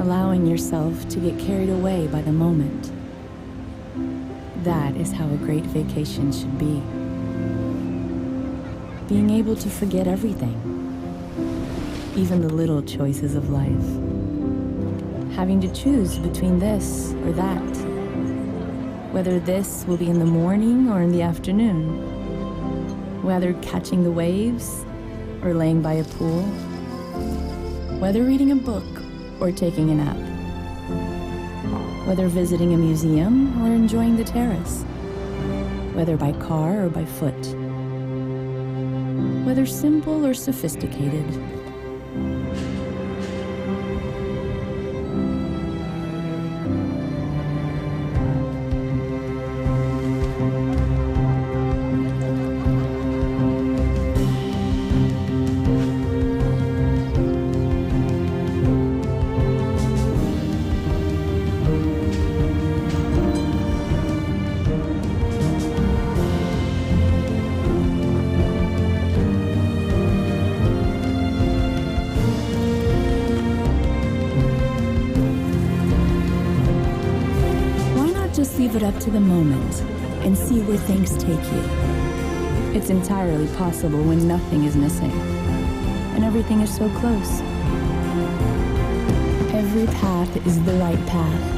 allowing yourself to get carried away by the moment. That is how a great vacation should be. Being able to forget everything, even the little choices of life. Having to choose between this or that, whether this will be in the morning or in the afternoon, whether catching the waves or laying by a pool, whether reading a book or taking a nap, whether visiting a museum or enjoying the terrace, whether by car or by foot, whether simple or sophisticated. Just leave it up to the moment and see where things take you. It's entirely possible when nothing is missing and everything is so close. Every path is the right path.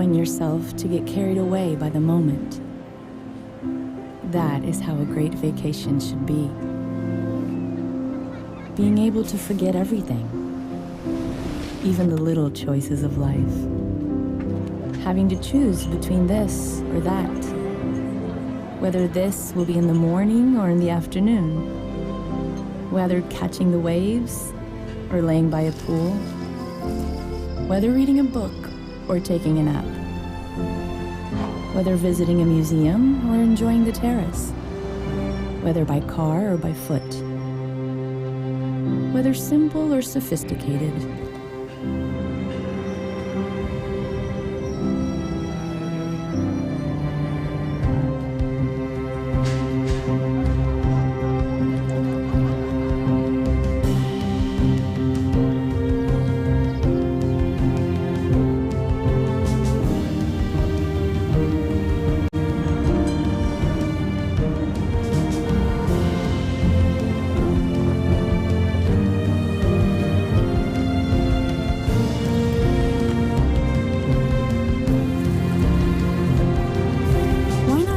allowing yourself to get carried away by the moment. That is how a great vacation should be. Being able to forget everything, even the little choices of life. Having to choose between this or that. Whether this will be in the morning or in the afternoon. Whether catching the waves or laying by a pool. Whether reading a book or taking a nap. Whether visiting a museum or enjoying the terrace. Whether by car or by foot. Whether simple or sophisticated.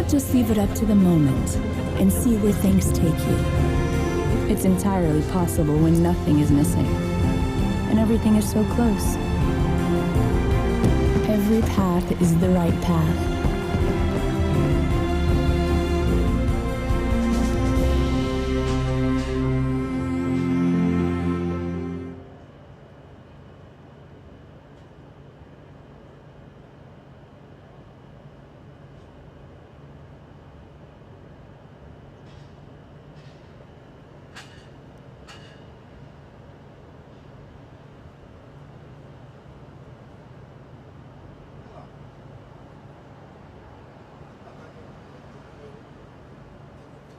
Just leave it up to the moment and see where things take you. It's entirely possible when nothing is missing and everything is so close. Every path is the right path.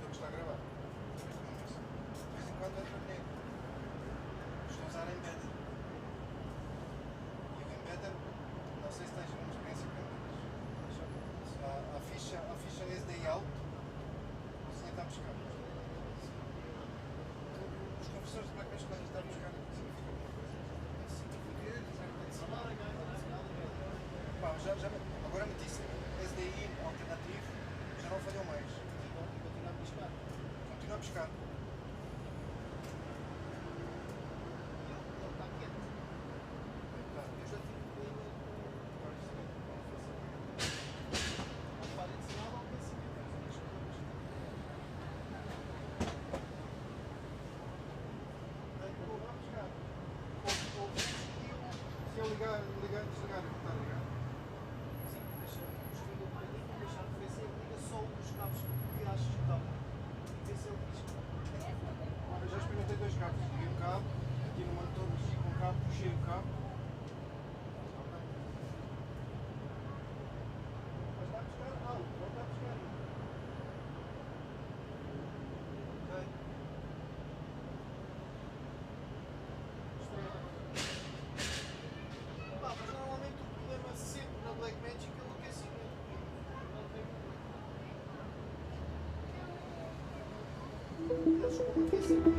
Está a gravar. De vez em quando entra negro. Estou a usar em beta. E o em beta, não sei se tens uma experiência com eles. A ficha SDI alto, o senhor está a buscar. Os confessores de Black Mesh podem estar a buscar. Significa alguma coisa? Pá, agora me disse, SDI alternativo já não falhou mais. Continua a buscar. Ele está quieto. Eu já tive com ele. Não para de sinal ao pensamento. Vou lá buscar. Se eu ligar, desligar, está ligado? Sim, deixa eu construir o painel, deixar de ver se ele liga só os cabos que achas que estão. Eu já experimentei dois cabos, liguei um cabo, aqui no monitor mexi com o cabo, puxei o cabo. Mas está a buscar, não está a buscar. Ok. Pá, mas normalmente o problema sempre na Black Magic é o aquecimento. Eles como aquecimento.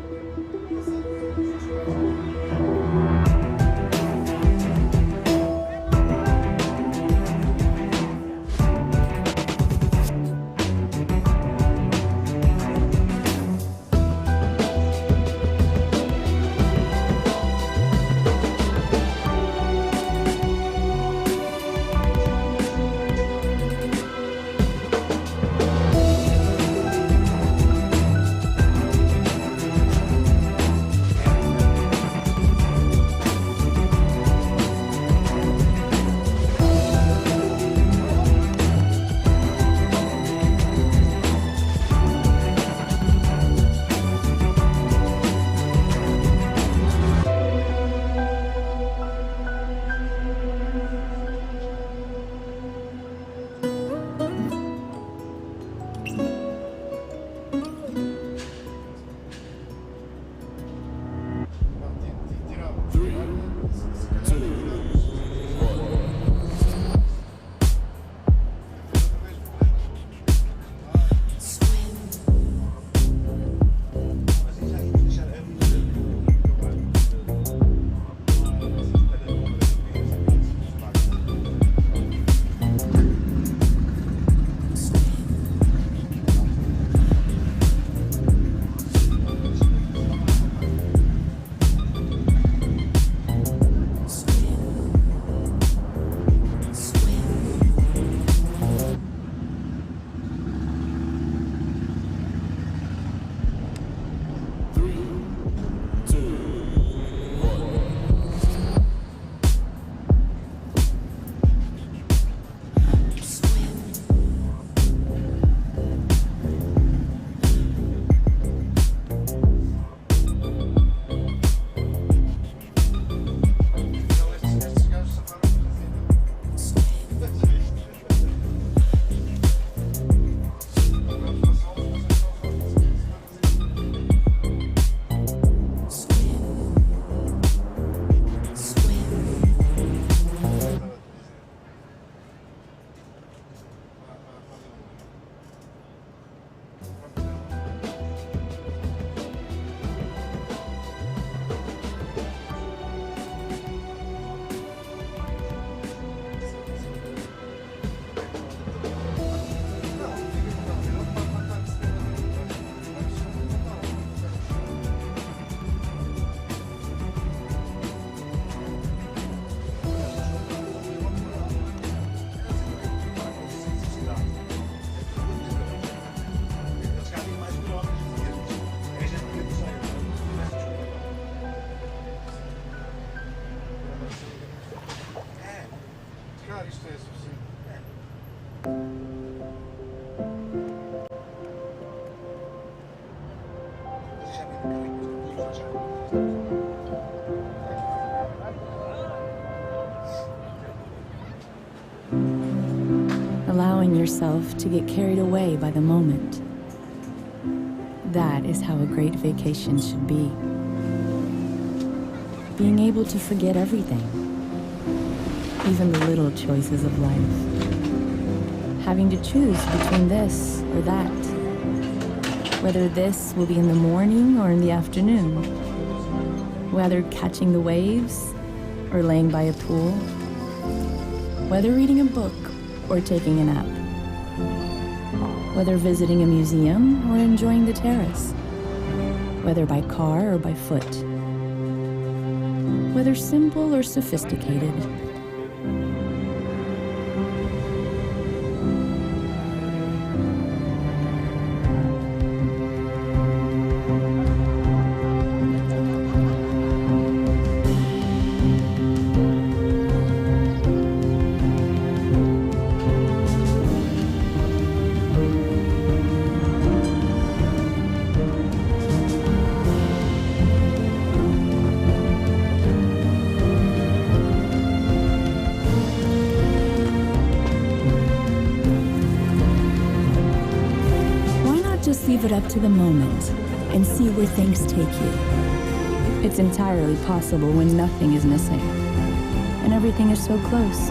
isto é suficiente. Allowing yourself to get carried away by the moment. That is how a great vacation should be. Being able to forget everything, even the little choices of life. Having to choose between this or that. Whether this will be in the morning or in the afternoon. Whether catching the waves or laying by a pool. Whether reading a book or taking a nap. Whether visiting a museum or enjoying the terrace. Whether by car or by foot. Whether simple or sophisticated. Leave it up to the moment and see where things take you. It's entirely possible when nothing is missing and everything is so close.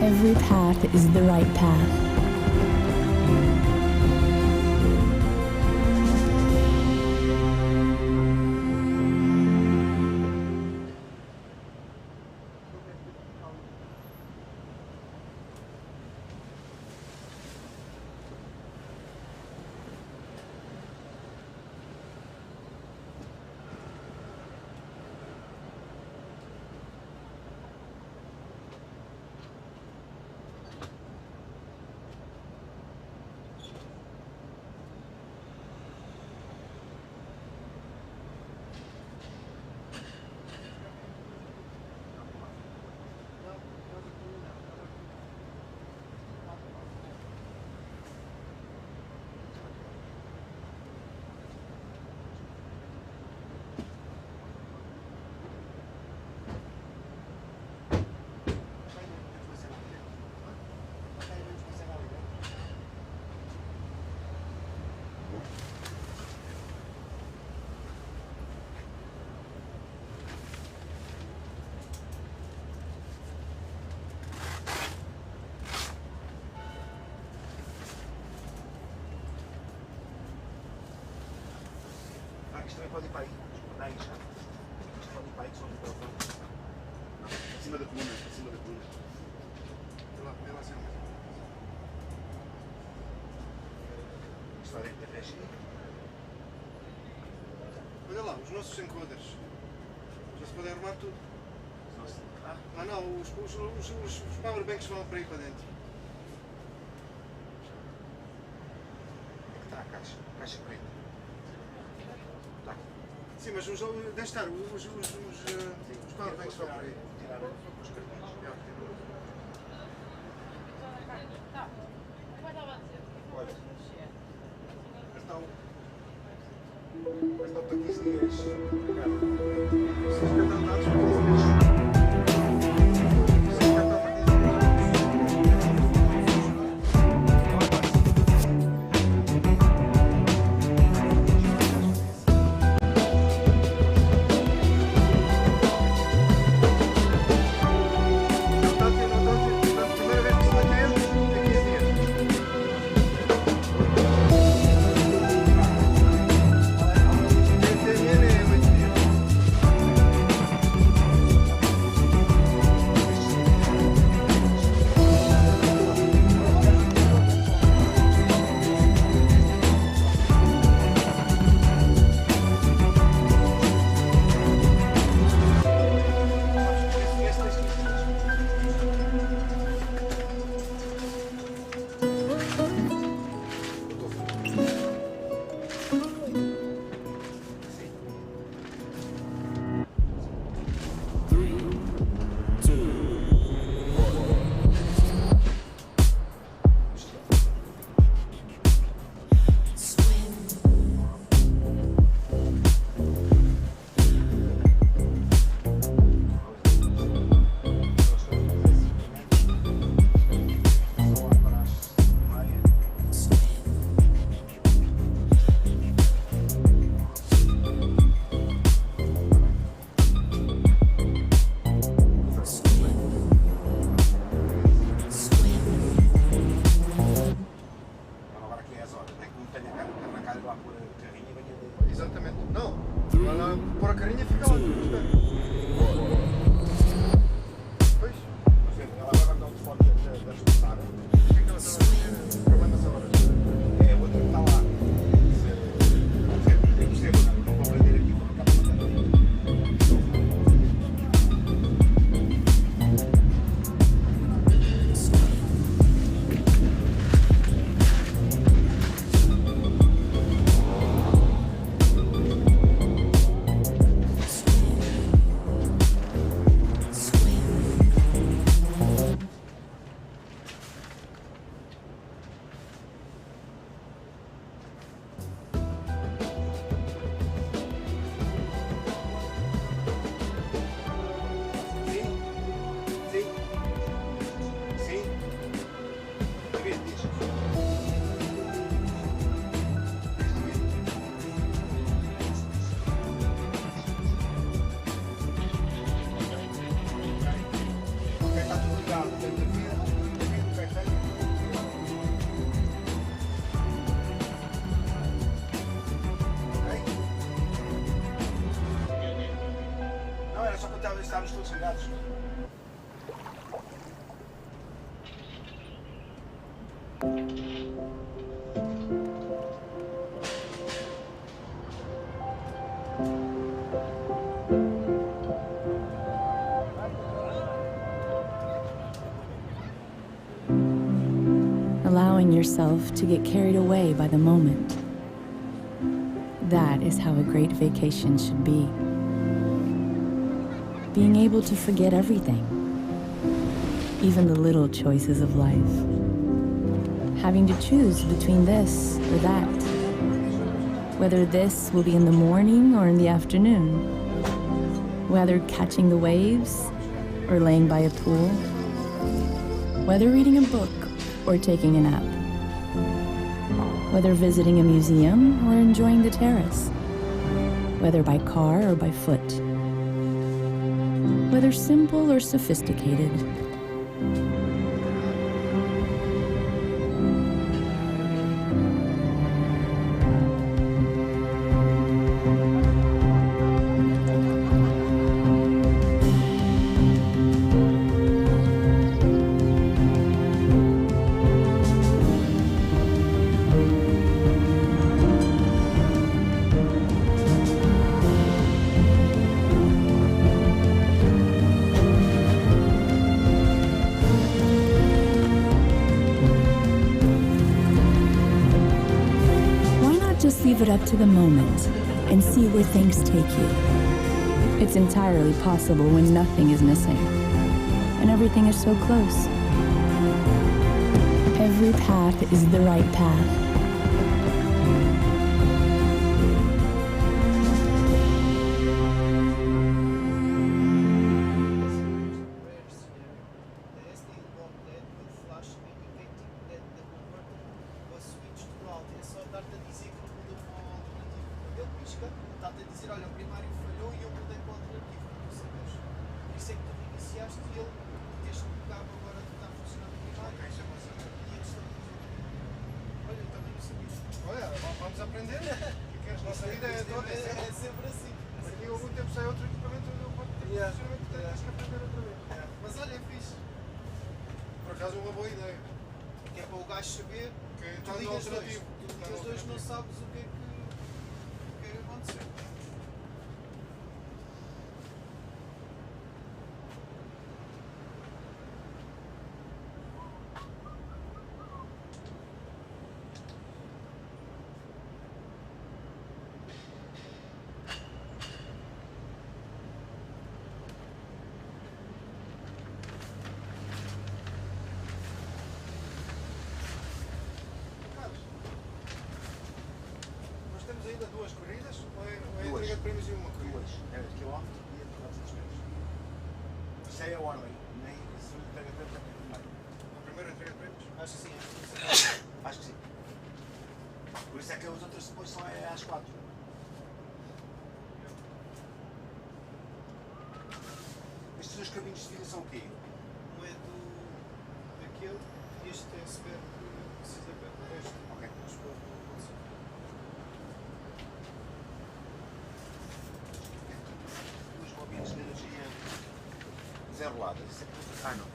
Every path is the right path. Isto também pode ir para aí. Daí já. Isto pode ir para aí, que só o microfone. Acima da coluna, acima da coluna. Vê lá acima. Isto vai dentro da flecha. Olha lá, os nossos encoders. Já se podem arrumar tudo. Não, os powerbanks vão para aí para dentro. É que está a caixa preta. Sim, mas deve estar, os powerbanks vão para aí. Tirar os cartões. Olha. Mas estão para 15 dias. Se os cartões dados para 15 dias. todos ligados. Allowing yourself to get carried away by the moment. That is how a great vacation should be. Being able to forget everything, even the little choices of life. Having to choose between this or that. Whether this will be in the morning or in the afternoon. Whether catching the waves or laying by a pool. Whether reading a book or taking a nap. Whether visiting a museum or enjoying the terrace. Whether by car or by foot. Whether simple or sophisticated. Just leave it up to the moment and see where things take you. It's entirely possible when nothing is missing and everything is so close. Every path is the right path. Está-te a dizer, olha, o primário falhou e eu mudei para o alternativo, para tu saberes. Por isso é que tu iniciaste e ele, este cabo agora está a funcionar no primário. E a questão de dizer, olha, eu também não sabia. Olha, vamos aprender. Porque a nossa vida é toda, é sempre assim. Daqui a algum tempo sai outro equipamento e eu vou ter funcionamento, tens que aprender outra vez. Mas olha, é fixe. Por acaso é uma boa ideia. Que é para o gajo saber que está no alternativo. Tu ligas dois, não sabes o que é que aconteceu. Nós temos ainda duas corridas ou é entrega de prémios e uma corrida? É de quilómetro e a 400 metros. Isso é a ordem, nem isso entrega de prémios é primeiro. A primeira entrega de prémios? Acho que sim. Acho que sim. Por isso é que as outras depois são às 4. Estes dois caminhos de vida são o quê? Um é daquele e este é se ver que precisa ver o resto. Ok. Duas bobinas de energia desenroladas. Ah, não.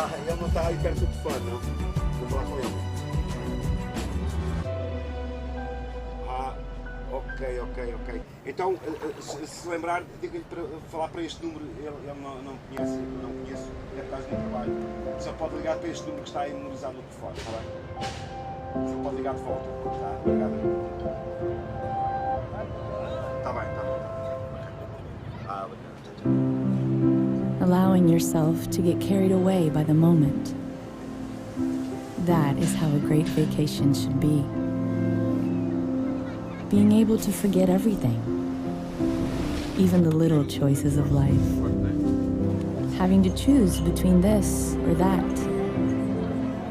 Ah, ele não está aí perto do telefone, não? Vou falar com ele. Ah, ok. Então, se lembrar, diga-lhe para falar para este número, ele não conhece, eu não conheço, deve estar no trabalho. Só pode ligar para este número que está aí memorizado no telefone, está bem? Só pode ligar de volta, tá? Obrigado. Está bem. Ah, obrigado. Allowing yourself to get carried away by the moment. That is how a great vacation should be. Being able to forget everything, even the little choices of life. Having to choose between this or that.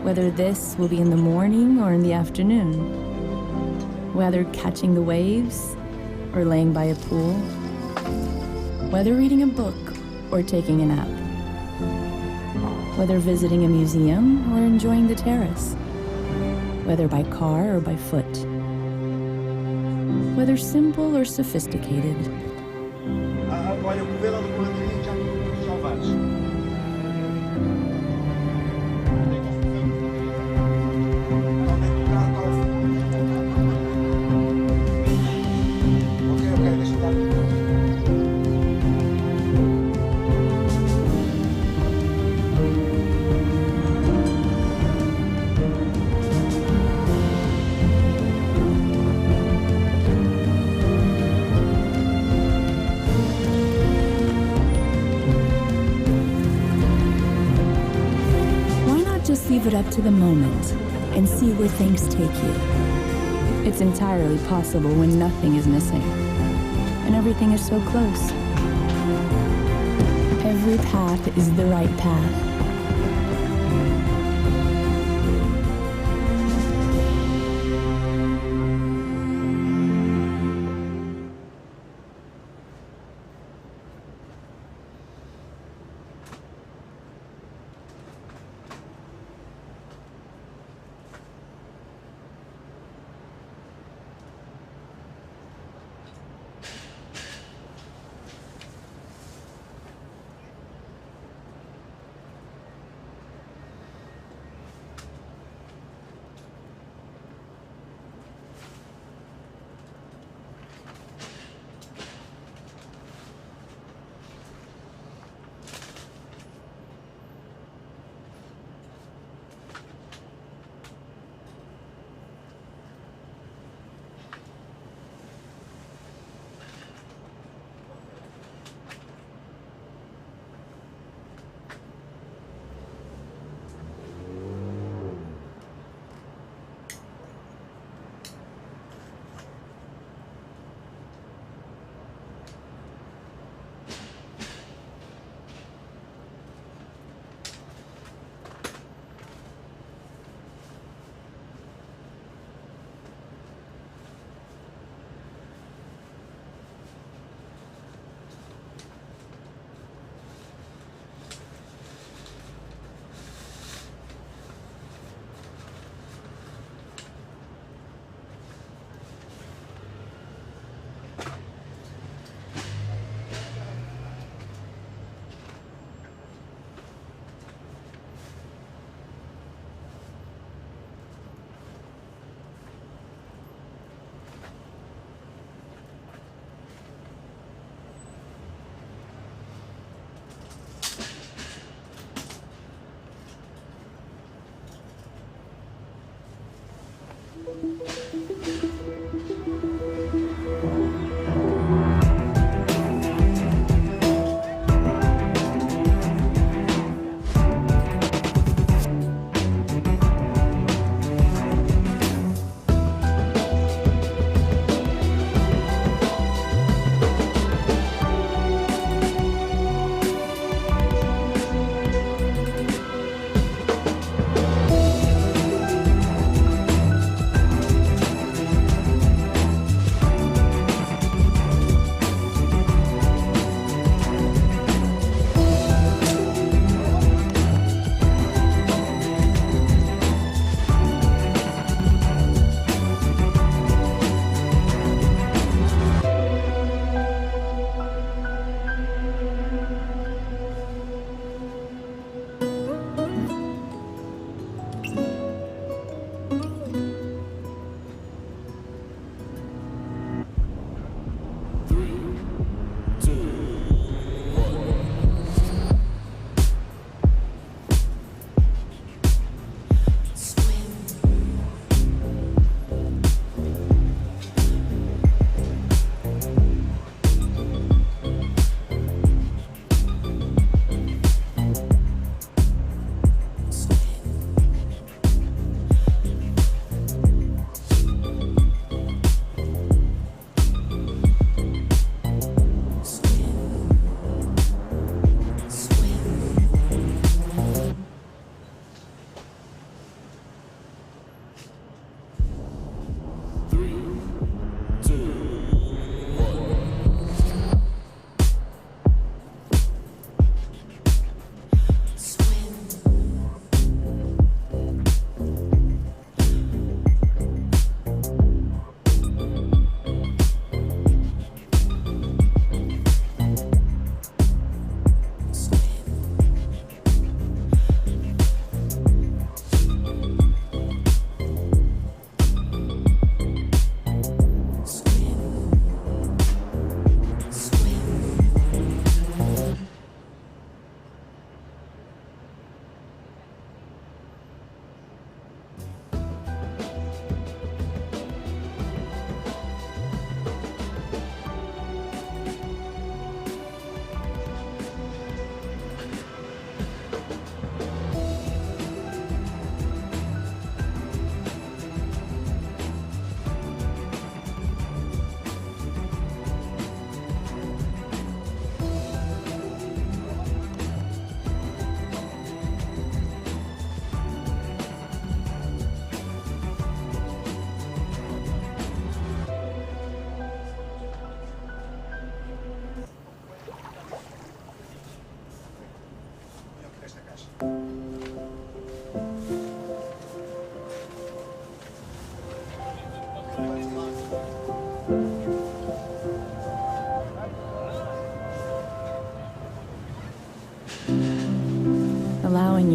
Whether this will be in the morning or in the afternoon. Whether catching the waves or laying by a pool. Whether reading a book or taking a nap. Whether visiting a museum or enjoying the terrace. Whether by car or by foot. Whether simple or sophisticated. Olha, o governo do Colandrinho já vais. Leave it up to the moment and see where things take you. It's entirely possible when nothing is missing and everything is so close. Every path is the right path.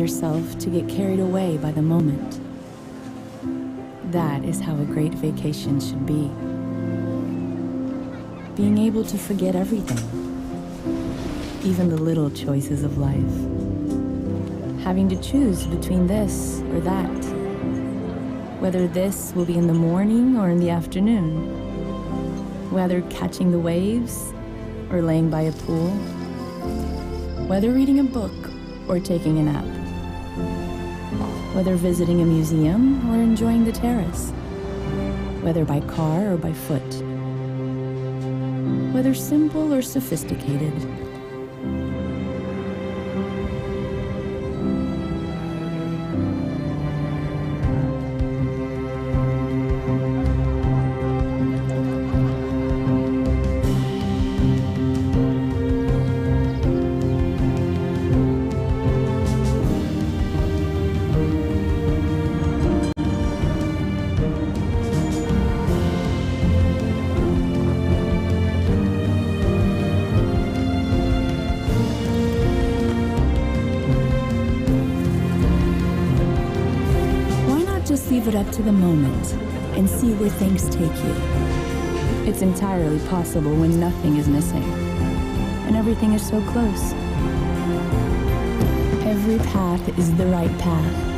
yourself to get carried away by the moment. That is how a great vacation should be. Being able to forget everything, even the little choices of life. Having to choose between this or that. Whether this will be in the morning or in the afternoon. Whether catching the waves or laying by a pool. Whether reading a book or taking a nap. Whether visiting a museum or enjoying the terrace. Whether by car or by foot. Whether simple or sophisticated. Leave it up to the moment and see where things take you. It's entirely possible when nothing is missing and everything is so close. Every path is the right path.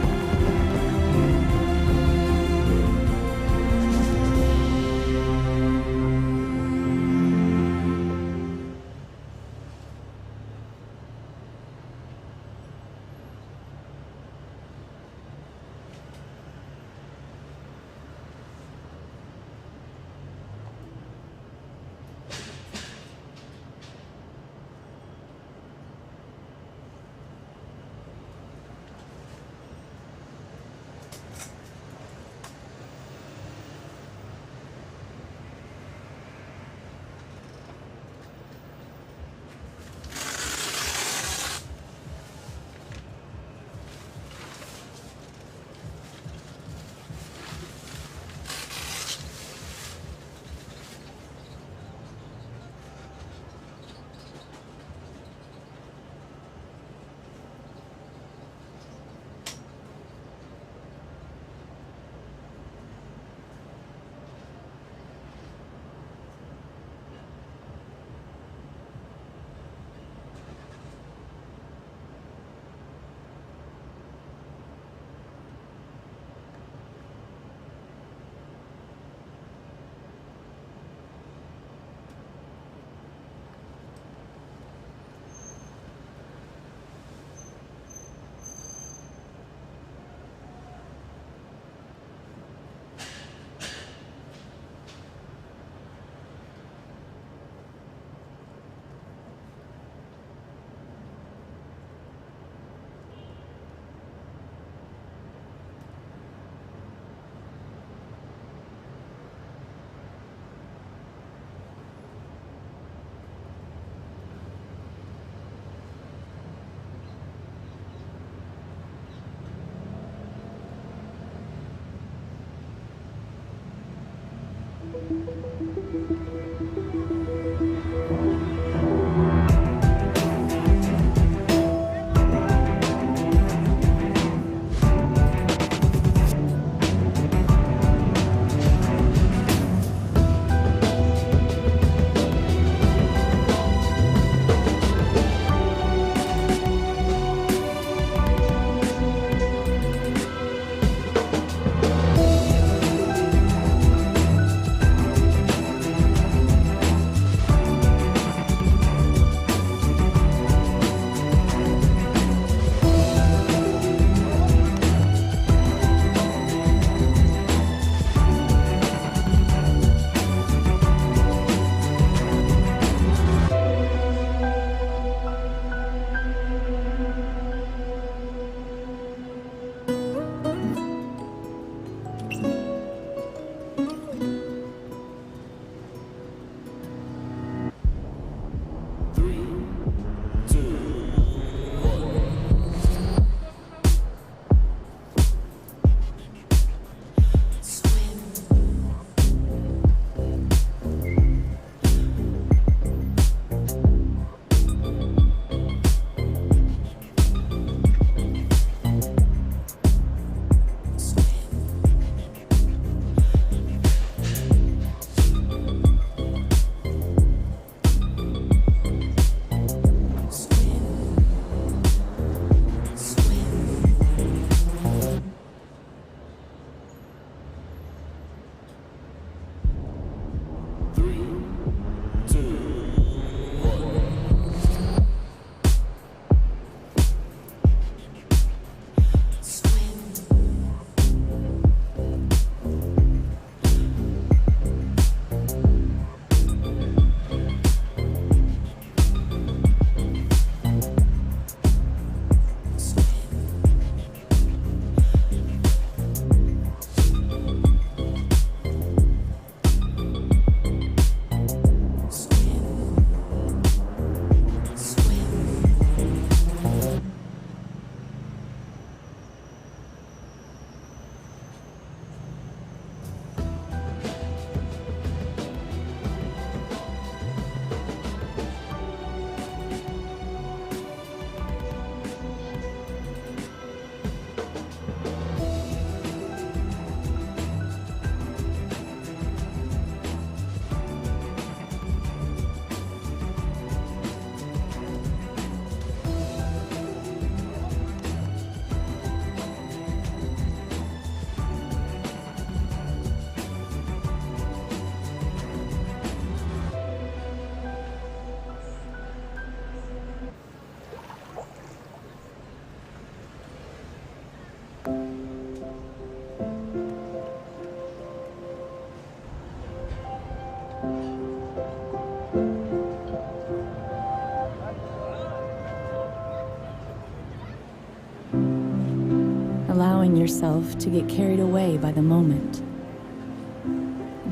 yourself to get carried away by the moment.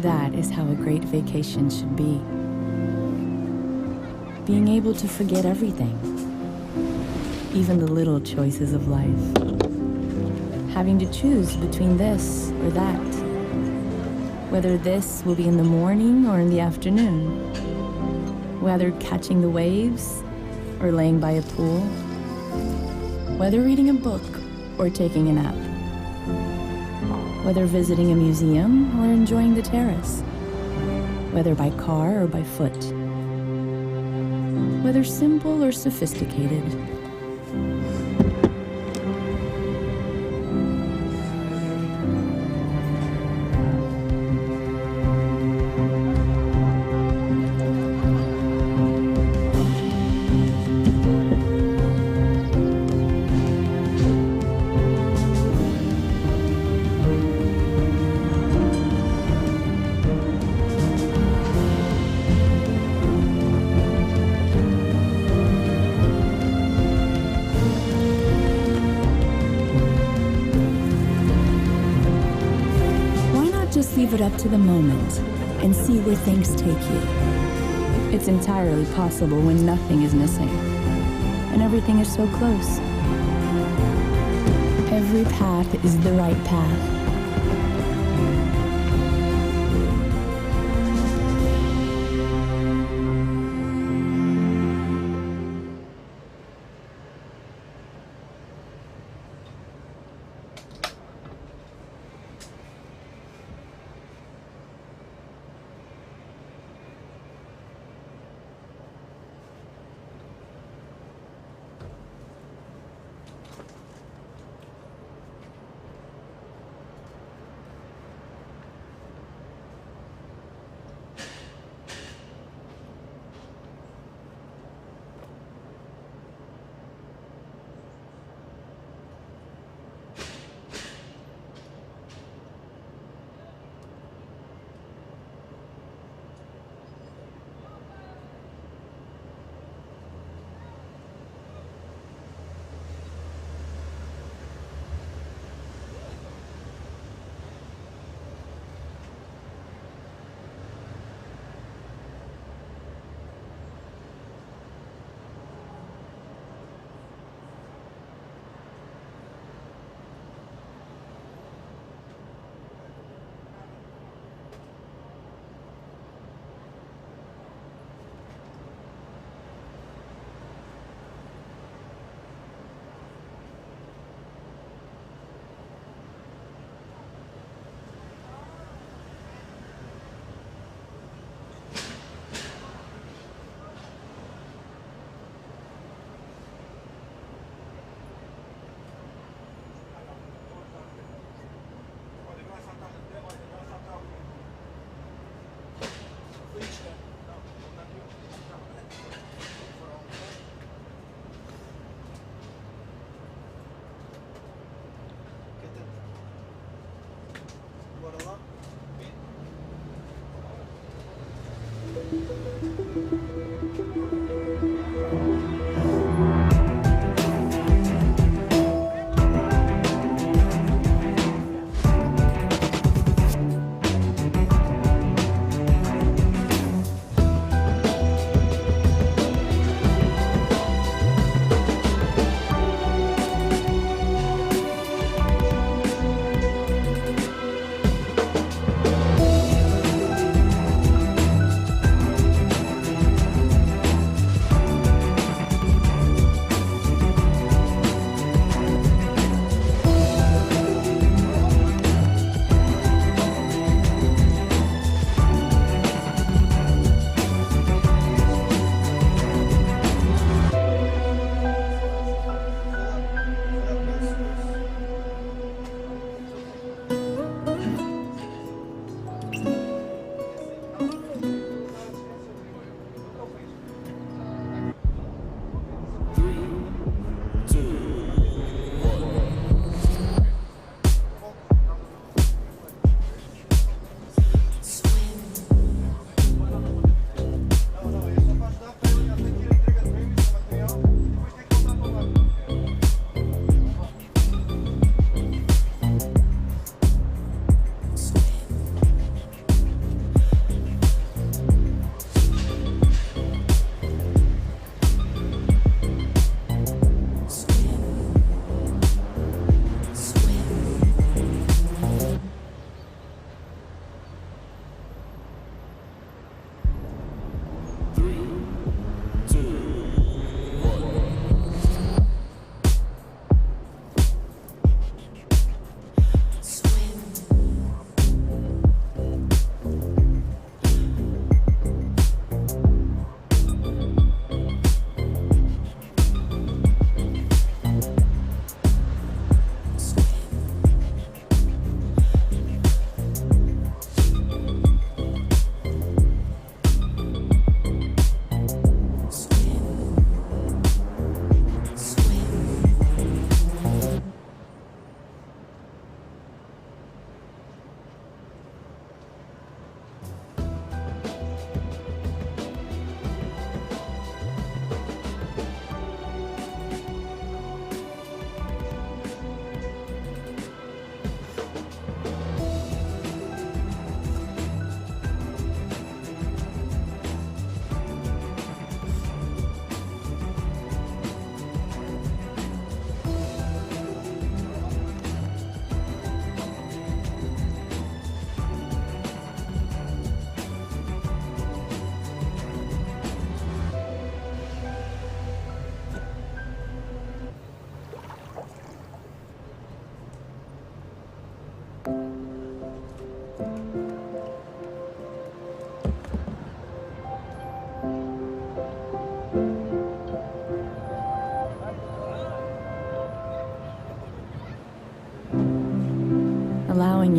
That is how a great vacation should be. Being able to forget everything, even the little choices of life. Having to choose between this or that. Whether this will be in the morning or in the afternoon. Whether catching the waves or laying by a pool. Whether reading a book or taking a nap. Whether visiting a museum or enjoying the terrace. Whether by car or by foot. Whether simple or sophisticated. Just leave it up to the moment and see where things take you. It's entirely possible when nothing is missing and everything is so close. Every path is the right path.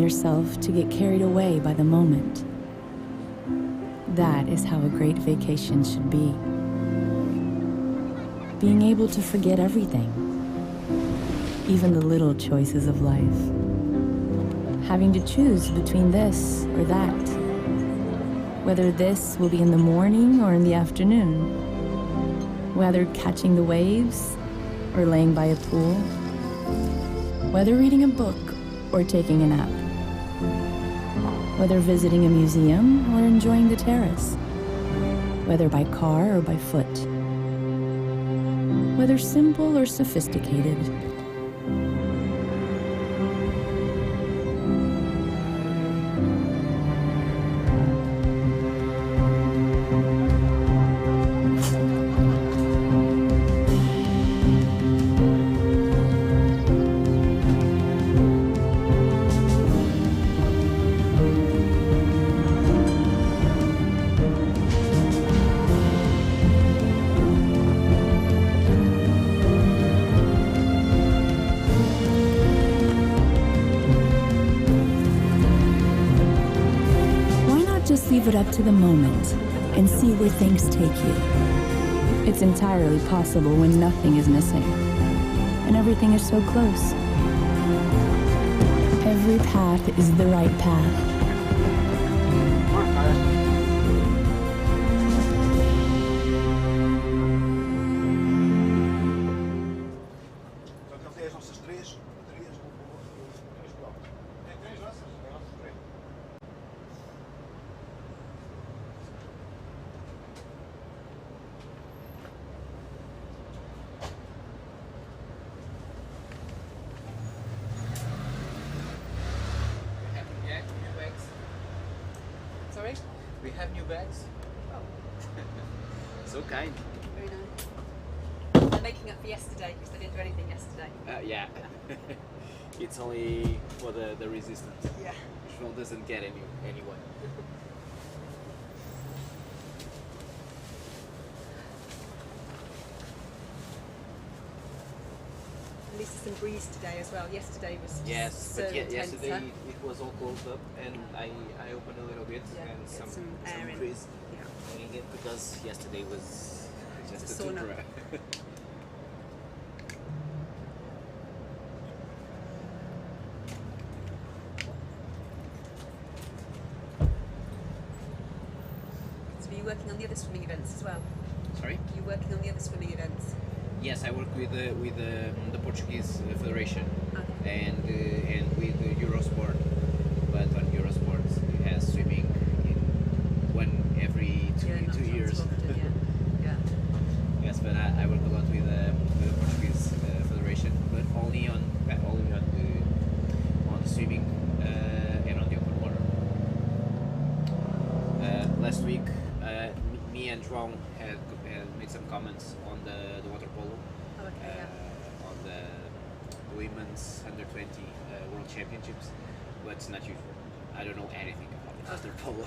yourself to get carried away by the moment. That is how a great vacation should be. Being able to forget everything, even the little choices of life. Having to choose between this or that. Whether this will be in the morning or in the afternoon. Whether catching the waves or laying by a pool. Whether reading a book or taking a nap. Whether visiting a museum or enjoying the terrace. Whether by car or by foot. Whether simple or sophisticated. Leave it up to the moment and see where things take you. It's entirely possible when nothing is missing and everything is so close. Every path is the right path. Sorry? We have new bags. Oh. So kind. Very nice. They're making up for yesterday because they didn't do anything yesterday. Yeah. It's only for the resistance. Yeah. Which one doesn't get anyone. At least there's some breeze today as well. Yesterday was so intense. Yesterday it was all closed up and I opened a little bit and some air in. breeze in it because yesterday was just a a sauna. temperature. So are you working on the other swimming events as well? Sorry? Are you working on the other swimming events? Yes, I work with the Portuguese Federation and with Eurosport. But on Eurosport, it has swimming in every two years. Yes, but I work a lot with the Portuguese Federation, but only on the swimming and on the open water. Last week, me and João had made some comments on the water polo, on the women's under-20 World Championships, but it's not usual. I don't know anything about water polo.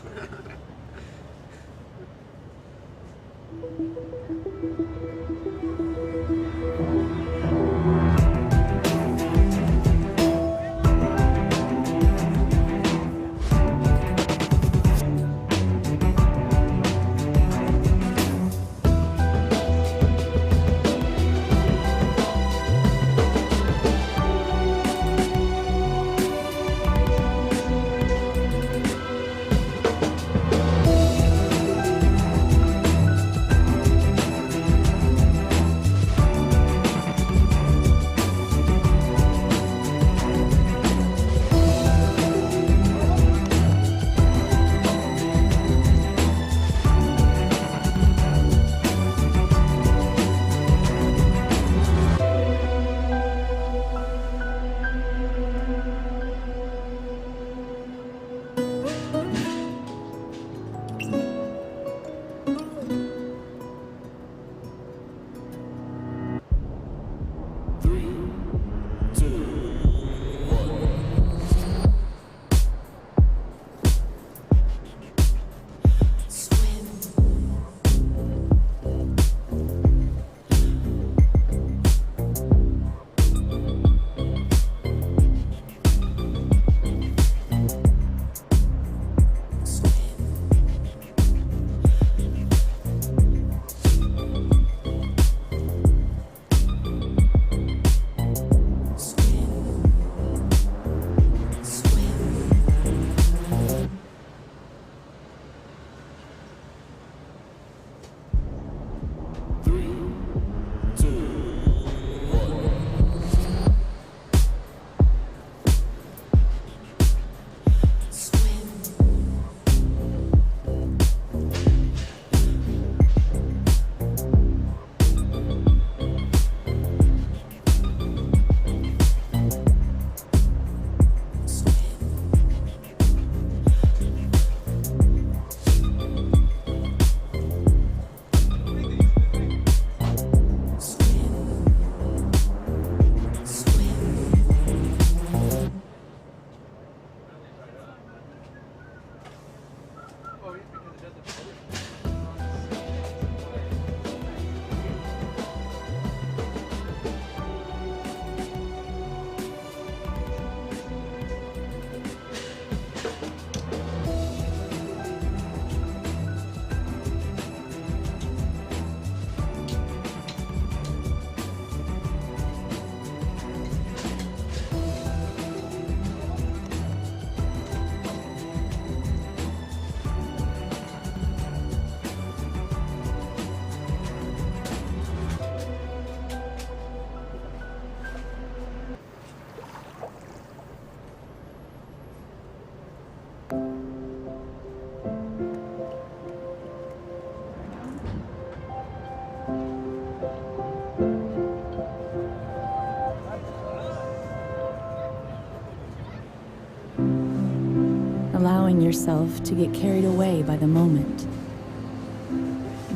allowing yourself to get carried away by the moment.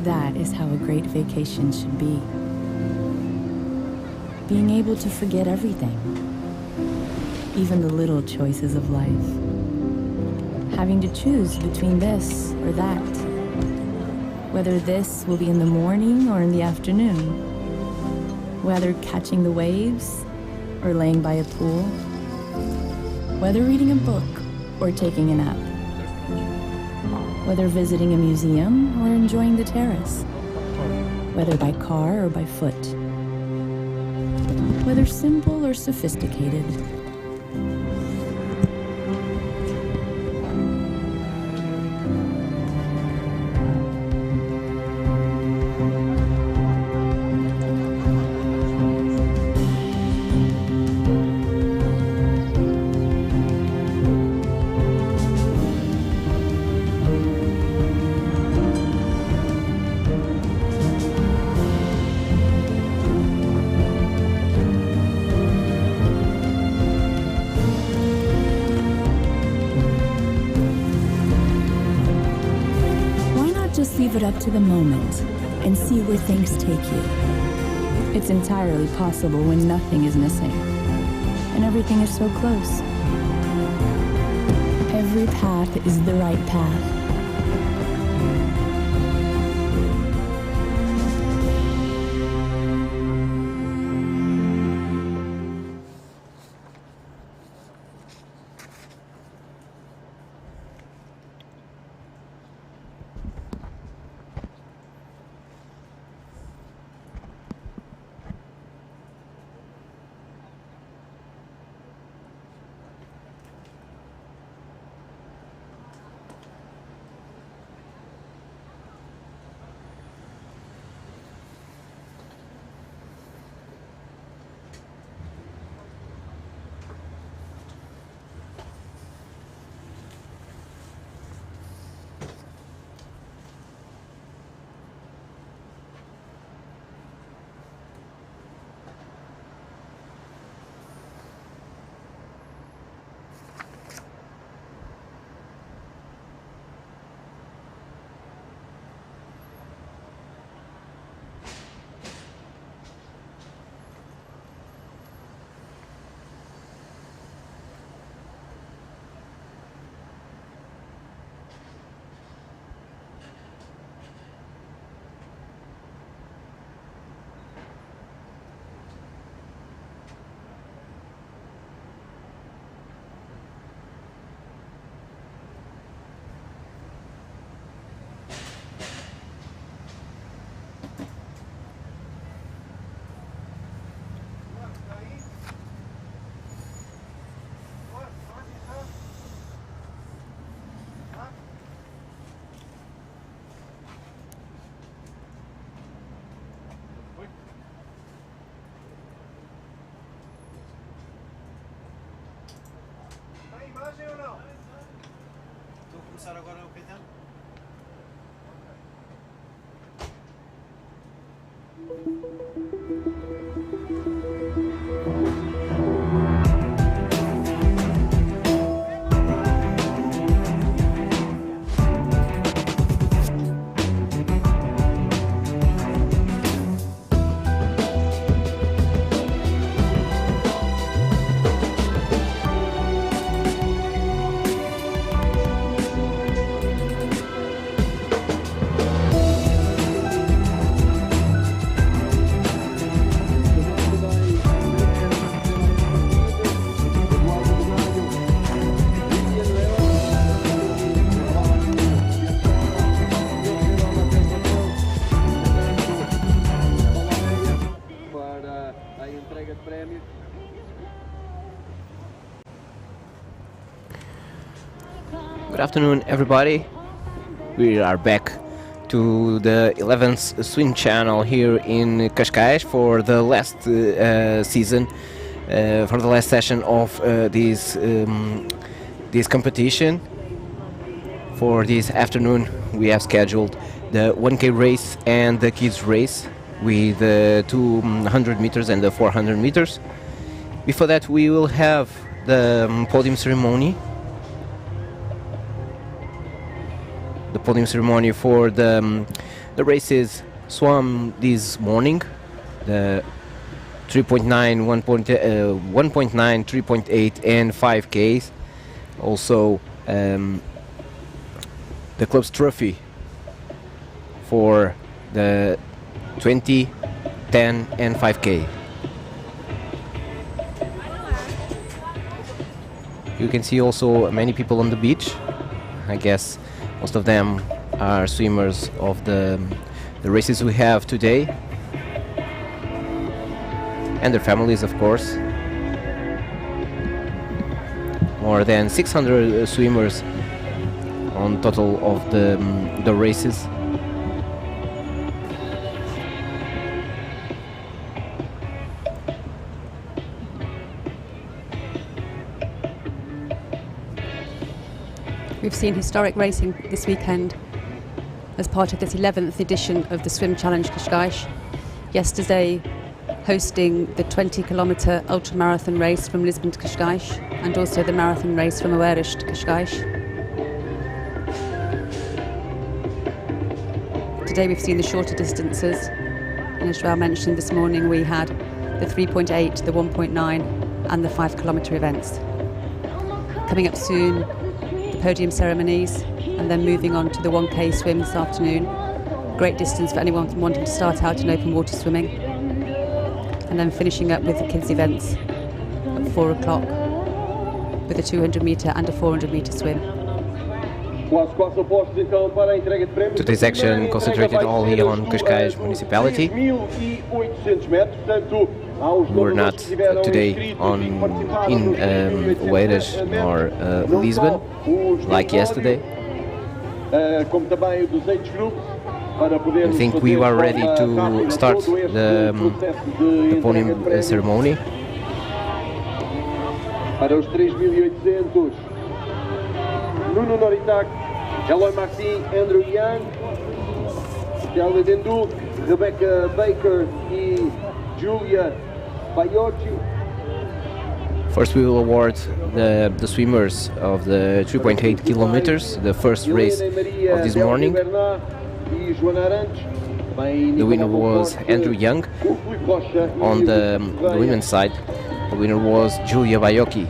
That is how a great vacation should be. Being able to forget everything, even the little choices of life. Having to choose between this or that. Whether this will be in the morning or in the afternoon. Whether catching the waves or laying by a pool. Whether reading a book or taking a nap. Whether visiting a museum or enjoying the terrace. Whether by car or by foot. Whether simple or sophisticated. Leave it up to the moment and see where things take you. It's entirely possible when nothing is missing and everything is so close. Every path is the right path. Começar agora o Caetano? Good afternoon, everybody. We are back to the 11th swim channel here in Cascais for the last season, for the last session of this competition. For this afternoon, we have scheduled the 1K race and the kids race with 200 meters and the 400 meters. Before that, we will have the podium ceremony podium ceremony for the races swum this morning. The 3.9, 1.9, 3.8 and 5Ks. Also the club's trophy for the 20, 10 and 5K. You can see also many people on the beach. I guess most of them are swimmers of the races we have today, and their families, of course. More than 600 swimmers on total of the races. We've seen historic racing this weekend as part of this 11th edition of the Swim Challenge Cascais. Yesterday, hosting the 20-kilometre ultramarathon race from Lisbon to Cascais, and also the marathon race from Oeiras to Cascais. Today we've seen the shorter distances, and as João mentioned this morning, we had the 3.8, the 1.9 and the 5-kilometre events. Coming up soon, the podium ceremonies, and then moving on to the 1K swim this afternoon. Great distance for anyone wanting to start out in open water swimming. And then finishing up with the kids' events at 4 o'clock with a 200 metre and a 400 metre swim. Today's action concentrated all here on Cascais municipality. We're not today in Oeiras or Lisbon like yesterday. I think we are ready to start the podium ceremony. Para os 3.800, Nuno Noritac, Eloy Martin, Andrew Young, Charlie Dendu, Rebecca Baker e Julia Baiocchi. First we will award the swimmers of the 3.8 kilometers, the first race of this morning. The winner was Andrew Young. On the women's side, the winner was Julia Baiocchi.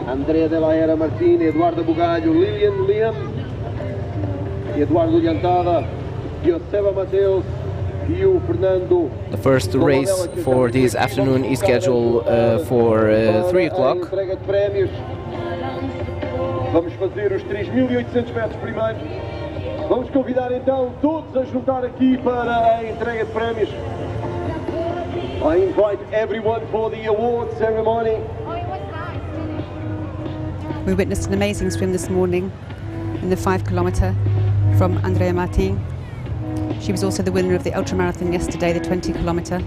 Andrea de la Era Martin, Eduardo Bugalho, Lilian Liam, Eduardo Lhantada, Joseba Mateus e o Fernando. The first race for this afternoon is scheduled for 3 o'clock. Vamos fazer os 3.800 metros primeiro. Vamos convidar então todos a juntar aqui para a entrega de prémios. I invite everyone for the award ceremony. We witnessed an amazing swim this morning in the 5-kilometre from Andrea Martin. She was also the winner of the ultramarathon yesterday, the 20-kilometre.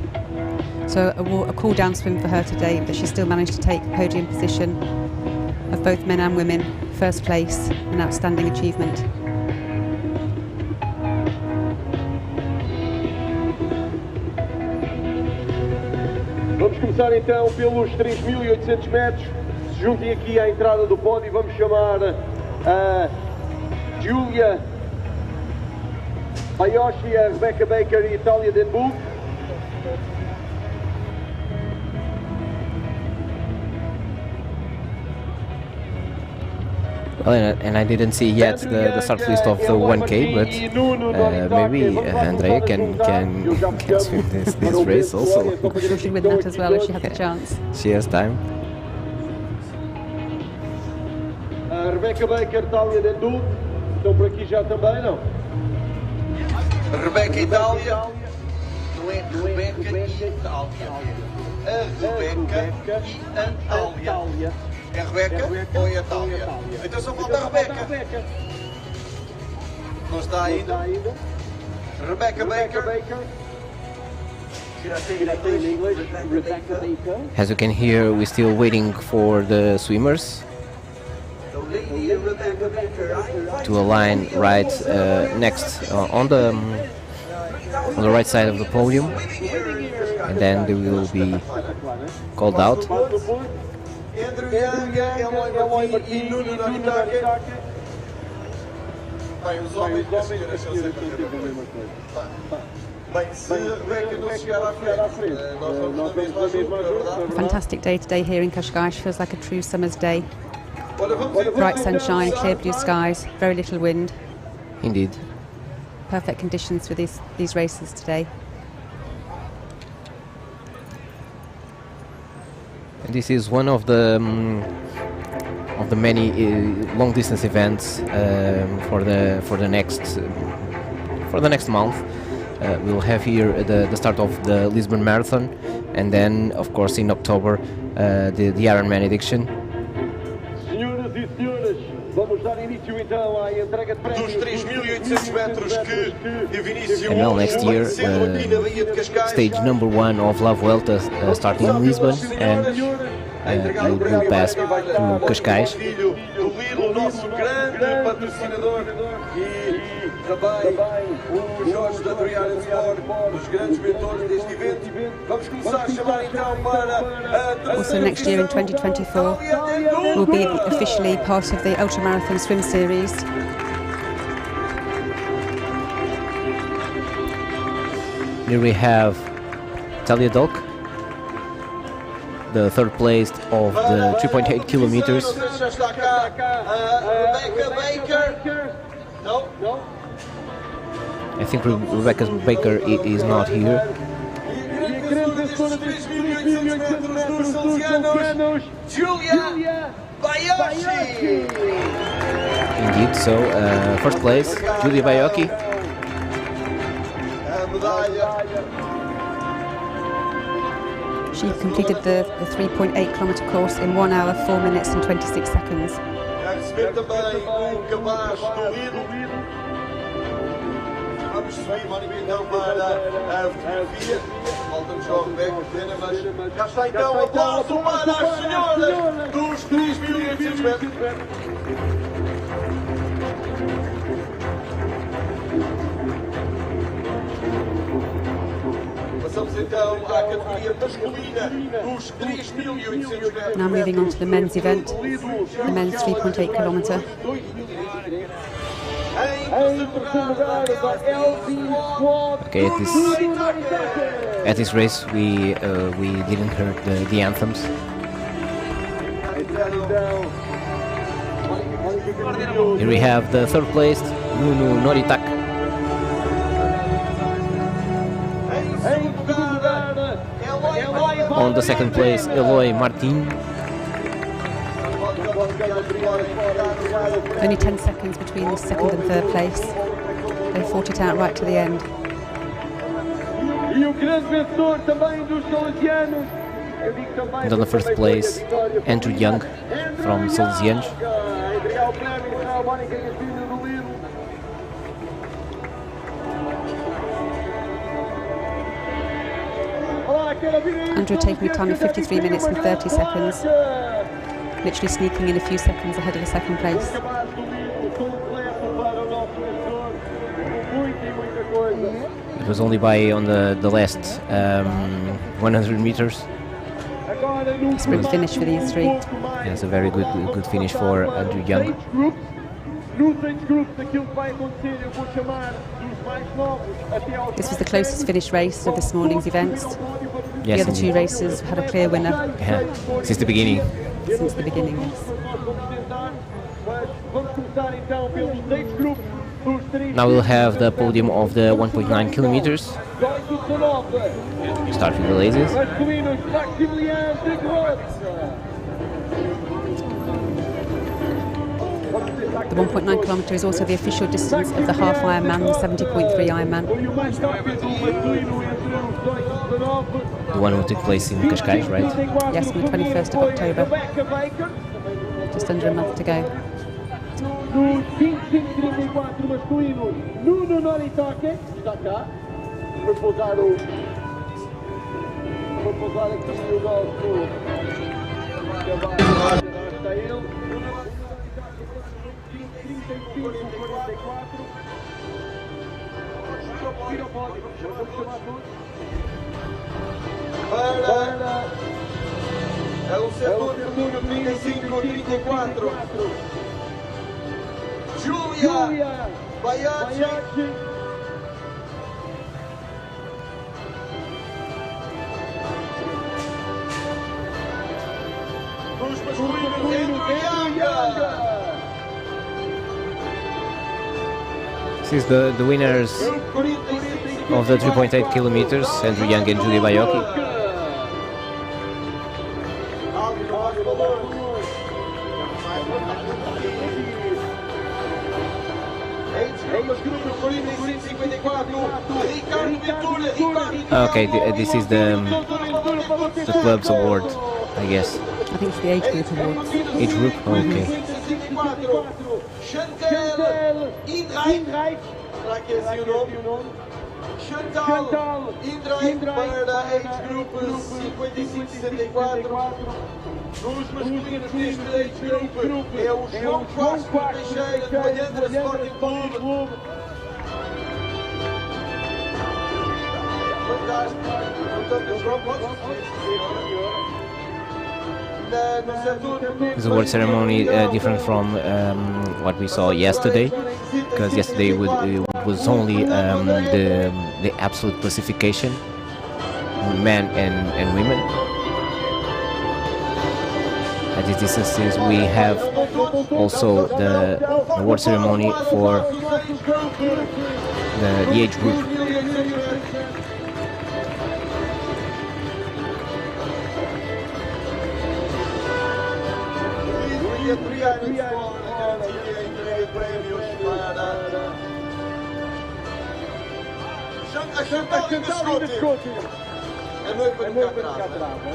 So a cool-down swim for her today, but she still managed to take podium position of both men and women, first place, an outstanding achievement. Vamos começar então pelos 3.800 metros. Se juntem aqui à entrada do pódio, vamos chamar a Julia Baiocchi, a Rebecca Baker e a Itália Denbu. Well, and I didn't see yet the start list of the 1K, but maybe Andrea can swim this race also. She should win that as well if she has a chance. She has time. Rebecca Baker, Itália Dendu, estão por aqui já também, não? Rebecca Itália, não é Rebecca e Itália. A Rebecca e a Itália. É a Rebecca ou é a Itália? Então só falta a Rebecca. Não está ainda? Rebecca Baker. As you can hear, we're still waiting for the swimmers to align right next on the right side of the podium, and then they will be called out. Andrew Young, Eloy Martin e Nuno Noritac. Bem, os homens e as senhoras são sempre a mesma coisa. Bem, se o Beca não chegar à frente, nós vamos na mesma ajuda, é verdade? Fantastic day today here in Cascais. Feels like a true summer's day. Bright sunshine, clear blue skies, very little wind. Indeed. Perfect conditions for these races today. And this is one of the many long distance events for the next month. We'll have here the start of the Lisbon Marathon, and then of course in October the Ironman edition. Senhoras e senhores, vamos dar início então à entrega de prémios dos 3.800 metros que teve início And now next year, stage number 1 of La Vuelta starting in Lisbon, and will pass through Cascais. O nosso grande patrocinador e também o Jorge da Adriana Sport, os grandes mentores deste evento. Vamos começar a chamar então para a Also next year in 2024 will be officially part of the ultramarathon swim series. Here we have Talia Dolk, the third place of the 3.8 kilometers. I think Rebecca Baker is not here. Indeed, so first place, Julia Baiocchi. She completed the 3.8 kilometre course in 1 hour, 4 minutes and 26 seconds. Vamos subir então para a fotografia. Voltamos ao Beca Pena, mas já está então aplauso para as senhoras dos 3.800 metros. Passamos então à categoria masculina dos 3.800 metros. Now moving on to the men's event, the men's 3.8 kilometre. Okay, at this race we didn't hear the anthems. Here we have the third place, Nuno Noritak. On the second place, Eloy Martin. Only 10 seconds between the second and third place. They fought it out right to the end. And on the first place, Andrew Young from Salesianos. Andrew taking a time of 53 minutes and 30 seconds. Literally sneaking in a few seconds ahead of the second place. It was only on the last 100 meters. Sprint finish for these three. Yeah, it's a very good finish for Andrew Young. This was the closest finish race of this morning's events. Yes, the other two races had a clear winner. Yeah, since the beginning. Since the beginning, yes. Now we'll have the podium of the 1.9 kilometers. Start with the ladies. The 1.9 kilometre is also the official distance of the half Ironman, the 70.3 Ironman. The one who took place in Cascais, right? Yes, on the 21st of October. Just under a month to go. No 25-34 masculino, Nuno Noritak está cá. Foi pousar aqui o nosso cavalo. Está ele. 35-44. Vira o pódio. Vamos chamar todos. É o setor número 35-34. Julia Baiachi. Dos masculinos, This is the winners of the 3.8 kilometers, Andrew Young and Julia Baiocchi. Okay, this is the club's award, I guess. I think it's the age group awards. Age group? Okay. Chantal Indreich. Será que é esse o nome? Chantal Indreich para a age group 55-64. Nos masculinos deste age group é o João Vasco Teixeira do Alhandra Sporting Clube. Fantástico. Portanto, João It's a award ceremony different from what we saw yesterday, because yesterday it was only the absolute classification, men and women. At these distances we have also the award ceremony for the age group. A Chantal ainda escute. A noiva do Catrava.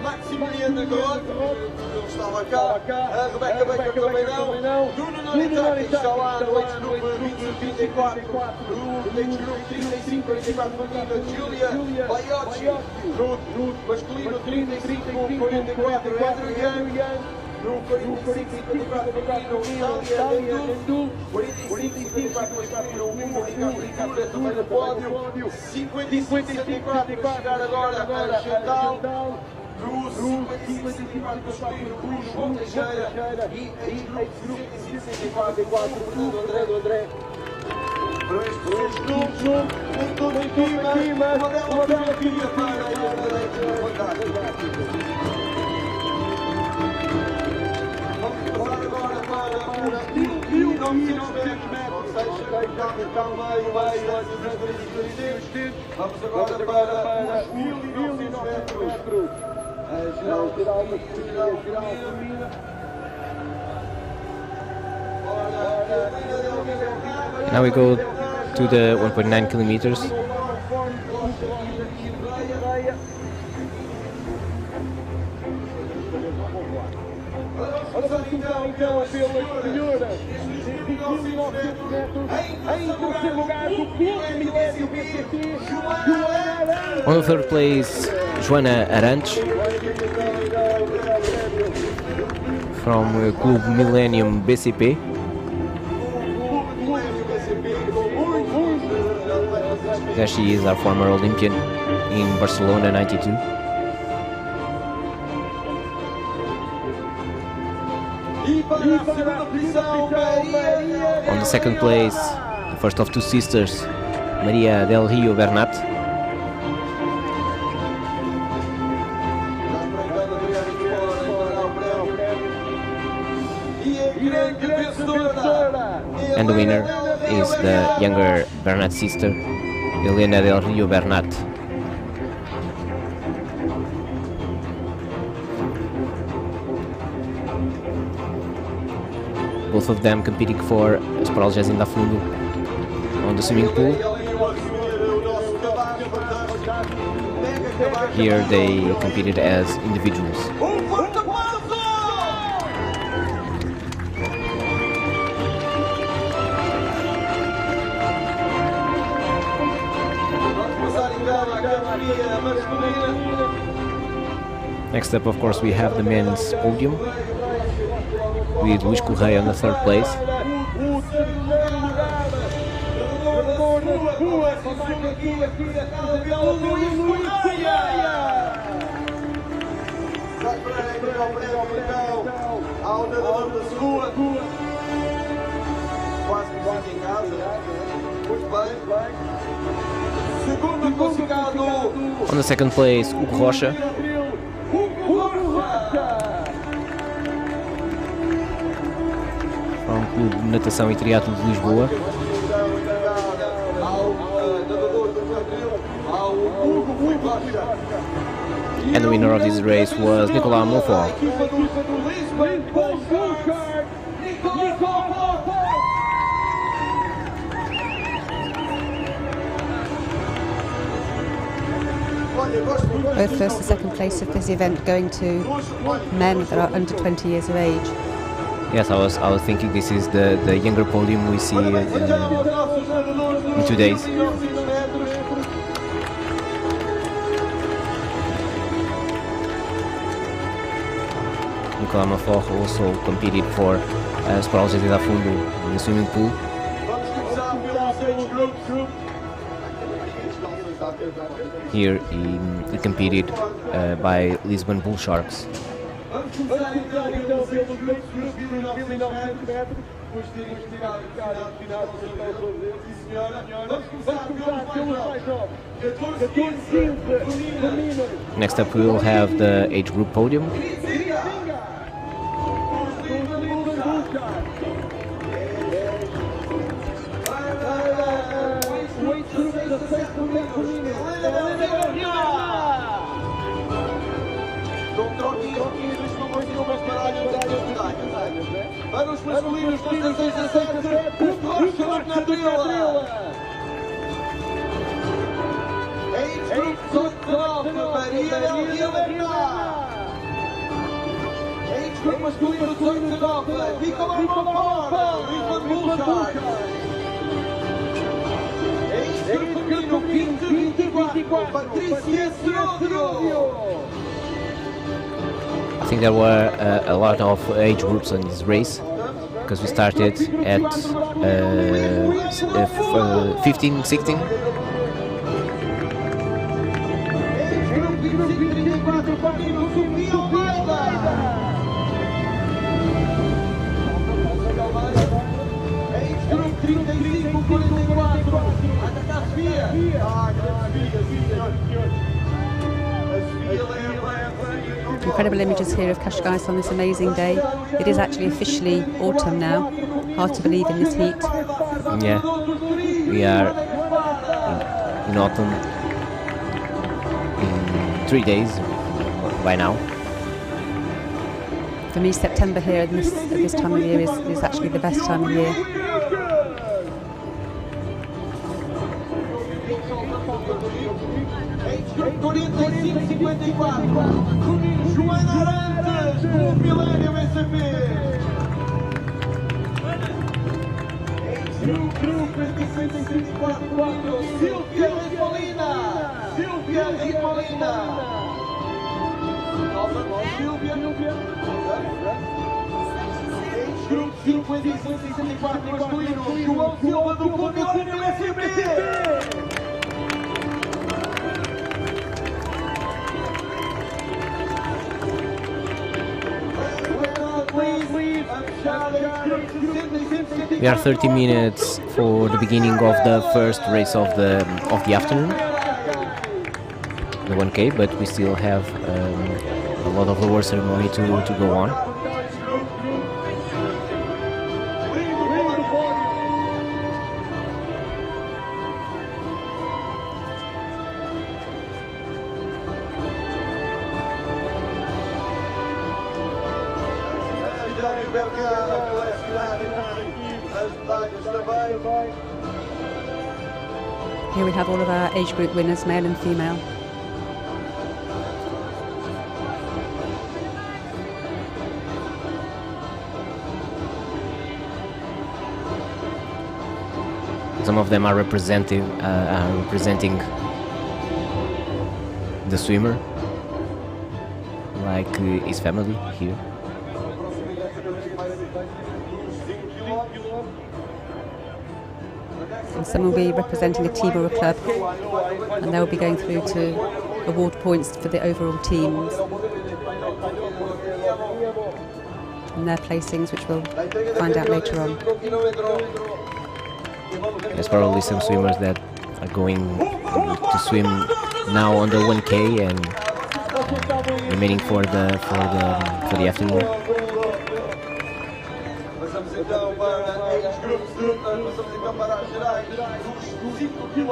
Maximiliano Grote, ele estava cá, a Rebeca Baker também não, Nuno Noritac está lá no ex-grupo 25-34, no ex-grupo 35-44 feminino, Julia Baiocchi, no masculino 35-44, Andrew Young, no 45-54 feminino, Itália Endul, 45-54 masculino, Ricardo Ventura também no pódio, 50-54 para chegar agora a Chantal, no 55-54 masculino, o João Teixeira e ex-grupo 64 do André. Para estes grupos, tem todo aqui, uma bela fotografia para a direita, fantástico. Vamos passar agora para os 1900 metros, ou seja, está no meio, vamos agora para os 1900 metros. Geral feminina. Now we go to the 1.9 kilometers. Então, pelas senhoras, 1900 metros, em terceiro lugar do Clube Milénio BCP, Joana Arantes. On the third place, Joana Arantes from Clube Millennium BCP. There she is, our former Olympian in Barcelona '92. On the second place, the first of two sisters, Maria del Rio Bernat. And the winner is the younger Bernat sister, Helena del Rio Bernat. Both of them competing for as Paralgés da Fundo on the swimming pool. Here they competed as individuals. Next up, of course, we have the men's podium with Luís Correia on the third place. prémio então ao nadador da Sua. Quase que fica em casa. Muito bem. Segundo classificado. On the second place, Hugo Rocha. From Clube de Natação e Triatlo de Lisboa. And the winner of this race was Nicolas Montfort. Both first and second place of this event going to men that are under 20 years of age. Yes, I was thinking this is the younger podium we see in 2 days. Nicolas Montfort also competed for Sporalgia de Fundo in the swimming pool. Here he competed by Lisbon Bull Sharks. Vamos começar então pelos grupos 1900 metros, depois de ter investigado o final sim senhora. Vamos começar pelos mais jovens, 14, 15 femininos. Next up we will have the age group podium. Para os masculinos, 16 a 7, o Rocha na trila. Age Group 19, Maria Del Libertad. Age Group masculino 19, Nicolas Montfort, Lisbon Bull Sharks. Age Group feminino 20-24, Patrícia Seródio. I think there were a lot of age groups on this race because we started at 15, 16. Incredible images here of Cascais on this amazing day. It is actually officially autumn now. Hard to believe in this heat. Yeah, we are in autumn in 3 days by now. For me, September here at this time of year is actually the best time of year. Joana Arantes, com o Milênio SAP. Group 25-54, Silvia Ripolina. Nova Silvia. Group 55-64 masculino, João Silva do Clube Milênio SAP. We are 30 minutes for the beginning of the first race of the afternoon, the 1K, but we still have a lot of lower ceremony to go on. Here we have all of our age group winners, male and female. Some of them are representing the swimmer, like his family here. And some will be representing a team or a club, and they'll be going through to award points for the overall teams. and their placings, which we'll find out later on. There's probably some swimmers that are going to swim now on the 1K and remaining for the afternoon. Passamos então para os grupos passamos então para as gerais dos 5 km.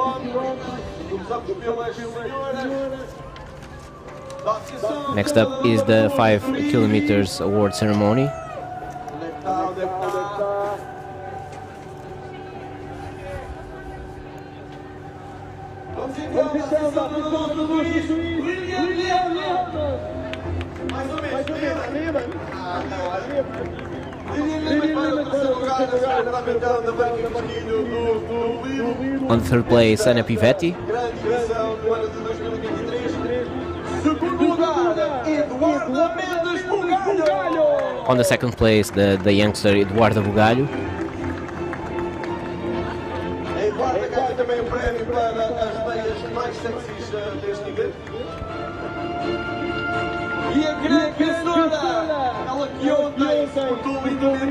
Começamos pelas senhoras. Next up is the 5 kilometers award ceremony. On third place, Ana Pivetti. On the second place, the youngster Eduardo Bugalho.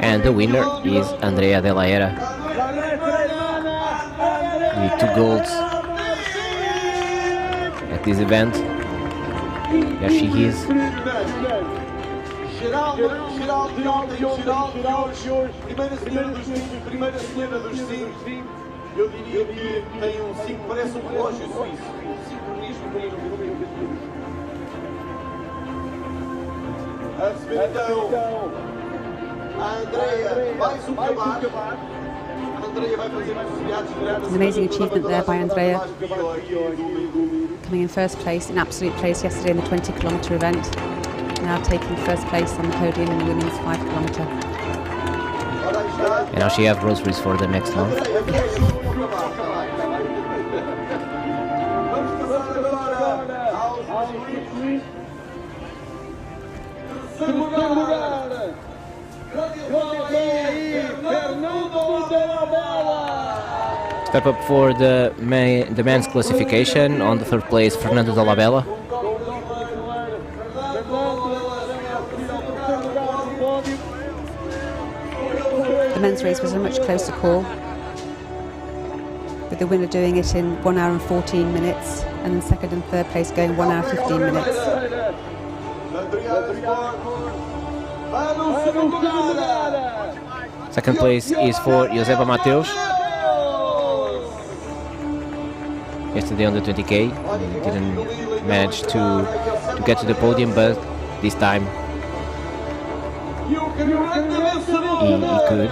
And the winner is Andrea de la Era with 2 golds at this event. There she is. Primeira senhora dos 5, eu diria que tem 5, parece relógio suíço. 5 mesmo. A receber então a Andrea vai sucabar. A Andrea vai fazer mais viagens. An amazing achievement there by Andrea, coming in first place, in absolute place yesterday in the 20-kilometre event. Now taking first place on the podium in the women's 5 kilometre. And now she has groceries for the next month. Step up for the men's classification. On the third place, Fernando Della Bella. The men's race was a much closer call, with the winner doing it in 1 hour and 14 minutes, and then second and third place going 1 hour 15 minutes. Second place is for Josepa Mateus. Yesterday on the 20K, he didn't manage to get to the podium, but this time he could.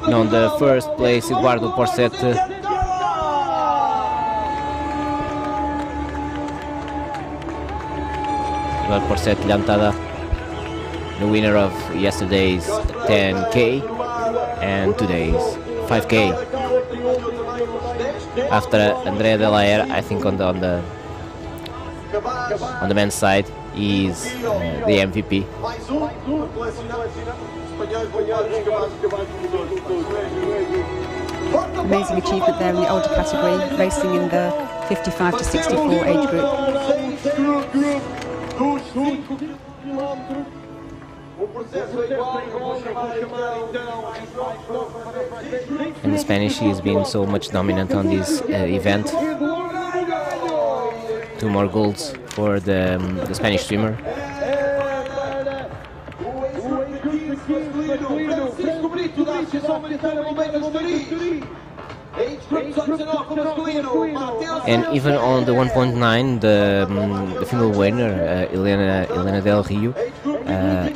And on the first place, Eduardo Porcette. Eduardo Porcette Llantada, the winner of yesterday's 10K and today's 5K. After Andrea de la Era, I think on the men's side, is the MVP. Amazing achievement there in the older category, racing in the 55 to 64 age group. And the Spanish has been so much dominant on this event. 2 more golds for the Spanish swimmer. And even on the 1.9, the female winner, Helena Del Rio,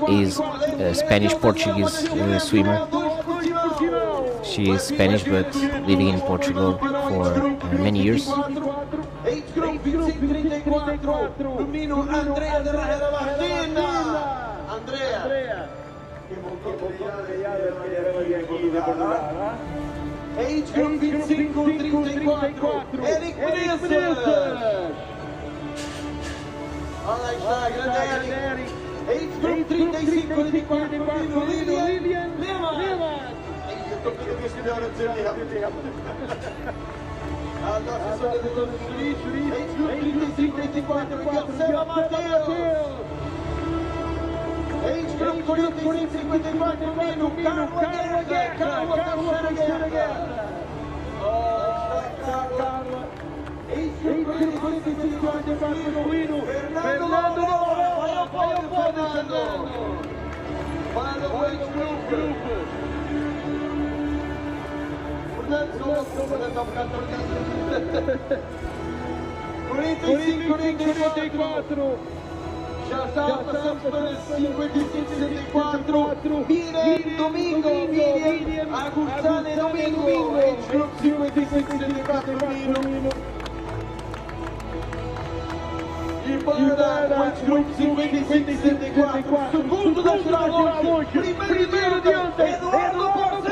is a Spanish-Portuguese swimmer. She is Spanish but living in Portugal for many years. Age group 25-34, Eric Menezes. Olha está, grande Eric. Age group 35-44, Lilian Lima. Estou cada vez melhor a dizer à Associação de Juristas, em grupo 35-34, Miguel Serra Mateus. Em grupo 45-54, Mino Carla Guerra, Carla terceira guerra. Carla. Em grupo 45-54, Mino Fernando Moura, vai ao pódio, Fernando. Para o ex-grupo. Fernando, só um bocado para 45-44. Já está, passamos para 55-64. Miriam Domingo, Agustana e Domingo. Ex-grupo 55-64, Mino. E para o ex-grupo 55-64, segundo da geral hoje, primeiro de ontem, Eduardo Borges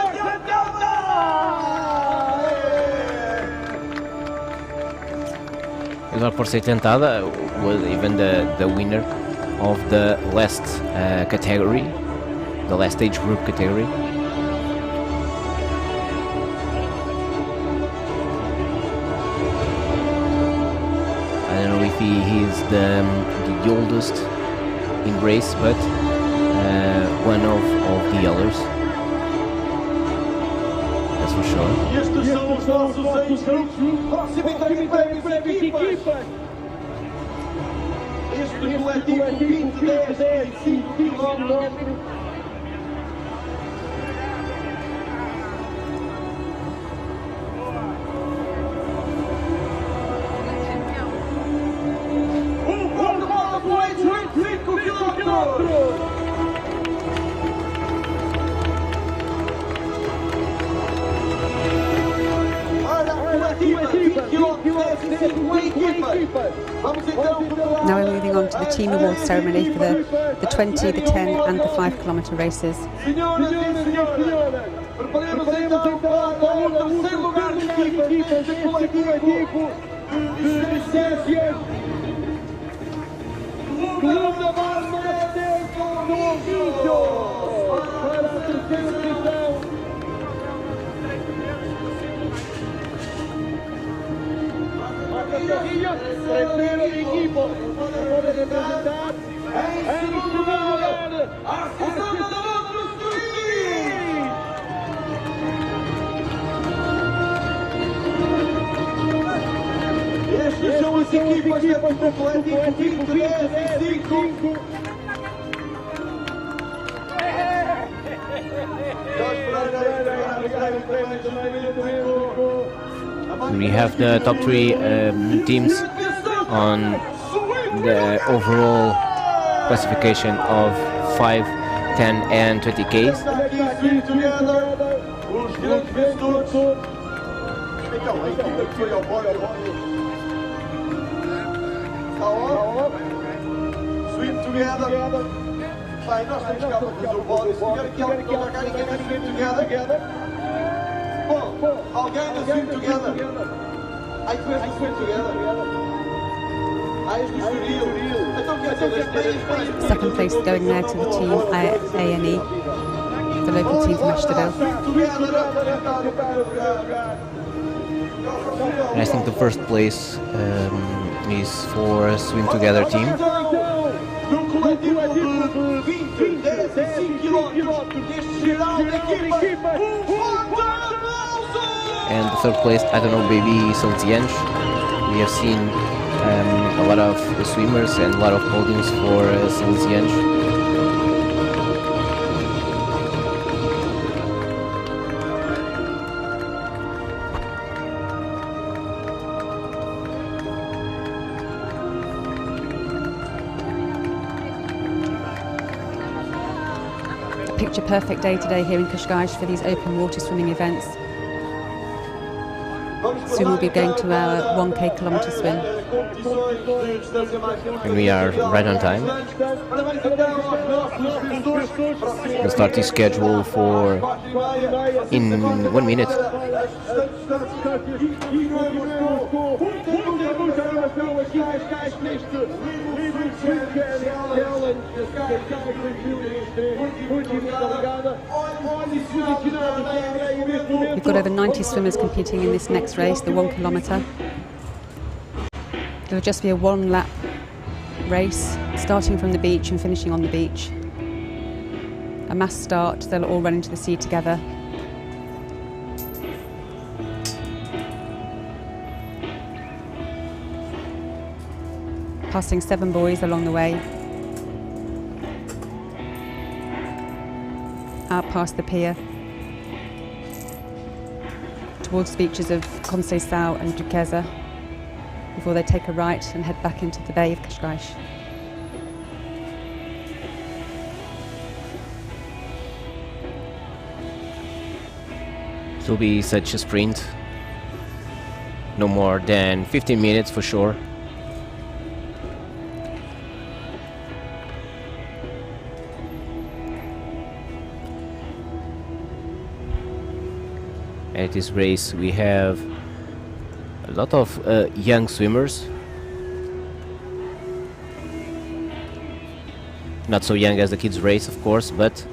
Eduardo Porce Tentada was even the winner of the last category, the last age group category. I don't know if he is the oldest in race, but one of the others. That's for sure. Estes são os nossos ex-grupos. Próximo prémio para as equipas. Este coletivo 20-10, 5 km. Now we're moving on to the team awards ceremony for the 20, the 10 and the 5 kilometre races. Senhoras e senhores, preparemos então para o terceiro lugar de equipas deste coletivo de licenças. Clube da Barra do Ouvido para a terceira divisão. Terceira equipa para representar em segundo lugar a Associação de Juristas. Estas são as equipas do coletivo 20, 10 e 5. We have the top 3 teams on the overall classification of 5, 10 and 20 Ks. Swim together. Vai, nós temos cá para fazer o pódio. Se tiver aqui alguém para cá, ninguém vai swim together. Bom, alguém vai swim together. Ai, tu és do swim together. Ai, és do Surreal. Então quer dizer, Second place going now to the team A&E, the local team from Ashtabel. And I think the first place is for a Swim Together team. No coletivo de 20, 10 e 5 km deste geral da equipa, And the third place, I don't know, maybe Salesiennes. We have seen a lot of swimmers and a lot of podiums for Salesiennes. Picture perfect day today here in Cascais for these open water swimming events. Soon we'll be going to our 1k kilometre swim. And we are right on time. The start is scheduled for in 1 minute. We've got over 90 swimmers competing in this next race, the 1 kilometre. It'll just be a 1-lap race, starting from the beach and finishing on the beach. A mass start, they'll all run into the sea together. Passing 7 buoys along the way. Out past the pier. Towards the beaches of Conceição and Duquesa, before they take a right and head back into the Bay of Cascais. It will be such a sprint. No more than 15 minutes for sure. At this race we have a lot of young swimmers. Not so young as the kids race, of course, but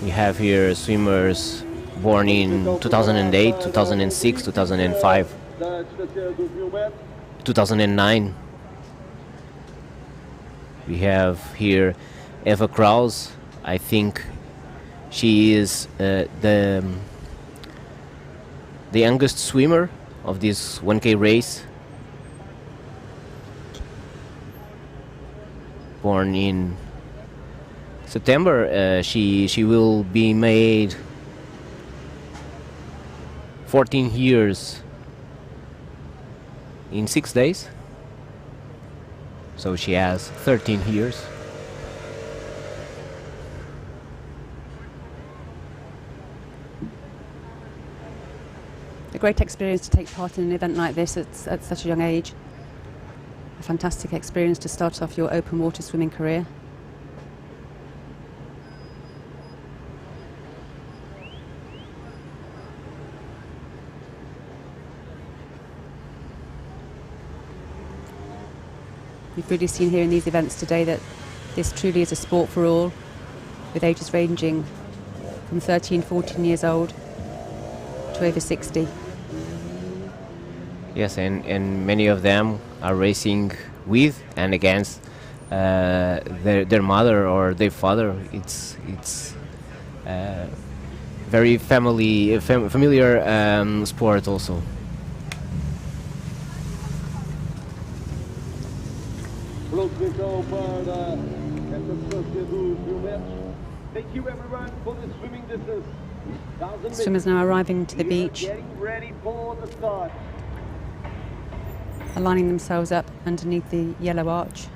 we have here swimmers born in 2008, 2006, 2005, 2009. We have here Eva Kraus. I think she is the youngest swimmer of this 1K race. Born in September, she will be made 14 years in 6 days. So she has 13 years. A great experience to take part in an event like this at such a young age. A fantastic experience to start off your open water swimming career. We've really seen here in these events today that this truly is a sport for all, with ages ranging from 13, 14 years old to over 60. Yes, and many of them are racing with and against their mother or their father. It's very familiar sport also. Pronto então para esta distância dos 1000 metros. Thank you everyone for the swimming distance. Swimmers now arriving to the beach, Getting ready for the start. aligning themselves up underneath the yellow arch.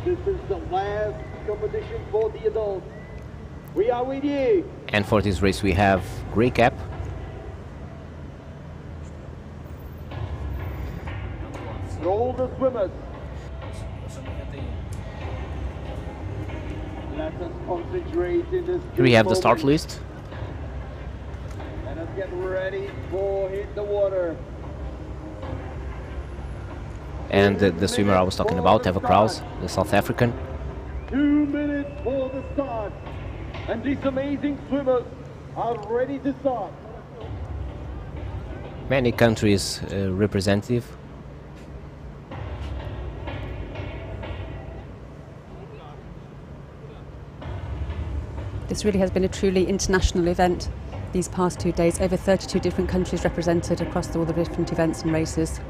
This is the last competition for the adults. We are with you. And for this race we have Grey Cap. For all the swimmers. Let us concentrate in this. Here we have the start list. Let us get ready for hit the water. And the swimmer I was talking about, Eva Kraus, the South African. 2 minutes for the start. And these amazing swimmers are ready to start. Many countries representative. This really has been a truly international event these past 2 days. Over 32 different countries represented across all the different events and races.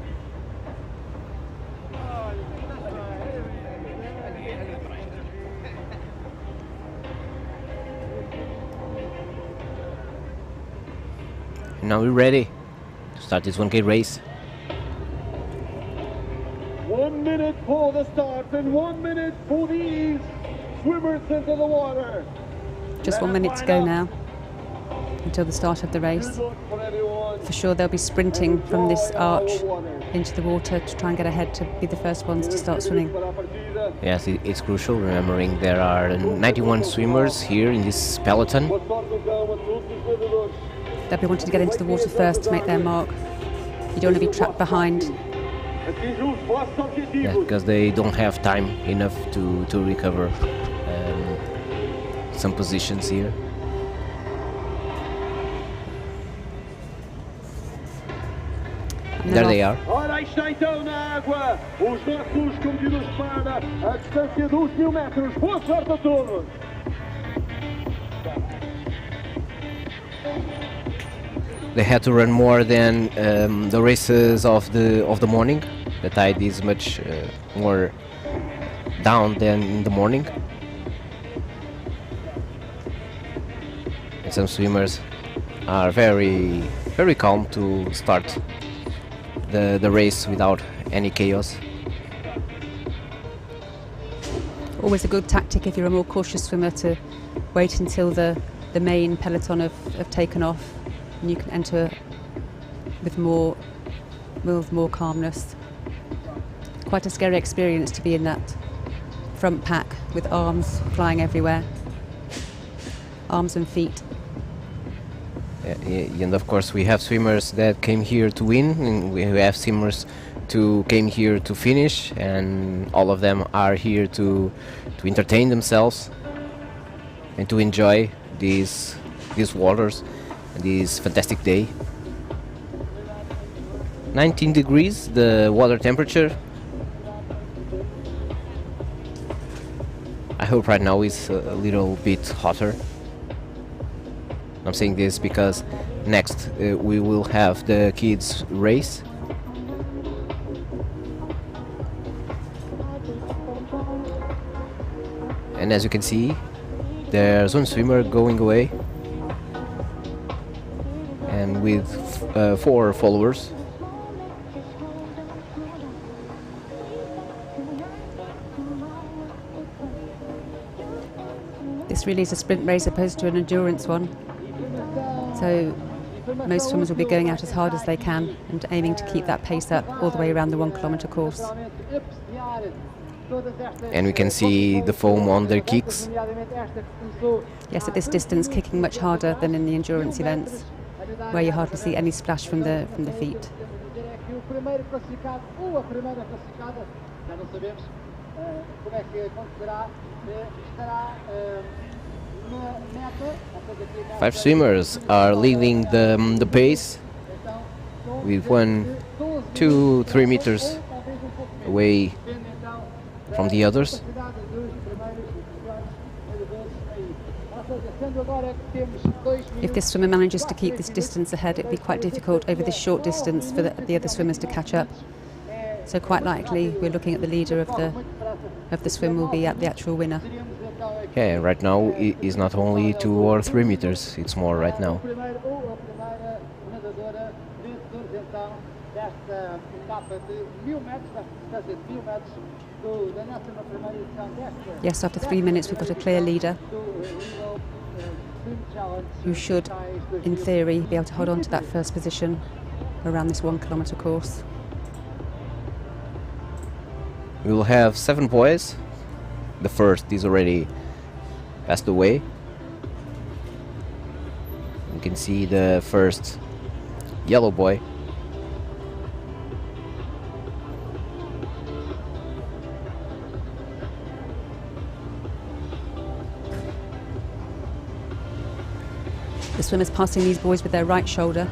Now we're ready to start this 1K race. 1 minute for the start and 1 minute for these swimmers into the water. Just 1 minute to go now until the start of the race. For sure they'll be sprinting from this arch into the water to try and get ahead to be the first ones to start swimming. Yes, it's crucial, remembering there are 91 swimmers here in this peloton. They'll be wanting to get into the water first to make their mark. You don't want to be trapped behind. Yeah, because they don't have time enough to recover some positions here. There they are. Ora, aí está então na água os nossos competidores para a distância dos 1000 metros. Boa sorte a todos! They had to run more than the races of the morning. The tide is much more down than in the morning. And some swimmers are very calm to start the race without any chaos. Always a good tactic if you're a more cautious swimmer to wait until the main peloton have taken off, and you can enter with more calmness. Quite a scary experience to be in that front pack with arms flying everywhere, arms and feet. And of course we have swimmers that came here to win, and we have swimmers who came here to finish, and all of them are here to entertain themselves and to enjoy these waters and this fantastic day. 19 degrees the water temperature. I hope right now it's a little bit hotter. I'm saying this because next we will have the kids race. And as you can see, there's one swimmer going away, and with 4 followers. This really is a sprint race opposed to an endurance one. So most swimmers will be going out as hard as they can and aiming to keep that pace up all the way around the 1 kilometre course. And we can see the foam on their kicks. Yes, at this distance, kicking much harder than in the endurance events, where you hardly see any splash from the feet. Five swimmers are leading the pace with 1, 2, 3 meters away from the others. If this swimmer manages to keep this distance ahead, it'd be quite difficult over this short distance for the other swimmers to catch up. So quite likely we're looking at the leader of the swim will be at the actual winner. Yeah, right now it is not only 2 or 3 meters, it's more right now. Yes, after 3 minutes we've got a clear leader who should, in theory, be able to hold on to that first position around this 1 kilometre course. We will have 7 boys. The first is already passed away. You can see the first yellow boy. The swimmer's passing these boys with their right shoulder.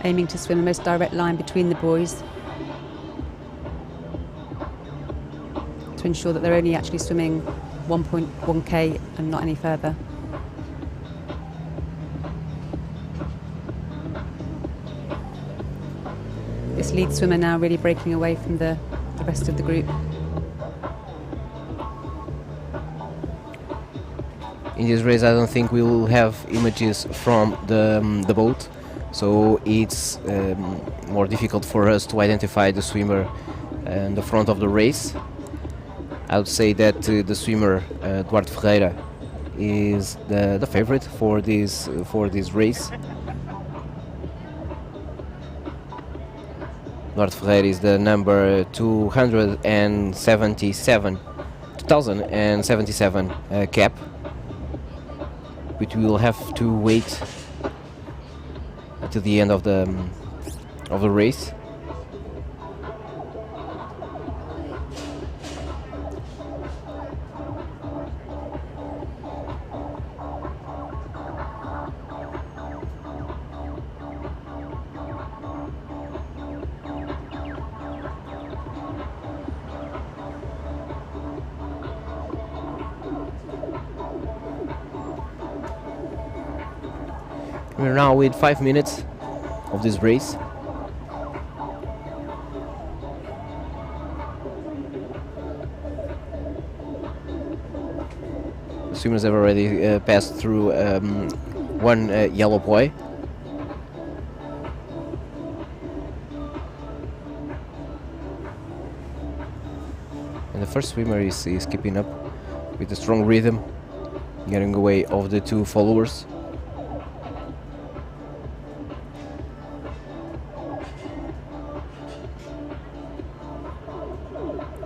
Aiming to swim the most direct line between the boys to ensure that they're only actually swimming 1.1k and not any further. This lead swimmer now really breaking away from the rest of the group. In this race I don't think we will have images from the boat, so it's more difficult for us to identify the swimmer in the front of the race. I would say that the swimmer Eduardo Ferreira is the favorite for this race. Eduardo Ferreira is the number 2077 cap, which we will have to wait until the end of the race. We're now with 5 minutes of this race. The swimmers have already passed through one yellow buoy. And the first swimmer is keeping up with a strong rhythm, getting away of the two followers.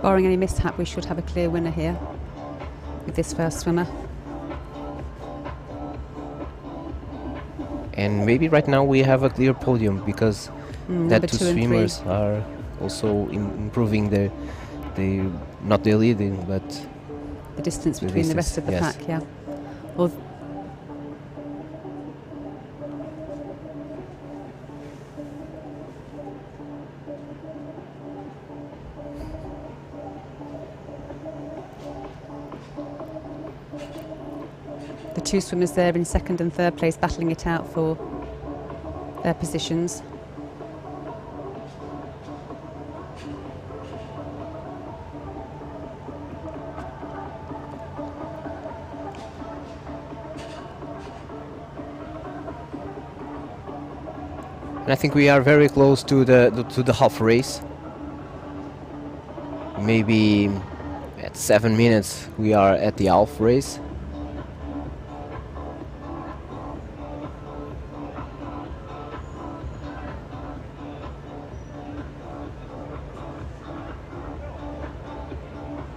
Barring any mishap, we should have a clear winner here with this first swimmer. And maybe right now we have a clear podium because that two 2 and 3. swimmers are also improving their not their leading, but The distance the between the distance, rest of the yes. pack, yeah. Well, the two swimmers there in second and third place battling it out for their positions. And I think we are very close to the half race. Maybe at 7 minutes we are at the half race.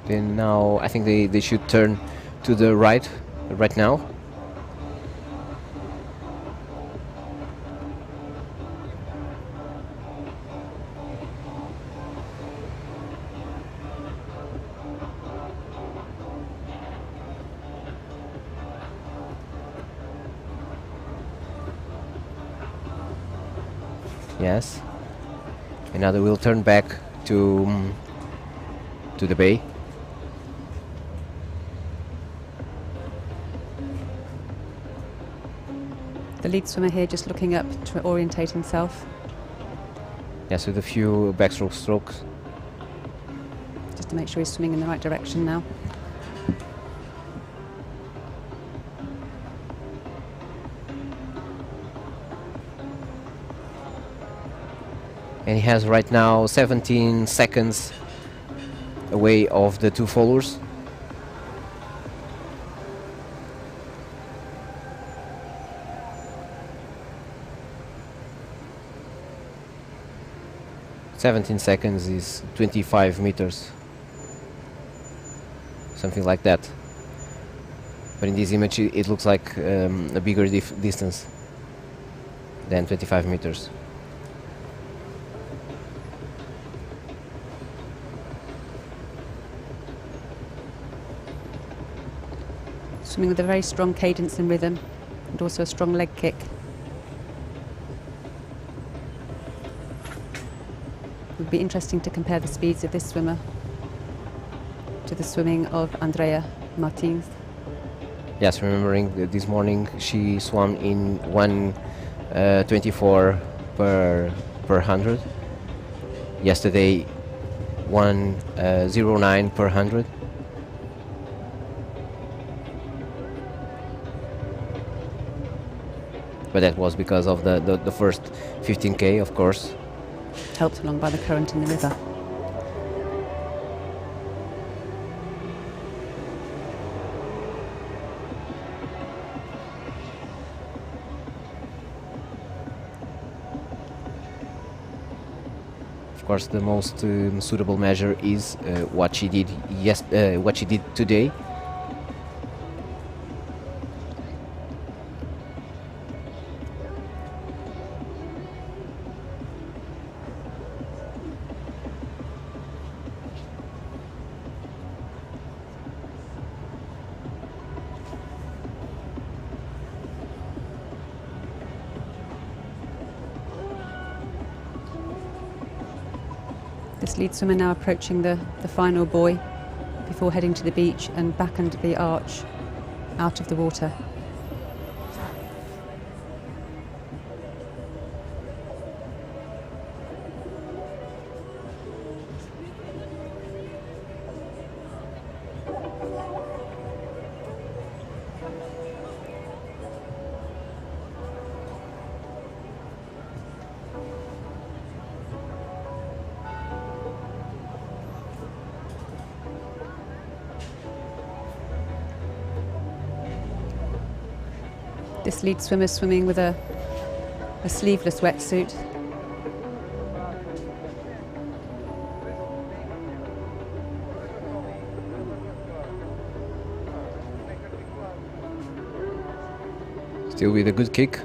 Then now I think they should turn to the right now. Yes. And now they will turn back to the bay. The lead swimmer here just looking up to orientate himself, Yes, with a few backstroke strokes. just to make sure he's swimming in the right direction now. And he has right now 17 seconds away of the two followers. "17 seconds is 25 meters, something like that. But in this image it looks like a bigger distance than 25 meters. Swimming with a very strong cadence and rhythm, and also a strong leg kick. It would be interesting to compare the speeds of this swimmer to the swimming of Andrea Martins. Yes, remembering that this morning she swam in 1:24 per 100. Yesterday 1:09 per 100. But that was because of the first 15k, of course. Helped along by the current in the river. Of course, the most suitable measure is what she did what she did today. This lead swimmer now approaching the final buoy before heading to the beach and back under the arch out of the water. this lead swimmer swimming with a sleeveless wetsuit. Still with a good kick.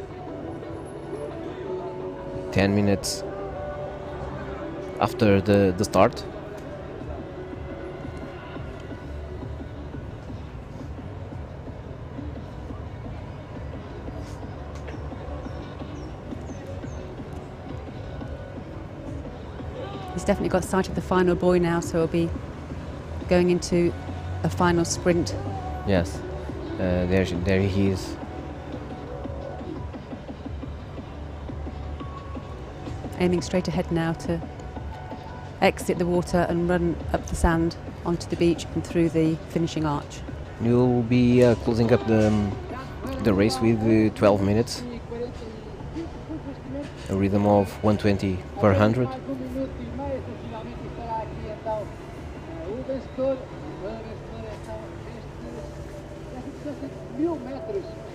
10 minutes after the start. He's definitely got sight of the final buoy now, so he'll be going into a final sprint. Yes, there he is. Aiming straight ahead now to exit the water and run up the sand onto the beach and through the finishing arch. You'll be closing up the race with 12 minutes. A rhythm of 120 per 100.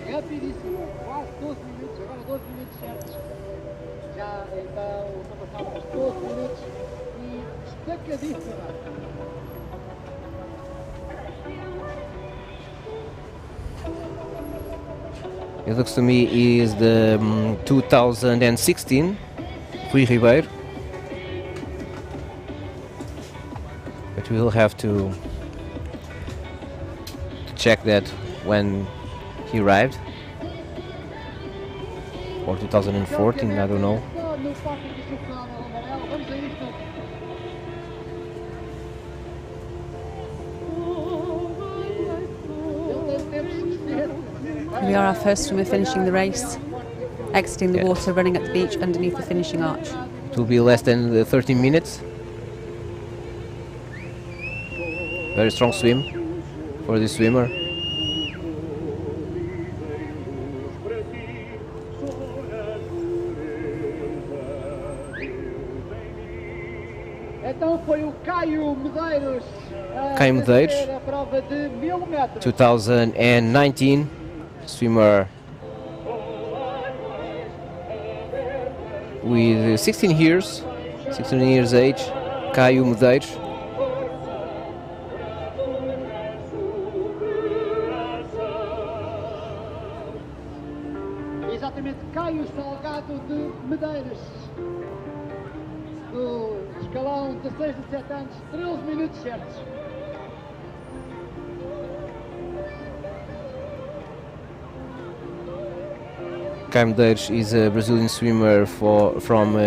Rapidíssimo, quase 12 minutos, agora 12 minutos certos. Já então ultrapassamos 12 minutos e destacadíssima. It looks to me is the 2016 Rui Ribeiro, but we will have to check that when he arrived, or 2014, I don't know. Here we are, our first swimmer finishing the race, exiting the water, running up the beach underneath the finishing arch. It will be less than 13 minutes. Very strong swim for this swimmer. Então foi o Caio Medeiros, Caio Medeiros, a prova de 1000 metros. 2019 swimmer with 16 years age, Caio Medeiros. Exatamente, Caio Salgado de Medeiros, do escalão 16 a 17 anos, 13 minutos certos. Caio Medeiros is a Brazilian swimmer from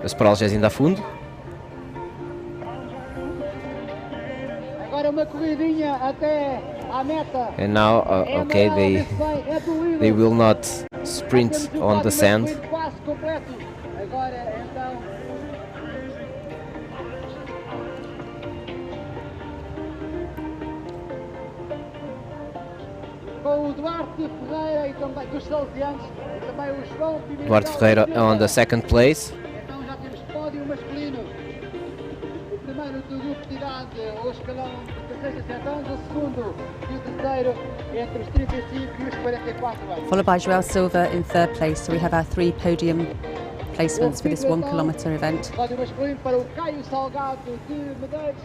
as Paralgés da Fundo. Agora uma corridinha até à meta. And now, okay, they will not sprint on the sand. Quase completo. Agora então com o Duarte Ferreira e também dos salesianos e também o João Pimentel. Duarte Ferreira on the second place. Então já temos pódio masculino. O primeiro do grupo de idade, o escalão de 16 a 17 anos, o segundo e o terceiro entre os 35 e os 44 anos. Followed by Joel Silva in third place, so we have our 3 podium placements for this 1 kilometre event. Pódio masculino para o Caio Salgado de Medeiros.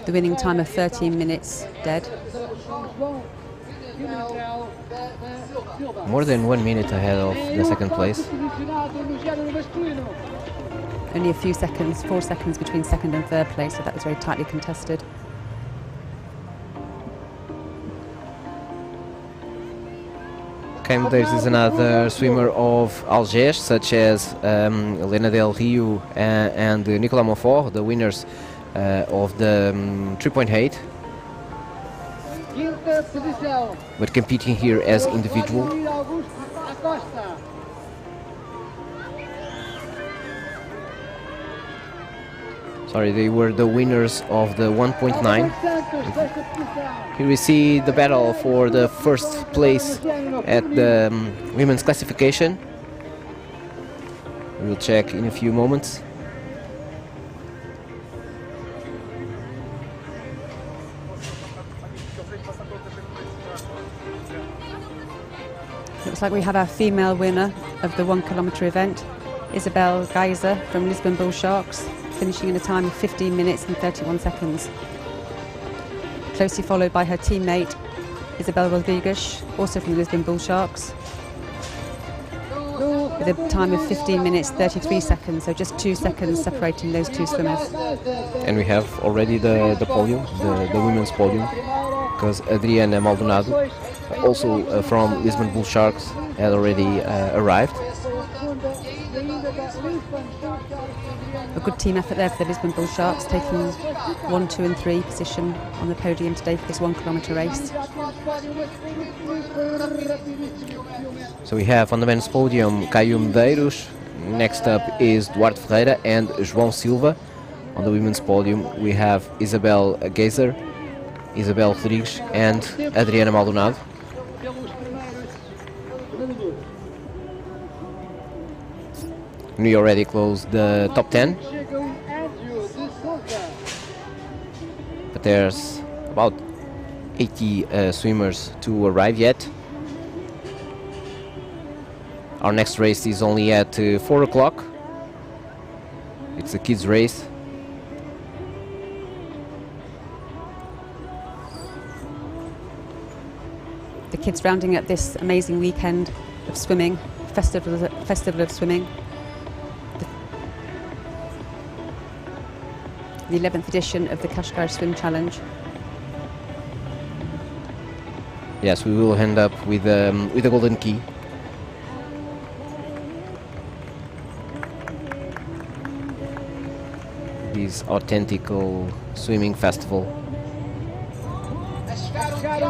The winning time of 13 minutes dead. More than 1 minute ahead of the second place. Only a few seconds, 4 seconds between second and third place, so that was very tightly contested. Caio Medeiros is another swimmer of Algés, such as Helena Del Rio and Nicolas Monfort, the winners of the 3.8, but competing here as individual. Sorry, they were the winners of the 1.9. Here we see the battle for the first place at the women's classification. We'll check in a few moments. Looks like we have our female winner of the 1 kilometre event, Isabel Geiser from Lisbon Bull Sharks, finishing in a time of 15 minutes and 31 seconds. Closely followed by her teammate, Isabel Rodrigues, also from the Lisbon Bull Sharks, with a time of 15 minutes 33 seconds, so just 2 seconds separating those two swimmers. And we have already the podium, the women's podium, because Adriana Maldonado, also from Lisbon Bull Sharks, had already arrived. A good team effort there for the Lisbon Bull Sharks, taking 1, 2 and 3 position on the podium today for this 1 kilometre race. So we have on the men's podium Caio Medeiros, next up is Duarte Ferreira and João Silva. On the women's podium we have Isabel Geiser, Isabel Rodrigues and Adriana Maldonado. We already closed the top 10, but there's about 80 swimmers to arrive yet. Our next race is only at 4 o'clock. It's a kids race. The kids rounding up this amazing weekend of swimming, festival of swimming. The 11th edition of the Cascais Swim Challenge. Yes, we will end up with the golden key. This authentical swimming festival. A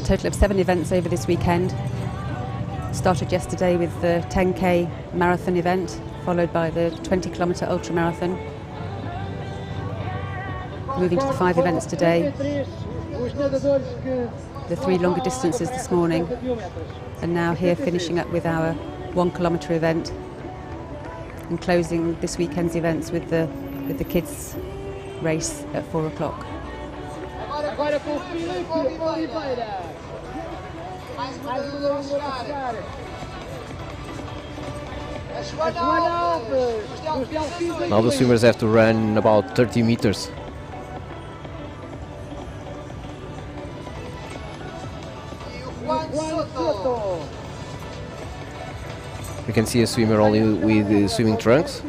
total of 7 events over this weekend. Started yesterday with the 10k marathon event, followed by the 20 kilometre ultra marathon. Moving to the 5 events today. The 3 longer distances this morning, and now here finishing up with our 1 kilometre event and closing this weekend's events with the kids race at 4 o'clock. Now the swimmers have to run about 30 meters. You can see a swimmer only with swimming trunks.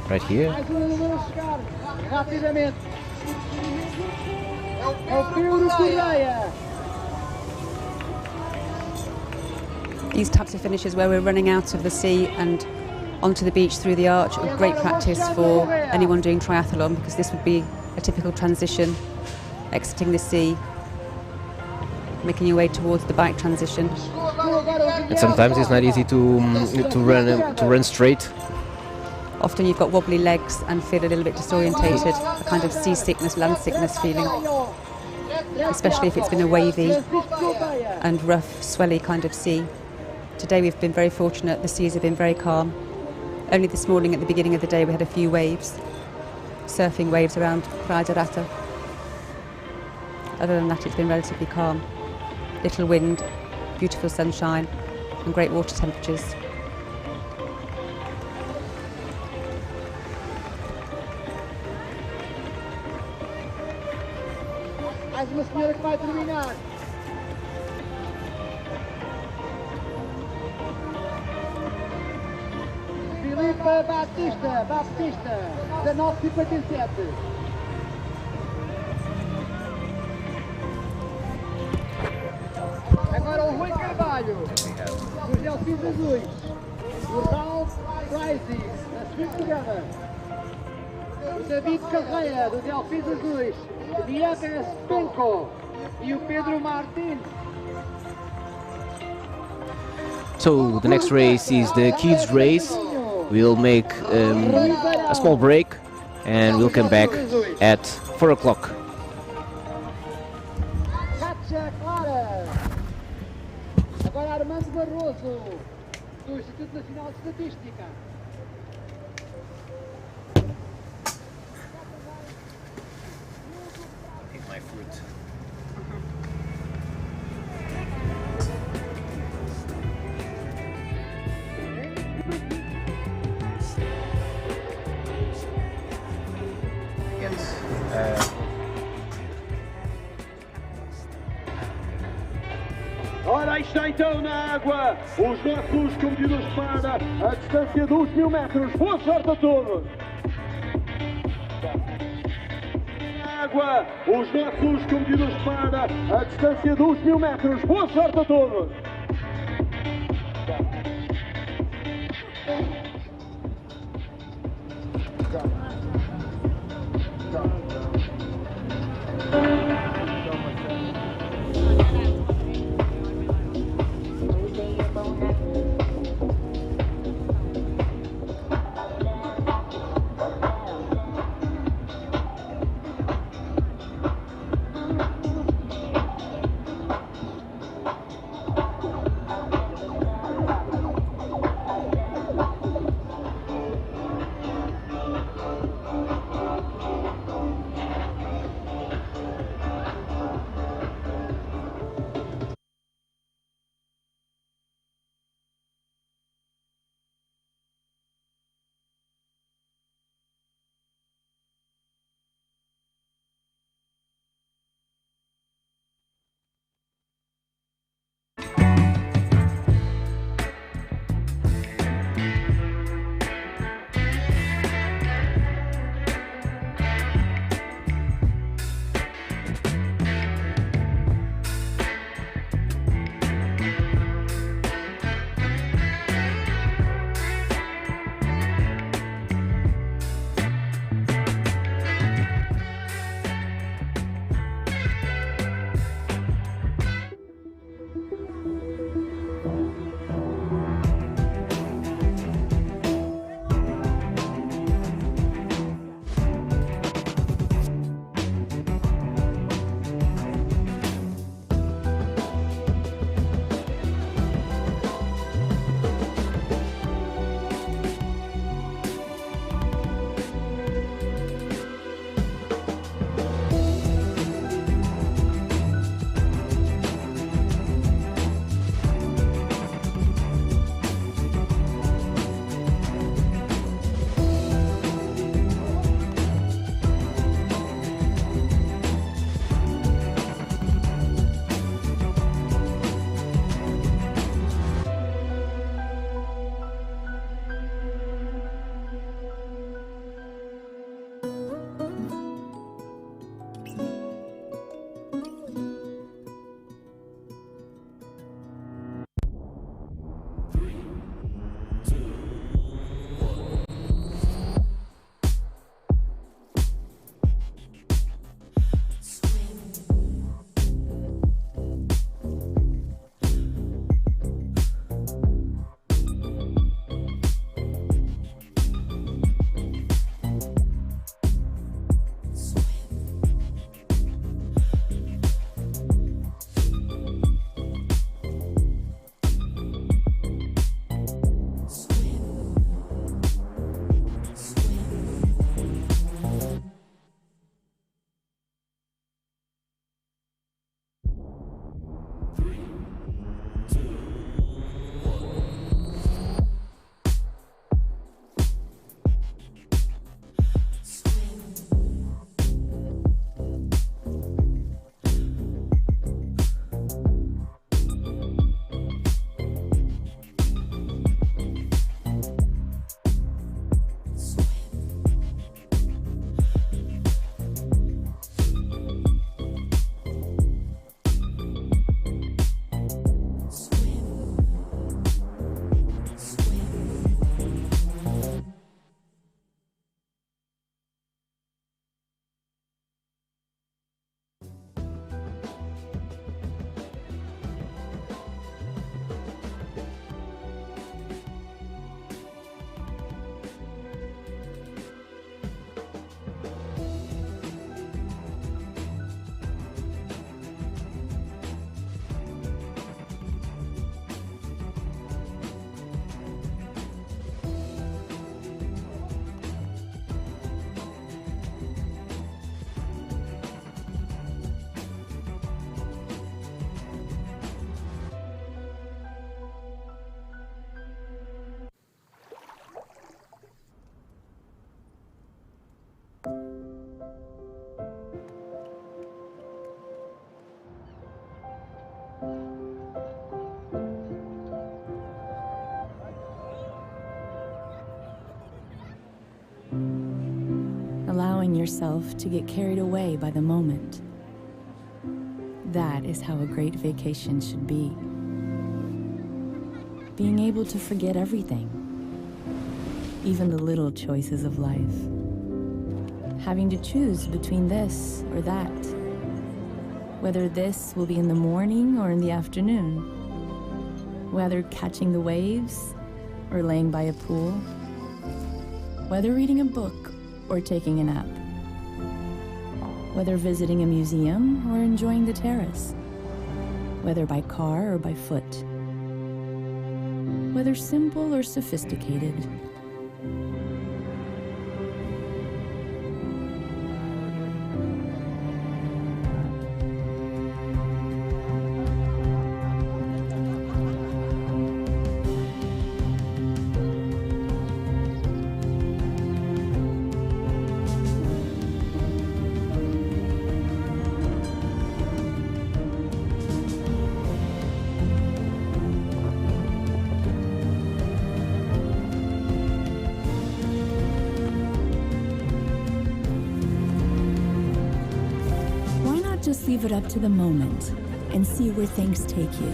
Right here. These types of finishes where we're running out of the sea and onto the beach through the arch are great practice for anyone doing triathlon, because this would be a typical transition, exiting the sea, making your way towards the bike transition. And sometimes it's not easy to run straight. Often you've got wobbly legs and feel a little bit disorientated, a kind of seasickness, land sickness feeling, especially if it's been a wavy and rough, swelly kind of sea. Today we've been very fortunate, the seas have been very calm. Only this morning at the beginning of the day we had a few waves, surfing waves around Praia da Rata. Other than that it's been relatively calm. Little wind, beautiful sunshine and great water temperatures. Mais uma senhora que vai terminar. Filipe Baptista, 19,57. Agora o Rui Carvalho, dos Delfins Azuis. O Ralph Rising, da Swift Together. O David Carreira, dos Delfins Azuis. O Diego Spenko e o Pedro Martins. So the next race is the kids race. We'll make a small break and we'll come back at 4 o'clock. Kátia Clara. Agora Armando Barroso, do Instituto Nacional de Estatística. Ora, aí está então na água os nossos competidores para a distância dos 1000 metros. Boa sorte a todos! Na água os nossos competidores para a distância dos 1000 metros. Boa sorte a todos! yourself to get carried away by the moment. That is how a great vacation should be. Being able to forget everything, even the little choices of life. Having to choose between this or that. Whether this will be in the morning or in the afternoon. Whether catching the waves or laying by a pool. Whether reading a book or taking a nap. Whether visiting a museum or enjoying the terrace. Whether by car or by foot. Whether simple or sophisticated. Just leave it up to the moment and see where things take you.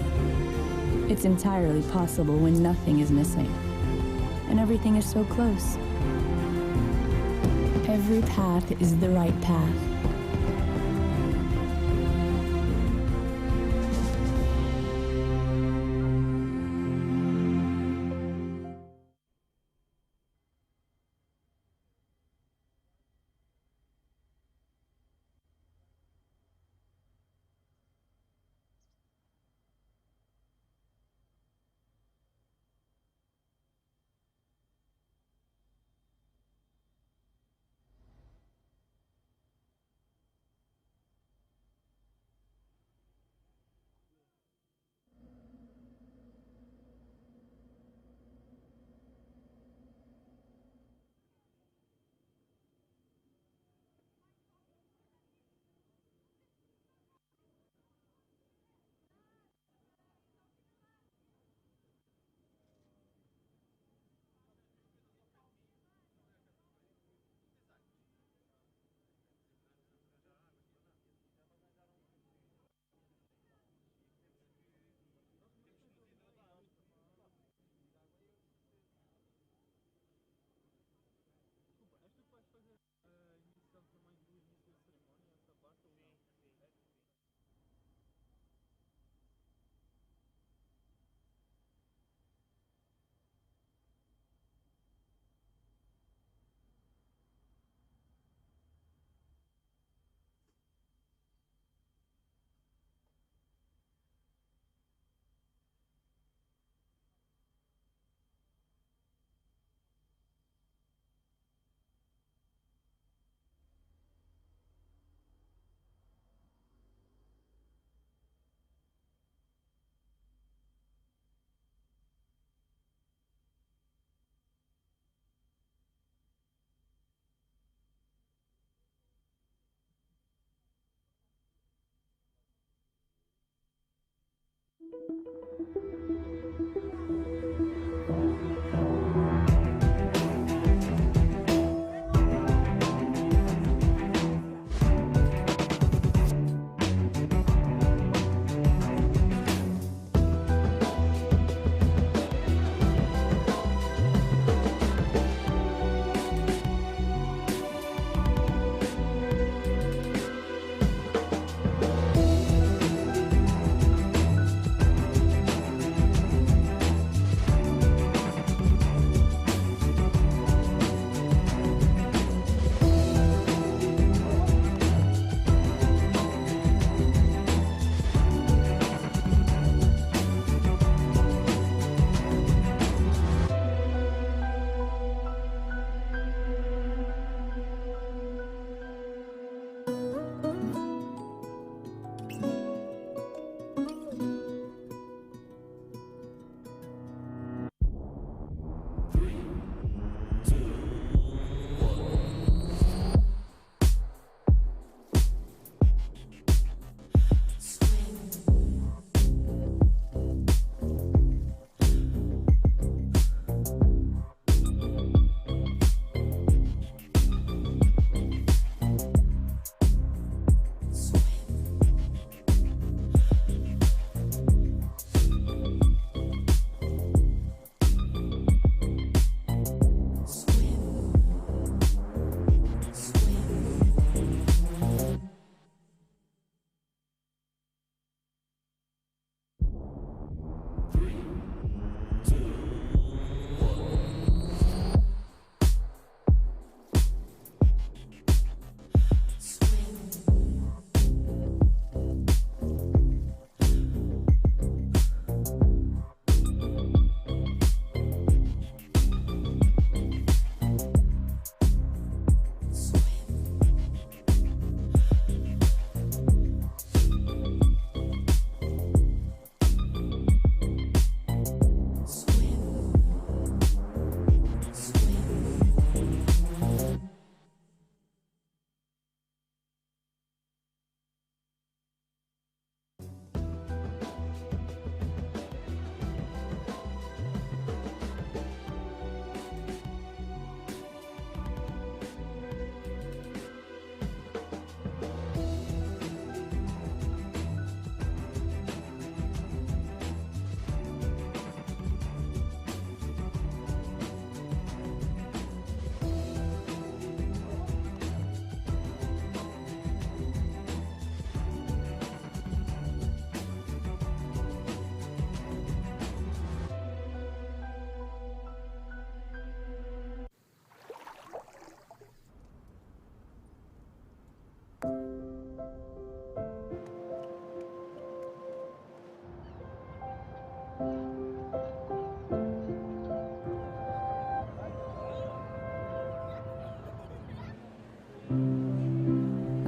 It's entirely possible when nothing is missing and everything is so close. Every path is the right path.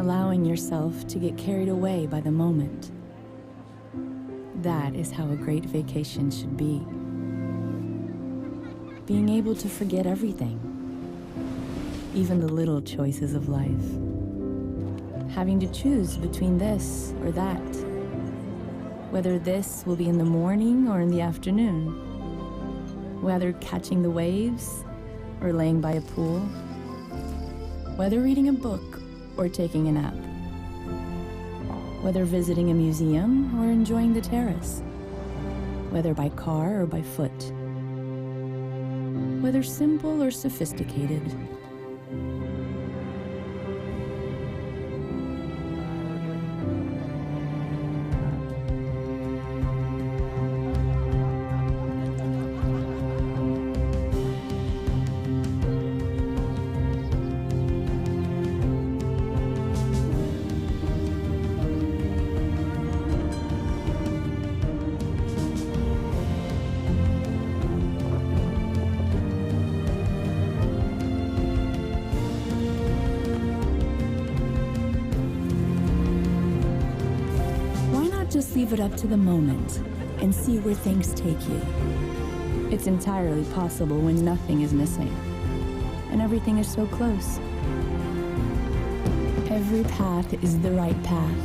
allowing yourself to get carried away by the moment. That is how a great vacation should be. Being able to forget everything, even the little choices of life. Having to choose between this or that, whether this will be in the morning or in the afternoon, whether catching the waves or laying by a pool, whether reading a book or taking a nap, whether visiting a museum or enjoying the terrace, whether by car or by foot, whether simple or sophisticated. Just leave it up to the moment and see where things take you. It's entirely possible when nothing is missing and everything is so close. Every path is the right path.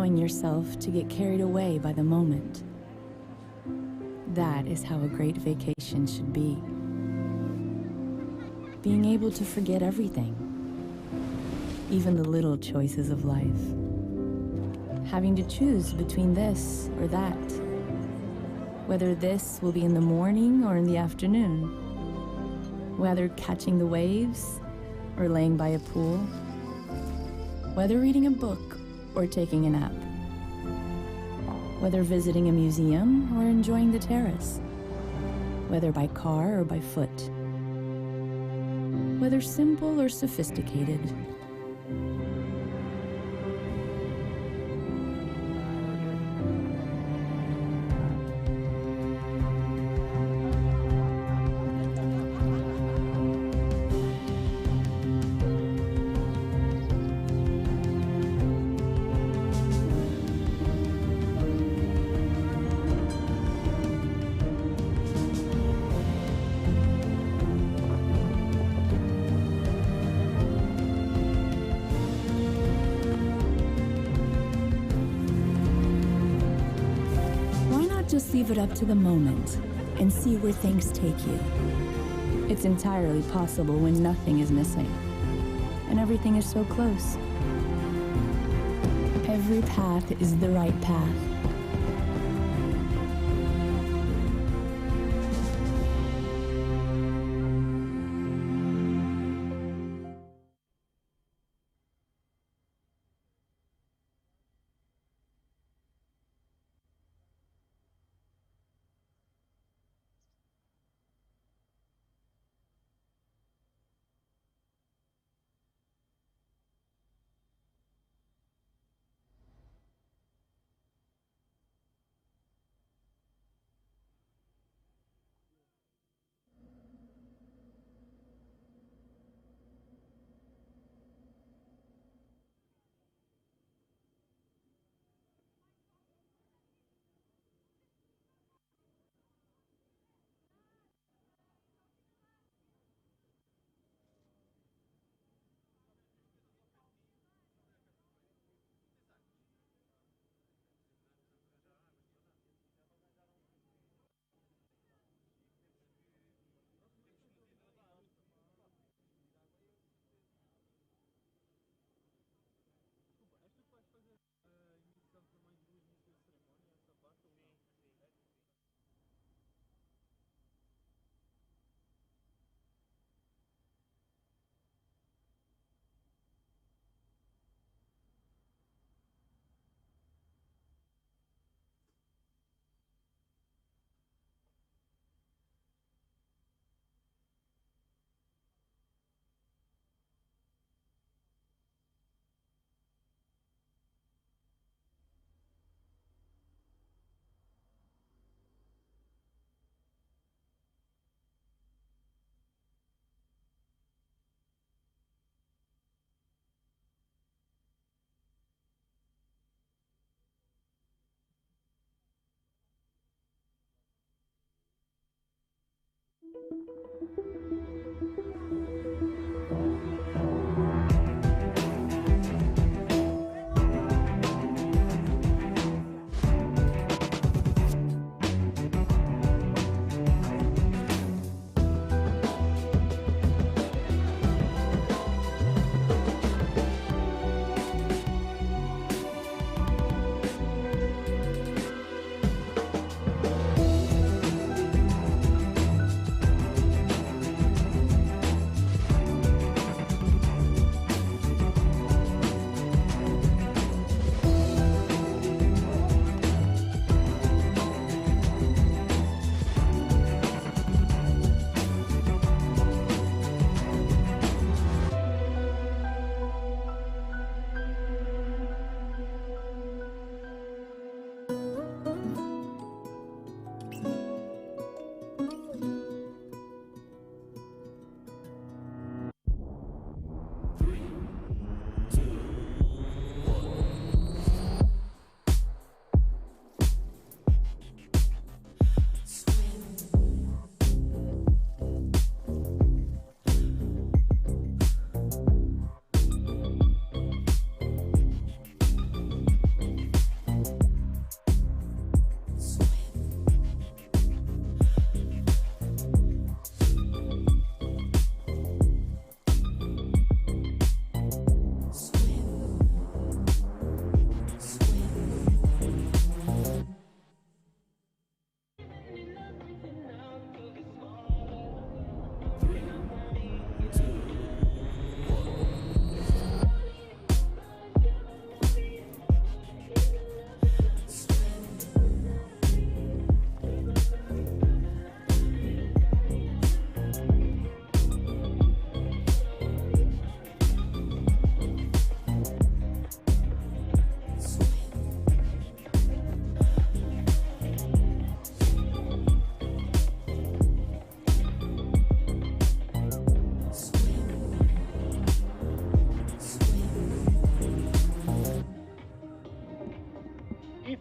allowing yourself to get carried away by the moment. That is how a great vacation should be. Being able to forget everything, even the little choices of life. Having to choose between this or that. Whether this will be in the morning or in the afternoon. Whether catching the waves or laying by a pool. Whether reading a book or taking a nap. Whether visiting a museum or enjoying the terrace. Whether by car or by foot. Whether simple or sophisticated. Just leave it up to the moment and see where things take you. It's entirely possible when nothing is missing and everything is so close. Every path is the right path.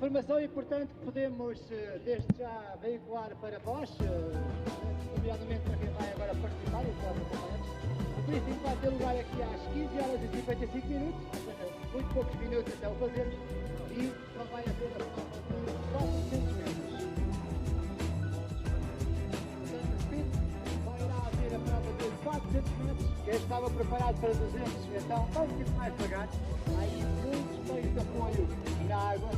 informação importante que podemos desde já veicular para vós, nomeadamente para quem vai agora participar e para os acompanhantes. O briefing vai ter lugar aqui às 15h55, ou seja, muito poucos minutos até o fazermos, e só vai haver a prova de 400 metros. Portanto, repito, vai haver a prova de 400 metros. Quem estava preparado para 200, então está um bocadinho mais devagar. Há aí muitos meios de apoio na água.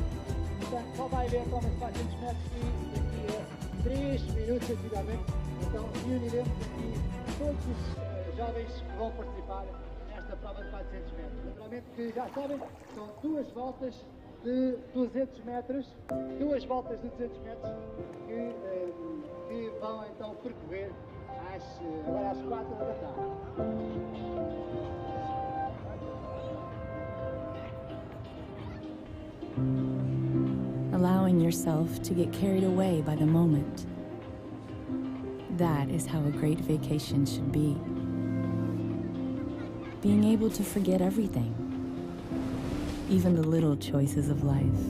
Portanto, só vai haver a prova de 400 metros e daqui a 3 minutos, sensivelmente, então reuniremos aqui todos os jovens que vão participar nesta prova de 400 metros. Naturalmente que já sabem, são duas voltas de 200 metros, que vão então percorrer agora às 4 da tarde. Allowing yourself to get carried away by the moment. That is how a great vacation should be. Being able to forget everything, even the little choices of life.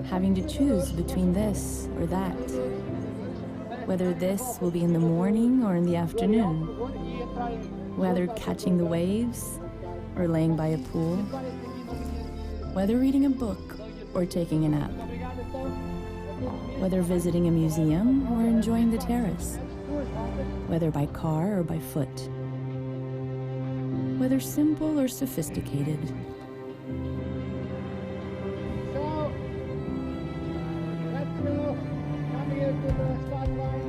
Having to choose between this or that. Whether this will be in the morning or in the afternoon. Whether catching the waves or laying by a pool. Whether reading a book or taking a nap. Whether visiting a museum or enjoying the terrace. Whether by car or by foot. Whether simple or sophisticated. So, let's go. Come here to the start line.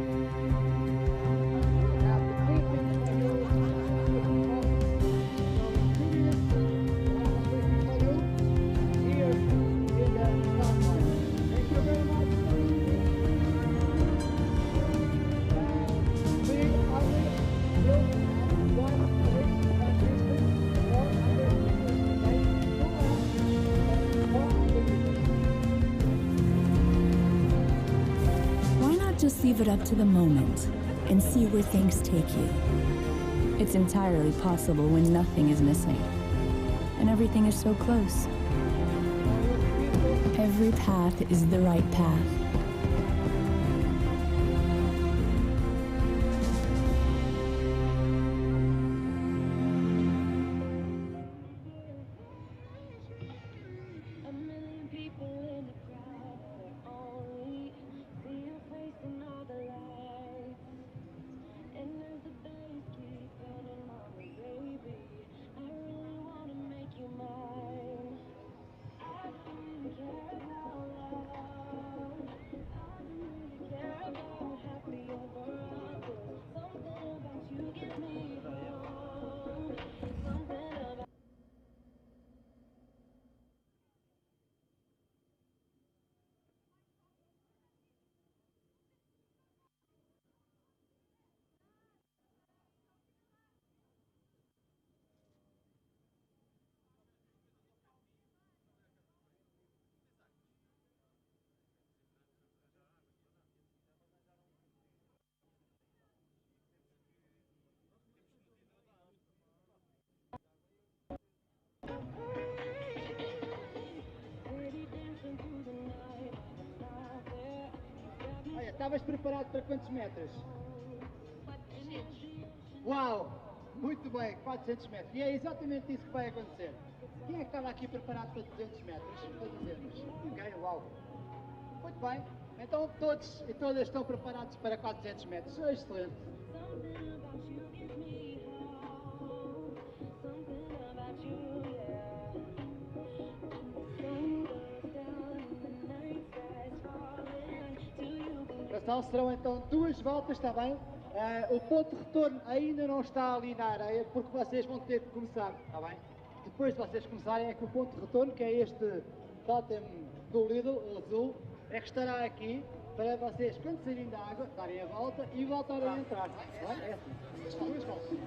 Have the briefing for you. Here in the start line. Thank you very much. We are Why not just leave it up to the moment and see where things take you? It's entirely possible when nothing is missing and everything is so close. Every path is the right path. Olha, estavas preparado para quantos metros? Uau! Muito bem, 400 metros. E é exatamente isso que vai acontecer. Quem é que estava aqui preparado para 200 metros? Para dizermos. Ok, uau! Muito bem. Então todos e todas estão preparados para 400 metros. Excelente. Então serão então duas voltas, está bem? O ponto de retorno ainda não está ali na areia, porque vocês vão ter que começar, está bem? Depois de vocês começarem é que o ponto de retorno, que é este totem do Lidl, o azul, é que estará aqui para vocês, quando saírem da água, darem a volta e voltarem a entrar. Está bem? É assim. Duas voltas.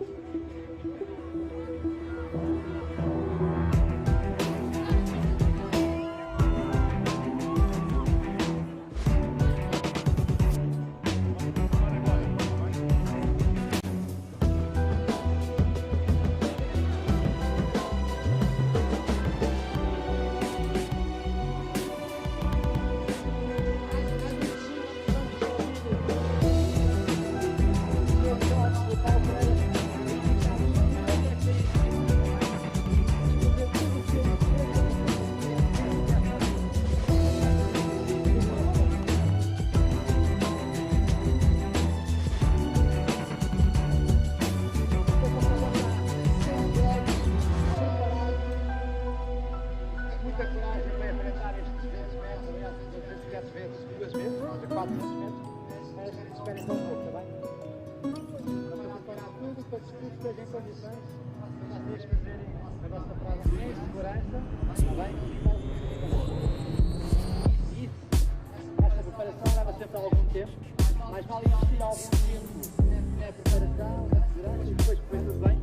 segurança, está bem? Esta preparação leva sempre algum tempo, mas vale investir algum tempo na preparação, na segurança e depois correr tudo bem,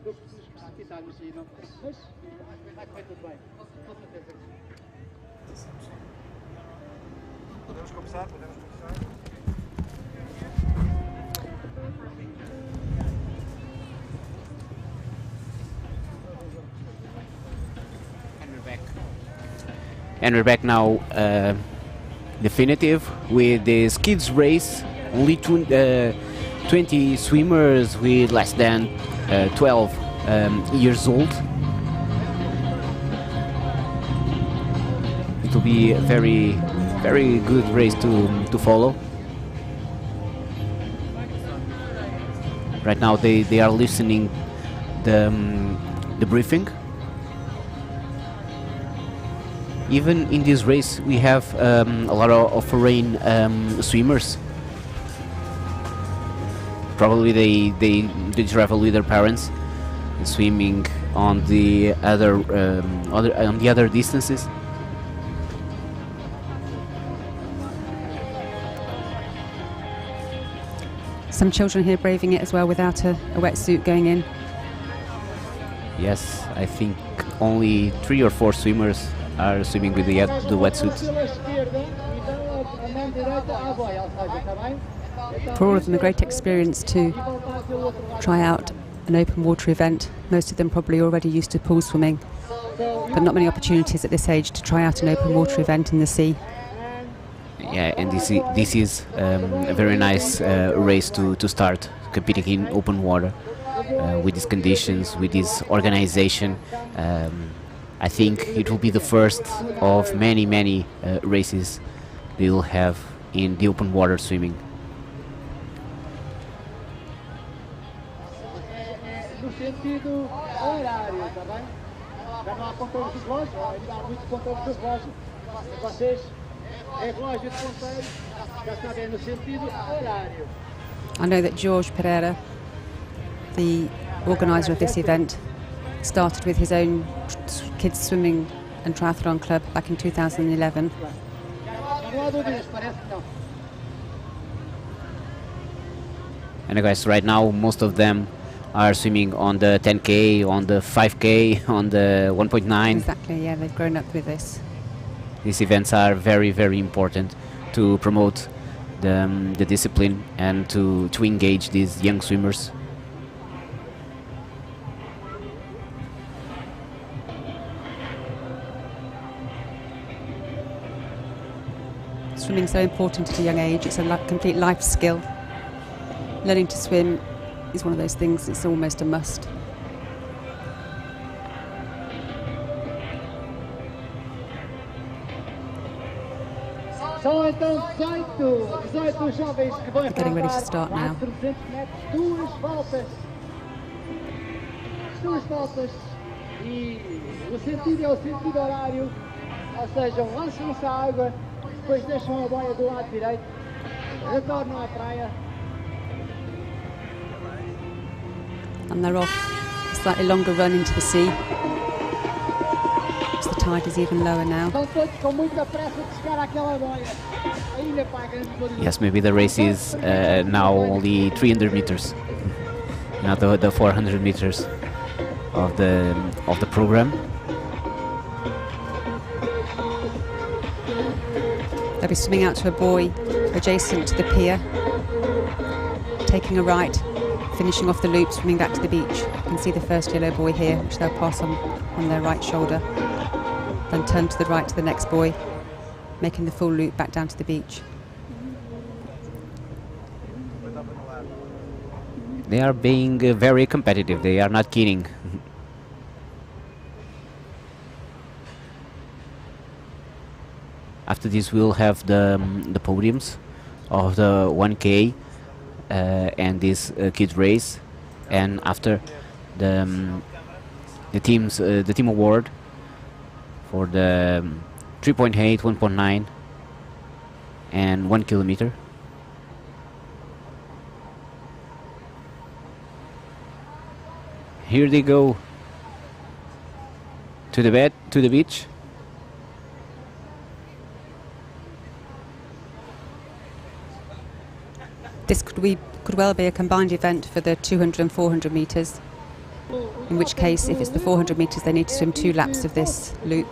do que nos precipitarmos e não. Mas vai correr tudo bem, com certeza que sim. Podemos começar? And we're back now, definitive with this kids race. Only 20 swimmers with less than 12 years old. It will be a very good race to follow. Right now they are listening the briefing. Even in this race we have a lot of foreign swimmers. Probably they travel with their parents, swimming on the other distances. Some children here braving it as well without a wetsuit going in. Yes, I think only 3 or 4 swimmers are swimming with the wetsuits. For all of them, a great experience to try out an open water event. Most of them probably already used to pool swimming, but not many opportunities at this age to try out an open water event in the sea. Yeah, and this is a very nice race to start competing in open water with these conditions, with this organization. I think it will be the first of many races we will have in the open water swimming. No sentido horário, tá bem? Já não há ponteiros de relógio, ainda há muitos ponteiros de relógio. Vocês, é relógio de ponteiros, já sabem no sentido horário. I know that Jorge Pereira, the organiser of this event, started with his own kids swimming and triathlon club back in 2011. And guys, right now most of them are swimming on the 10K, on the 5K, on the 1.9. Exactly, yeah, they've grown up with this. These events are very important to promote the discipline and to engage these young swimmers. Swimming is so important at a young age. It's a complete life skill. Learning to swim is one of those things, it's almost a must. São então 18 jovens que vão Getting ready to start now. 300 metros, duas voltas e o sentido é o sentido horário, ou seja, lançam-se à água, depois deixam a boia do lado direito, retornam à praia. And they're off a slightly longer run into the sea. As the tide is even lower now. Estão todos com muita pressa de chegar àquela boia. Ainda para a grande barulho. Yes, maybe the race is now only 300 meters, not the 400 meters of the program. They'll be swimming out to a buoy adjacent to the pier, taking a right, finishing off the loop, swimming back to the beach. You can see the first yellow buoy here, which they'll pass on their right shoulder, then turn to the right to the next buoy, making the full loop back down to the beach. They are being very competitive, they are not kidding. After this we'll have the podiums of the 1K and this kids race, and after the team award for the 3.8, 1.9 and 1 kilometer. Here they go to the beach. This could well be a combined event for the 200 and 400 metres, in which case, if it's the 400 metres, they need to swim 2 laps of this loop.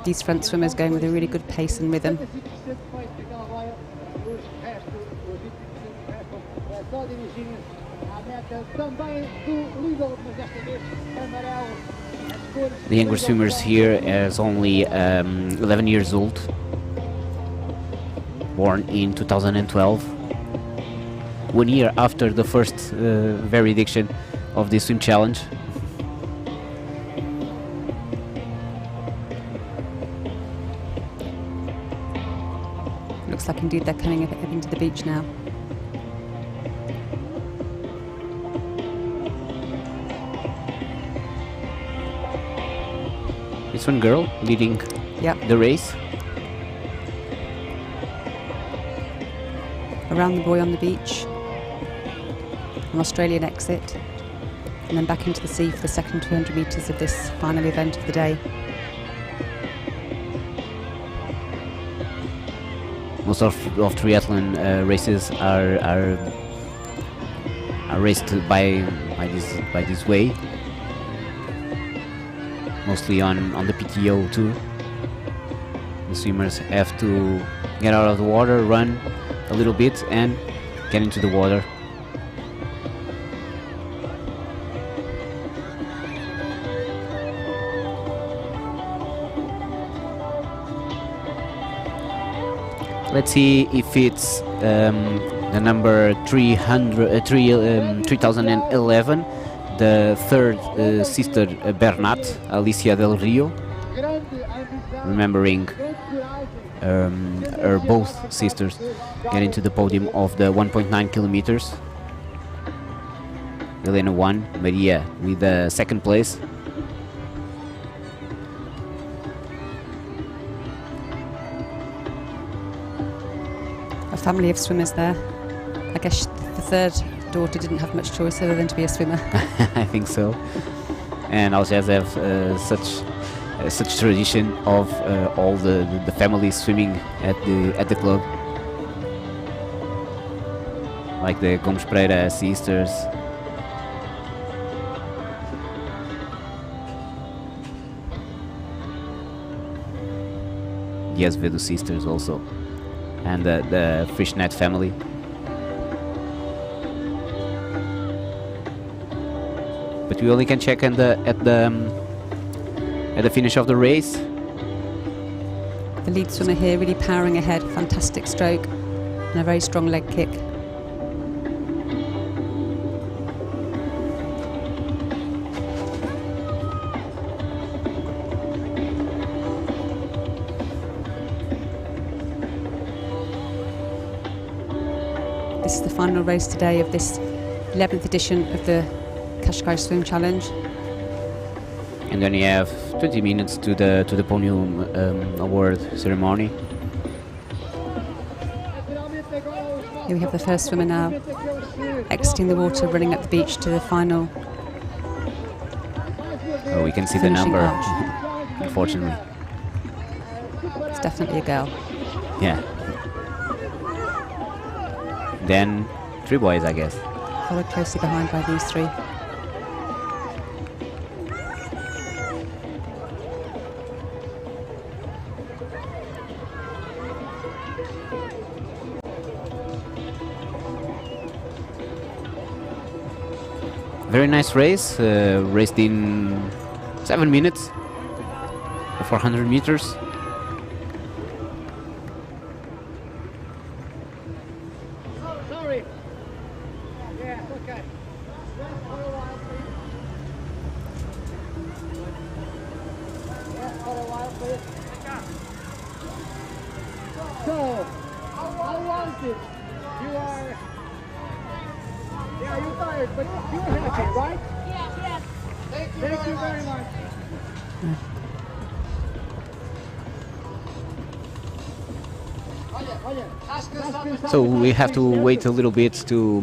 These front swimmers going with a really good pace and rhythm. The younger swimmers here is only 11 years old, born in 2012, 1 year after the first veridiction of the swim challenge. Looks like indeed they're coming up into the beach now. It's one girl leading the race. Around the boy on the beach, an Australian exit, and then back into the sea for the second 200 metres of this final event of the day. Most of triathlon races are raced by this way, mostly on the PTO tour. The swimmers have to get out of the water, run a little bit, and get into the water. Let's see if it's the number 3011, the third sister Bernat, Alicia del Rio, remembering her both sisters getting to the podium of the 1.9 kilometers. Elena won, Maria with the second place. A family of swimmers there. I guess the third daughter didn't have much choice other than to be a swimmer. I think so. And Algés have such tradition of all the families swimming at the club, like the Gomes Pereira sisters. The Azevedo sisters also, and the Fishnet family. But we only can check at the finish of the race. The lead swimmer here really powering ahead, fantastic stroke and a very strong leg kick. This is the final race today of this 11th edition of the Cascais Swim Challenge. And then you have 20 minutes to the podium award ceremony. Here we have the first swimmer now exiting the water, running up the beach to the final. Oh, we can see the number, unfortunately. It's definitely a girl. Yeah. Then 3 boys, I guess. Followed closely behind by these 3. Very nice race, raced in 7 minutes, 400 meters. Sorry. Yeah, okay. So, how was it? You are... Yeah, you're tired, but you're happy, right? Yes, yes. Thank you very much. So we have to wait a little bit to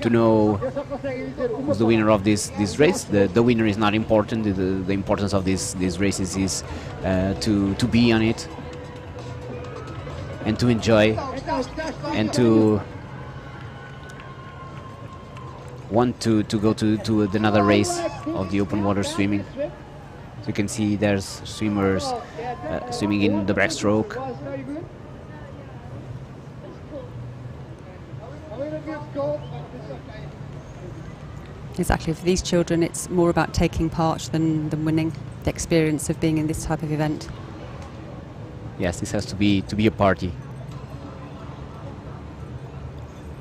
know who's the winner of this race. The winner is not important. The importance of these races is to be on it and to enjoy and to want to go to another race of the open water swimming. So you can see there's swimmers swimming in the backstroke. Exactly. For these children, it's more about taking part than winning. The experience of being in this type of event. Yes, this has to be a party.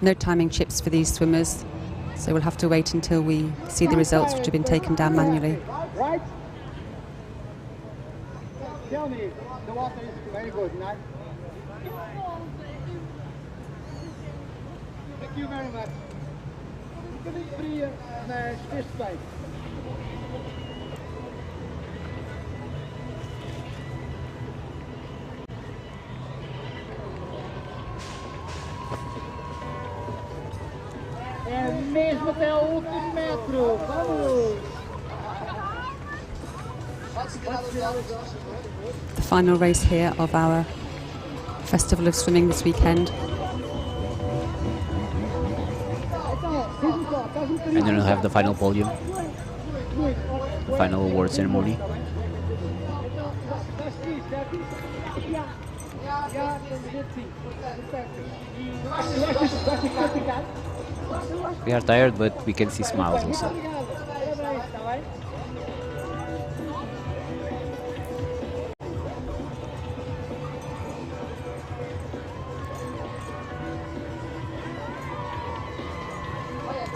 No timing chips for these swimmers, so we'll have to wait until we see the results, which have been taken down manually. Right? Tell me, the water is very good, right? Thank you very much. Um bocadinho fria, mas fez-se bem. É mesmo até o último metro. Vamos! The final race here of our Festival of Swimming this weekend. And then we'll have the final podium, the final award ceremony. We are tired, but we can see smiles also.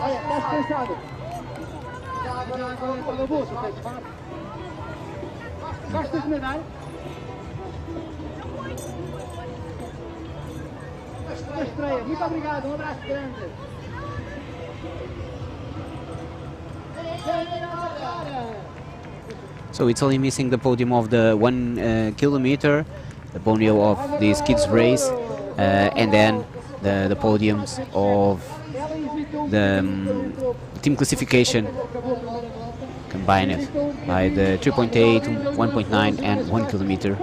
Olha, estás cansado? Agora está boa, tu tens farto. Gostas de nadar? Boa estreia, muito obrigado, um abraço grande. So it's only missing the podium of the 1 kilometer, the podium of this kids race, and then the podiums of the team classification combined by the 3.8, 1.9 and 1 kilometer.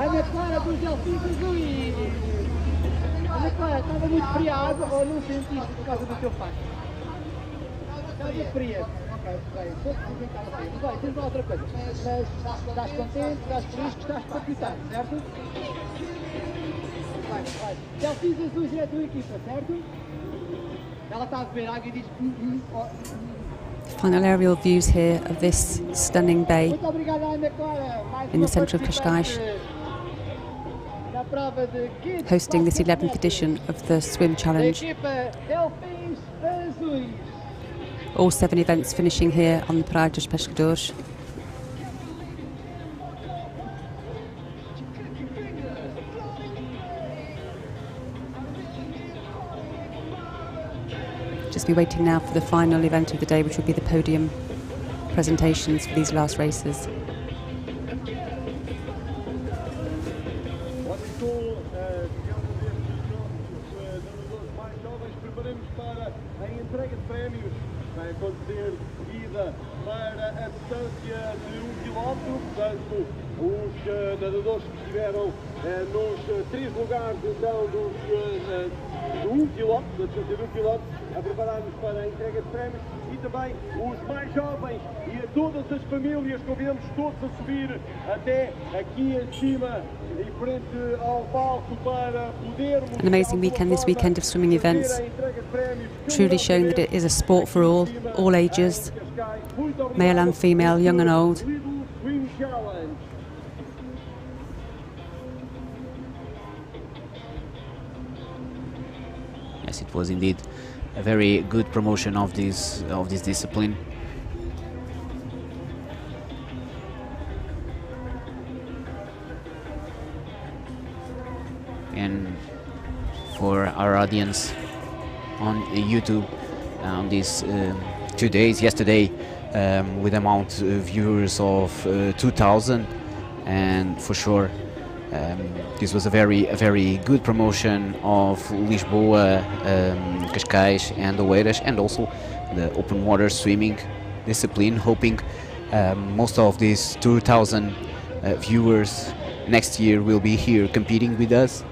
Ana Clara dos Delfins Azuis. Ana Clara, estava muito fria a água ou não sentiste por causa do teu fato? Estava fria. Ok, bem, todos dizem que estava fria. Mas olha, tens lá outra coisa. Mas estás contente, estás feliz que estás para pitar, certo? Vai. Delfins Azuis é a tua equipa, certo? Ela está a beber água e diz... Final aerial views here of this stunning bay in the centre of Cascais, hosting this 11th edition of the Swim Challenge. All 7 events finishing here on the Praia dos Pescadores. Just be waiting now for the final event of the day, which will be the podium presentations for these last races. Vai acontecer seguida para a distância de 1 km, portanto, os nadadores que estiveram nos 3 lugares então do 1 km, da distância de 1 km, a preparar-nos para a entrega de prémios, e também os mais jovens e a todas as famílias, convidamos todos a subir até aqui em cima, em frente ao palco, para podermos... An amazing weekend, this weekend of swimming events, truly showing that it is a sport for all ages, male and female, young and old. Yes, it was indeed a very good promotion of this discipline. and for our audience on YouTube on these 2 days. Yesterday, with amount of viewers of 2,000, and for sure this was a very good promotion of Lisboa, Cascais and Oeiras, and also the open water swimming discipline, hoping most of these 2,000 viewers next year will be here competing with us.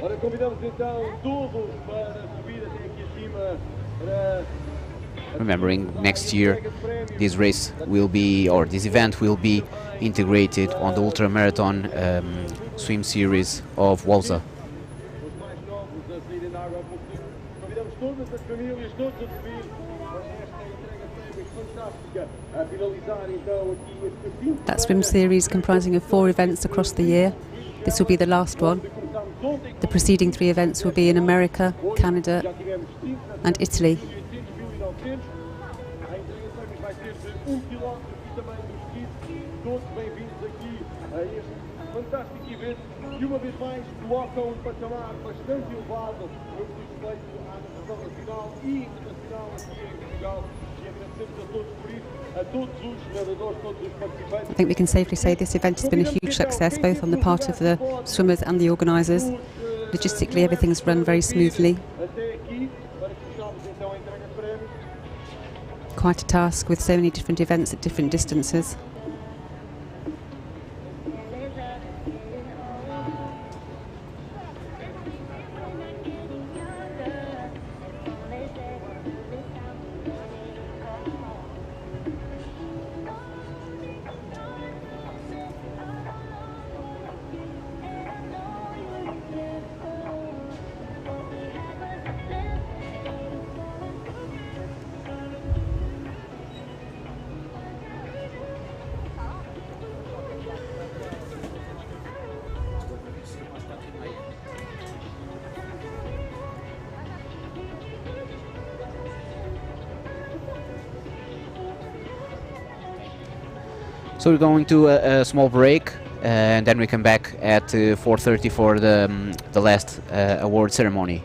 Ora convidamos então todos para subir até aqui acima para Remembering, next year this race will be, or this event will be integrated on the ultramarathon swim series of Walsa. os mais novos a saírem da água há pouquinho. Convidamos todas as famílias, todos a subir para esta entrega de prémios fantástica. A finalizar então aqui este fim. That swim series comprising of 4 events across the year. This will be the last one. The preceding 3 events will be in America, Canada and Italy. A entrega de prémios vai ser de 1 km e também dos kits. Todos bem-vindos aqui a este fantástico evento e uma vez mais colocam um patamar bastante elevado no que diz respeito à natação nacional e internacional aqui em Portugal. E agradecemos a todos por isso, a todos os nadadores, todos os participantes. I think we can safely say this event has been a huge success, both on the part of the swimmers and the organisers. Logistically, everything's run very smoothly. Até aqui, para fecharmos então a entrega de prémios. Quite a task with so many different events at different distances. So we're going to a small break, and then we come back at 4:30 for the last award ceremony.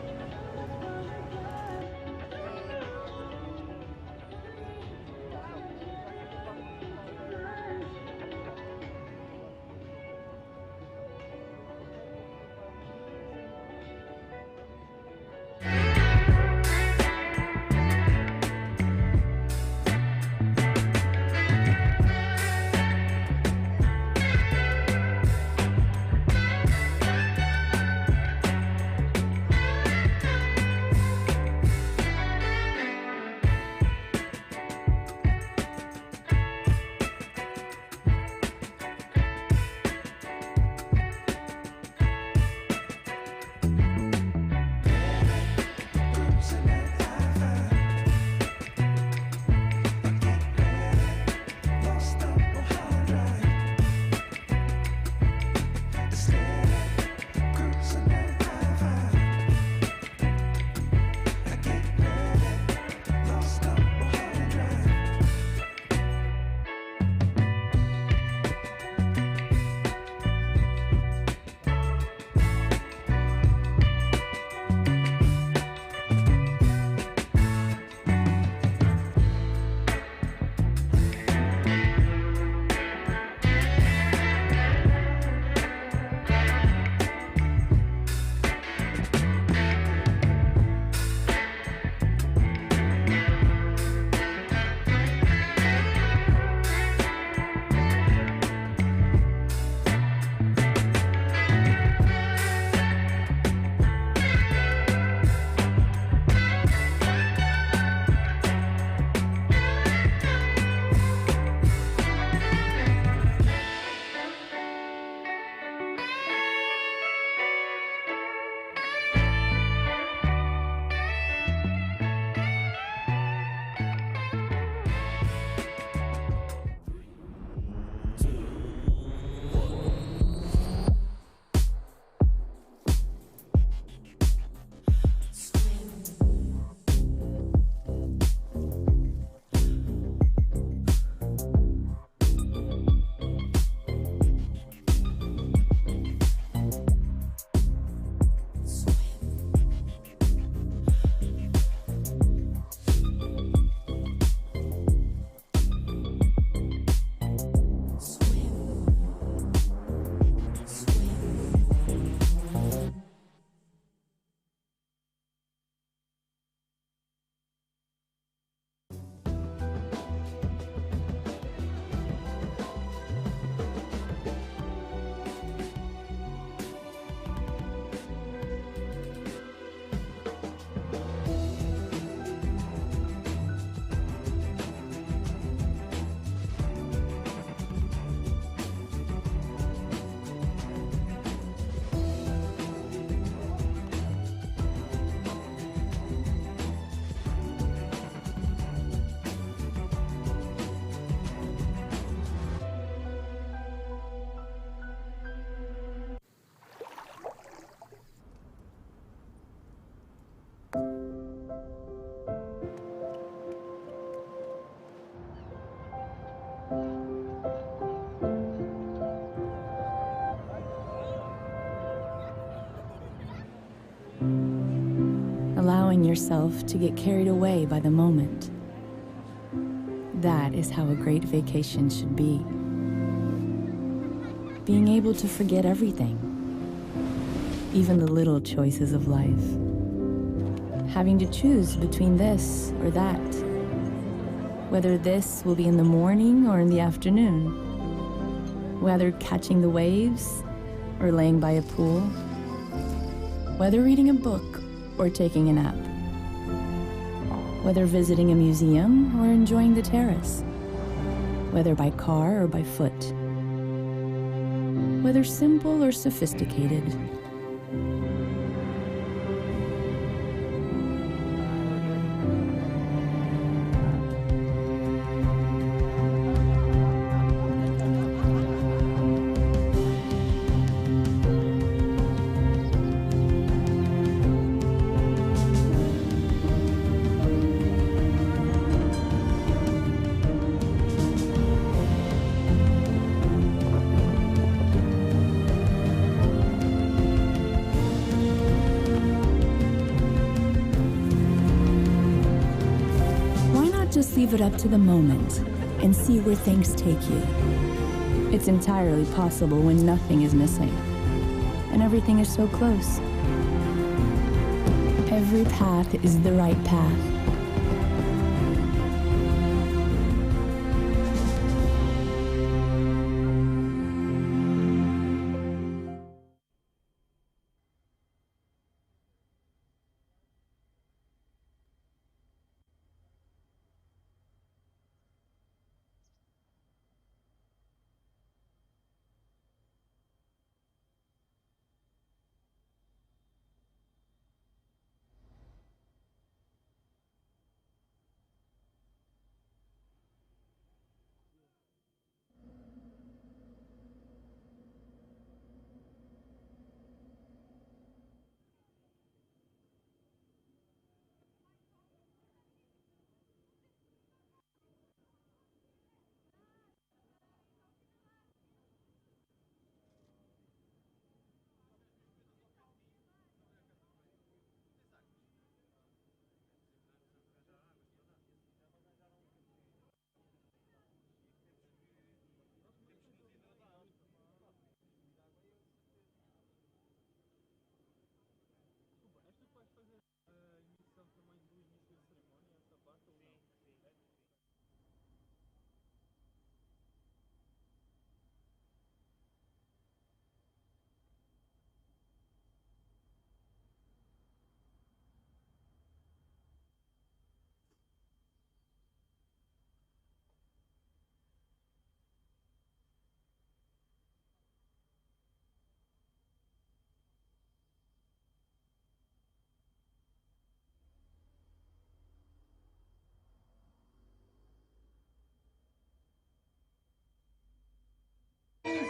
allowing yourself to get carried away by the moment. That is how a great vacation should be. Being able to forget everything, even the little choices of life. Having to choose between this or that. Whether this will be in the morning or in the afternoon. Whether catching the waves or laying by a pool. Whether reading a book or taking a nap. Whether visiting a museum or enjoying the terrace. Whether by car or by foot. Whether simple or sophisticated. Just leave it up to the moment and see where things take you. It's entirely possible when nothing is missing and everything is so close. Every path is the right path.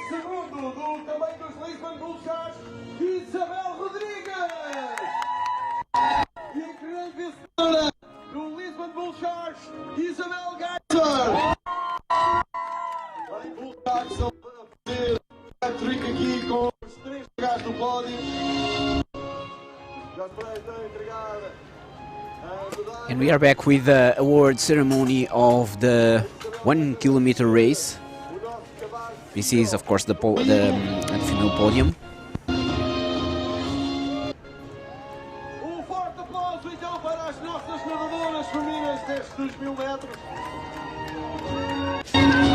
Segundo do também dos Lisbon Bullsharks, Isabel Rodrigues. E a grande vencedora do Lisbon Bullsharks, Isabel Geiser. Os Bullsharks são a fazer hat-trick aqui com os 3 lugares do pódio. Já esperei então entregar. And we are back with the award ceremony of the 1 kilometer race. This is, of course, the final podium. Forte aplauso então para as nossas nadadoras femininas destes 2000 metros.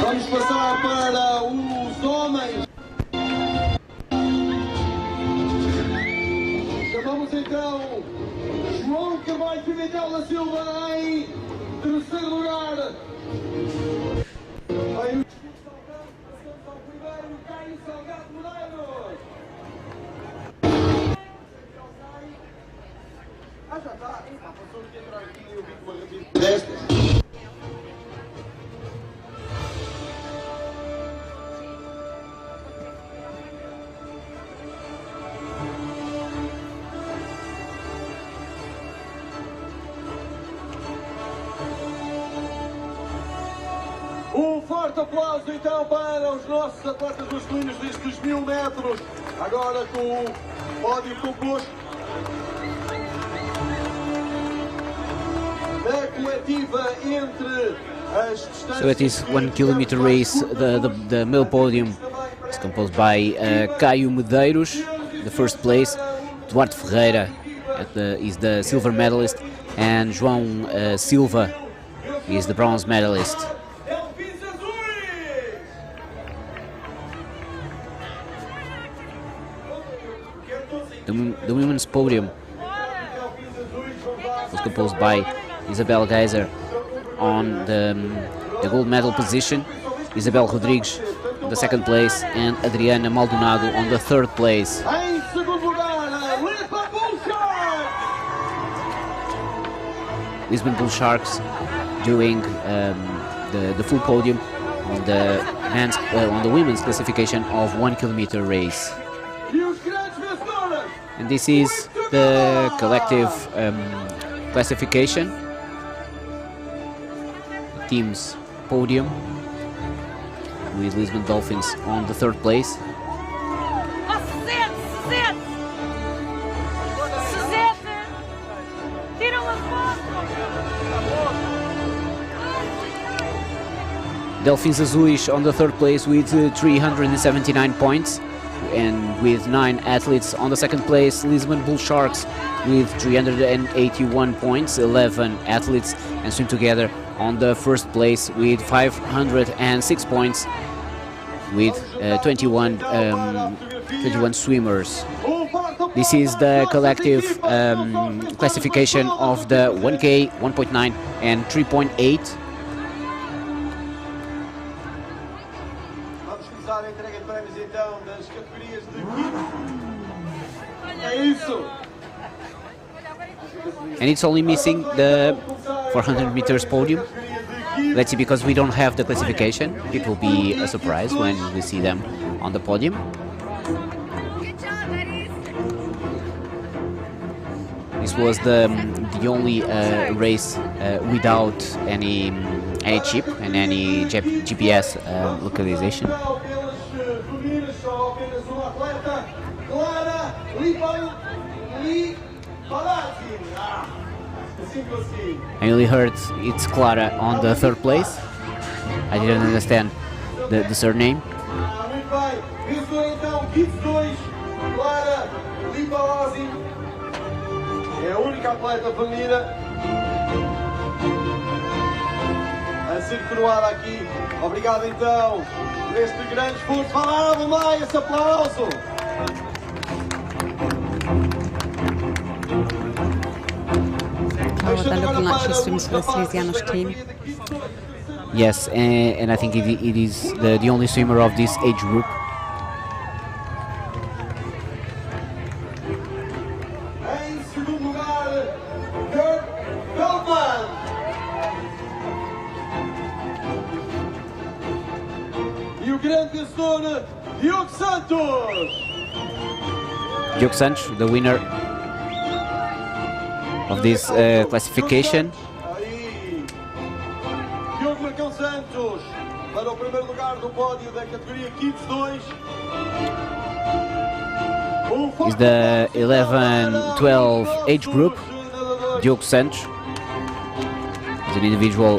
Vamos passar para os homens. Chamamos então João Carvalho Pimentel da Silva em terceiro lugar. Já está. Passou aqui atrás aqui e eu vi com uma rapidez destas. Forte aplauso então para os nossos atletas masculinos destes 1000 metros. Agora com o pódio composto. na coletiva entre as distâncias. So it is 1 kilometer race. The male podium is composed by Caio Medeiros, the first place, Duarte Ferreira is the silver medalist, and João Silva is the bronze medalist. The women's podium was composed by Isabel Geiser on the gold medal position, Isabel Rodrigues on the second place, and Adriana Maldonado on the third place. Lisbon Bull Sharks doing the full podium on the women's classification of 1 kilometer race. And this is the collective classification, the team's podium, with Lisbon Dolphins on the third place. Delfins Azuis on the third place with 379 points, and with 9 athletes on the second place. Lisbon Bull Sharks with 381 points, 11 athletes, and swim together on the first place with 506 points, with 21 swimmers. This is the collective classification of the 1K, 1.9 and 3.8. And it's only missing the 400 meters podium. Let's see, because we don't have the classification. It will be a surprise when we see them on the podium. This was the only race without any chip and any GPS localization. I only heard it's Clara on the third place. I didn't understand the surname. É a única atleta feminina a ser coroada aqui. Obrigado então por este grande esforço. Vamos lá, esse aplauso. Clara, they're looking like she swims for the Salesianos team. Yes, and I think it is the only swimmer of this age group. Diogo Santos, the winner of this classification. Diogo Santos para o primeiro lugar do pódio da categoria Kids 2. Is the 11-12 age group. Diogo Santos is an individual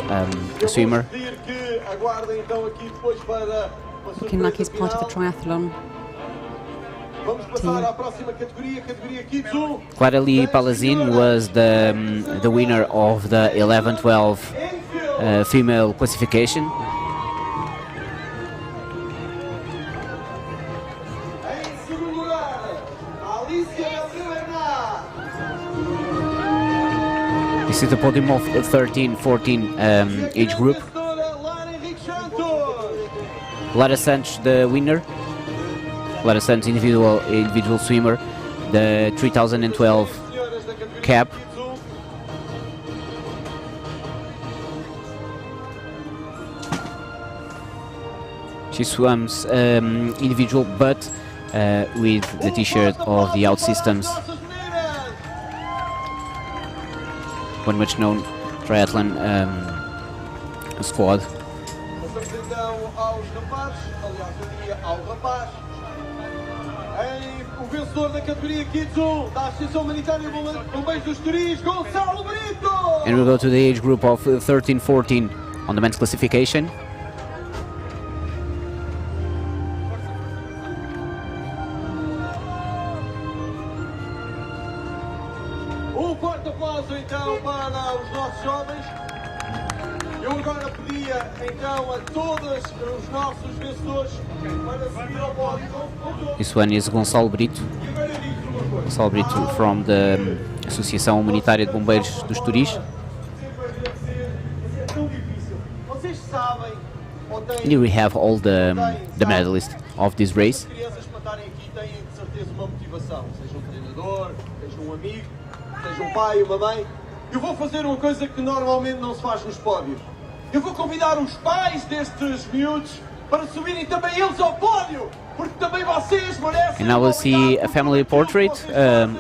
swimmer. Looking like he's part of the triathlon team. Clara Lee Palazin was the winner of the 11-12 female classification. This is the podium of 13-14 age group. Lara Santos, the winner. Lara Santos, individual swimmer, the 3012 cap. She swims individual, but with the t-shirt of the OutSystems, one much known triathlon squad. O vencedor da categoria Kids 1 da Associação Humanitária Bombeiros do Estoril, Gonçalo Brito! And we go to the age group of 13-14 on the men's classification. Forte aplauso então para os nossos jovens. Eu agora pedia então a todos os nossos vencedores para subir ao pódio. This one is Gonçalo Brito. Gonçalo Brito from the Associação Humanitária de Bombeiros dos Turis. Vocês sabem ou têm Here we have all the medalists of this race. as crianças para estarem aqui têm de certeza uma motivação, seja um treinador, seja um amigo, seja um pai, uma mãe. Eu vou fazer uma coisa que normalmente não se faz nos pódios. Eu vou convidar os pais destes miúdos para subirem também eles ao pódio, porque também vocês merecem. And now we'll see a family portrait,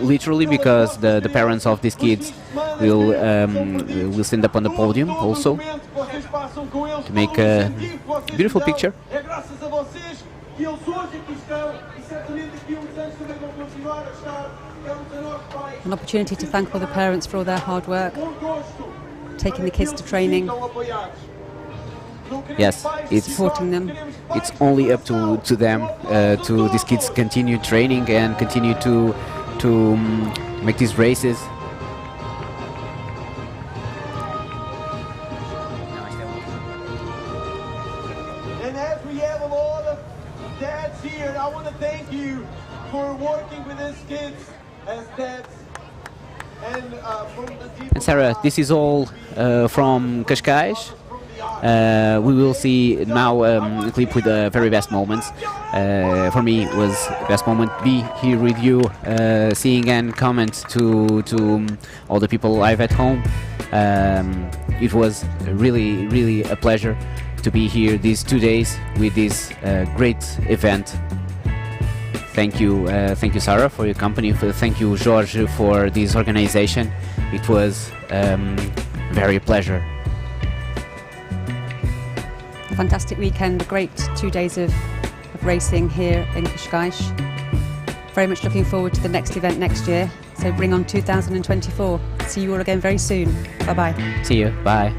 literally, because the parents of these kids will stand up on the podium also to make a beautiful picture. É graças a vocês que eles hoje aqui estão e certamente daqui a uns anos também vão continuar a estar. An opportunity to thank all the parents for all their hard work, taking the kids to training. Yes, it's supporting them. It's only up to them, to these kids continue training and continue to make these races. And as we have a lot of dads here, I want to thank you for working with these kids as dads. And Sarah, this is all from Cascais. We will see now a clip with the very best moments. For me, it was the best moment to be here with you, seeing and comment to all the people live at home. It was really a pleasure to be here these 2 days with this great event. Thank you, Sarah, for your company. Thank you, Jorge, for this organization. It was very pleasure. A fantastic weekend, a great 2 days of racing here in Cascais. Very much looking forward to the next event next year. So bring on 2024. See you all again very soon. Bye bye. See you. Bye.